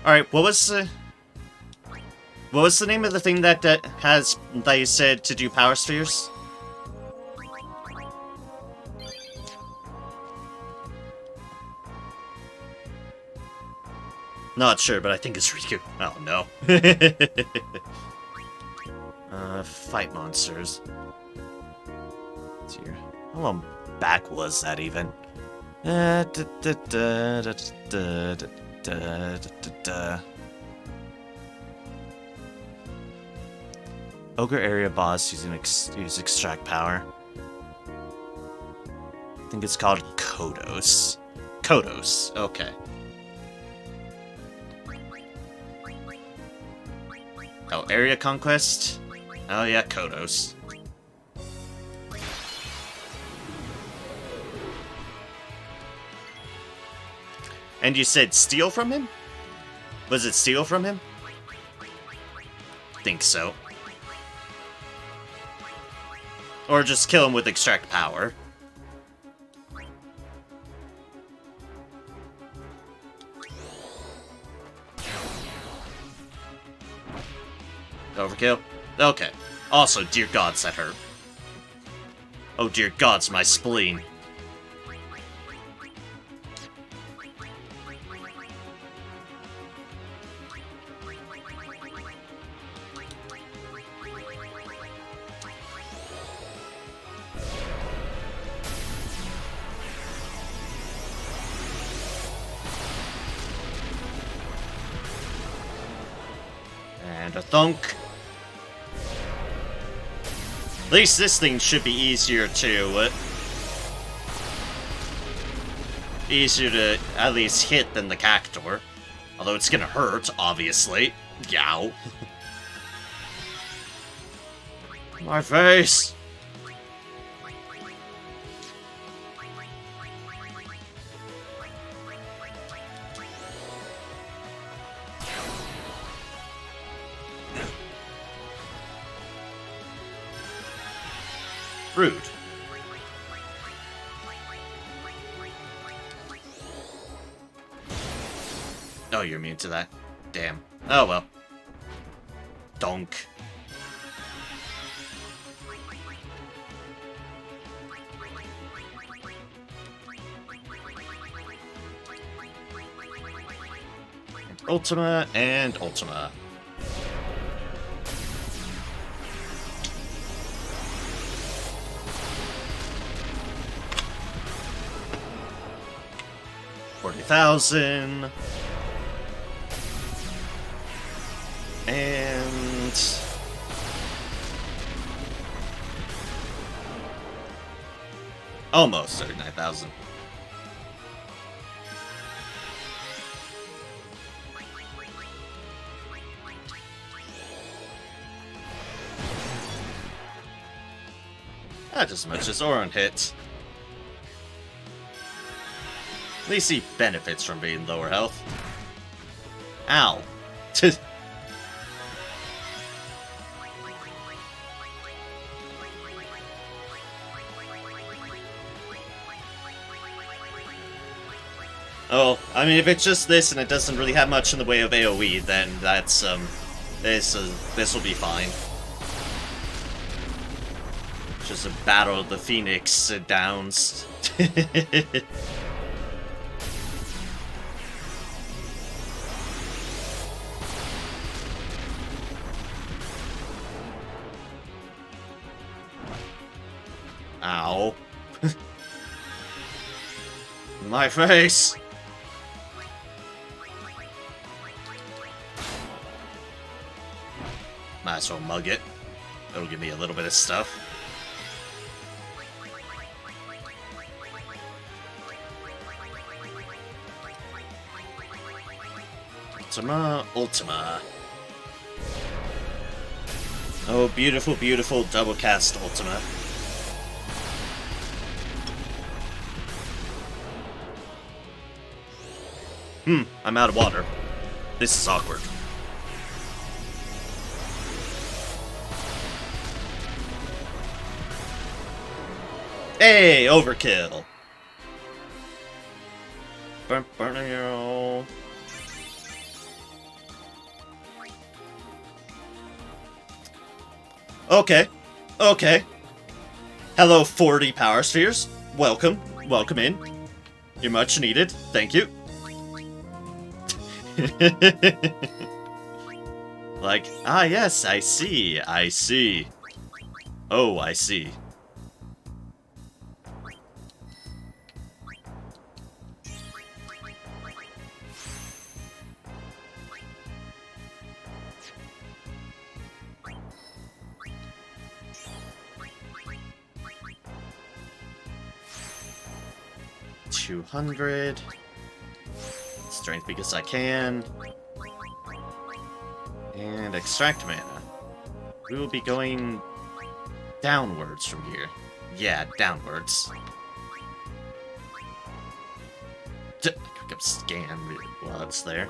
Alright, what was the name of the thing that that you said to do power spheres? Not sure, but I think it's Riku. Oh no. Fight monsters. Let's see here. How long back was that even? Ogre area boss using use extract power. I think it's called Kodos. Kodos, okay. Oh, area conquest? Oh yeah, Kodos. And you said steal from him? Was it steal from him? Think so. Or just kill him with extract power. Overkill? Okay. Also, dear gods, that hurt. Oh dear gods, my spleen. And a thunk. At least this thing should be easier to... easier to at least hit than the Cactor. Although it's gonna hurt, obviously. Yow. My face! Rude. Oh, you're immune to that. Damn. Oh well. Donk. Ultima and Ultima. $40,000. And... almost 39,000. Not as much as Oron hits. At least he benefits from being lower health. Ow. Oh, I mean, if it's just this and it doesn't really have much in the way of AoE, then that's, this will be fine. Just a battle of the Phoenix Downs. Ow. My face! Might as well mug it. It'll give me a little bit of stuff. Ultima, Ultima. Oh, beautiful, beautiful double cast Ultima. I'm out of water. This is awkward. Hey, overkill. Burn your... Okay. Okay. Hello, 40 power spheres. Welcome. Welcome in. You're much needed. Thank you. Like, ah yes, I see. I see. Oh, I see. $200. Strength because I can. And extract mana. We will be going downwards from here. Yeah, downwards. Quick scan while it's there.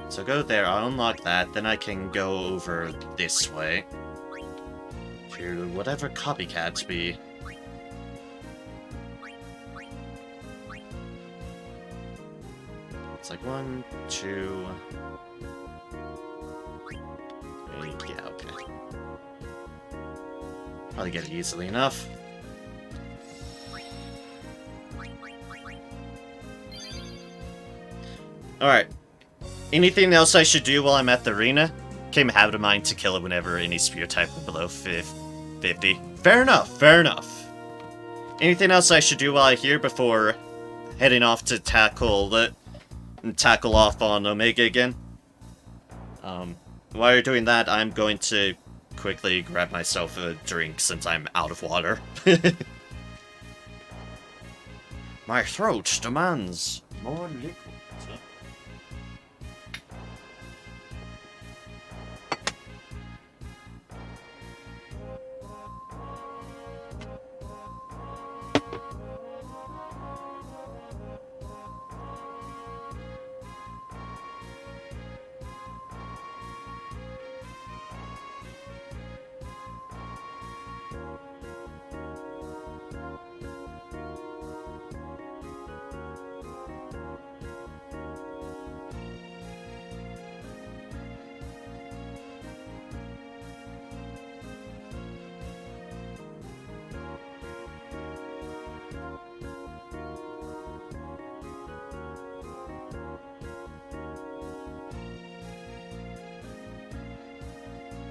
So go there, I'll unlock that, then I can go over this way. To whatever copycats be. It's like 1, 2... Yeah, okay. Probably get it easily enough. Alright. Anything else I should do while I'm at the arena? Came a habit of mine to kill it whenever any spear type are below 50. Fair enough, fair enough. Anything else I should do while I'm here before heading off to tackle off on Omega again? While you're doing that, I'm going to quickly grab myself a drink since I'm out of water. My throat demands more liquid.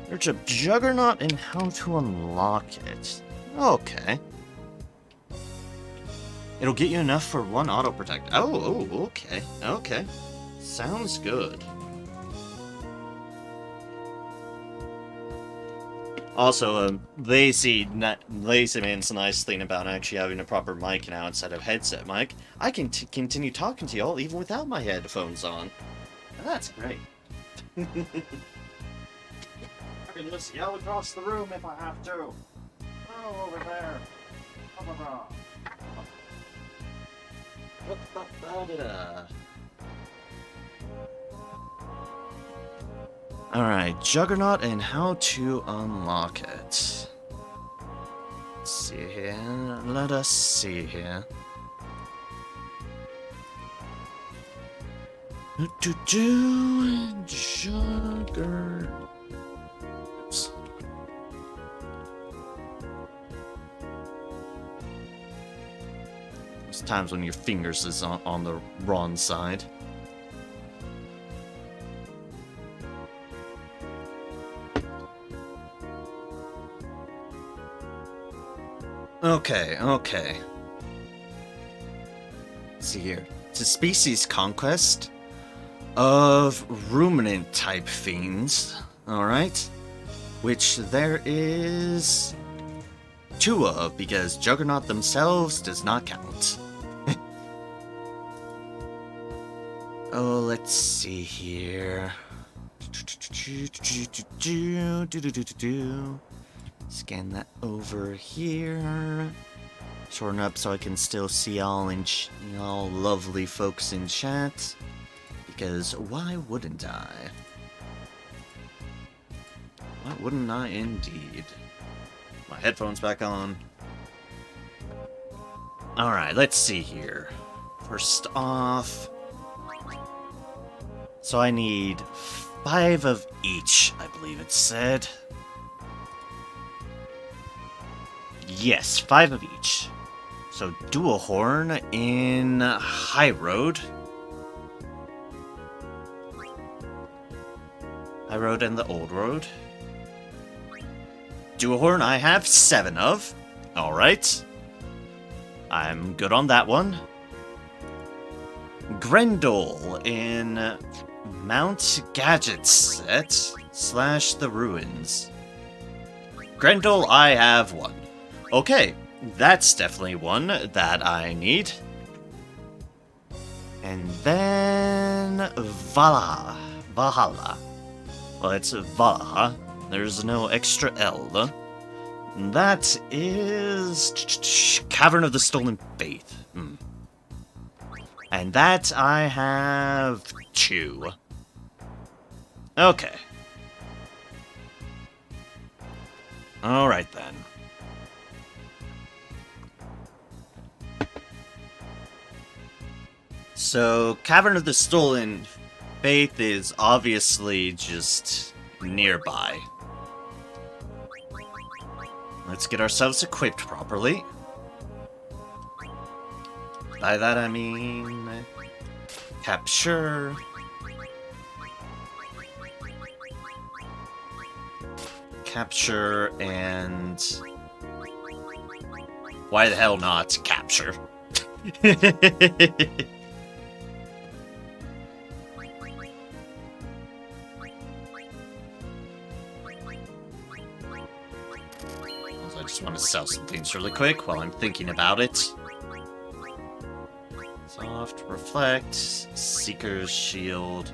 Search up Juggernaut and how to unlock it. Okay. It'll get you enough for one auto protect. Oh, okay. Okay. Sounds good. Also, Lazy Man's nice thing about actually having a proper mic now instead of headset mic. I can continue talking to y'all even without my headphones on. And that's great. I can just yell across the room if I have to. Oh, over there. Blah, blah, blah. Alright, Juggernaut and how to unlock it. Let's see here. Let us see here. Juggernaut. There's times when your fingers is on the wrong side. Okay. Let's see here. It's a species conquest of ruminant type fiends. Alright. Which there is 2 of, because Juggernaut themselves does not count. Oh, let's see here. Scan that over here. Shorten up so I can still see y'all lovely folks in chat. Because why wouldn't I? Why wouldn't I indeed? My headphones back on. Alright, let's see here. First off... So I need 5 of each, I believe it said. Yes, 5 of each. So dual horn in High Road. High Road and the Old Road. Dual horn I have 7 of. Alright. I'm good on that one. Grendel in Mount Gadget set / the Ruins. Grendel, I have 1. Okay, that's definitely one that I need. And then Valhalla. Well, it's Valhalla. There's no extra L. That is Cavern of the Stolen Faith. And that I have 2. Okay. Alright then. So, Cavern of the Stolen Faith is obviously just nearby. Let's get ourselves equipped properly. By that I mean... capture... capture and... why the hell not capture? I just want to sell some things really quick while I'm thinking about it. Soft, Reflect, Seeker's Shield.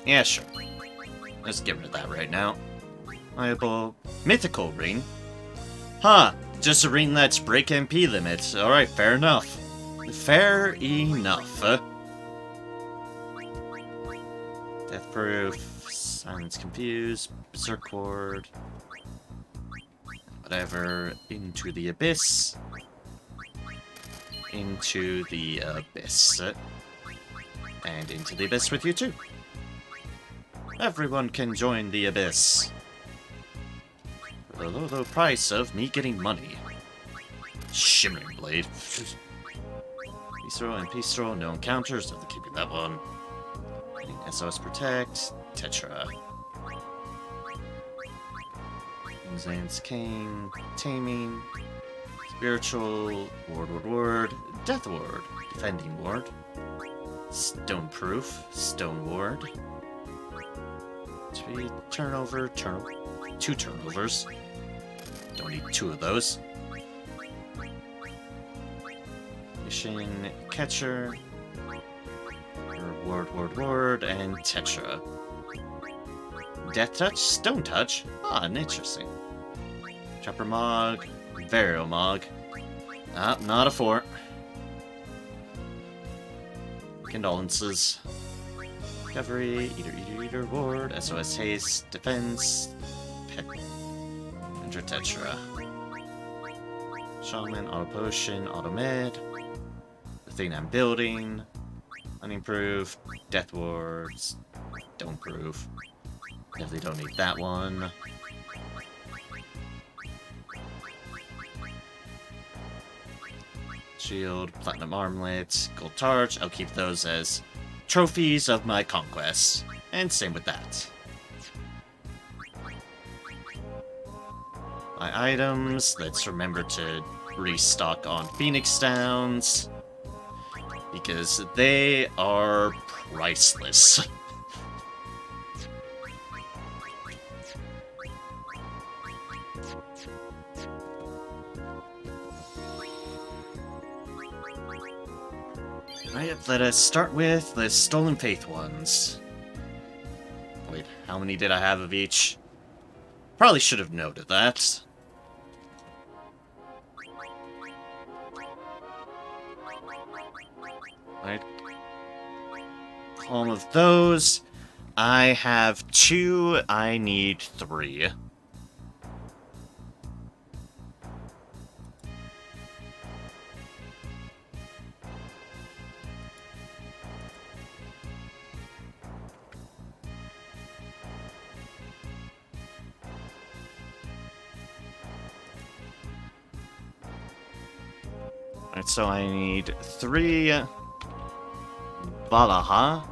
Yeah, sure. Let's get rid of that right now. Viable Mythical Ring. Huh, just a ring that's break MP limit. Alright, fair enough. Fair enough. Deathproof, Silence Confused, Berserk Ward. Whatever, into the Abyss. Into the Abyss. And into the Abyss with you too. Everyone can join the Abyss. For the low, low price of me getting money. Shimmering Blade. Peace Throw and Peace Throw, no encounters, so keeping that one. Getting SOS Protect, Tetra. Zane's King, Taming, Spiritual, Ward, Death Ward, Defending Ward, Stoneproof, Stone Ward, 3 turnover, 2 turnovers, don't need 2 of those, Mission Catcher, Ward, and Tetra. Death Touch, Stone Touch, interesting. Chopper Mog, Vario Mog. Not a 4. Condolences. Recovery, Eater, Ward, SOS Haste, Defense, Pet, Enter Tetra. Shaman, Auto Potion, Auto Med. The thing I'm building. Unimproof, Death Wards, Don't Proof. Definitely don't need that one. Shield, Platinum Armlet, Gold Torch. I'll keep those as trophies of my conquests. And same with that. My items, let's remember to restock on Phoenix Downs. Because they are priceless. Right, let us start with the Stolen Faith ones. Wait, how many did I have of each? Probably should have noted that. Right. All of those. I have 2, I need 3. Alright, so I need 3 Valaha,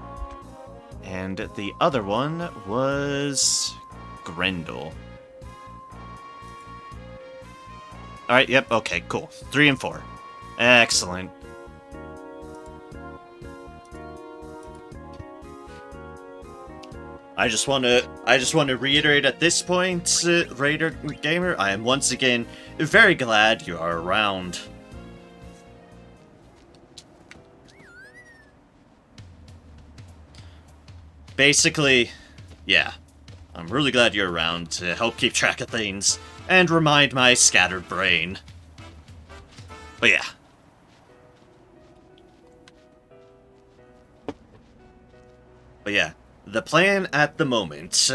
and the other one was Grendel. Alright, yep, okay, cool. 3 and 4. Excellent. I just want to reiterate at this point, Raider Gamer, I am once again very glad you are around. Basically, yeah, I'm really glad you're around to help keep track of things and remind my scattered brain. But yeah. But yeah, the plan at the moment,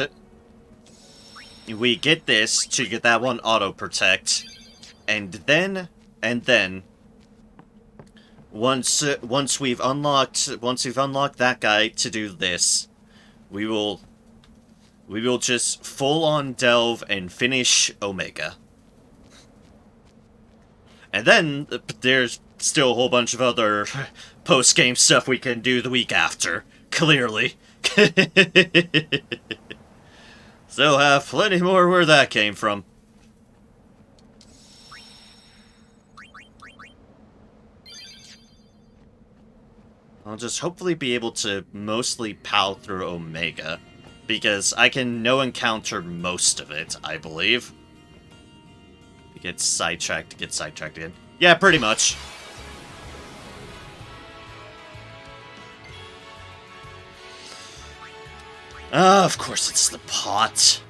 we get this to get that one auto protect, and then once we've unlocked that guy to do this, we will just full on delve and finish Omega. And then there's still a whole bunch of other post-game stuff we can do the week after, clearly. So have plenty more where that came from. I'll just hopefully be able to mostly pow through Omega, because I can no-encounter most of it, I believe. Get sidetracked again. Yeah, pretty much. Of course it's the pot.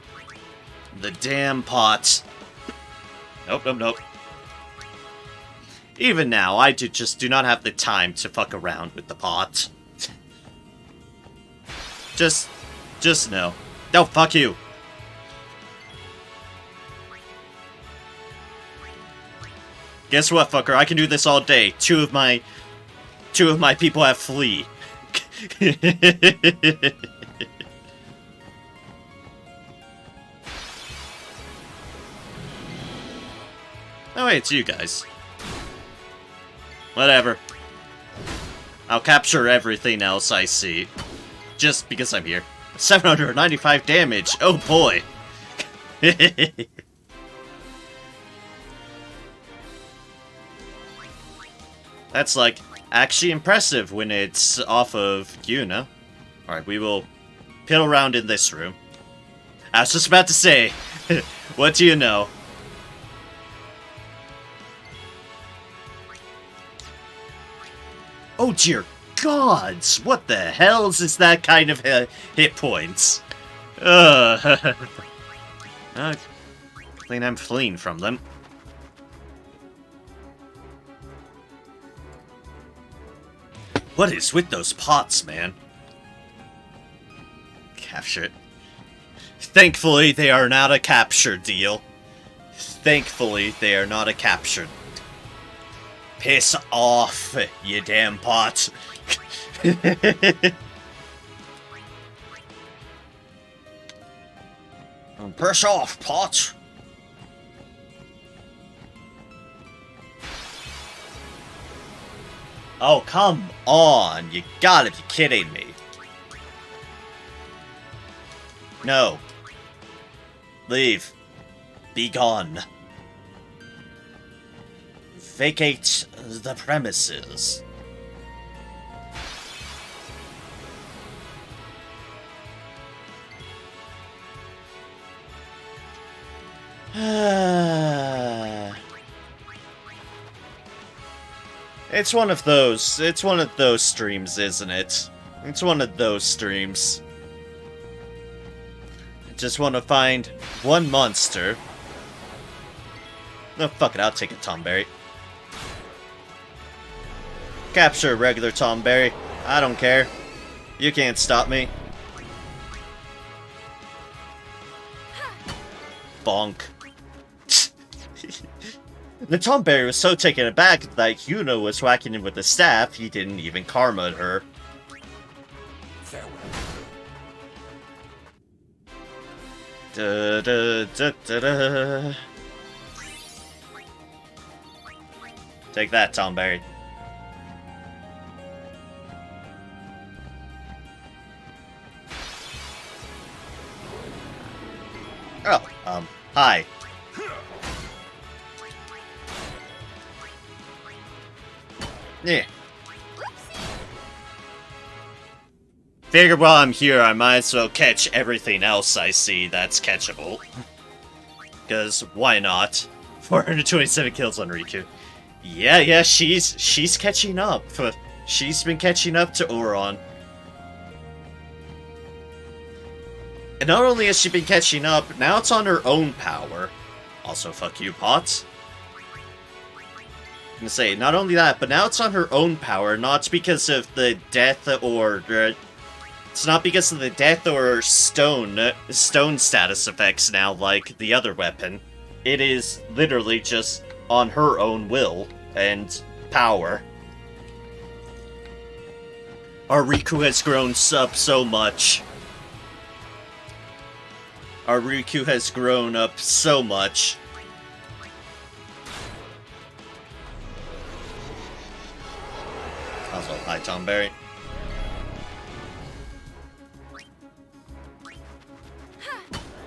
The damn pot. Nope. Even now, I just do not have the time to fuck around with the pot. Just no. No, fuck you. Guess what, fucker? I can do this all day. Two of my people have flee. Oh wait, it's you guys. Whatever. I'll capture everything else I see. Just because I'm here. 795 damage! Oh boy! That's, like, actually impressive when it's off of Yuna. Alright, we will piddle around in this room. I was just about to say, what do you know? Oh dear gods! What the hells is that kind of hit points? I think I'm fleeing from them. What is with those pots, man? Capture it. Thankfully, they are not a capture deal. Thankfully, they are not a capture. Piss off, you damn pot. Piss off, pot. Oh, come on. You gotta be kidding me. No. Leave. Be gone. Vacate the premises. It's one of those streams, isn't it? It's one of those streams. I just want to find one monster. No, fuck it, I'll take a Tomberry. Capture a regular Tomberry. I don't care. You can't stop me. Bonk. The Tomberry was so taken aback that Yuna was whacking him with the staff, he didn't even karma her. Farewell. Da, da, da, da, da. Take that, Tom Berry. Oh, hi. Yeah. Figured while I'm here, I might as well catch everything else I see that's catchable. Because why not? 427 kills on Riku. Yeah, she's catching up. She's been catching up to Oron. And not only has she been catching up, now it's on her own power. Also, fuck you, Pot. I'm gonna say, not only that, but now it's on her own power, not because of the death or... it's not because of the death or stone status effects now, like the other weapon. It is literally just on her own will and power. Our Riku has grown up so much. Our Riku has grown up so much. Also, hi, Tom Berry.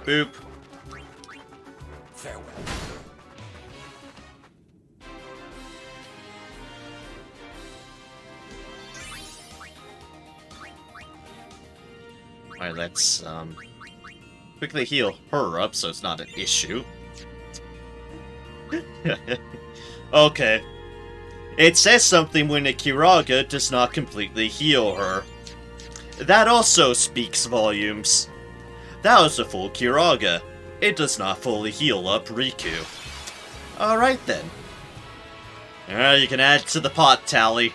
Boop. Farewell. Alright, let's, quickly heal her up so it's not an issue. Okay. It says something when a Kiraga does not completely heal her. That also speaks volumes. That was a full Kiraga. It does not fully heal up Riku. Alright then. You can add to the pot tally.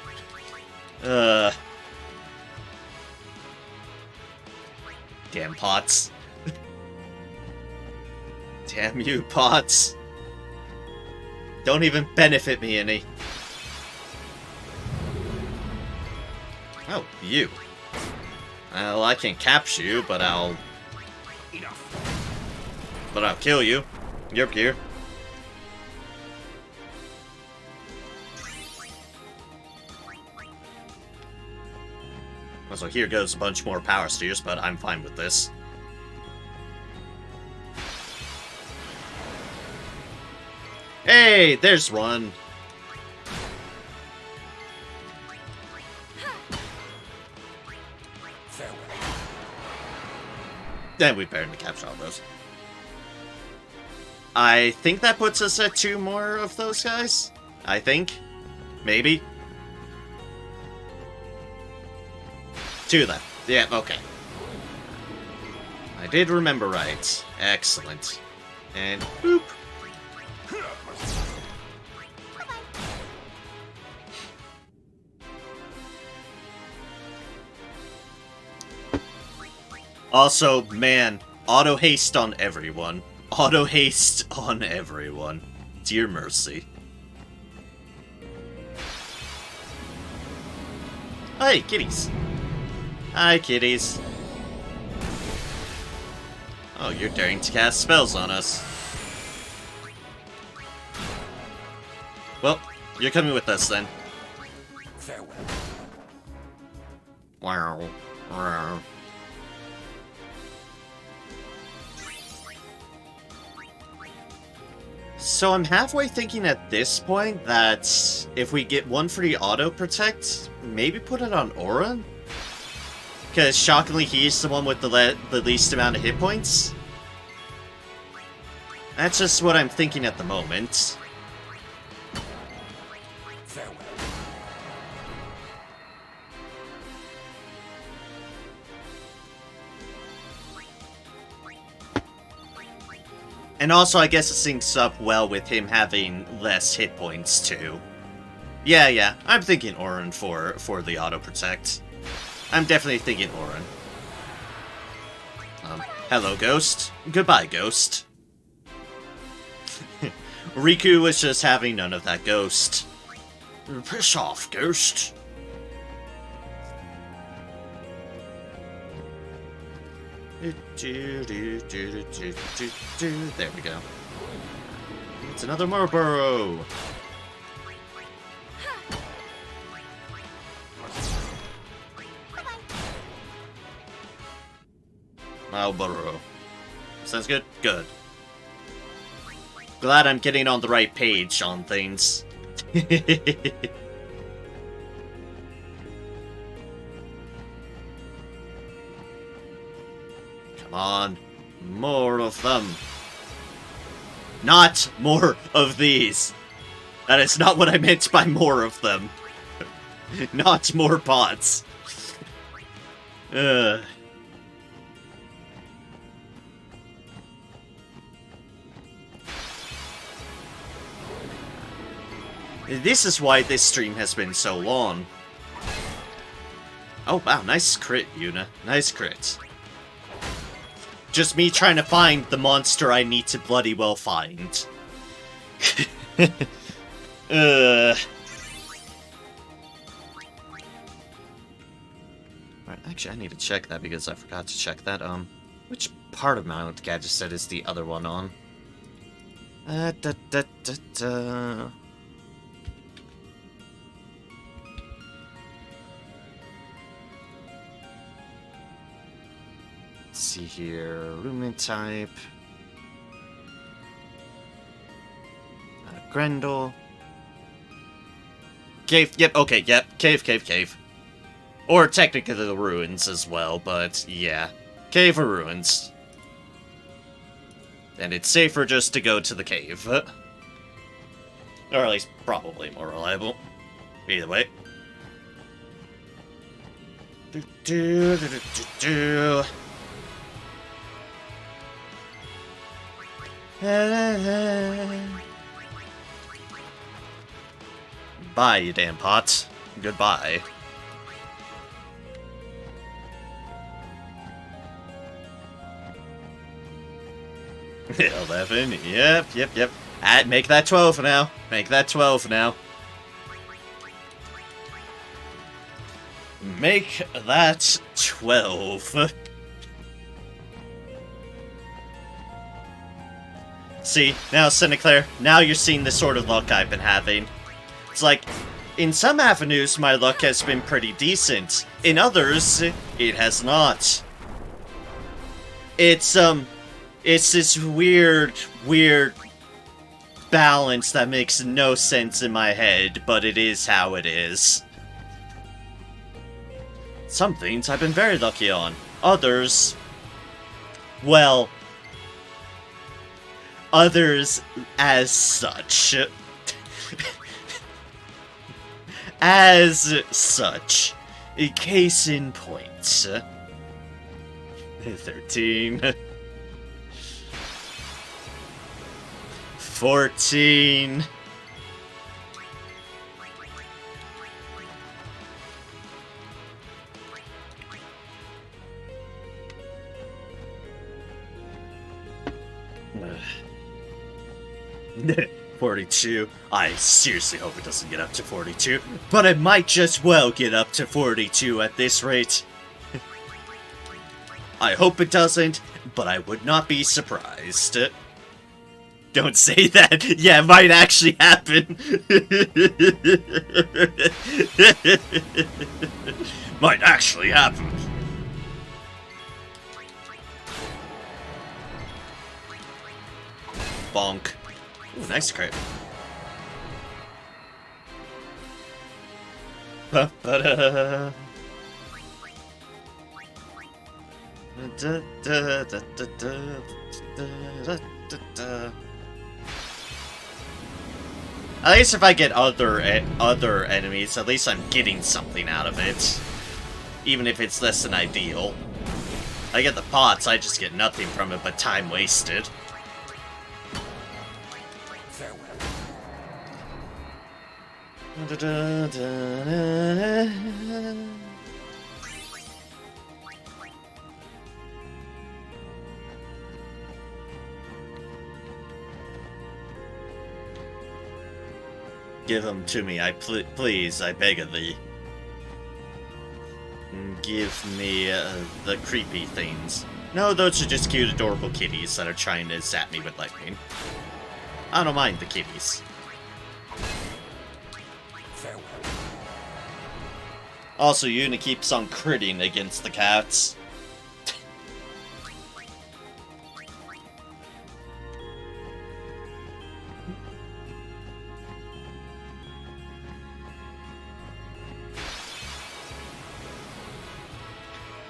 Damn pots. Damn you, pots. Don't even benefit me any. Oh, you. Well, I can capture you, but I'll kill you. You're here. So here goes a bunch more power steers, but I'm fine with this. Hey, there's one. Farewell. Then we better capture all those. I think that puts us at 2 more of those guys. I think. Maybe. 2 then. Yeah, okay. I did remember right. Excellent. And boop. Also, man, auto haste on everyone. Auto haste on everyone. Dear mercy. Hey, kitties. Hi, kitties. Oh, you're daring to cast spells on us. Well, you're coming with us then. Farewell. Wow. Wow. So I'm halfway thinking at this point that if we get one for the auto protect, maybe put it on Aura? Because shockingly he's the one with the least amount of hit points. That's just what I'm thinking at the moment. Farewell. And also, I guess it syncs up well with him having less hit points, too. Yeah, I'm thinking Orin for the auto-protect. I'm definitely thinking Orin. Hello, Ghost. Goodbye, Ghost. Riku was just having none of that, Ghost. Piss off, Ghost. There we go. It's another Marlboro. Malboro. Sounds good? Good. Glad I'm getting on the right page on things. Come on. More of them. Not more of these. That is not what I meant by more of them. Not more pots. This is why this stream has been so long. Oh wow, nice crit, Yuna. Nice crit. Just me trying to find the monster I need to bloody well find. Right, actually I need to check that because I forgot to check that. Which part of Mount Gadget is the other one on? Let's see here, rooming type. Grendel. Cave, yep, okay, yep, cave. Or technically the ruins as well, but yeah. Cave or ruins. And it's safer just to go to the cave. Or at least probably more reliable. Either way. Bye, you damn pot. Goodbye. 11, yep. Make that 12 now. Make that 12 now. Make that 12. See, now Sinclair, now you're seeing the sort of luck I've been having. It's like, in some avenues my luck has been pretty decent. In others, it has not. It's this weird balance that makes no sense in my head, but it is how it is. Some things I've been very lucky on. Others, well, others as such. As such. A case in point. 13. 14. Ugh. 42. I seriously hope it doesn't get up to 42, but it might just well get up to 42 at this rate. I hope it doesn't, but I would not be surprised. Don't say that. Yeah, it might actually happen. Might actually happen. Bonk. Ooh, nice crit. Ba-ba-da. At least if I get other enemies, at least I'm getting something out of it. Even if it's less than ideal. I get the pots, I just get nothing from it but time wasted. Give them to me, please, I beg of thee. Give me the creepy things. No, those are just cute, adorable kitties that are trying to zap me with lightning. I don't mind the kitties. Also, Yuna keeps on critting against the cats.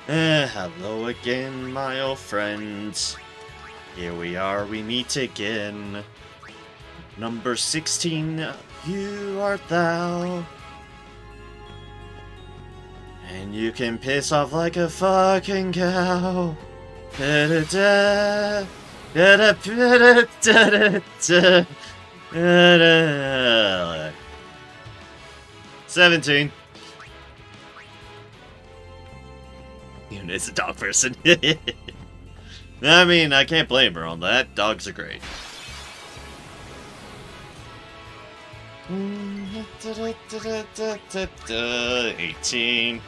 Hello again, my old friends. Here we are, we meet again. Number 16, you art thou. And you can piss off like a fucking cow. Da-da-da, da-da-da-da-da-da, da-da. 17. Eunice's a dog person. I mean, I can't blame her on that. Dogs are great. 18.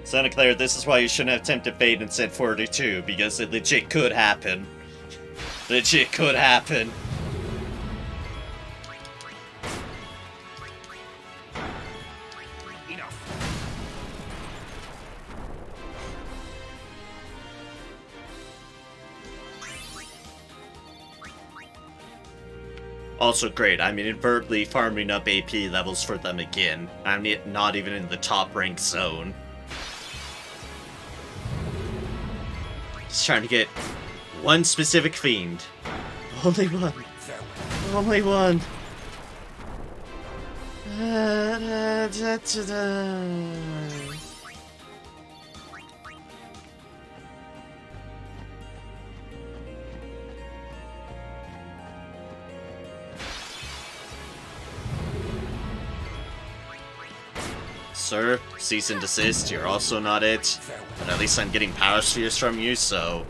Santa Clara, this is why you shouldn't have tempted fate and said 42, because it legit could happen. Legit could happen. Also great, I mean, inadvertently farming up AP levels for them again. I mean, not even in the top rank zone. Just trying to get one specific fiend. Only one. Only one. Sir, cease and desist, you're also not it. But at least I'm getting power spheres from you, so...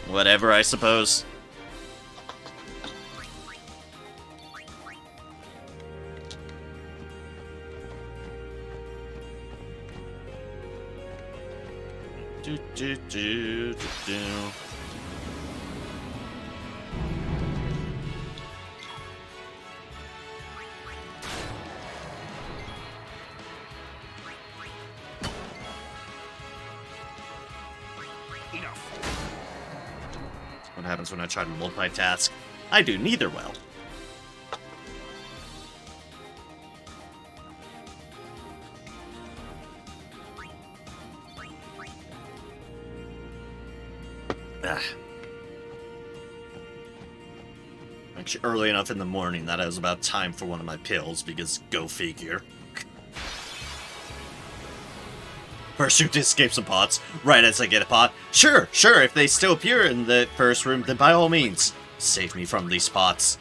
whatever, I suppose. Do, do, do, do, do. What happens when I try to multitask? I do neither well. Actually, early enough in the morning that it was about time for one of my pills, because go figure. First room to escape some pots, right as I get a pot. Sure, if they still appear in the first room, then by all means, save me from these pots.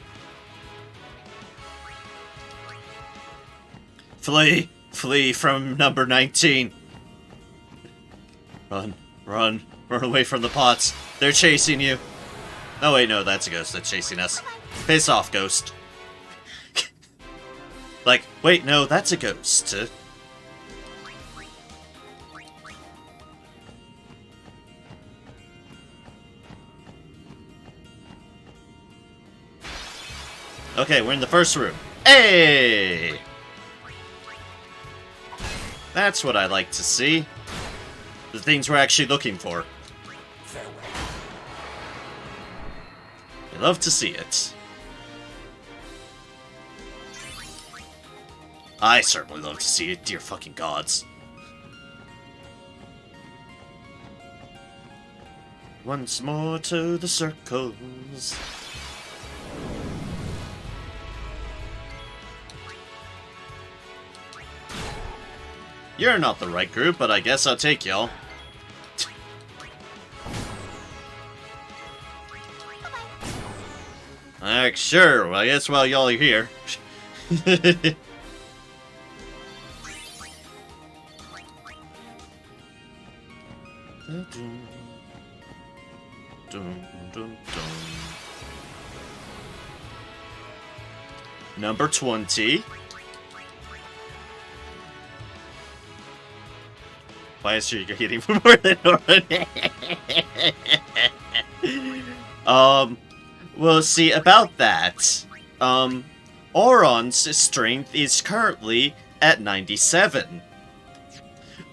Flee from number 19. Run away from the pots. They're chasing you. Oh wait, no, that's a ghost that's chasing us. Piss off, ghost. Like, wait, no, that's a ghost. Okay, we're in the first room. Hey! That's what I like to see. The things we're actually looking for. I love to see it. I certainly love to see it, dear fucking gods. Once more to the circles. You're not the right group, but I guess I'll take y'all. Sure, well, I guess while y'all are here. Number 20. Why is she hitting for more than Oron? Well, see, about that, Oron's strength is currently at 97.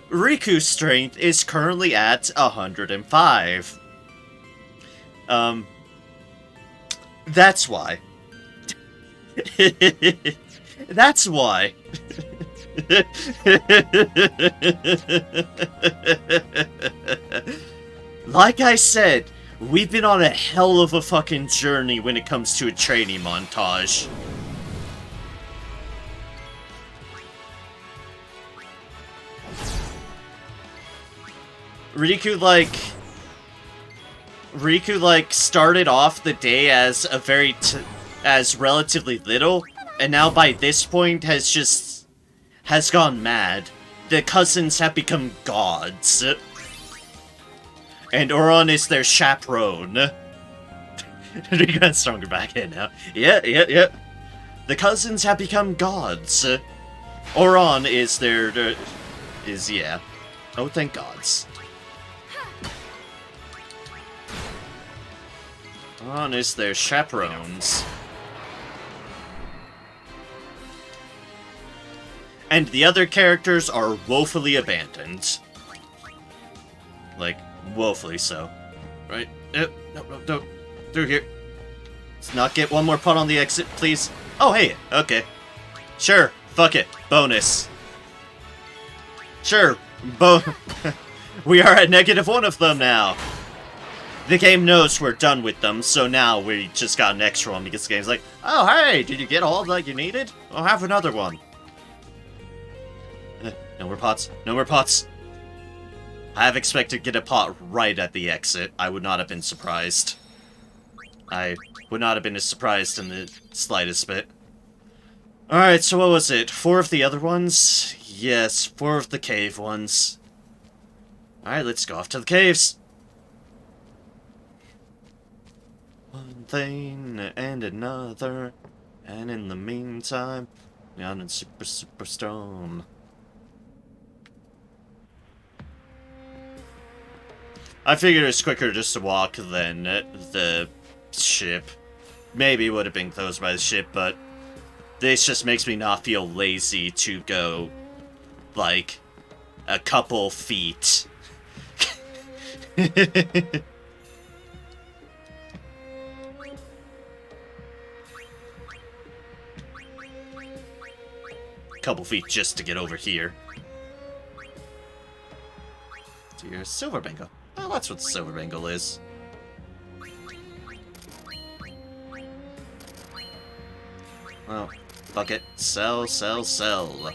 Riku's strength is currently at 105. That's why. That's why. Like I said, we've been on a hell of a fucking journey when it comes to a training montage. Riku, started off the day as a as relatively little, and now by this point has gone mad. The cousins have become gods. And Oron is their chaperone. They got stronger back in now. Yeah. The cousins have become gods. Oron is yeah. Oh, thank gods. Oron is their chaperones. And the other characters are woefully abandoned. Like, woefully so. Right? No, through here. Let's not get one more putt on the exit, please. Oh, hey, okay. Sure, fuck it. Bonus. Sure, we are at -1 of them now. The game knows we're done with them, so now we just got an extra one because the game's like, oh, hey, did you get all that you needed? I'll have another one. No more pots. No more pots. I have expected to get a pot right at the exit. I would not have been surprised. I would not have been as surprised in the slightest bit. Alright, so what was it? 4 of the other ones? Yes, 4 of the cave ones. Alright, let's go off to the caves. One thing and another, and in the meantime, young and super strong. I figured it's quicker just to walk than the ship. Maybe it would have been closed by the ship, but this just makes me not feel lazy to go, like, a couple feet. Couple feet just to get over here. To your silver bangle. Oh, that's what the silver bangle is. Well, fuck it. Sell, sell, sell.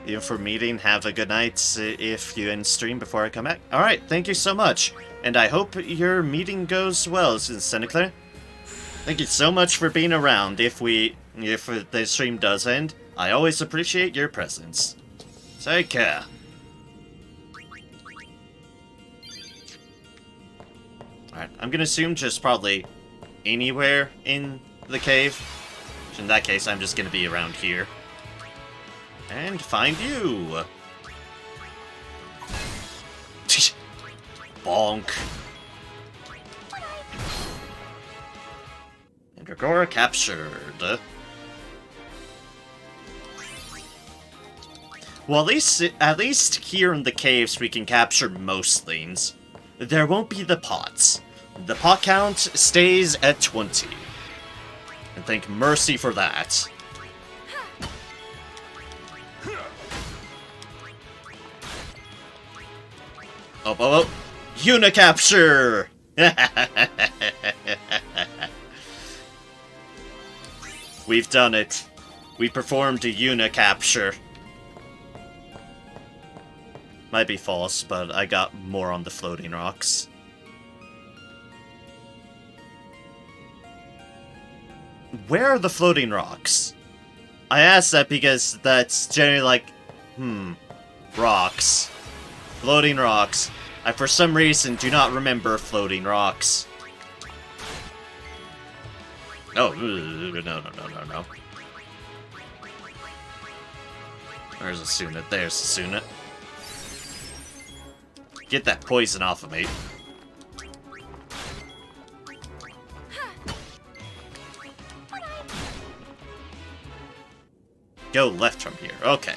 You for meeting, have a good night if you end stream before I come back. Alright, thank you so much. And I hope your meeting goes well, Santa Clara. Thank you so much for being around. If the stream does end, I always appreciate your presence. Take care. Alright, I'm gonna assume just probably anywhere in the cave. In that case, I'm just gonna be around here. And find you! Bonk. And Dragora captured. Well, at least here in the caves we can capture most things. There won't be the pots. The pot count stays at 20. And thank mercy for that. Oh. Unicapture! We've done it. We performed a unicapture. Might be false, but I got more on the floating rocks. Where are the floating rocks? I asked that because that's generally like, rocks. Floating rocks. I, for some reason, do not remember floating rocks. Oh, no. Where's Asuna? There's Asuna. Get that poison off of me. Go left from here. Okay.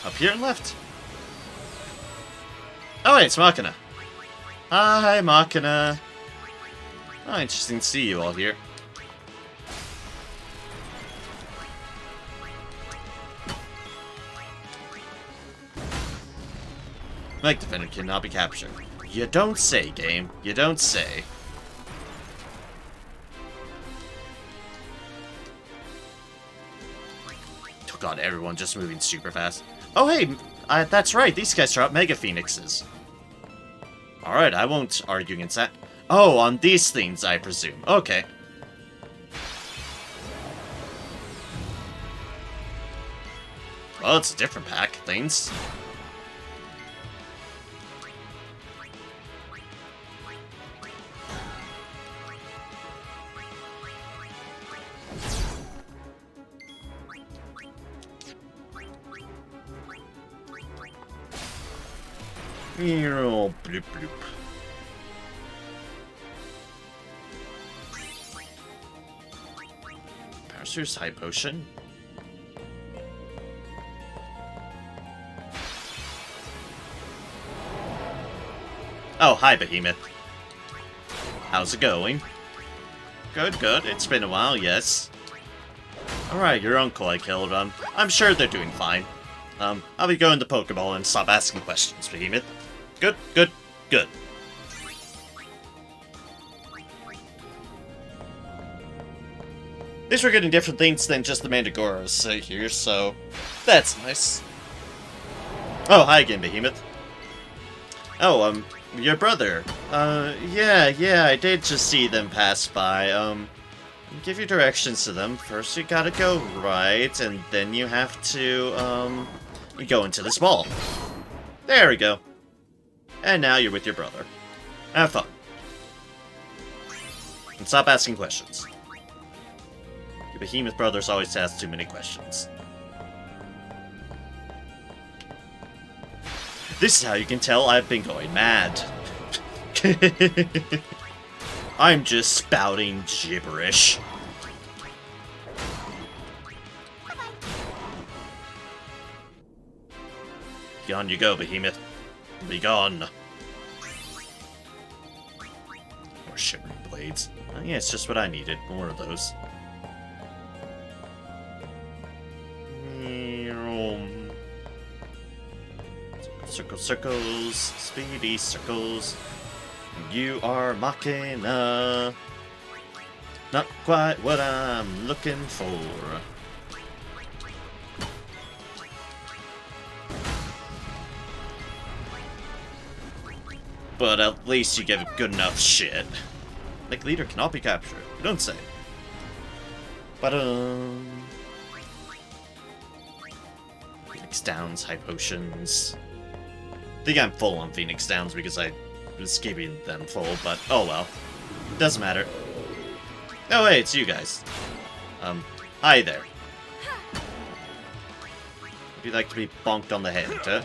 Up here and left. Oh, wait, it's Machina. Hi, Machina. Oh, interesting to see you all here. Mech Defender cannot be captured. You don't say, game. You don't say. Oh god, everyone just moving super fast. Oh hey, that's right, these guys are out Mega Phoenixes. Alright, I won't argue against that. Oh, on these things, I presume. Okay. Well, it's a different pack, things. Bloop, bloop. Parser's High Potion. Oh, hi, Behemoth. How's it going? Good, good. It's been a while, yes. Alright, your uncle I killed. I'm sure they're doing fine. I'll be going to Pokeball and stop asking questions, Behemoth. Good, good, good. At least we're getting different things than just the Mandragoras here, so that's nice. Oh, hi again, Behemoth. Oh, your brother. Yeah, I did just see them pass by. Give you directions to them. First you gotta go right, and then you have to, go into this mall. There we go. And now you're with your brother. Have fun. And stop asking questions. Your Behemoth brothers always ask too many questions. This is how you can tell I've been going mad. I'm just spouting gibberish. On you go, Behemoth. Be gone. More shimmering blades. Oh, yeah, it's just what I needed. More of those. Circle, circles, speedy circles. You are Machina. Not quite what I'm looking for. But at least you give good enough shit. Like, leader cannot be captured. You don't say. But, Phoenix Downs, high potions. I think I'm full on Phoenix Downs because I was keeping them full, but oh well. Doesn't matter. Oh, hey, it's you guys. Hi there. Would you like to be bonked on the head, huh?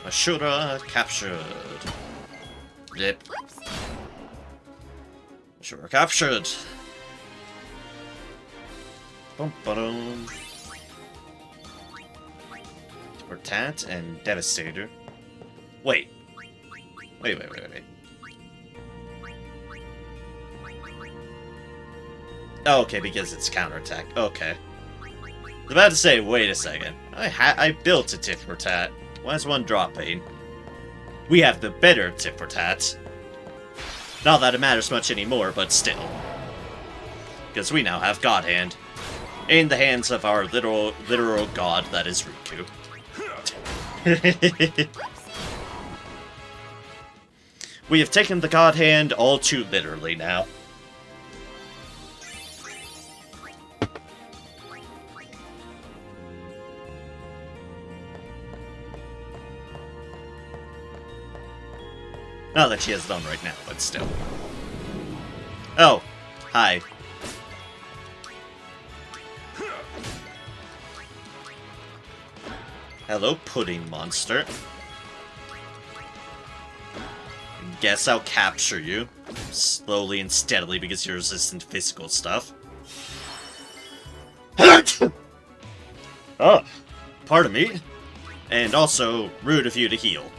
Ashura captured. Yep. Ashura captured. Bum ba-dum. Tat and Devastator. Wait. Wait. Oh, okay, because it's counterattack. Okay. I was about to say, wait a second. I built a tit for tat. Why is one dropping? We have the better tit for tat. Not that it matters much anymore, but still. Because we now have God Hand. In the hands of our literal god that is Riku. We have taken the God Hand all too literally now. Not that she has it on right now, but still. Oh, hi. Hello, pudding monster. Guess I'll capture you. Slowly and steadily because you're resistant to physical stuff. Oh, pardon me. And also, rude of you to heal.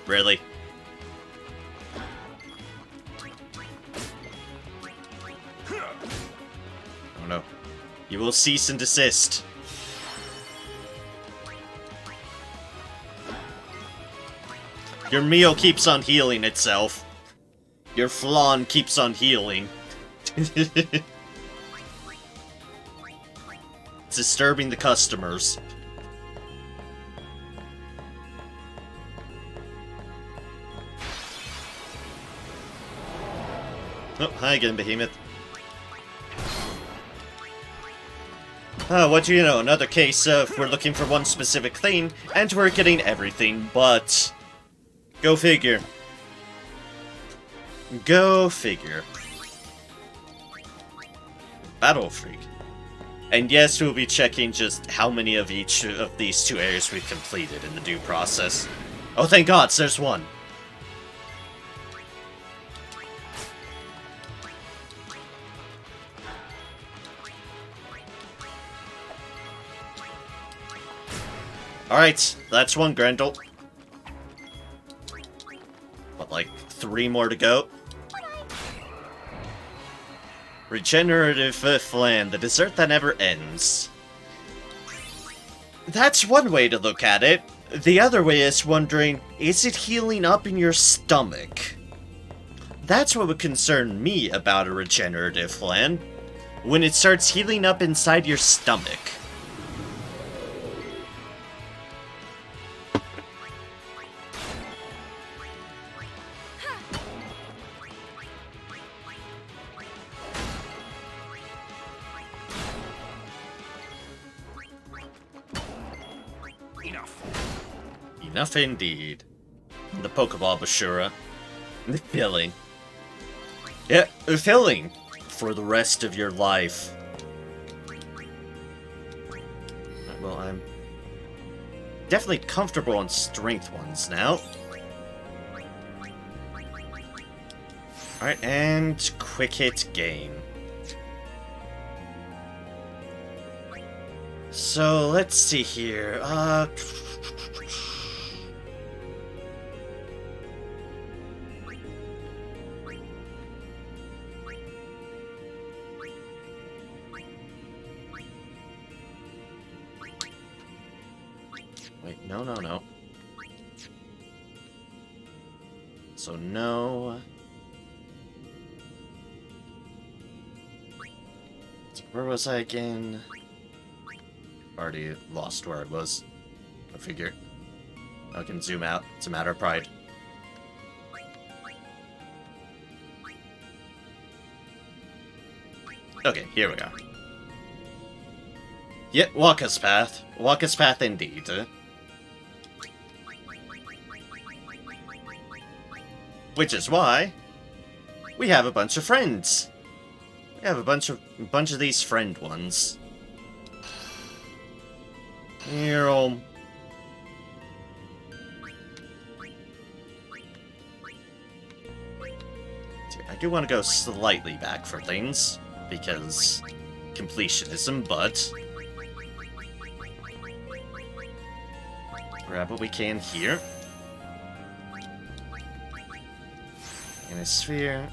Really? Oh no. You will cease and desist. Your meal keeps on healing itself. Your flan keeps on healing. It's disturbing the customers. Oh, hi again, Behemoth. What do you know? Another case of we're looking for one specific thing, and we're getting everything, but... Go figure. Go figure. Battle Freak. And yes, we'll be checking just how many of each of these two areas we've completed in the due process. Oh, thank God, there's one. Alright, that's one, Grendel. What, like 3 more to go? Regenerative flan, the dessert that never ends. That's one way to look at it. The other way is wondering, is it healing up in your stomach? That's what would concern me about a regenerative flan. When it starts healing up inside your stomach. Enough indeed. The Pokeball Bashura. The filling. Yeah, the filling. For the rest of your life. Well, I'm definitely comfortable on strength ones now. Alright, and quick hit game. So, let's see here. Wait, no. So, no. So where was I again? Already lost where I was. Go figure. I can zoom out. It's a matter of pride. Okay, here we are. Yeah, Waka's path. Waka's path indeed. Which is why we have a bunch of friends. We have a bunch of these friend ones. Here, I do want to go slightly back for things, because completionism, but grab what we can here. In a sphere.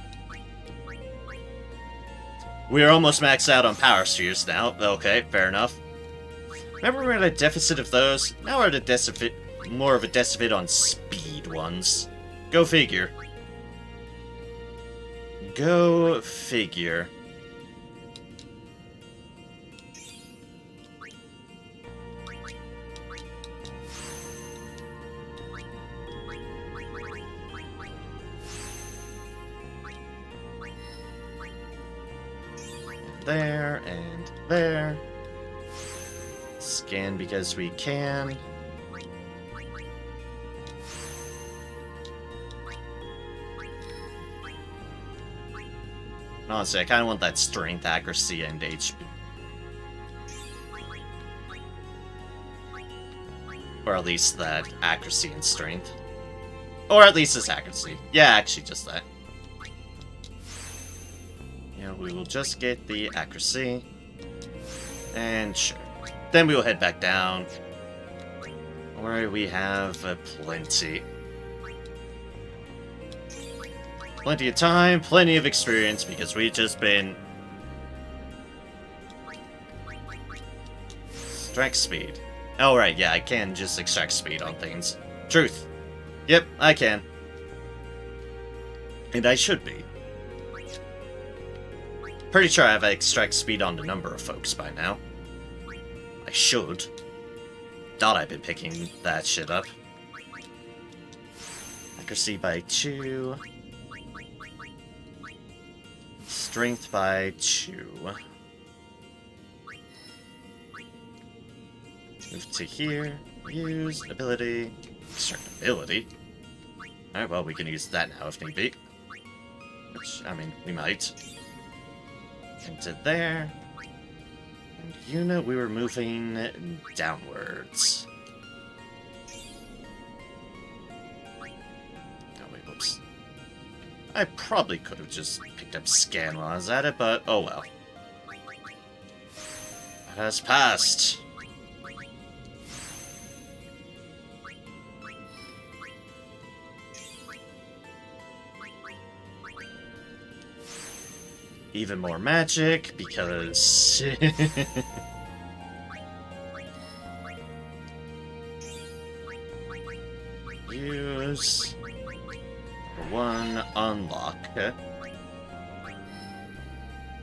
We're almost maxed out on power spheres now. Okay, fair enough. Remember we were at a deficit of those? Now we're at a deficit, more of a deficit on speed ones. Go figure. Go figure. There, and there. Scan because we can. Honestly, I kind of want that strength, accuracy, and HP. Or at least that accuracy and strength. Or at least this accuracy. Yeah, actually just that. Yeah, we will just get the accuracy. And sure. Then we will head back down. Where we have plenty. Plenty of time, plenty of experience, because we've just been... Extract speed. Oh, right, yeah, I can just extract speed on things. Truth. Yep, I can. And I should be. Pretty sure I have extract speed on a number of folks by now. I should. Thought I've been picking that shit up. Accuracy by 2. Strength by 2. Move to here. Use ability. Extract ability. Alright, well, we can use that now if need be. Which, I mean, we might. Into there. And unit, we were moving downwards. Oh, wait, whoops. I probably could have just picked up scan while I was at it, but oh well. It has passed. Even more magic, because... Use... 1, unlock.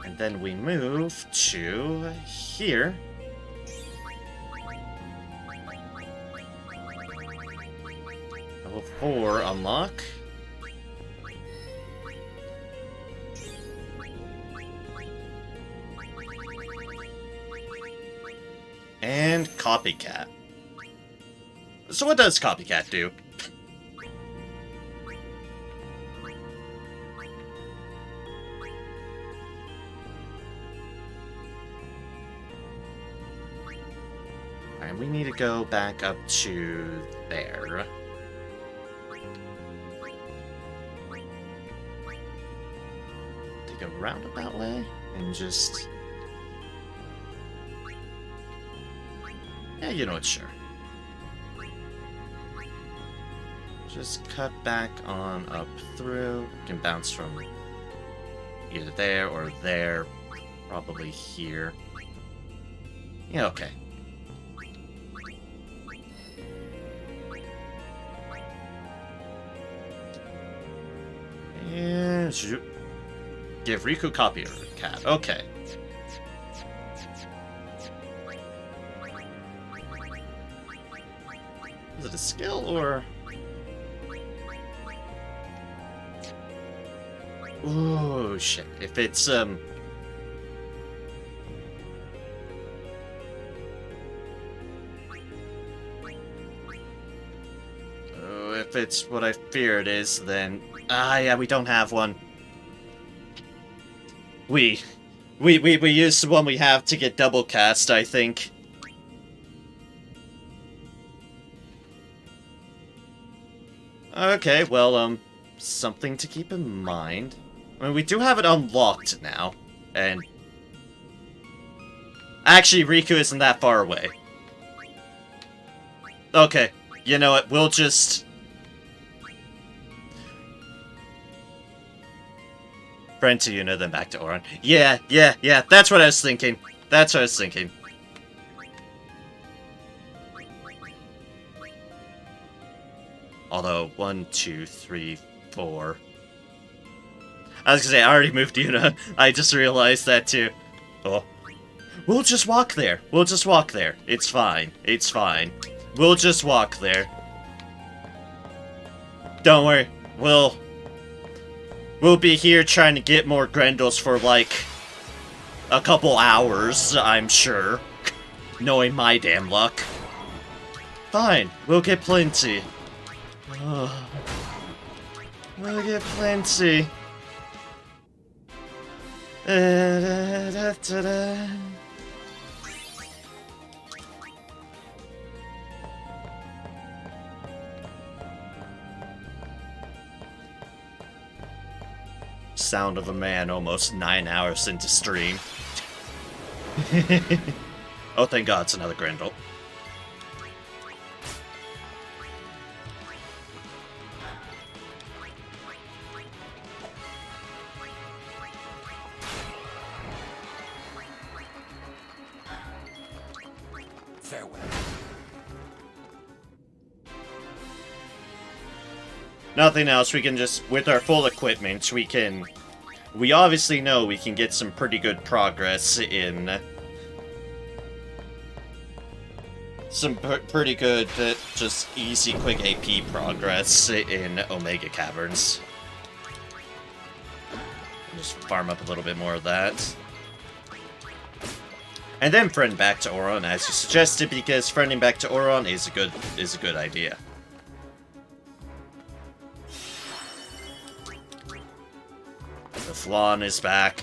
And then we move to here. Level 4, unlock. And Copycat. So what does Copycat do? Alright, we need to go back up to there. Take a roundabout way and just... Yeah, you know what, sure. Just cut back on up through. Can bounce from either there or there. Probably here. Yeah, okay. And give Riku copier cat. Okay. Is it a skill or? Oh shit! If it's if it's what I fear it is, then yeah, we don't have one. We use the one we have to get double cast, I think. Okay, well, something to keep in mind. I mean, we do have it unlocked now, and... Actually, Riku isn't that far away. Okay, you know what, we'll just... Friend to Yuna, then back to Oran. Yeah, that's what I was thinking. That's what I was thinking. Although, 1, 2, 3, 4... I was gonna say, I already moved Yuna. I just realized that too. Oh. We'll just walk there. We'll just walk there. It's fine. It's fine. We'll just walk there. Don't worry. We'll be here trying to get more Grendels for, like, a couple hours, I'm sure. Knowing my damn luck. Fine. We'll get plenty. Oh. We'll get plenty. Sound of a man almost 9 hours into stream. Oh, thank God, it's another Grendel. Farewell. Nothing else, we can just, with our full equipment, we obviously know we can get some pretty good progress in some pretty good, just easy, quick AP progress in Omega Caverns. Just farm up a little bit more of that. And then friend back to Oron, as you suggested, because friending back to Oron is a good idea. The Flan is back.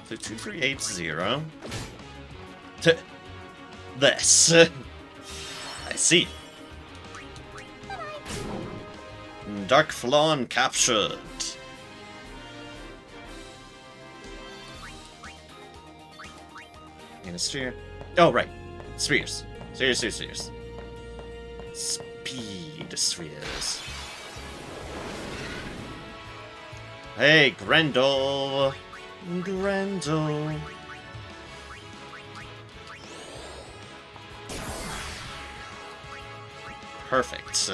So 2380 to this. I see. Dark Flan captured. In a sphere. Oh, right. Spheres. Spheres. Speed spheres. Hey, Grendel. Grendel. Perfect.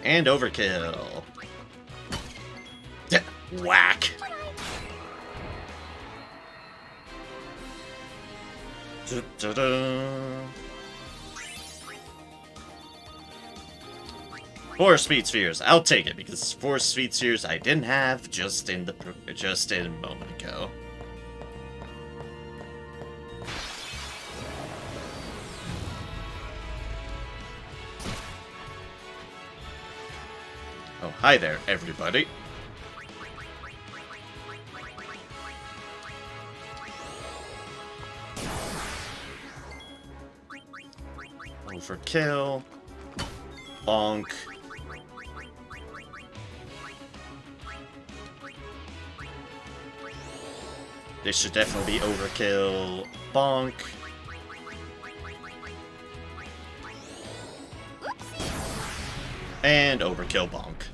And overkill. Whack. Da-da-da. 4 speed spheres. I'll take it because 4 speed spheres I didn't have just a moment ago. Oh, hi there, everybody. Overkill. Bonk. This should definitely be overkill. Bonk. And overkill bonk.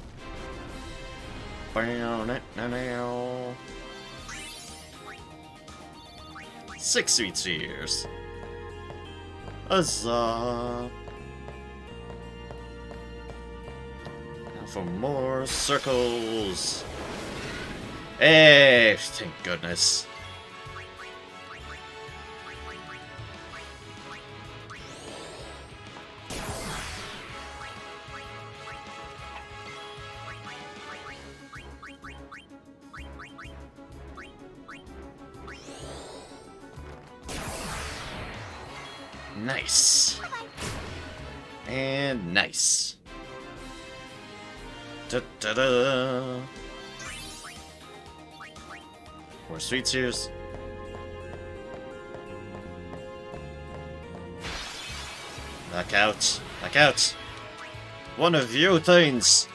6 sweet spheres. Huzzah. Now for more circles. Hey, thank goodness. Nice. And nice. Da-da-da. More sweet spheres. Back out. Back out. One of you things.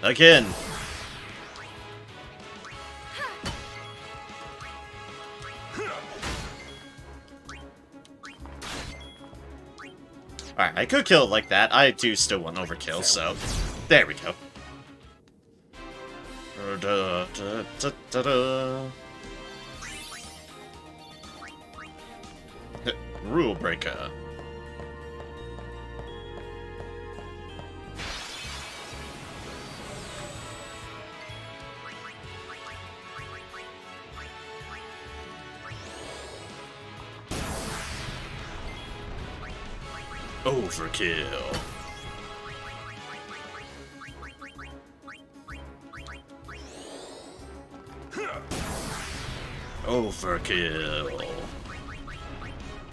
Again. Alright, I could kill it like that. I do still want overkill, so there we go. Rule breaker. Overkill. Overkill.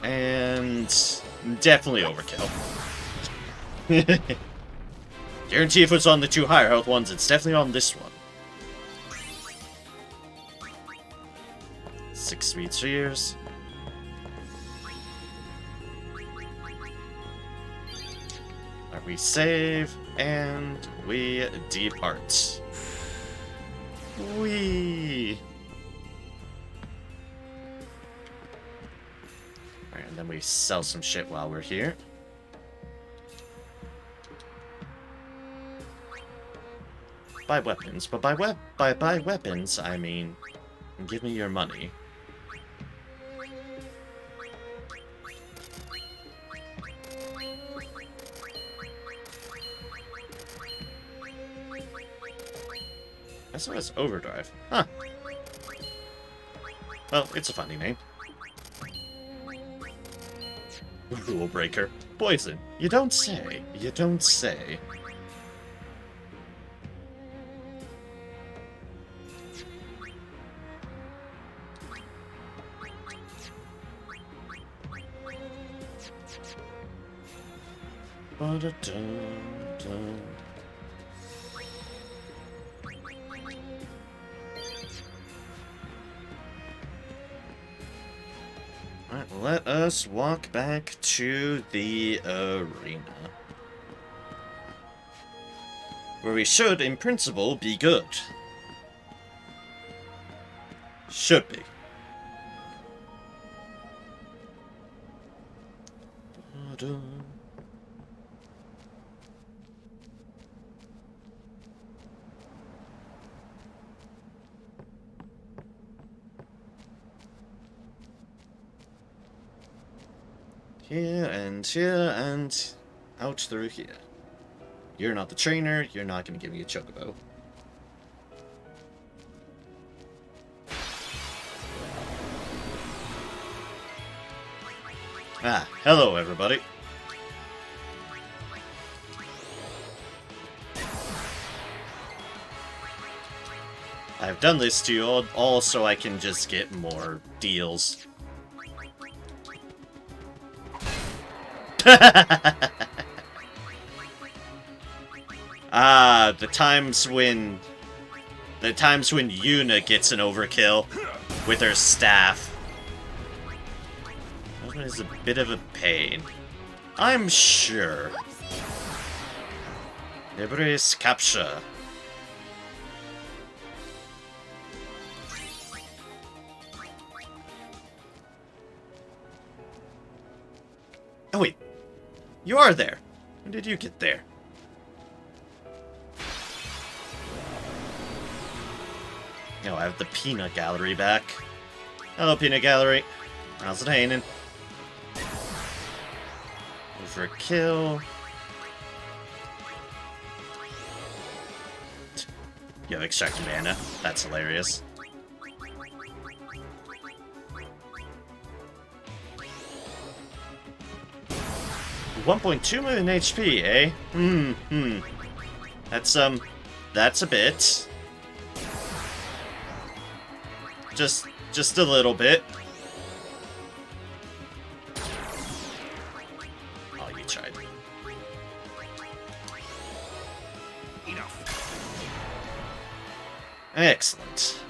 And definitely overkill. Guarantee if it's on the 2 higher health ones, it's definitely on this one. 6 sweet cheers. We save, and we depart. Whee! Alright, and then we sell some shit while we're here. Buy weapons, but by weapons, I mean, give me your money. SOS Overdrive. Huh. Well, it's a funny name. Rule breaker. Poison. You don't say. You don't say. Ba-da-dum-dum. Alright, let us walk back to the arena. Where we should, in principle, be good. Should be. Here and out through here. You're not the trainer, you're not gonna give me a chocobo. Ah, hello everybody. I've done this to you all so I can just get more deals. Ah, the times when Yuna gets an overkill with her staff. That one is a bit of a pain, I'm sure. Embrace capture. Oh wait, you are there. When did you get there? Oh, I have the peanut gallery back. Hello, peanut gallery. How's it hanging? Overkill. You have extracted mana. That's hilarious. $1.2 million HP, eh? That's a bit. Just a little bit. Oh, you tried. Enough. Excellent.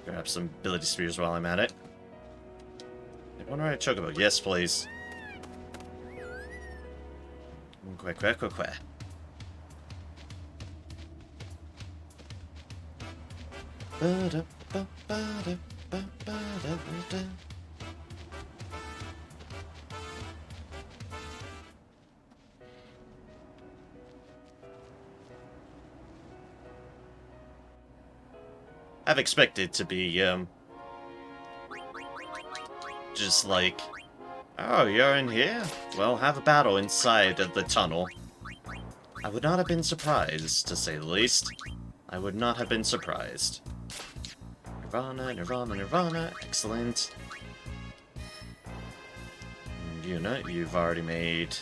Grab some ability spheres while I'm at it. One right chocobo. Yes, please. Quack, quack, quack, quack. I've expected to be, just like, oh, you're in here? Well, have a battle inside of the tunnel. I would not have been surprised, to say the least. I would not have been surprised. Nirvana, Nirvana, Nirvana, excellent. Yuna, you've already made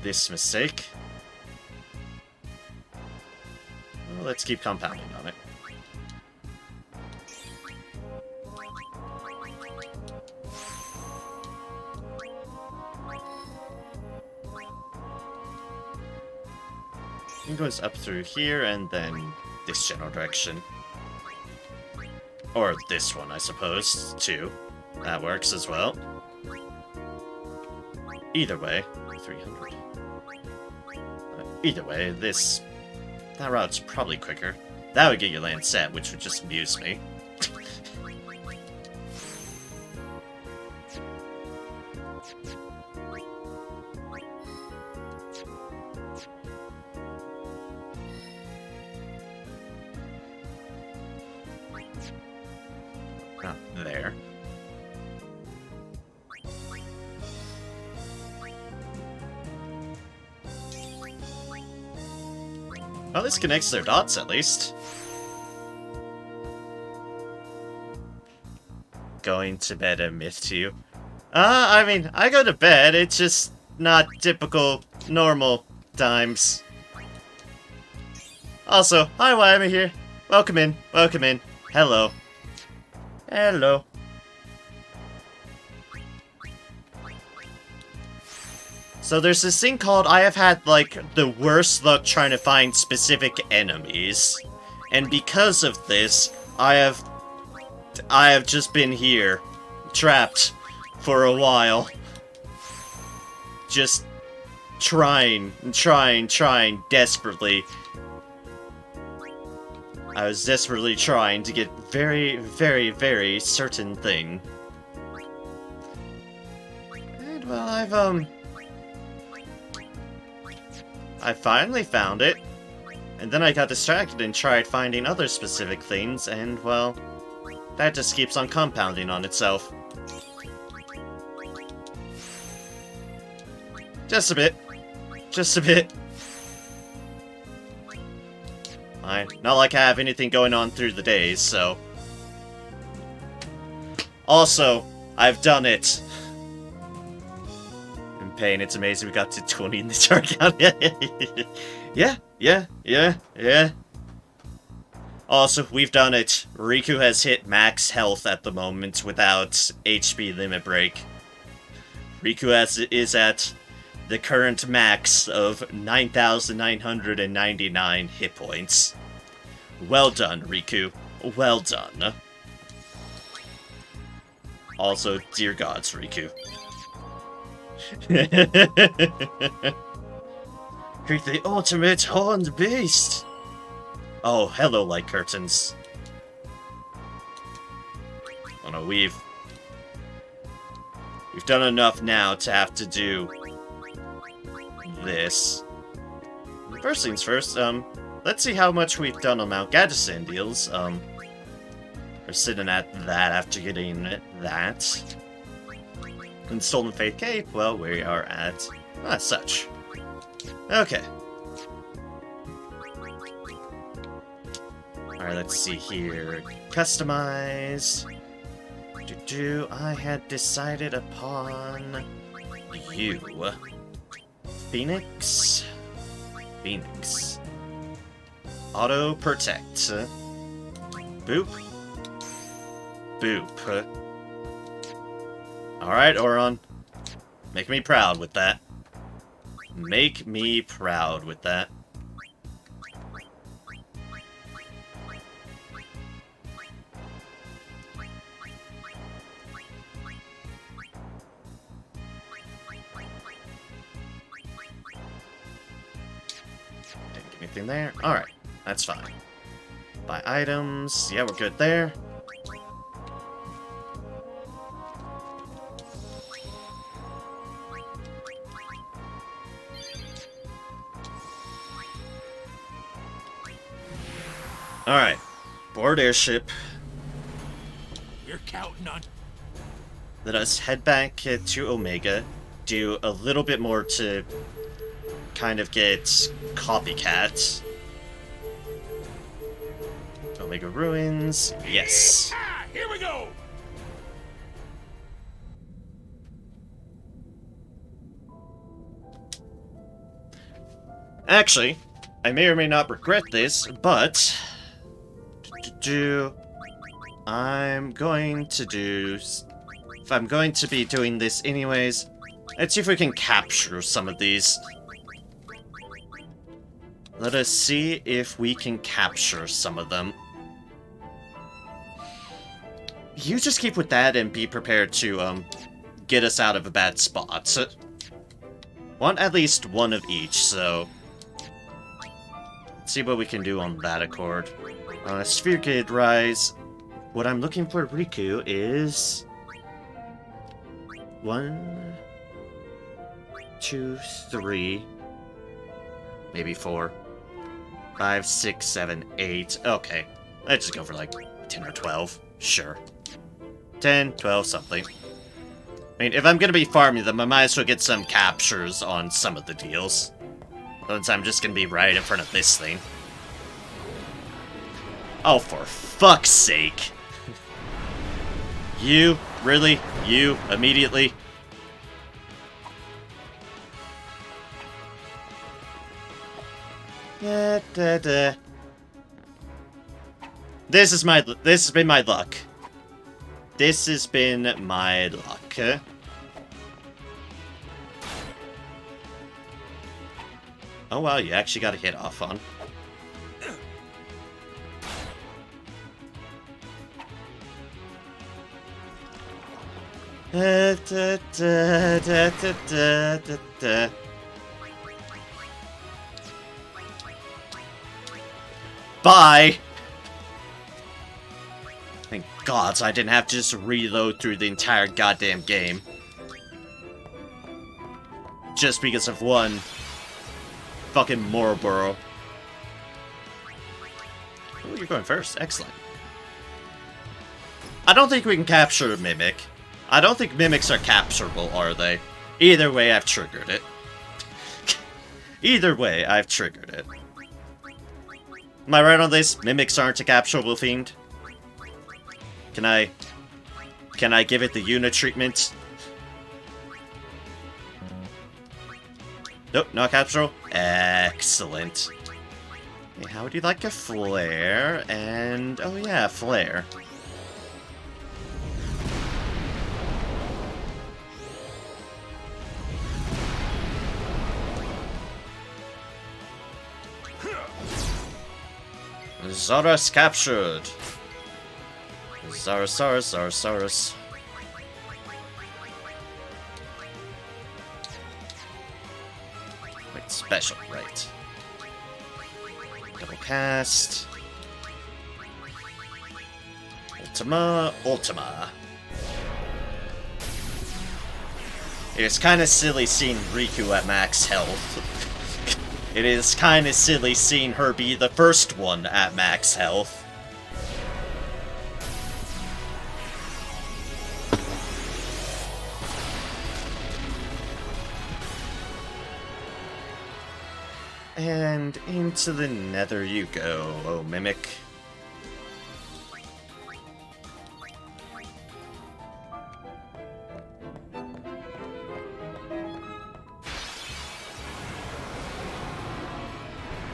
this mistake. Well, let's keep compounding on it. It goes up through here and then this general direction. Or this one, I suppose, too. That works as well. Either way, 300. Either way, that route's probably quicker. That would get you land set, which would just amuse me. Not there. Well, this connects their dots, at least. Going to bed a myth to you? I mean, I go to bed, it's just not typical, normal times. Also, hi, why am I here? Welcome in, welcome in. Hello. Hello. So there's this thing called, I have had, like, the worst luck trying to find specific enemies. And because of this, I have just been here, trapped, for a while. Just trying, desperately. I was desperately trying to get very certain thing. And, well, I finally found it. And then I got distracted and tried finding other specific things, and, well, that just keeps on compounding on itself. Just a bit. Just a bit. Not like I have anything going on through the days, so... Also, I've done it. In pain, it's amazing we got to 20 in the chart count. Yeah. Also, we've done it. Riku has hit max health at the moment without HP limit break. Riku is at the current max of 9,999 hit points. Well done, Riku. Well done. Also, dear gods, Riku. Create the ultimate horned beast! Oh, hello, light curtains. Oh no, we've done enough now to have to do this. First things first, let's see how much we've done on Mount Gaddison deals. We're sitting at that after getting that. And Stolen Faith Cape, well, we are at such. Okay. Alright, let's see here. Customize. I had decided upon you. Phoenix. Auto protect. Boop. Boop. Alright, Oron. Make me proud with that. Make me proud with that. Didn't get anything there. Alright, that's fine. Buy items. Yeah, we're good there. Alright. Board airship. You're counting on... Let us head back to Omega. Do a little bit more to kind of get copycats. Omega Ruins. Yes. Ah, here we go! Actually, I may or may not regret this, but... I'm going to do... If I'm going to be doing this anyways, let's see if we can capture some of these. Let us see if we can capture some of them. You just keep with that and be prepared to, get us out of a bad spot. Want at least one of each, so... Let's see what we can do on that accord. Sphere Kid Rise. What I'm looking for Riku is... 1, 2, 3... Maybe 4, 5, 6, 7, 8. Okay. Let's just go for like 10 or 12. Sure. 10, 12, something. I mean, if I'm gonna be farming them, I might as well get some captures on some of the deals. Since I'm just gonna be right in front of this thing. Oh, for fuck's sake. You? Really? You? Immediately? Da, da, da. This has been my luck. This has been my luck. Oh wow, you actually got a hit off on. Da, da, da, da, da, da, da. Bye! Thank God I didn't have to just reload through the entire goddamn game. Just because of one fucking Moroboro. Oh, you're going first. Excellent. I don't think we can capture a Mimic. I don't think Mimics are capturable, are they? Either way, I've triggered it. Either way, I've triggered it. Am I right on this? Mimics aren't a capturable fiend? Can I give it the unit treatment? Nope, not capturable. Excellent. Okay, how would you like a flare? And oh yeah, flare. Zorus captured. Zorus. Wait, special, right. Double cast. Ultima. It's kind of silly seeing Riku at max health. It is kind of silly seeing her be the first one at max health. And into the nether you go, oh Mimic.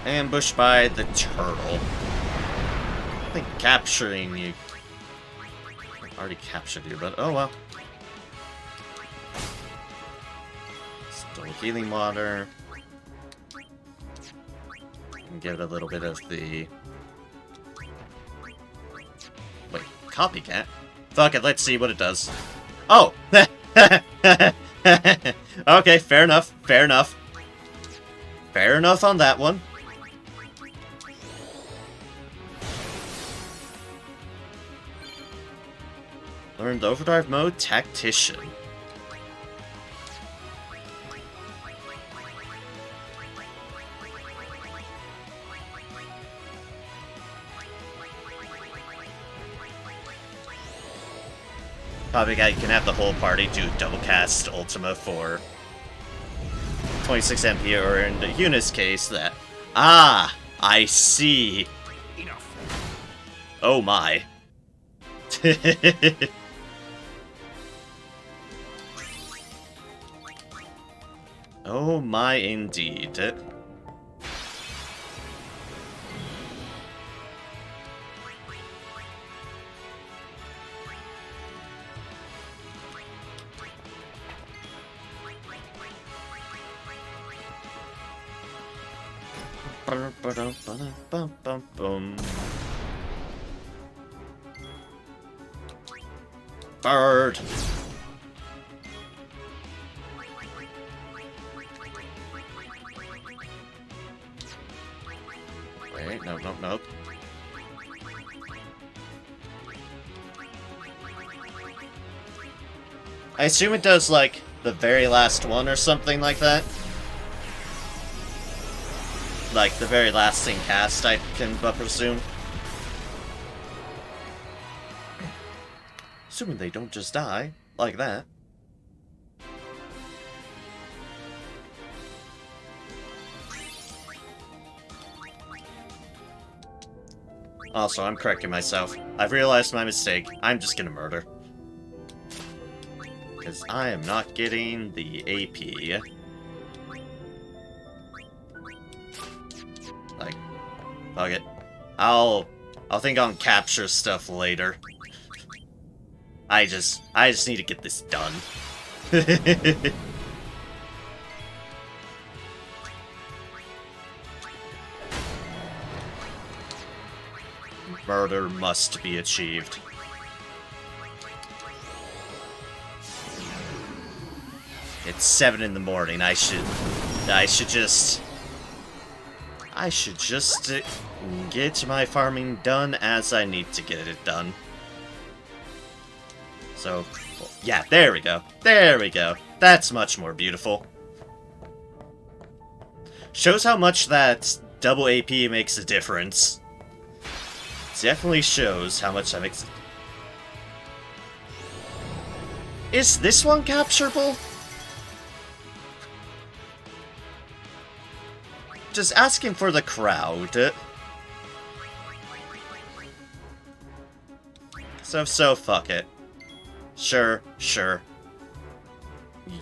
Ambushed by the turtle. I think capturing you... I already captured you, but oh well. Still healing water. And give it a little bit of the... Wait, copycat? Fuck it, let's see what it does. Oh! Okay, fair enough. Fair enough on that one. Learned overdrive mode, tactician. Copycat, you can have the whole party do double cast Ultima for 26 MP, or in the Eunice case, that... Ah! I see! Enough. Oh my. Oh my, indeed. Bird. Wait, no. I assume it does, like, the very last one or something like that. Like, the very last thing cast, I can but presume. Assuming they don't just die, like that. Also, I'm correcting myself. I've realized my mistake. I'm just gonna murder. Because I am not getting the AP. Like, fuck it. I'll think on capture stuff later. I just need to get this done. Murder must be achieved. It's 7 in the morning. I should just get my farming done as I need to get it done. So, yeah, there we go. There we go. That's much more beautiful. Shows how much that double AP makes a difference. Definitely shows how much that makes. Is this one capturable? Just asking for the crowd. So fuck it. Sure.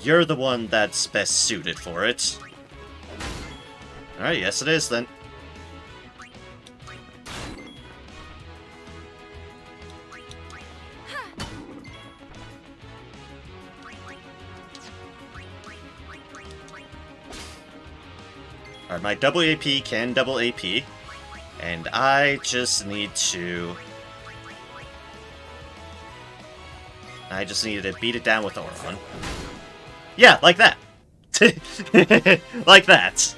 You're the one that's best suited for it. Alright, yes it is then. Alright, my double AP can double AP. And I just need to... I just needed to beat it down with Auron. Yeah, like that! Like that!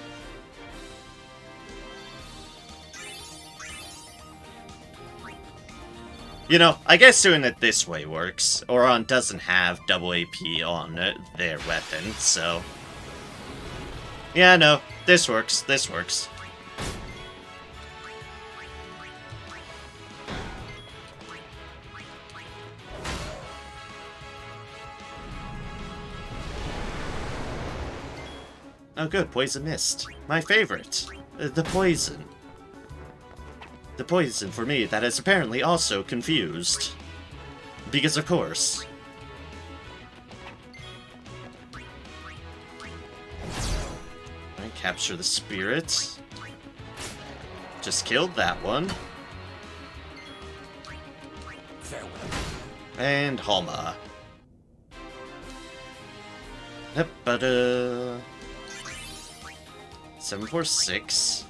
You know, I guess doing it this way works. Auron doesn't have double AP on their weapon, so... Yeah, no, this works, this works. Oh good, Poison Mist. My favorite. The poison. The poison for me that is apparently also confused. Because of course. I capture the spirit. Just killed that one. Farewell. And Halma. 746.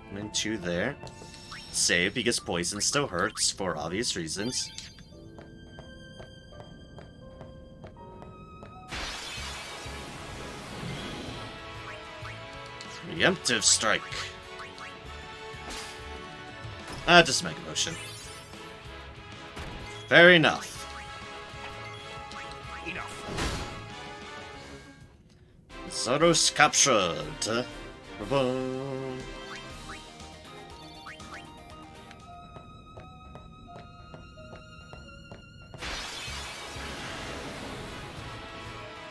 And then 2 there. Save because poison still hurts for obvious reasons. Preemptive strike. Just Mega Motion. Fair enough. Zoros captured. Ba-boom.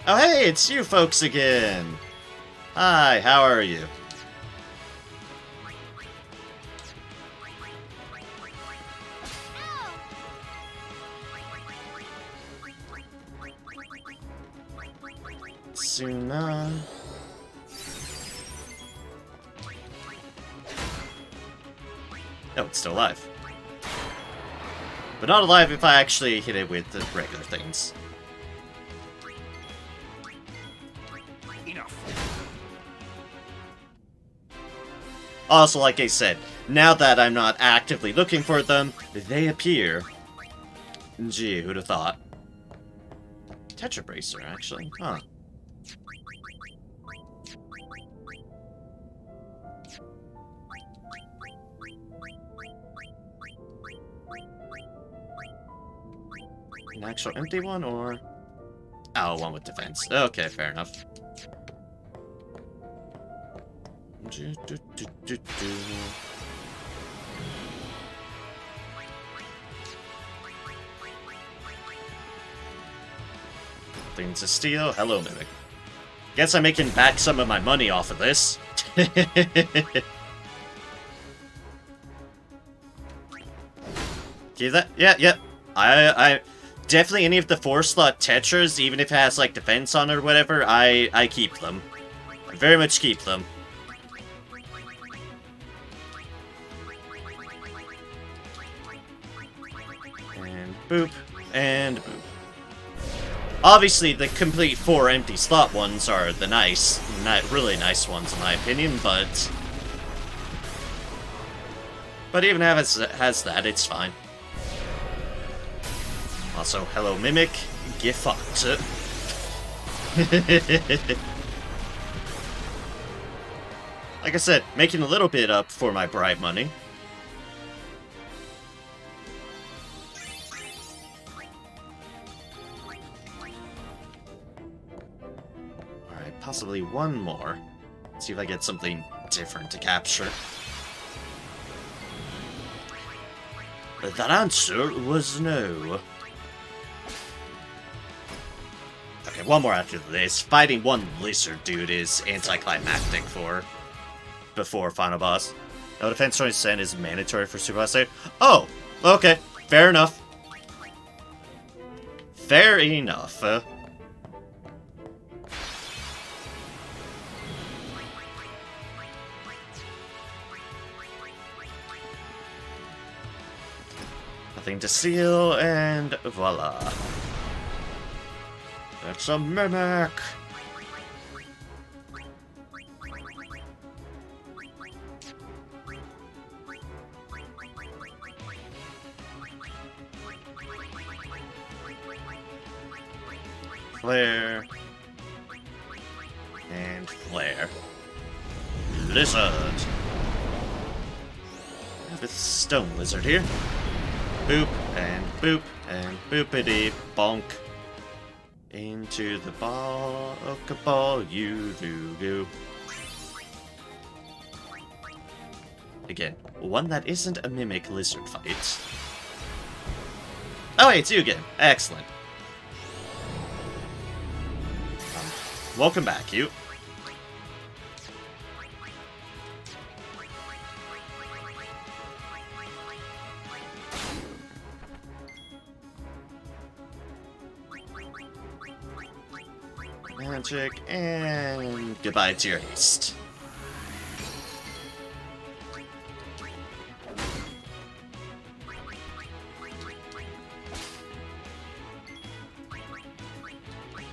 Oh hey, it's you folks again! Hi, how are you? Suna. No, it's still alive. But not alive if I actually hit it with the regular things. Enough. Also, like I said, now that I'm not actively looking for them, they appear. Gee, who'd have thought? Tetra Bracer, actually. Huh. An actual empty one, or... Oh, one with defense. Okay, fair enough. Things to steal. Hello, Mimic. Guess I'm making back some of my money off of this. See that? Yeah. I definitely any of the 4-slot Tetras, even if it has like defense on it or whatever, I keep them. I very much keep them. And boop, and boop. Obviously, the complete 4 empty slot ones are the really nice ones in my opinion, but even if it has that, it's fine. Also, hello Mimic, get fucked. Like I said, making a little bit up for my bribe money. Alright, possibly one more. See if I get something different to capture. But that answer was no. Okay, one more after this. Fighting one lizard dude is anticlimactic before final boss. No defense 20% is mandatory for super boss. Oh, okay, fair enough. Fair enough. Nothing to seal, and voila. It's a Mimic! Flare. And flare. Lizard! I have a stone lizard here. Boop, and boopity bonk. Into the ball, you do go. Again, one that isn't a Mimic lizard fight. Oh, hey, it's you again. Excellent. Welcome back, you. Magic, and goodbye to your haste.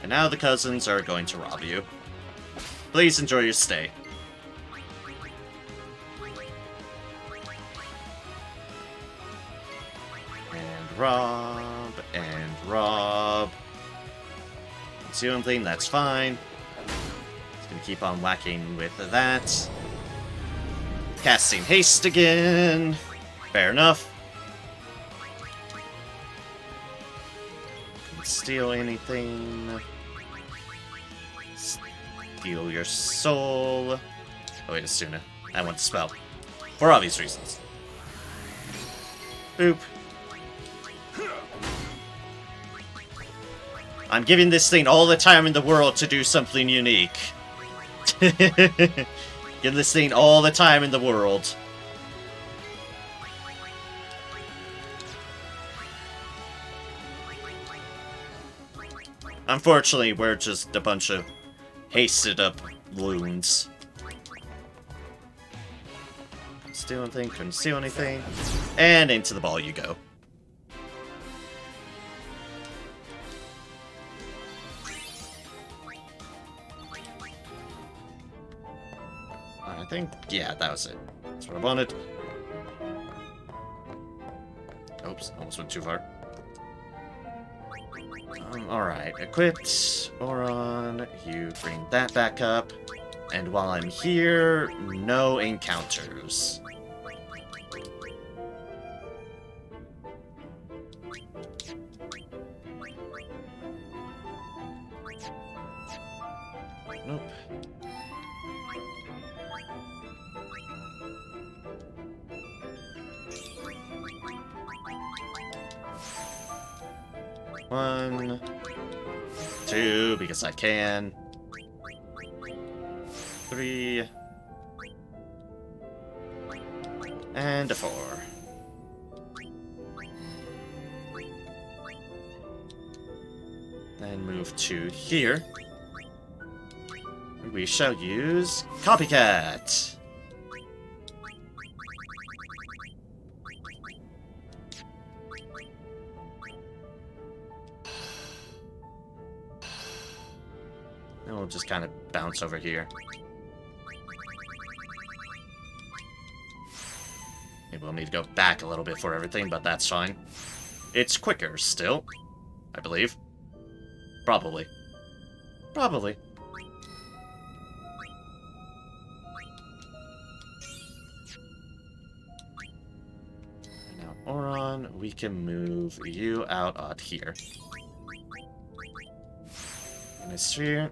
And now the cousins are going to rob you. Please enjoy your stay. And rob, and rob. See one thing, that's fine. Just gonna keep on whacking with that. Casting haste again. Fair enough. Can steal anything. Steal your soul. Oh wait, Asuna. I want to spell. For obvious reasons. Boop. I'm giving this thing all the time in the world to do something unique. Give this thing all the time in the world. Unfortunately, we're just a bunch of hasted up loons. Steal anything, couldn't steal anything. And into the ball you go. I think, yeah, that was it. what I wanted. Oops, almost went too far. Alright, equipped. Oron, you bring that back up. And while I'm here, no encounters. Nope. One, two, because I can. 3, and a 4. Then move to here. We shall use Copycat. And we'll just kind of bounce over here. Maybe we'll need to go back a little bit for everything, but that's fine. It's quicker still, I believe. Probably. Probably. Now, Oron, we can move you out here. And a sphere.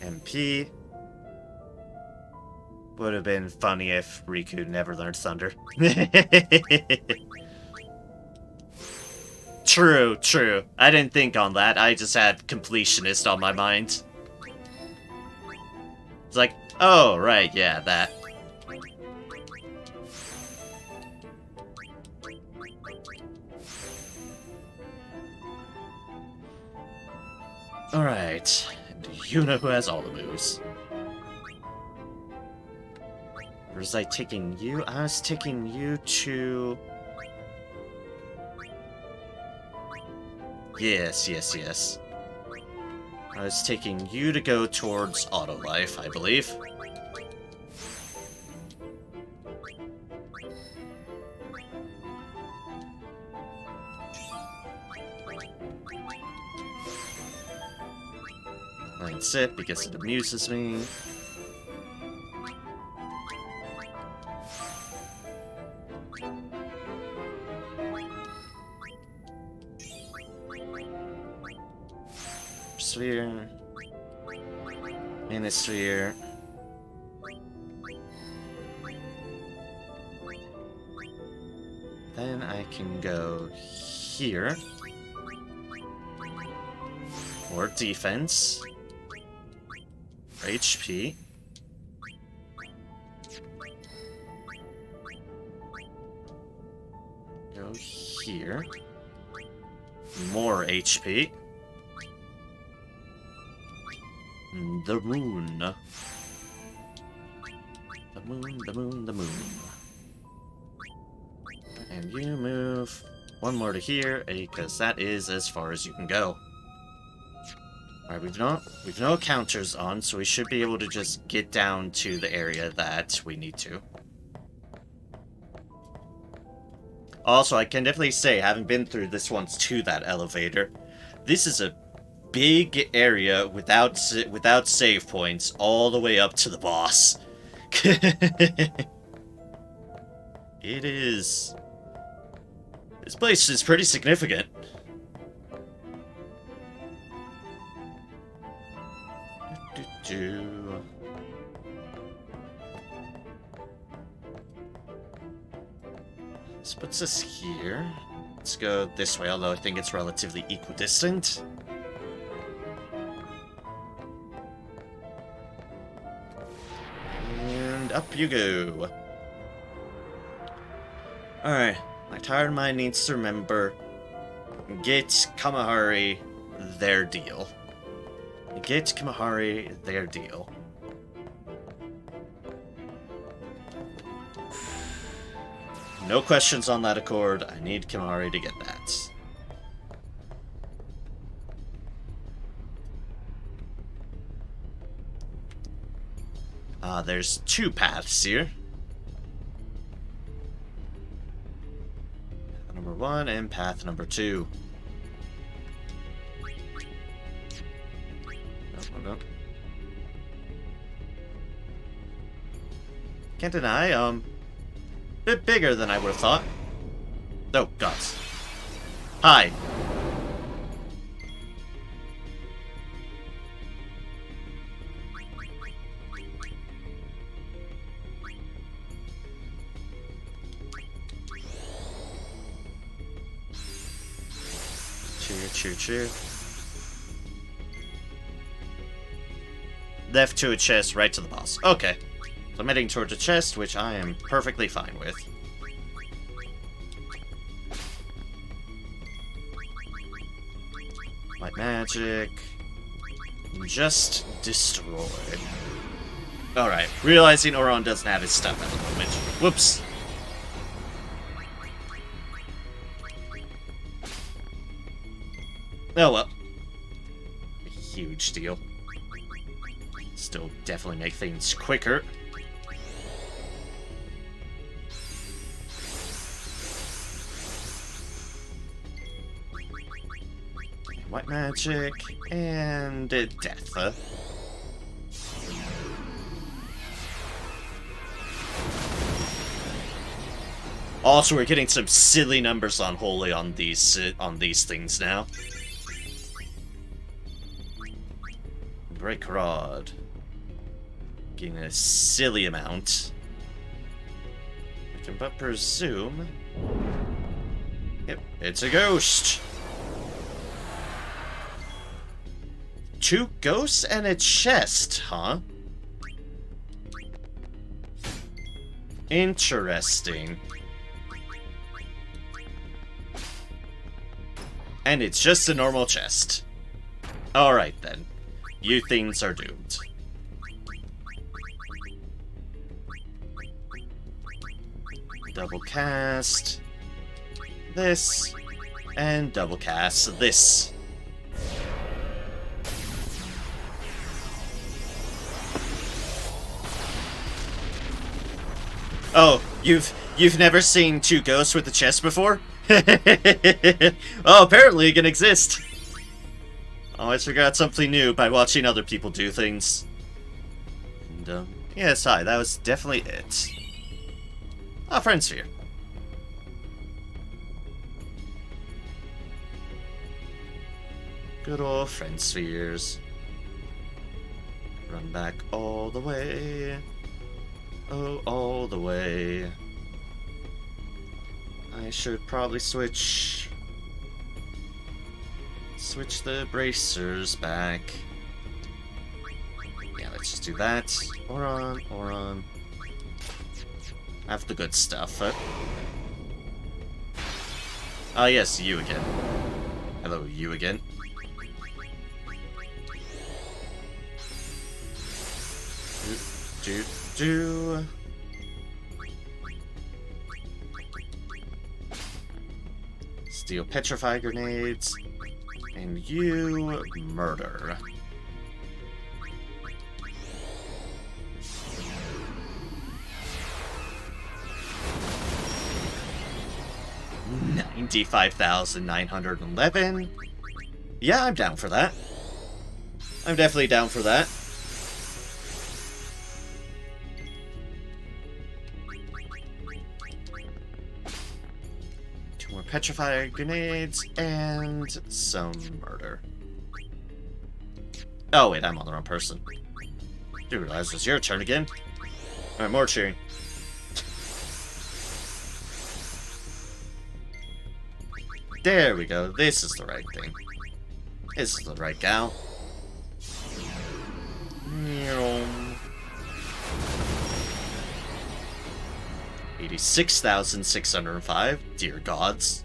MP. Would have been funny if Riku never learned Thunder. True, true. I didn't think on that. I just had completionist on my mind. It's like, oh, right, yeah, that. Alright. You know who has all the moves. Or was I taking you? I was taking you to... Yes, yes, yes. I was taking you to go towards Autolife, I believe. That's it, because it amuses me. Sphere, Minisphere, then I can go here, or defense, or HP, go here, more HP. The moon. The moon, the moon, the moon. And you move one more to here, because that is as far as you can go. Alright, we've no counters on, so we should be able to just get down to the area that we need to. Also, I can definitely say, having been through this once to that elevator, this is a big area without save points all the way up to the boss. It is... This place is pretty significant. This puts us here. Let's go this way, although I think it's relatively equidistant. And up you go. Alright, my tired mind needs to remember, get Kamahari their deal. Get Kamahari their deal. No questions on that accord. I need Kamahari to get that. There's 2 paths here. Path number 1 and path number 2. No. Can't deny, bit bigger than I would have thought. Oh, gods. Hi. Cheer. Left to a chest, right to the boss. Okay. So I'm heading towards a chest, which I am perfectly fine with. White magic. Just destroy. Alright, realizing Oron doesn't have his stuff at the moment. Whoops. Oh well. A huge deal. Still definitely make things quicker. White magic and death. Also, we're getting some silly numbers on Holy on these things now. Break rod. Getting a silly amount. I can but presume. Yep, it's a ghost. 2 ghosts and a chest, huh? Interesting. And it's just a normal chest. Alright then. You things are doomed. Double cast this, and double cast this. Oh, you've never seen 2 ghosts with a chest before? Oh, apparently it can exist. Always forgot something new by watching other people do things. And, yes, hi, that was definitely it. Ah, friend sphere. Good old friend spheres. Run back all the way. Oh, all the way. I should probably switch the bracers back. Yeah, let's just do that. Oron. Have the good stuff. Ah, yes, you again. Hello, you again. Do. Steal petrify grenades. And you murder. $95,911. Yeah, I'm down for that. I'm definitely down for that. More petrified grenades and some murder. Oh wait, I'm on the wrong person. Didn't realize it was your turn again. Alright, more cheering. There we go. This is the right thing. This is the right gal. 86,605. Dear gods.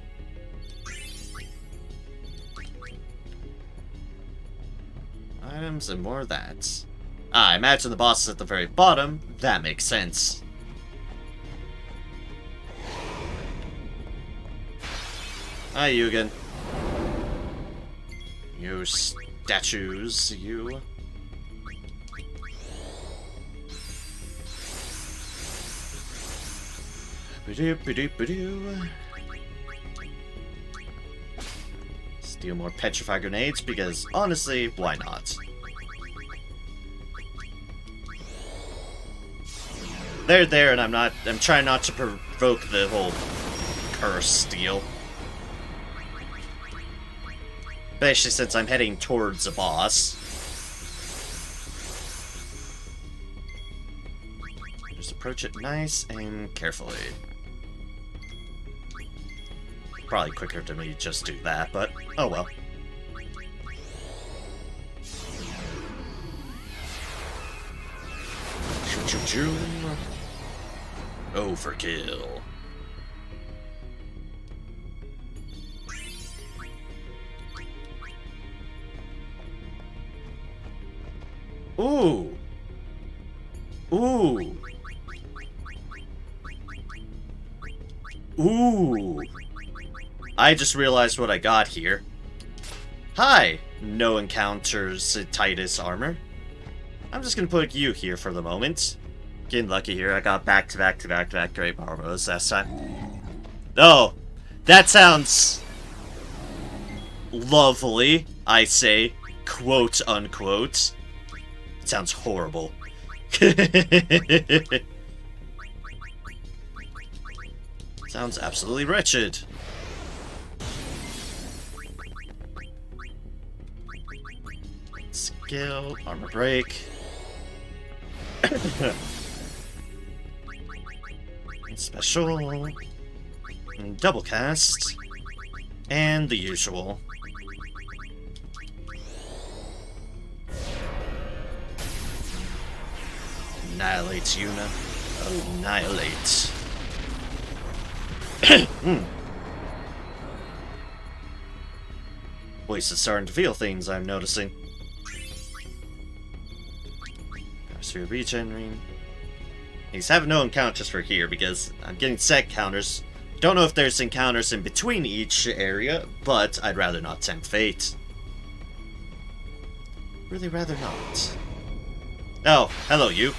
Items and more of that. Ah, I imagine the boss is at the very bottom. That makes sense. Hi, you again. You statues, you. Steal more petrify grenades because honestly, why not? They're there, and I'm trying not to provoke the whole curse deal. Especially since I'm heading towards a boss. Just approach it nice and carefully. Probably quicker to me just do that, but oh well. Overkill. Ooh. Ooh. Ooh. I just realized what I got here. Hi! No encounters Titus armor. I'm just gonna put you here for the moment. Getting lucky here, I got back-to-back great marbles last time. Oh! That sounds... lovely, I say. Quote unquote. It sounds horrible. Sounds absolutely wretched. Skill, armor break. Special. Double cast. And the usual. Annihilate, Yuna. Annihilate. Voice is starting to feel things, I'm noticing. Through regen ring. He's having no encounters for here because I'm getting set counters. Don't know if there's encounters in between each area, but I'd rather not tempt fate. Really rather not. Oh, hello you.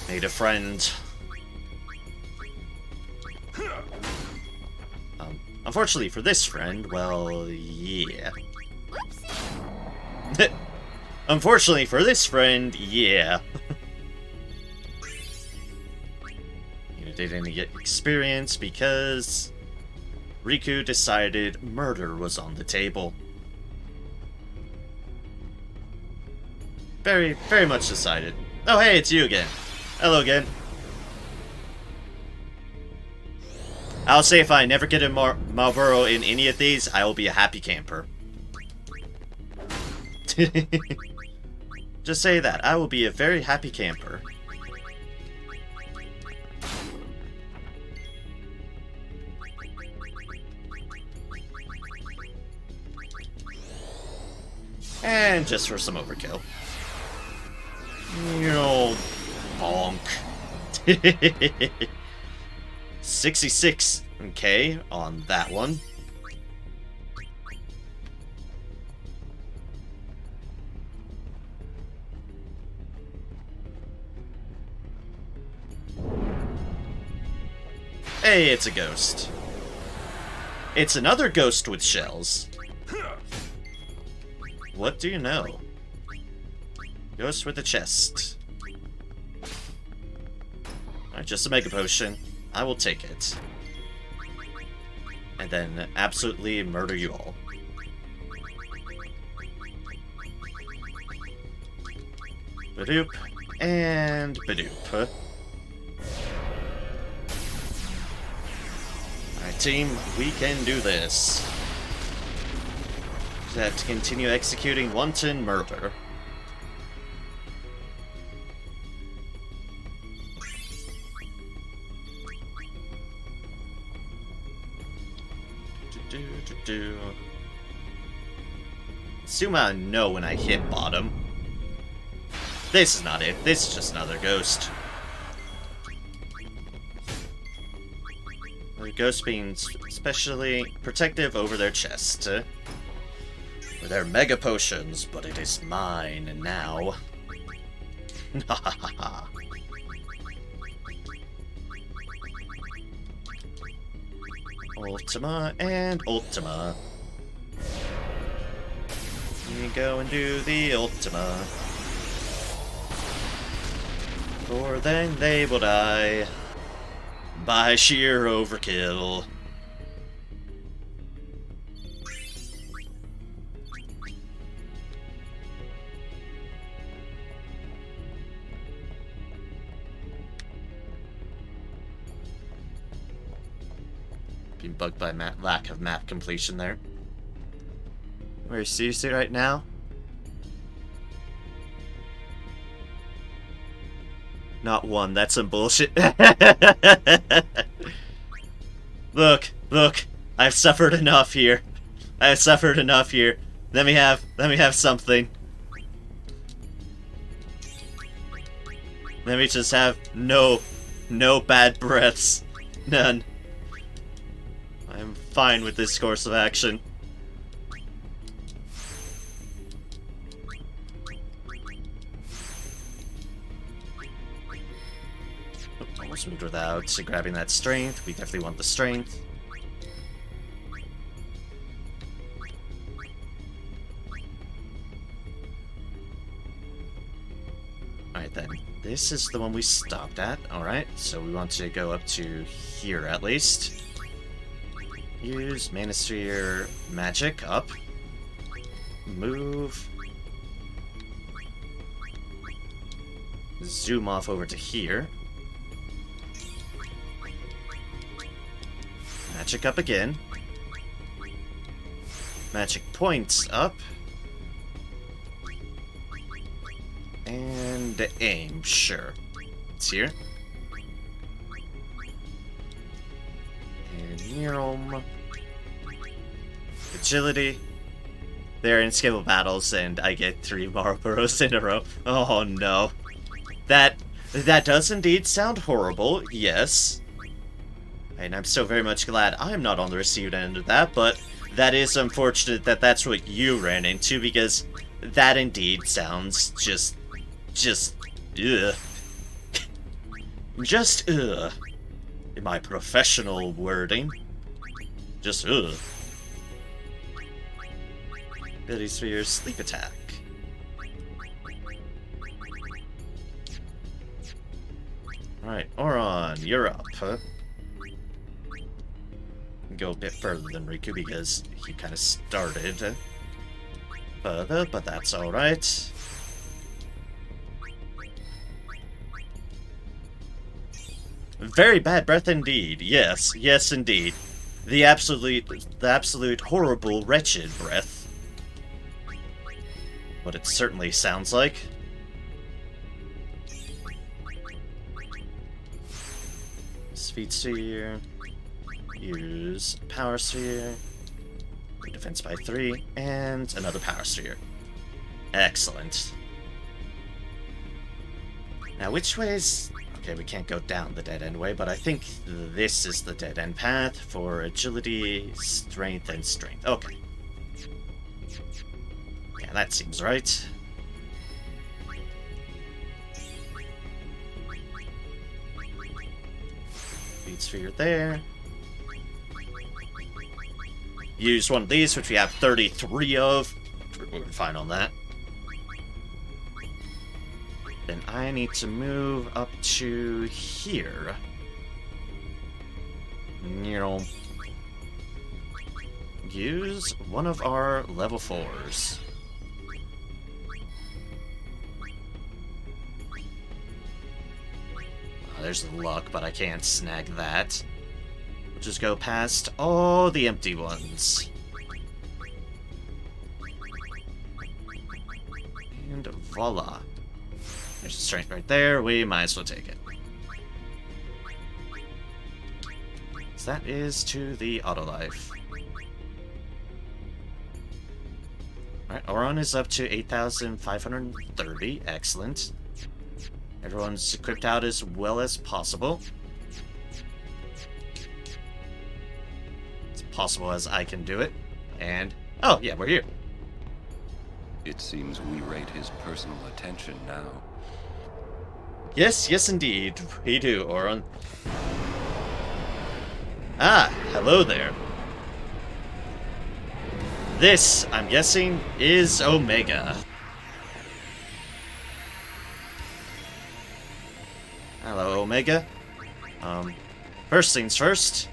Made a friend. Unfortunately for this friend, well, yeah. Unfortunately for this friend, yeah. You didn't get experience because Riku decided murder was on the table. Very, very much decided. Oh, hey, it's you again. Hello again. I'll say if I never get a Marlboro in any of these, I will be a happy camper. Just say that. I will be a very happy camper. And just for some overkill. You know, bonk. 66, okay, on that one. Hey, it's a ghost. It's another ghost with shells. What do you know? Ghost with a chest. Alright, just a mega potion. I will take it. And then absolutely murder you all. Badoop. And badoop. Alright, team, we can do this. Just have to continue executing wanton murder. Assume I know when I hit bottom. This is not it. This is just another ghost. The ghost being especially protective over their chest. With their mega potions, but it is mine now. Ultima and Ultima. You go and do the Ultima. For then they will die by sheer overkill. Being bugged by lack of map completion there. Where seriously right now? Not one, that's some bullshit. Look, I've suffered enough here. I've suffered enough here. Let me have something. Let me just have no bad breaths. None. I'm fine with this course of action. Almost moved without grabbing that strength. We definitely want the strength. Alright then. This is the one we stopped at. Alright, so we want to go up to here at least. Use Manosphere magic up. Move. Zoom off over to here. Magic up again. Magic points up. And aim, sure. It's here. And Neurom. Agility. They're in skill battles, and I get 3 Maroboros in a row. Oh no. That does indeed sound horrible, yes. And I'm so very much glad I'm not on the received end of that, but that is unfortunate that that's what you ran into, because that indeed sounds just, ugh. Just, ugh. In my professional wording. Just, ugh. Ability Sphere, Sleep Attack. Alright, Auron, you're up, huh? Go a bit further than Riku because he kind of started further, but that's alright. Very bad breath indeed. Yes, yes indeed. The absolute horrible, wretched breath. What it certainly sounds like. Speed Sphere. Use Power Sphere. Defense by 3, and another Power Sphere. Excellent. Now, which way's... Okay, we can't go down the dead-end way, but I think this is the dead-end path for agility, strength, and strength. Okay. Yeah, that seems right. Speed Sphere there. Use one of these, which we have 33 of. We're fine on that. Then I need to move up to here. Use one of our level 4s. Oh, there's the luck, but I can't snag that. We'll just go past all the empty ones. And voila. There's a strength right there, we might as well take it. So that is to the auto life. Alright, Auron is up to 8,530, excellent. Everyone's equipped out as well as possible. As possible as I can do it. And, oh yeah, we're here. It seems we rate his personal attention now. Yes, yes indeed, we do, Oron. Ah, hello there. This, I'm guessing, is Omega. Hello, Omega. First things first.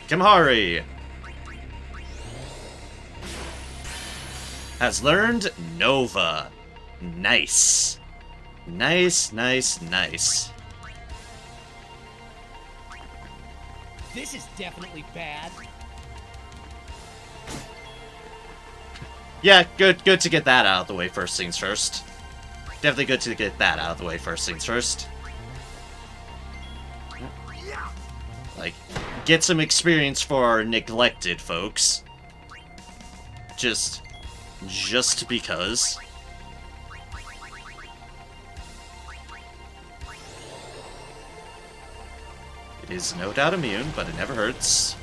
Kamhari has learned Nova. Nice. Nice, nice, nice. This is definitely bad. Yeah, good to get that out of the way first things first. Definitely good to get that out of the way first things first. Like, get some experience for our neglected folks. Just because. It is no doubt immune, but it never hurts.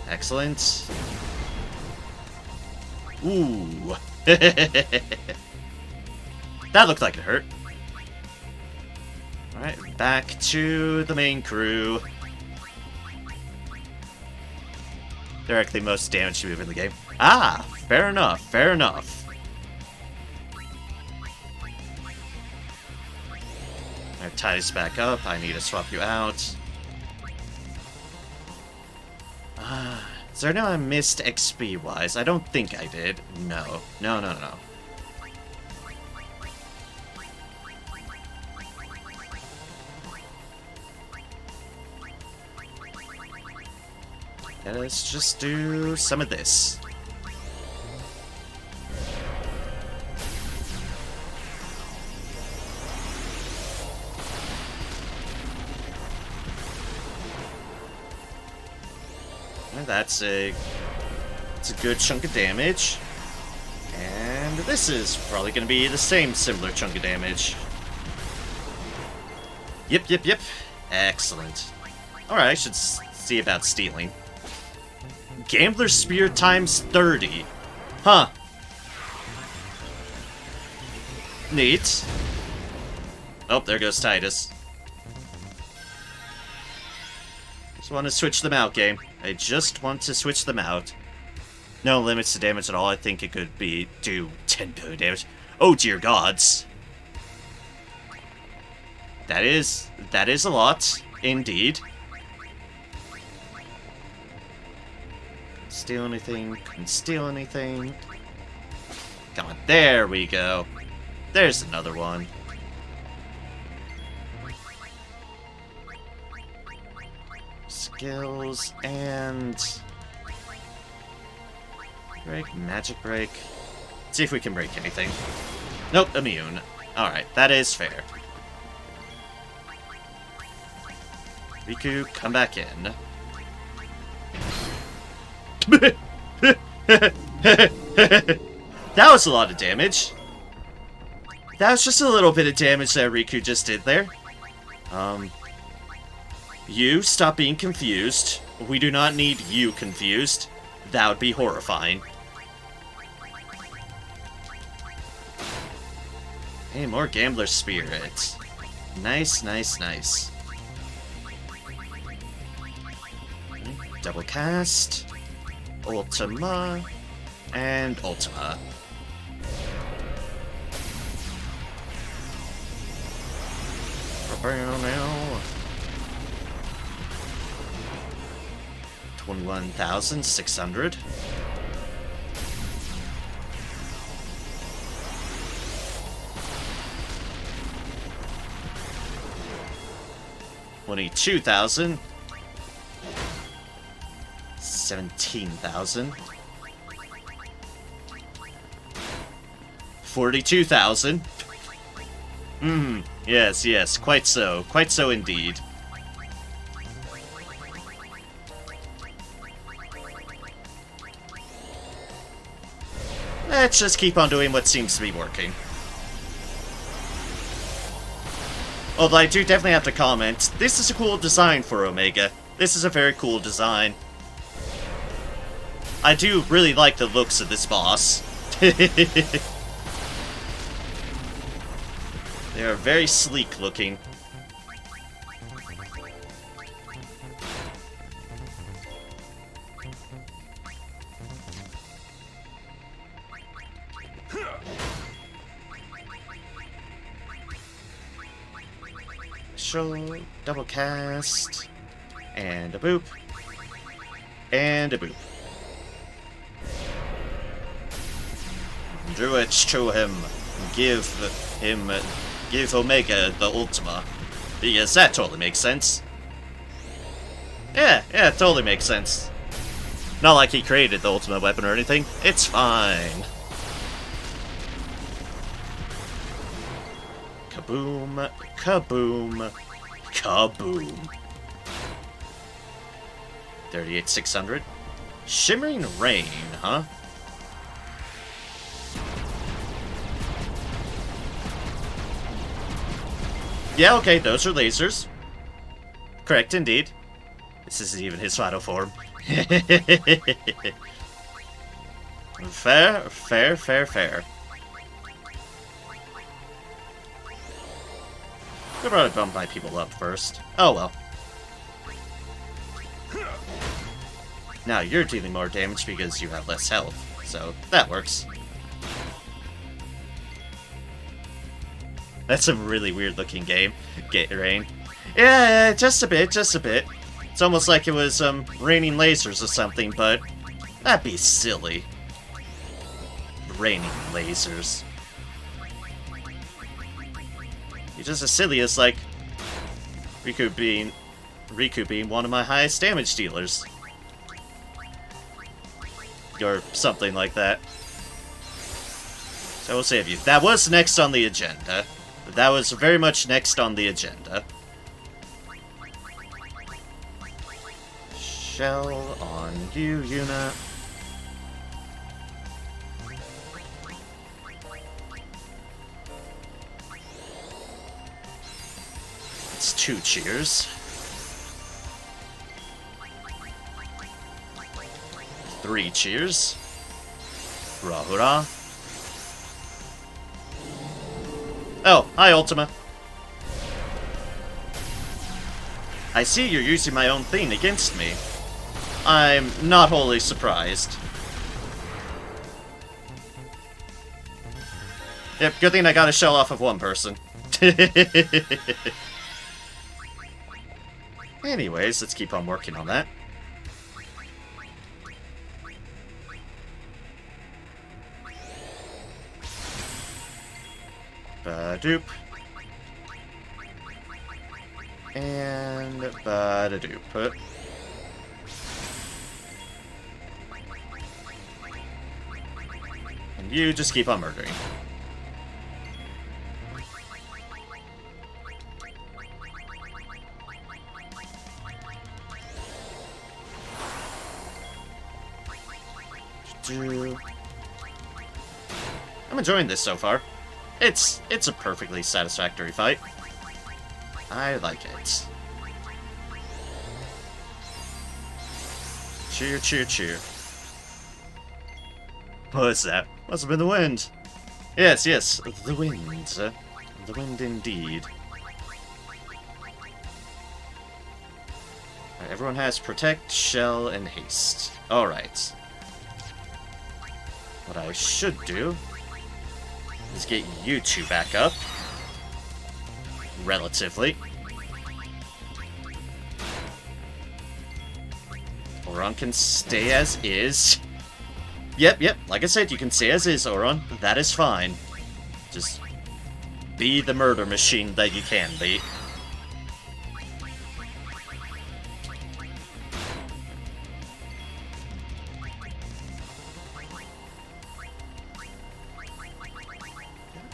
Excellent. Ooh. That looked like it hurt. Alright, back to the main crew. Directly most damage move in the game. Ah, fair enough, fair enough. Alright, tie this back up. I need to swap you out. Is there no I missed XP-wise? I don't think I did. No. No. Let's just do some of this. That's a good chunk of damage. And this is probably going to be the same similar chunk of damage. Yep. Excellent. Alright, I should see about stealing. Gambler's Spear times 30. Huh. Neat. Oh, there goes Titus. Just want to switch them out, game. I just want to switch them out. No limits to damage at all. I think it could do 10 billion damage. Oh dear gods. That is a lot, indeed. Steal anything? Couldn't steal anything. Come on, there we go. There's another one. Skills and break, magic break. See if we can break anything. Nope, immune. Alright, that is fair. Riku, come back in. That was a lot of damage. That was just a little bit of damage that Riku just did there. You, stop being confused. We do not need you confused. That would be horrifying. Hey, more Gambler Spirit. Nice. Double cast. Ultima. And Ultima. Now. 21,600. $22,000. 17,000. 42,000. Yes, quite so indeed. Let's just keep on doing what seems to be working. Although I do definitely have to comment, this is a cool design for Omega. This is a very cool design. I do really like the looks of this boss. They are very sleek looking. Show, double cast, and a boop, and a boop. Druid, show him, give Omega the Ultima, because that totally makes sense. Yeah, it totally makes sense. Not like he created the ultimate weapon or anything. It's fine. Kaboom, kaboom, kaboom. 38,600. Shimmering Rain, huh? Yeah, okay, those are lasers. Correct, indeed. This isn't even his final form. Fair, fair, fair, fair. Could probably bump my people up first. Oh well. Now you're dealing more damage because you have less health, so that works. That's a really weird looking game. Rain. Yeah, just a bit, just a bit. It's almost like it was raining lasers or something, but that'd be silly. Raining lasers. You're just as silly as like Riku being one of my highest damage dealers. Or something like that. So we'll save you. That was next on the agenda. That was very much next on the agenda. Shell on you, Yuna. It's 2 cheers. 3 cheers. Hurrah, hurrah. Oh, hi, Ultima. I see you're using my own thing against me. I'm not wholly surprised. Yep, good thing I got a shell off of one person. Anyways, let's keep on working on that. Ba-doop. And ba-da-doop. And you just keep on murdering. I'm enjoying this so far. It's a perfectly satisfactory fight. I like it. Cheer, cheer, cheer. What's that? Must have been the wind. Yes, yes, the wind. The wind indeed. Alright, everyone has Protect, Shell, and Haste. Alright. What I should do is get you two back up. Relatively. Oron can stay as is. Yep, like I said, you can stay as is, Oron. That is fine. Just be the murder machine that you can be.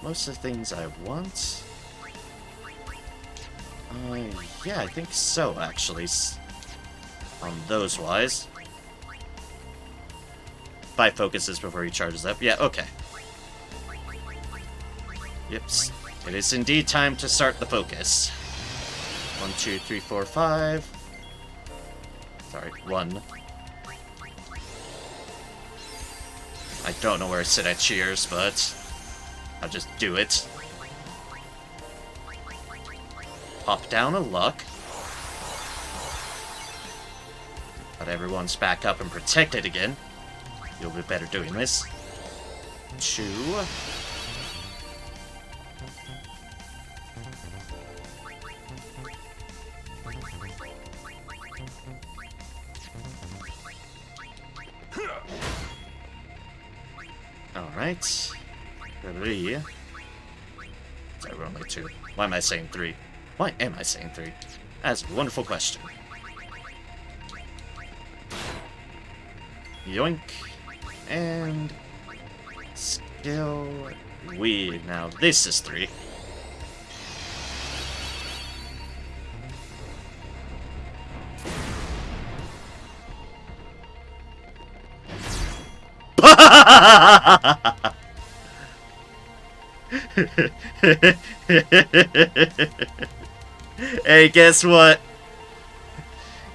Most of the things I want. Yeah, I think so, actually. On those wise. 5 focuses before he charges up. Yeah, okay. Yep, it is indeed time to start the focus. 1, 2, 3, 4, 5. Sorry, 1. I don't know where I sit at cheers, but I'll just do it. Pop down a luck. But everyone's back up and protected again. You'll be better doing this. 2. Alright. 3. Sorry, we're only 2. Why am I saying 3? Why am I saying 3? That's a wonderful question. Yoink. And... skill... weed. Now, this is 3. Hey, guess what?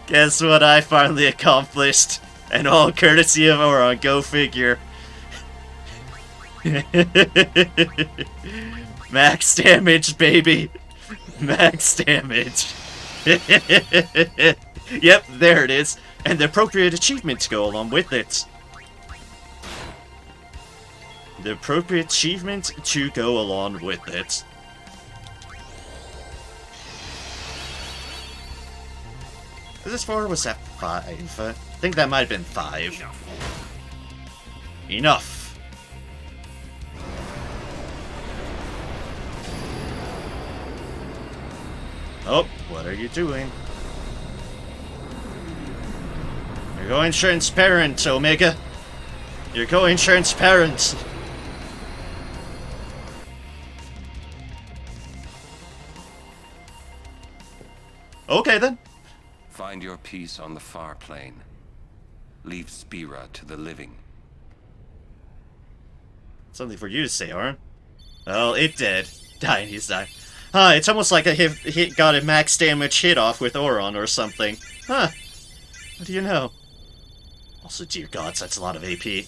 Guess what I finally accomplished? And all courtesy of Oron, go figure. Max damage, baby. Max damage. Yep, there it is. And the appropriate achievement to go along with it. The appropriate achievement to go along with it. This far was at 5. I think that might have been 5. Enough. Oh, what are you doing? You're going transparent, Omega. You're going transparent. Okay, then. Find your peace on the far plane. Leave Spira to the living. Something for you to say, Aaron. Well, it did. Dying, he's dying. It's almost like I got a max damage hit off with Oron or something. Huh. What do you know? Also, dear gods, that's a lot of AP.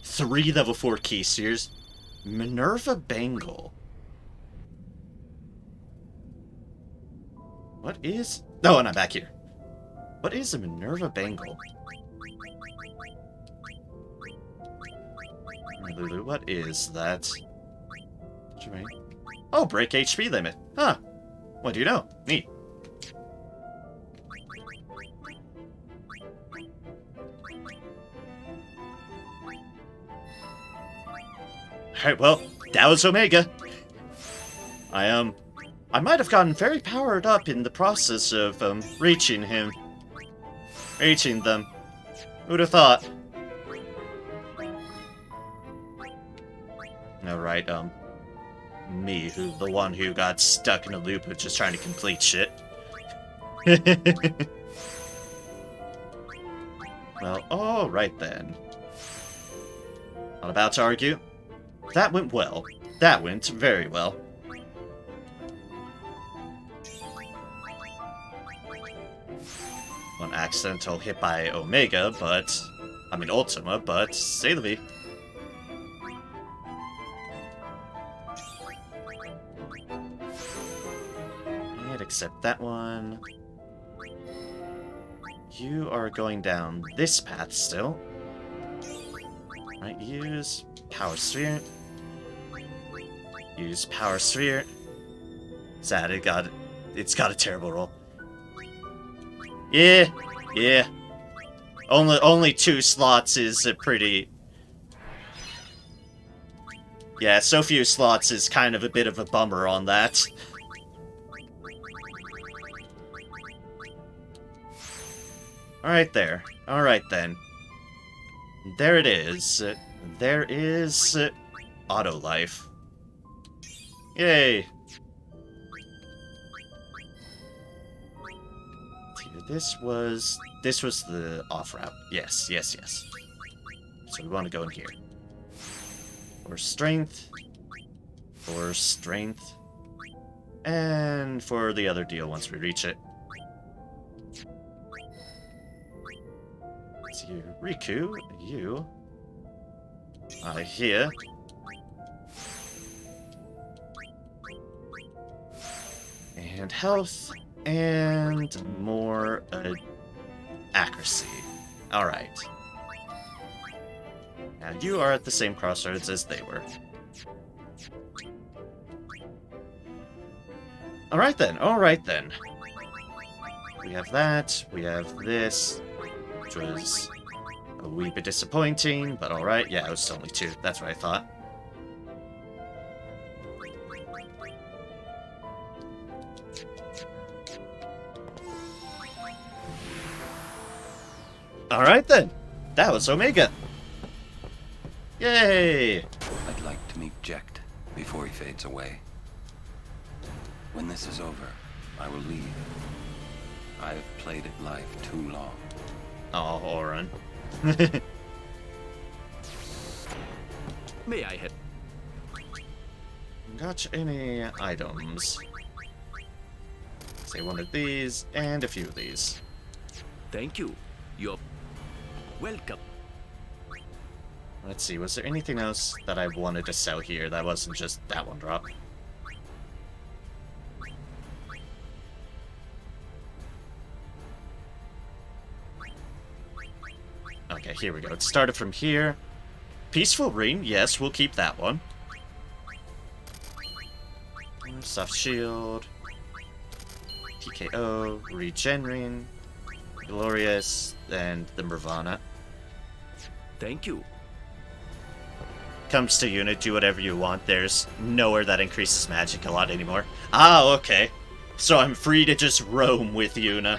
3 level 4 key seers. Minerva Bangle. What is... Oh, and I'm back here. What is a Minerva Bangle? Lulu, what is that? Oh, break HP limit. Huh. What do you know? Neat. Alright, well, that was Omega. I might have gotten very powered up in the process of, reaching him. Reaching them. Who'd have thought? Alright, me, the one who got stuck in a loop of just trying to complete shit. Well, alright then. Not about to argue. That went well. That went very well. One accidental hit by Omega, but... I mean Ultima, but... say the V. And accept that one. You are going down this path still. Right, use Power Sphere. Use Power Sphere. Sad, it's got a terrible roll. Yeah, yeah. Only 2 slots is a pretty... Yeah, so few slots is kind of a bit of a bummer on that. Alright there. Alright then. There it is. There is... auto life. Yay! This was the off route. Yes, yes, yes. So we want to go in here. For strength. For strength. And for the other deal once we reach it. Let's see, Riku, you. Here. and health, and more accuracy. Alright. Now you are at the same crossroads as they were. Alright then, alright then. We have that, we have this, which was a wee bit disappointing, but alright. Yeah, it was only 2, that's what I thought. Alright then, that was Omega. Yay! I'd like to meet Jecht before he fades away. When this is over, I will leave. I've played it live too long. Oh, Oren. May I help? Got any items? Say one of these, and a few of these. Thank you. You're welcome. Let's see, was there anything else that I wanted to sell here that wasn't just that one drop? Okay, here we go. It started from here. Peaceful Ring, yes, we'll keep that one. Soft Shield. TKO, Regenerate, Glorious, and the Nirvana. Thank you. Comes to unit, do whatever you want. There's nowhere that increases magic a lot anymore. Ah, okay. So I'm free to just roam with Yuna.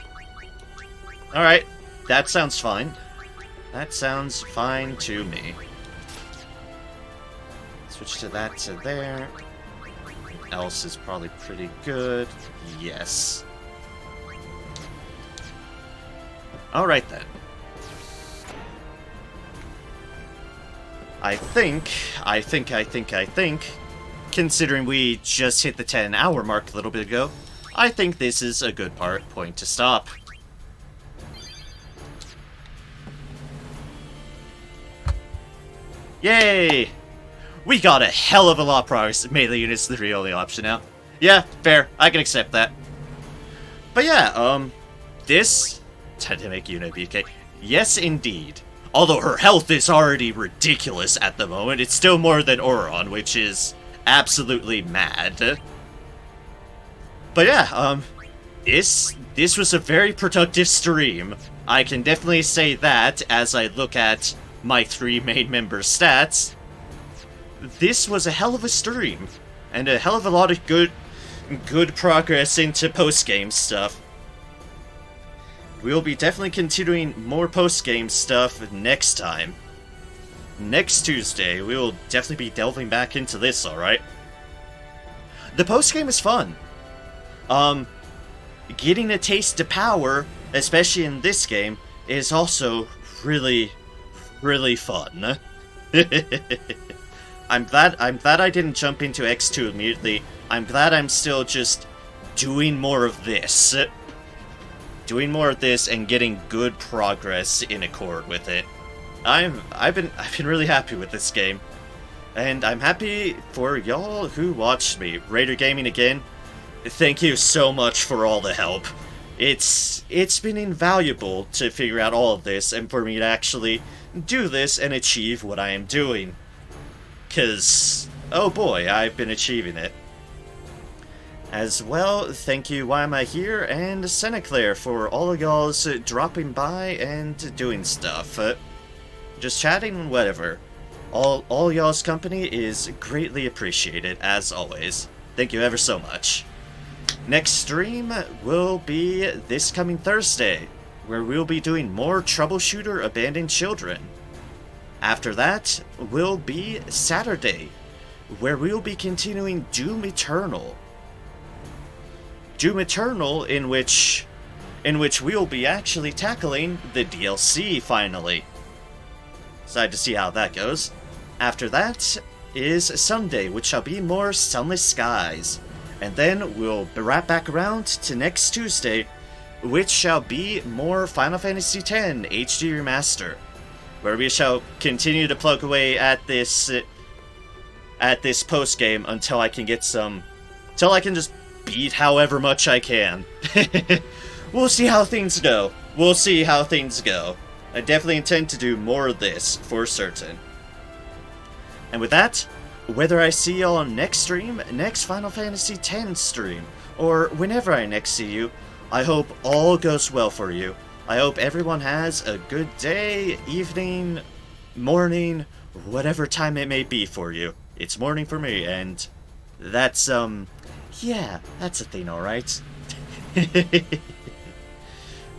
Alright, that sounds fine. That sounds fine to me. Switch to that to there. Else is probably pretty good. Yes. Alright then. I think, considering we just hit the 10-hour mark a little bit ago, I think this is a good point to stop. Yay! We got a hell of a lot of progress. Melee units the only option now. Yeah, fair. I can accept that. But yeah, this... Time to make unit BK. Yes, indeed. Although her health is already ridiculous at the moment, it's still more than Oron, which is absolutely mad. But yeah, this was a very productive stream. I can definitely say that as I look at my 3 main members' stats. This was a hell of a stream, and a hell of a lot of good progress into post-game stuff. We'll be definitely continuing more post-game stuff next time. Next Tuesday, we will definitely be delving back into this, alright? The post-game is fun. Getting a taste of power, especially in this game, is also really, really fun. I'm glad I didn't jump into X2 immediately. I'm glad I'm still just doing more of this. Doing more of this and getting good progress in accord with it. I've been really happy with this game. And I'm happy for y'all who watched me. Raider Gaming again, thank you so much for all the help. It's been invaluable to figure out all of this and for me to actually do this and achieve what I am doing. 'Cause, oh boy, I've been achieving it. As well, thank you Why Am I Here and Seneclaire for all of y'all's dropping by and doing stuff. Just chatting and whatever. All y'all's company is greatly appreciated, as always. Thank you ever so much. Next stream will be this coming Thursday, where we'll be doing more Troubleshooter Abandoned Children. After that will be Saturday, where we'll be continuing Doom Eternal. Doom Eternal, in which we'll be actually tackling the DLC finally. Excited to see how that goes. After that is Sunday, which shall be more Sunless Skies. And then we'll wrap back around to next Tuesday, which shall be more Final Fantasy X HD Remaster, where we shall continue to plug away at this post-game until I can get some... Until I can just beat however much I can. We'll see how things go. We'll see how things go. I definitely intend to do more of this, for certain. And with that, whether I see y'all on next stream, next Final Fantasy X stream, or whenever I next see you, I hope all goes well for you. I hope everyone has a good day, evening, morning, whatever time it may be for you. It's morning for me, and that's, yeah, that's a thing, alright?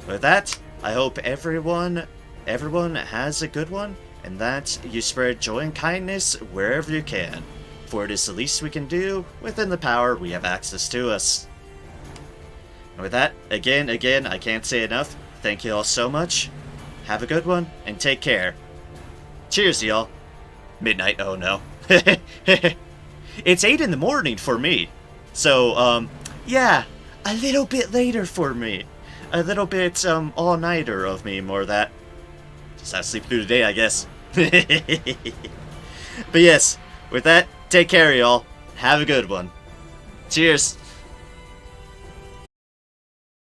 With that, I hope everyone has a good one, and that you spread joy and kindness wherever you can, for it is the least we can do within the power we have access to us. And with that, again, I can't say enough, thank you all so much, have a good one, and take care. Cheers, y'all. Midnight, oh no. It's 8 in the morning for me, so, yeah, a little bit later for me. A little bit, all-nighter of me, more that. Just have to sleep through the day, I guess. But yes, with that, take care, y'all. Have a good one. Cheers.